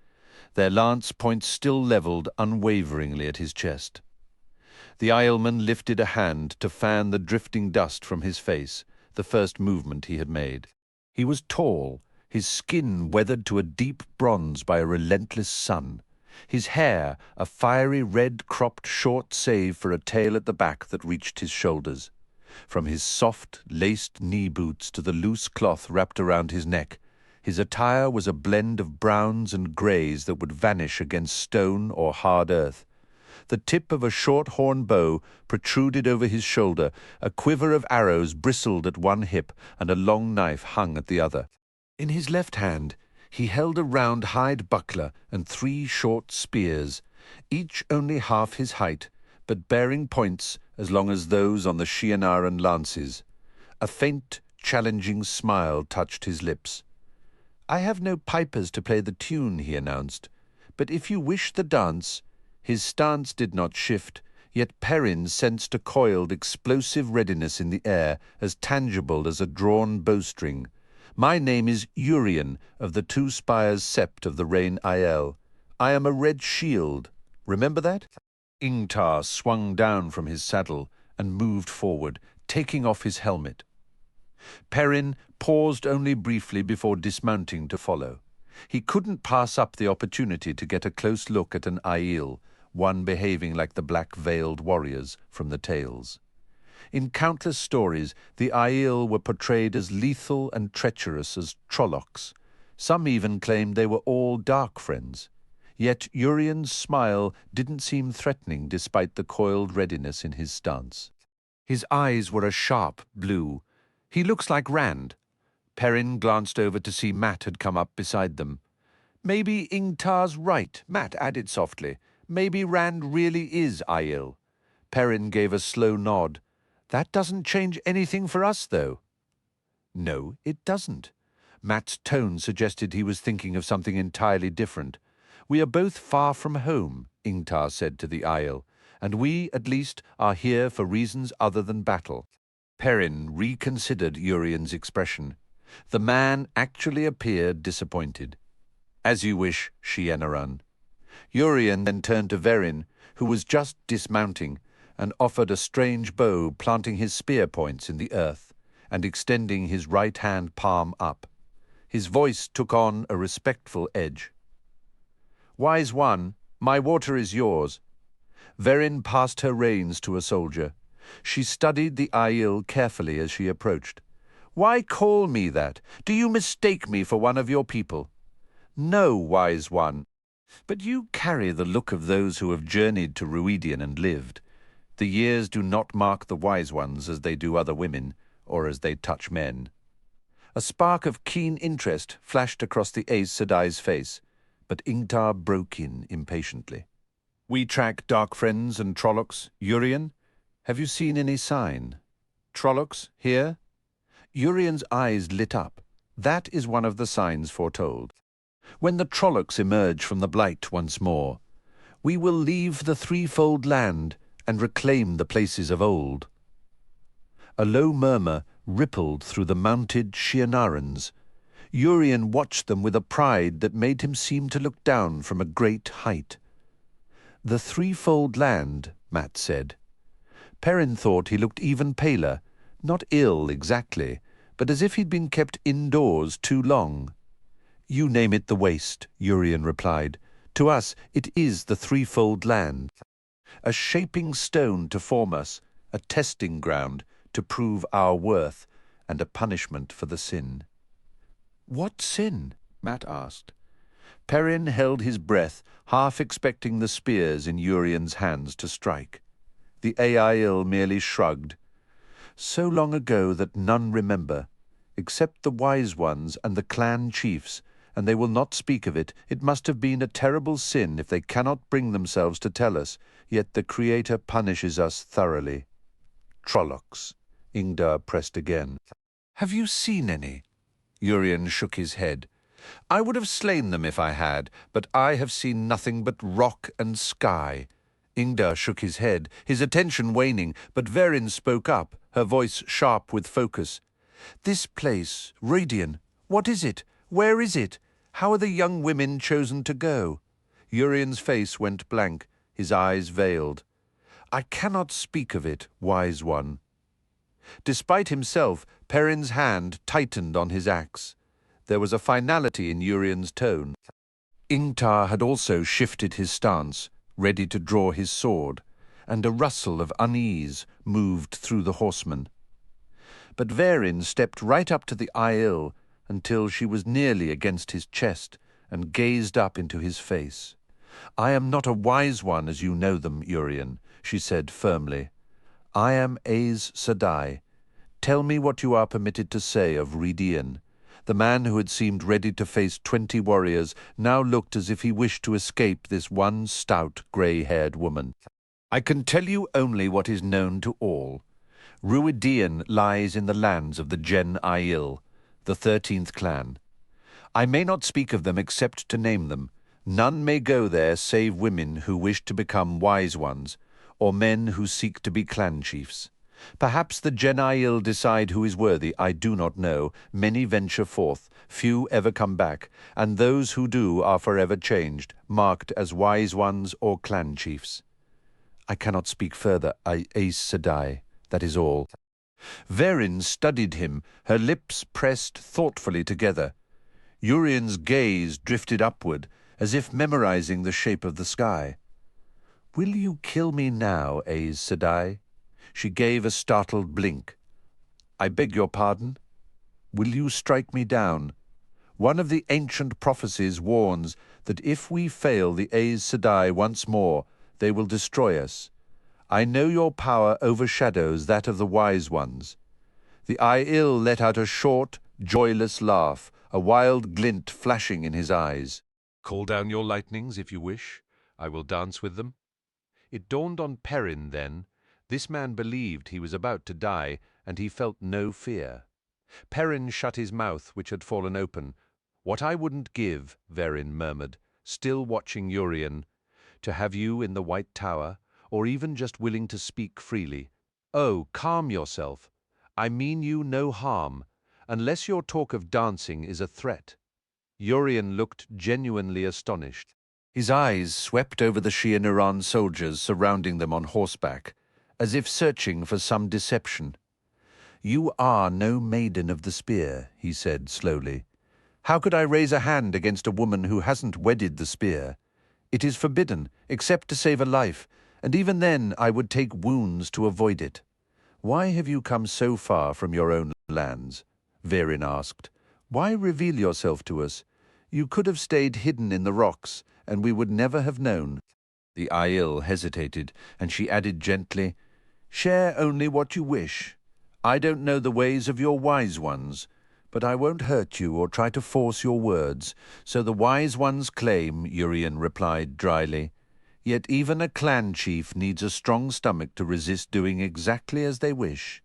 their lance points still levelled unwaveringly at his chest. The Aielman lifted a hand to fan the drifting dust from his face, the first movement he had made. He was tall, his skin weathered to a deep bronze by a relentless sun, his hair a fiery red cropped short save for a tail at the back that reached his shoulders. From his soft, laced knee boots to the loose cloth wrapped around his neck, his attire was a blend of browns and greys that would vanish against stone or hard earth. The tip of a short horn bow protruded over his shoulder, a quiver of arrows bristled at one hip, and a long knife hung at the other. In his left hand he held a round hide buckler and 3 short spears, each only half his height, but bearing points as long as those on the Shienaran lances. A faint, challenging smile touched his lips. "I have no pipers to play the tune," he announced, "but if you wish the dance—" His stance did not shift, yet Perrin sensed a coiled, explosive readiness in the air, as tangible as a drawn bowstring. "My name is Urien, of the 2 Spires Sept of the Rain Aiel. I am a red shield. Remember that?" Ingtar swung down from his saddle and moved forward, taking off his helmet. Perrin paused only briefly before dismounting to follow. He couldn't pass up the opportunity to get a close look at an Aiel, one behaving like the black-veiled warriors from the tales. In countless stories, the Aiel were portrayed as lethal and treacherous as Trollocs. Some even claimed they were all dark friends. Yet Urien's smile didn't seem threatening despite the coiled readiness in his stance. His eyes were a sharp blue. "He looks like Rand." Perrin glanced over to see Matt had come up beside them. "Maybe Ingtar's right," Matt added softly. "Maybe Rand really is Aiel." Perrin gave a slow nod. "That doesn't change anything for us, though." "No, it doesn't." Matt's tone suggested he was thinking of something entirely different. "We are both far from home," Ingtar said to the Aiel, "and we, at least, are here for reasons other than battle." Perrin reconsidered Urien's expression. The man actually appeared disappointed. "As you wish, Shienaran." Urien then turned to Verin, who was just dismounting, and offered a strange bow, planting his spear points in the earth and extending his right-hand palm up. His voice took on a respectful edge. "Wise one, my water is yours." Verin passed her reins to a soldier. She studied the Aiel carefully as she approached. "Why call me that? Do you mistake me for one of your people?" "No, wise one. But you carry the look of those who have journeyed to Ruidian and lived. The years do not mark the wise ones as they do other women, or as they touch men." A spark of keen interest flashed across the Aes Sedai's face, but Ingtar broke in impatiently. "We track dark friends and Trollocs. Urien, have you seen any sign? Trollocs, here?" Urien's eyes lit up. That is one of the signs foretold. "When the Trollocs emerge from the blight once more, we will leave the threefold land and reclaim the places of old." A low murmur rippled through the mounted Shienarans. Urien watched them with a pride that made him seem to look down from a great height. "The threefold land," Matt said. Perrin thought he looked even paler, not ill exactly, but as if he'd been kept indoors too long. "You name it the waste," Urien replied. "To us it is the threefold land. A shaping stone to form us, a testing ground to prove our worth, and a punishment for the sin." "What sin?" Matt asked. Perrin held his breath, half expecting the spears in Urien's hands to strike. The Aiel merely shrugged. "So long ago that none remember, except the wise ones and the clan chiefs, and they will not speak of it. It must have been a terrible sin if they cannot bring themselves to tell us, yet the Creator punishes us thoroughly." "Trollocs," Ingtar pressed again. "Have you seen any?" Urien shook his head. "I would have slain them if I had, but I have seen nothing but rock and sky." Ingtar shook his head, his attention waning, but Verin spoke up, her voice sharp with focus. "This place, Ruidian, what is it? Where is it? How are the young women chosen to go?" Urien's face went blank, his eyes veiled. "I cannot speak of it, wise one." Despite himself, Perrin's hand tightened on his axe. There was a finality in Urien's tone. Ingtar had also shifted his stance, ready to draw his sword, and a rustle of unease moved through the horsemen. But Verin stepped right up to the Aiel until she was nearly against his chest and gazed up into his face. I am not a wise one as you know them, Urien, she said firmly. I am Aes Sedai. Tell me what you are permitted to say of Rhuidean. The man who had seemed ready to face 20 warriors now looked as if he wished to escape this one stout, grey-haired woman. I can tell you only what is known to all. Rhuidean lies in the lands of the Gen Aiel, the 13th clan. I may not speak of them except to name them. None may go there save women who wish to become wise ones, or men who seek to be clan chiefs. Perhaps the Gen Aiel decide who is worthy, I do not know. Many venture forth, few ever come back, and those who do are forever changed, marked as wise ones or clan chiefs. I cannot speak further, Aes Sedai, that is all. Verin studied him, her lips pressed thoughtfully together. Urien's gaze drifted upward, as if memorizing the shape of the sky. Will you kill me now, Aes Sedai? She gave a startled blink. I beg your pardon? Will you strike me down? One of the ancient prophecies warns that if we fail the Aes Sedai once more, they will destroy us. I know your power overshadows that of the wise ones. The Aiel let out a short, joyless laugh, a wild glint flashing in his eyes. Call down your lightnings if you wish. I will dance with them. It dawned on Perrin then. This man believed he was about to die, and he felt no fear. Perrin shut his mouth, which had fallen open. What I wouldn't give, Verin murmured, still watching Urien, to have you in the White Tower, or even just willing to speak freely. Oh, calm yourself. I mean you no harm, unless your talk of dancing is a threat. Urien looked genuinely astonished. His eyes swept over the Shia-Niran soldiers surrounding them on horseback, as if searching for some deception. You are no maiden of the spear, he said slowly. How could I raise a hand against a woman who hasn't wedded the spear? It is forbidden, except to save a life, and even then I would take wounds to avoid it. Why have you come so far from your own lands? Verin asked. Why reveal yourself to us? You could have stayed hidden in the rocks, and we would never have known. The Aiel hesitated, and she added gently, Share only what you wish. I don't know the ways of your wise ones, but I won't hurt you or try to force your words. So the wise ones claim, Urien replied dryly. Yet even a clan chief needs a strong stomach to resist doing exactly as they wish.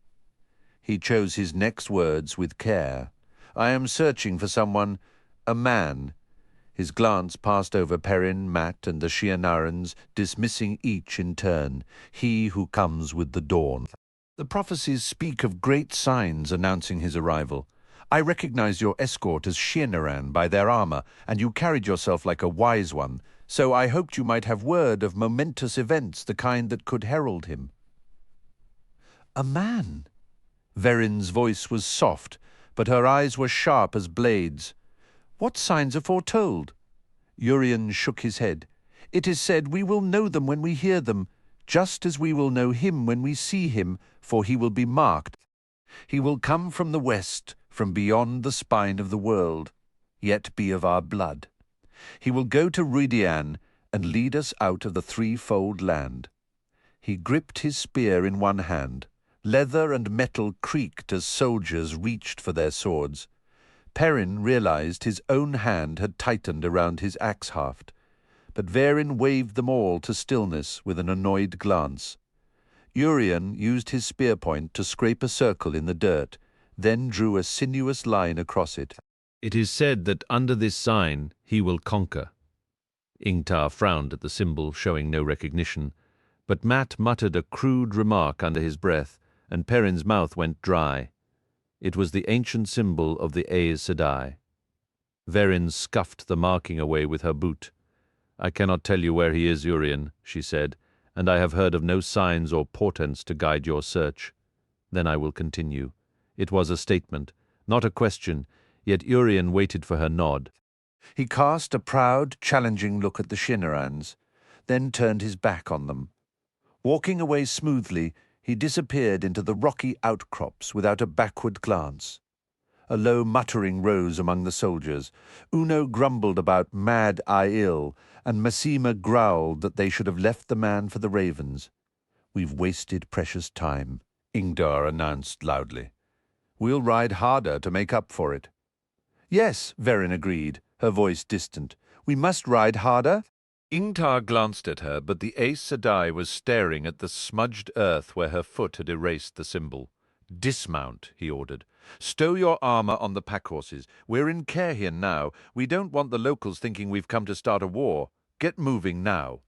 He chose his next words with care. I am searching for someone, a man. His glance passed over Perrin, Mat, and the Shia-Narans, dismissing each in turn, he who comes with the dawn. The prophecies speak of great signs announcing his arrival. I recognize your escort as Shia-Naran by their armor, and you carried yourself like a wise one, so I hoped you might have word of momentous events, the kind that could herald him. A man? Verin's voice was soft, but her eyes were sharp as blades. What signs are foretold? Urien shook his head. It is said we will know them when we hear them, just as we will know him when we see him, for he will be marked. He will come from the west, from beyond the spine of the world, yet be of our blood. He will go to Rhuidean and lead us out of the threefold land. He gripped his spear in one hand. Leather and metal creaked as soldiers reached for their swords. Perrin realized his own hand had tightened around his axe haft, but Verin waved them all to stillness with an annoyed glance. Urien used his spear point to scrape a circle in the dirt, then drew a sinuous line across it. It is said that under this sign he will conquer. Ingtar frowned at the symbol, showing no recognition, but Mat muttered a crude remark under his breath, and Perrin's mouth went dry. It was the ancient symbol of the Aes Sedai. Verin scuffed the marking away with her boot. I cannot tell you where he is, Urien, she said, and I have heard of no signs or portents to guide your search. Then I will continue. It was a statement, not a question, yet Urien waited for her nod. He cast a proud, challenging look at the Shia-Narans, then turned his back on them. Walking away smoothly, he disappeared into the rocky outcrops without a backward glance. A low muttering rose among the soldiers. Uno grumbled about mad I ill, and Massima growled that they should have left the man for the ravens. "We've wasted precious time," Ingdar announced loudly. "We'll ride harder to make up for it." "Yes," Verin agreed, her voice distant. "We must ride harder." Ingtar glanced at her, but the Aes Sedai was staring at the smudged earth where her foot had erased the symbol. "Dismount," he ordered. "Stow your armor on the pack-horses. We're in Cairhien now. We don't want the locals thinking we've come to start a war. Get moving now."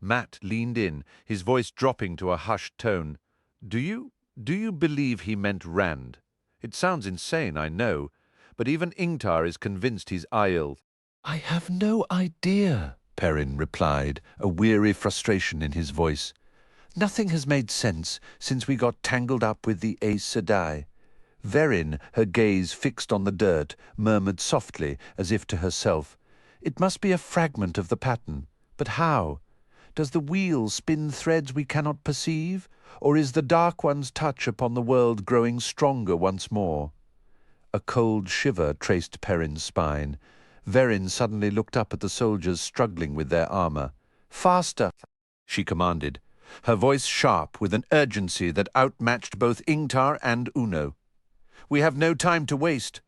Matt leaned in, his voice dropping to a hushed tone. Do you believe he meant Rand? It sounds insane, I know, but even Ingtar is convinced he's Aiel." "I have no idea," Perrin replied, a weary frustration in his voice. "Nothing has made sense since we got tangled up with the Aes Sedai." Verin, her gaze fixed on the dirt, murmured softly, as if to herself, "It must be a fragment of the pattern. But how? Does the wheel spin threads we cannot perceive? Or is the Dark One's touch upon the world growing stronger once more?" A cold shiver traced Perrin's spine. Verin suddenly looked up at the soldiers struggling with their armor. "Faster!" she commanded, her voice sharp with an urgency that outmatched both Ingtar and Uno. "We have no time to waste."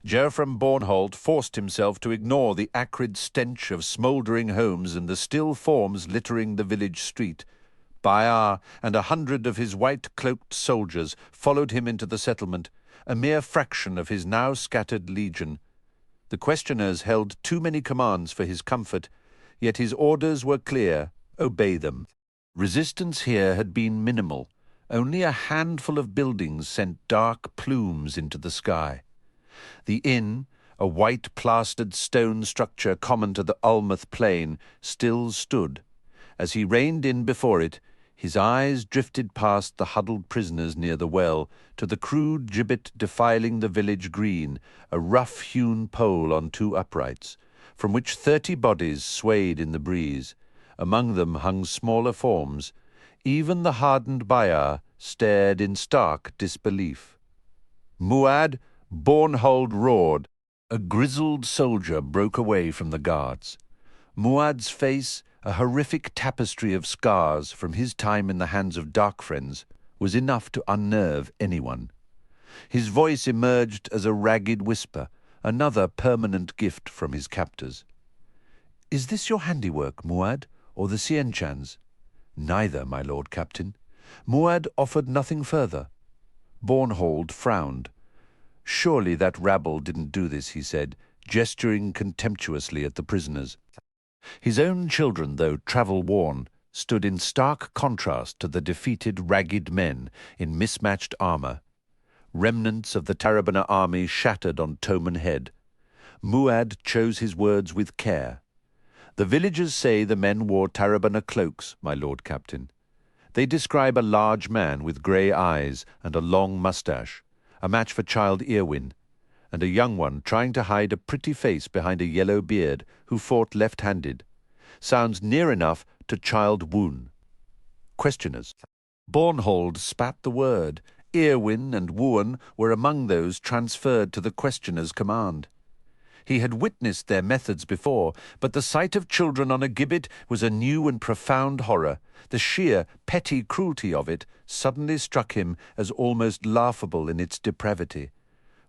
Gerfram Bornhold forced himself to ignore the acrid stench of smouldering homes and the still forms littering the village street. Bayar and 100 of his white-cloaked soldiers followed him into the settlement, a mere fraction of his now scattered legion. The questioners held too many commands for his comfort, yet his orders were clear: obey them. Resistance here had been minimal. Only a handful of buildings sent dark plumes into the sky. The inn, a white-plastered stone structure common to the Ulmuth plain, still stood. As he reined in before it, his eyes drifted past the huddled prisoners near the well to the crude gibbet defiling the village green, a rough-hewn pole on 2 uprights, from which 30 bodies swayed in the breeze. Among them hung smaller forms. Even the hardened Bayar stared in stark disbelief. "Muad!" Bornhold roared. A grizzled soldier broke away from the guards. Muad's face, a horrific tapestry of scars from his time in the hands of dark friends, was enough to unnerve anyone. His voice emerged as a ragged whisper, another permanent gift from his captors. "Is this your handiwork, Muad, or the Sienchans?" "Neither, my lord captain." Muad offered nothing further. Bornhold frowned. "Surely that rabble didn't do this," he said, gesturing contemptuously at the prisoners. His own children, though travel-worn, stood in stark contrast to the defeated ragged men in mismatched armor. Remnants of the Tarabana army shattered on Toman Head. Muad chose his words with care. "The villagers say the men wore Tarabana cloaks, my lord captain. They describe a large man with grey eyes and a long moustache, a match for Child Eowyn, and a young one trying to hide a pretty face behind a yellow beard who fought left-handed. Sounds near enough to Child Woon." Questioners. Bornhold spat the word. Eowyn and Woon were among those transferred to the questioner's command. He had witnessed their methods before, but the sight of children on a gibbet was a new and profound horror. The sheer, petty cruelty of it suddenly struck him as almost laughable in its depravity.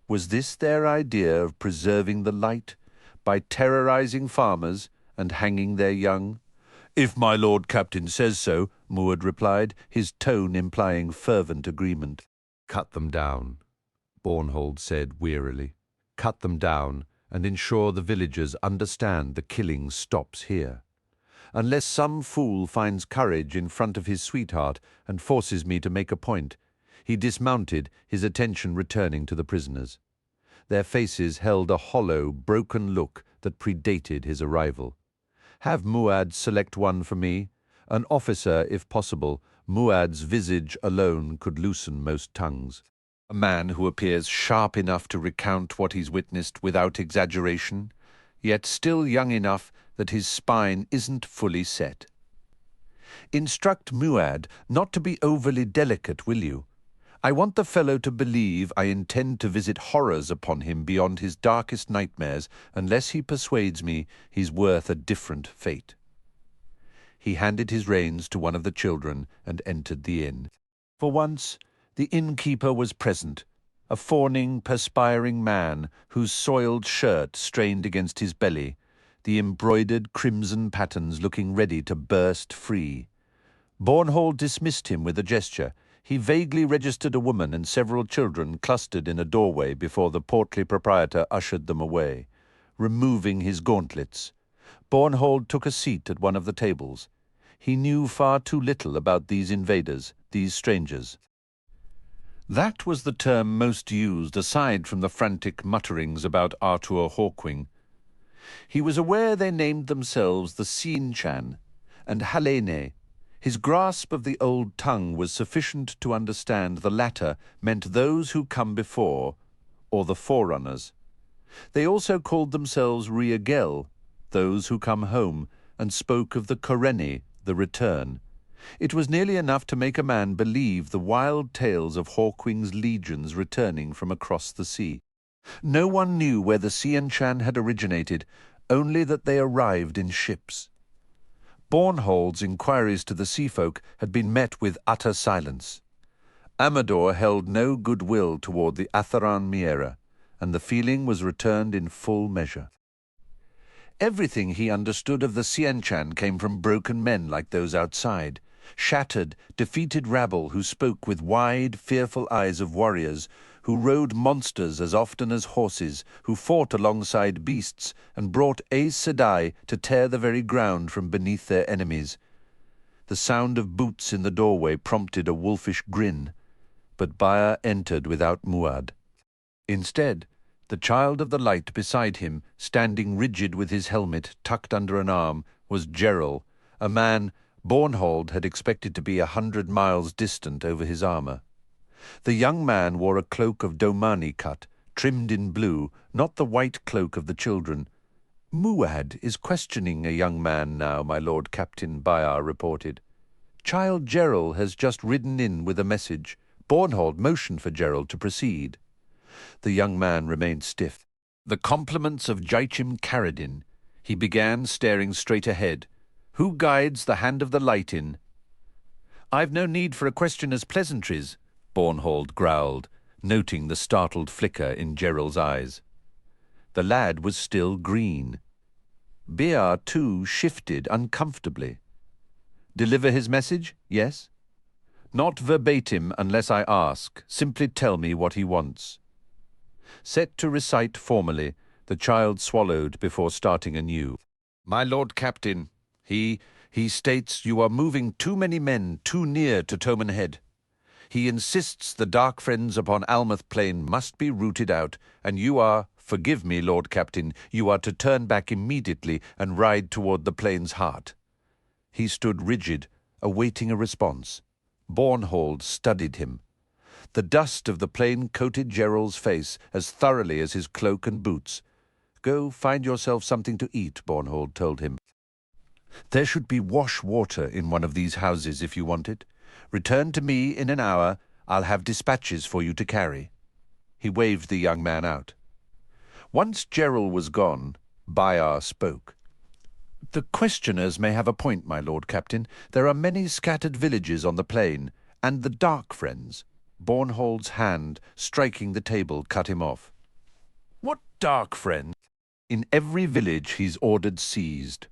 Was this their idea of preserving the light? By terrorizing farmers and hanging their young? "If my lord captain says so," Muad replied, his tone implying fervent agreement. "Cut them down," Bornhold said wearily. "Cut them down and ensure the villagers understand the killing stops here. Unless some fool finds courage in front of his sweetheart and forces me to make a point." He dismounted, his attention returning to the prisoners. Their faces held a hollow, broken look that predated his arrival. "Have Muad select one for me. An officer, if possible. Muad's visage alone could loosen most tongues. A man who appears sharp enough to recount what he's witnessed without exaggeration, yet still young enough that his spine isn't fully set. Instruct Muad not to be overly delicate, will you? I want the fellow to believe I intend to visit horrors upon him beyond his darkest nightmares, unless he persuades me he's worth a different fate." He handed his reins to one of the children and entered the inn. For once, the innkeeper was present, a fawning, perspiring man whose soiled shirt strained against his belly, the embroidered crimson patterns looking ready to burst free. Bornhold dismissed him with a gesture. He vaguely registered a woman and several children clustered in a doorway before the portly proprietor ushered them away. Removing his gauntlets, Bornhold took a seat at one of the tables. He knew far too little about these invaders, these strangers. That was the term most used, aside from the frantic mutterings about Arthur Hawkwing. He was aware they named themselves the Sien-chan and Halene. His grasp of the old tongue was sufficient to understand the latter meant those who come before, or the forerunners. They also called themselves Riegel, those who come home, and spoke of the Koreni, the return. It was nearly enough to make a man believe the wild tales of Hawkwing's legions returning from across the sea. No one knew where the Sien-chan had originated, only that they arrived in ships. Bornhold's inquiries to the seafolk had been met with utter silence. Amador held no goodwill toward the Atharan Miera, and the feeling was returned in full measure. Everything he understood of the Sien-chan came from broken men like those outside, shattered, defeated rabble who spoke with wide, fearful eyes of warriors, who rode monsters as often as horses, who fought alongside beasts, and brought Aes Sedai to tear the very ground from beneath their enemies. The sound of boots in the doorway prompted a wolfish grin, but Baia entered without Muad. Instead, the child of the light beside him, standing rigid with his helmet tucked under an arm, was Gerald, a man Bornhold had expected to be 100 miles distant over his armor. The young man wore a cloak of Domani cut, trimmed in blue, not the white cloak of the children. "Muad is questioning a young man now, my lord Captain," Baia reported. "Child Gerald has just ridden in with a message." Bornhold motioned for Gerald to proceed. The young man remained stiff. "The compliments of Jaichim Karadin," he began, staring straight ahead. "Who guides the hand of the light in?" "I've no need for a questioner's pleasantries," Bornhold growled, noting the startled flicker in Gerald's eyes. The lad was still green. Baia, too, shifted uncomfortably. "Deliver his message, yes?" "Not verbatim unless I ask. Simply tell me what he wants." Set to recite formally, the child swallowed before starting anew. "My lord Captain, he states you are moving too many men too near to Toman Head. He insists the Dark Friends upon Almouth Plain must be rooted out, and you are, forgive me, Lord Captain, you are to turn back immediately and ride toward the plain's heart." He stood rigid, awaiting a response. Bornhold studied him. The dust of the plain coated Gerald's face as thoroughly as his cloak and boots. "Go find yourself something to eat," Bornhold told him. "There should be wash water in one of these houses if you want it. Return to me in an hour. I'll have dispatches for you to carry." He waved the young man out. Once Gerald was gone, Baia spoke. "The questioners may have a point, my lord Captain. There are many scattered villages on the plain, and the Dark Friends." Bornhold's hand, striking the table, cut him off. "What Dark Friends?" "In every village he's ordered seized.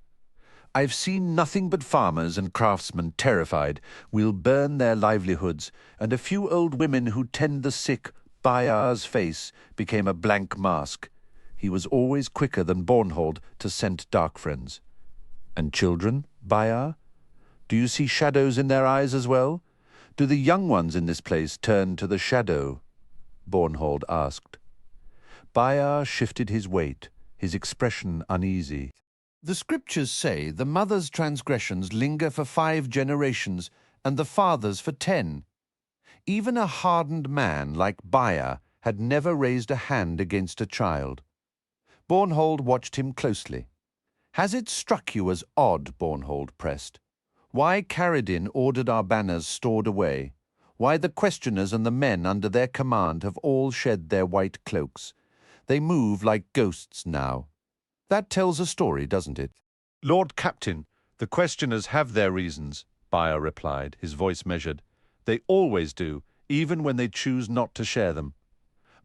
I've seen nothing but farmers and craftsmen terrified. We'll burn their livelihoods, and a few old women who tend the sick." Baia's face became a blank mask. He was always quicker than Bornhold to scent Dark Friends. "And children, Baia? Do you see shadows in their eyes as well? Do the young ones in this place turn to the shadow?" Bornhold asked. Baia shifted his weight, his expression uneasy. "The scriptures say the mother's transgressions linger for 5 generations and the father's for 10. Even a hardened man like Baia had never raised a hand against a child." Bornhold watched him closely. "Has it struck you as odd," Bornhold pressed, "why Karadin ordered our banners stored away? Why, the questioners and the men under their command have all shed their white cloaks. They move like ghosts now. That tells a story, doesn't it? Lord Captain, the questioners have their reasons, Bayer replied, his voice measured. They always do, even when they choose not to share them.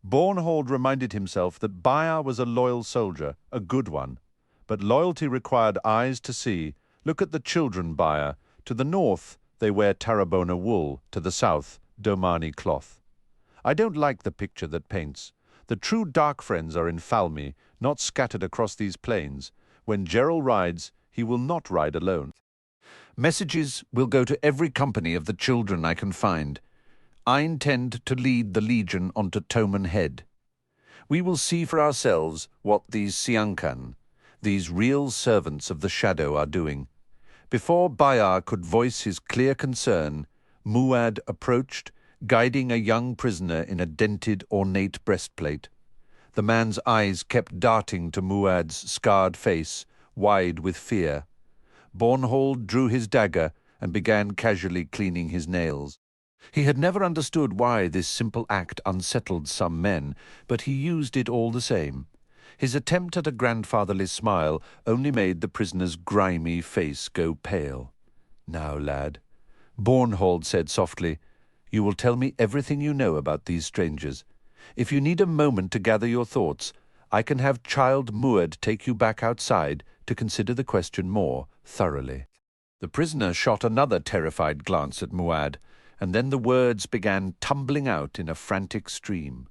Bornhold reminded himself that Bayer was a loyal soldier, a good one. But loyalty required eyes to see. Look at the children, Bayer. To the north, they wear Tarrabona wool. To the south, Domani cloth. I don't like the picture that paints. The true dark friends are in Falmey, not scattered across these plains. When Gerald rides, he will not ride alone. Messages will go to every company of the children I can find. I intend to lead the legion onto Toman Head. We will see for ourselves what these Siankan, these real servants of the shadow, are doing. Before Bayar could voice his clear concern, Muad approached, guiding a young prisoner in a dented, ornate breastplate. The man's eyes kept darting to Muad's scarred face, wide with fear. Bornhold drew his dagger and began casually cleaning his nails. He had never understood why this simple act unsettled some men, but he used it all the same. His attempt at a grandfatherly smile only made the prisoner's grimy face go pale. "Now, lad," Bornhold said softly, "you will tell me everything you know about these strangers. If you need a moment to gather your thoughts, I can have Child Muad take you back outside to consider the question more thoroughly." The prisoner shot another terrified glance at Muad, and then the words began tumbling out in a frantic stream.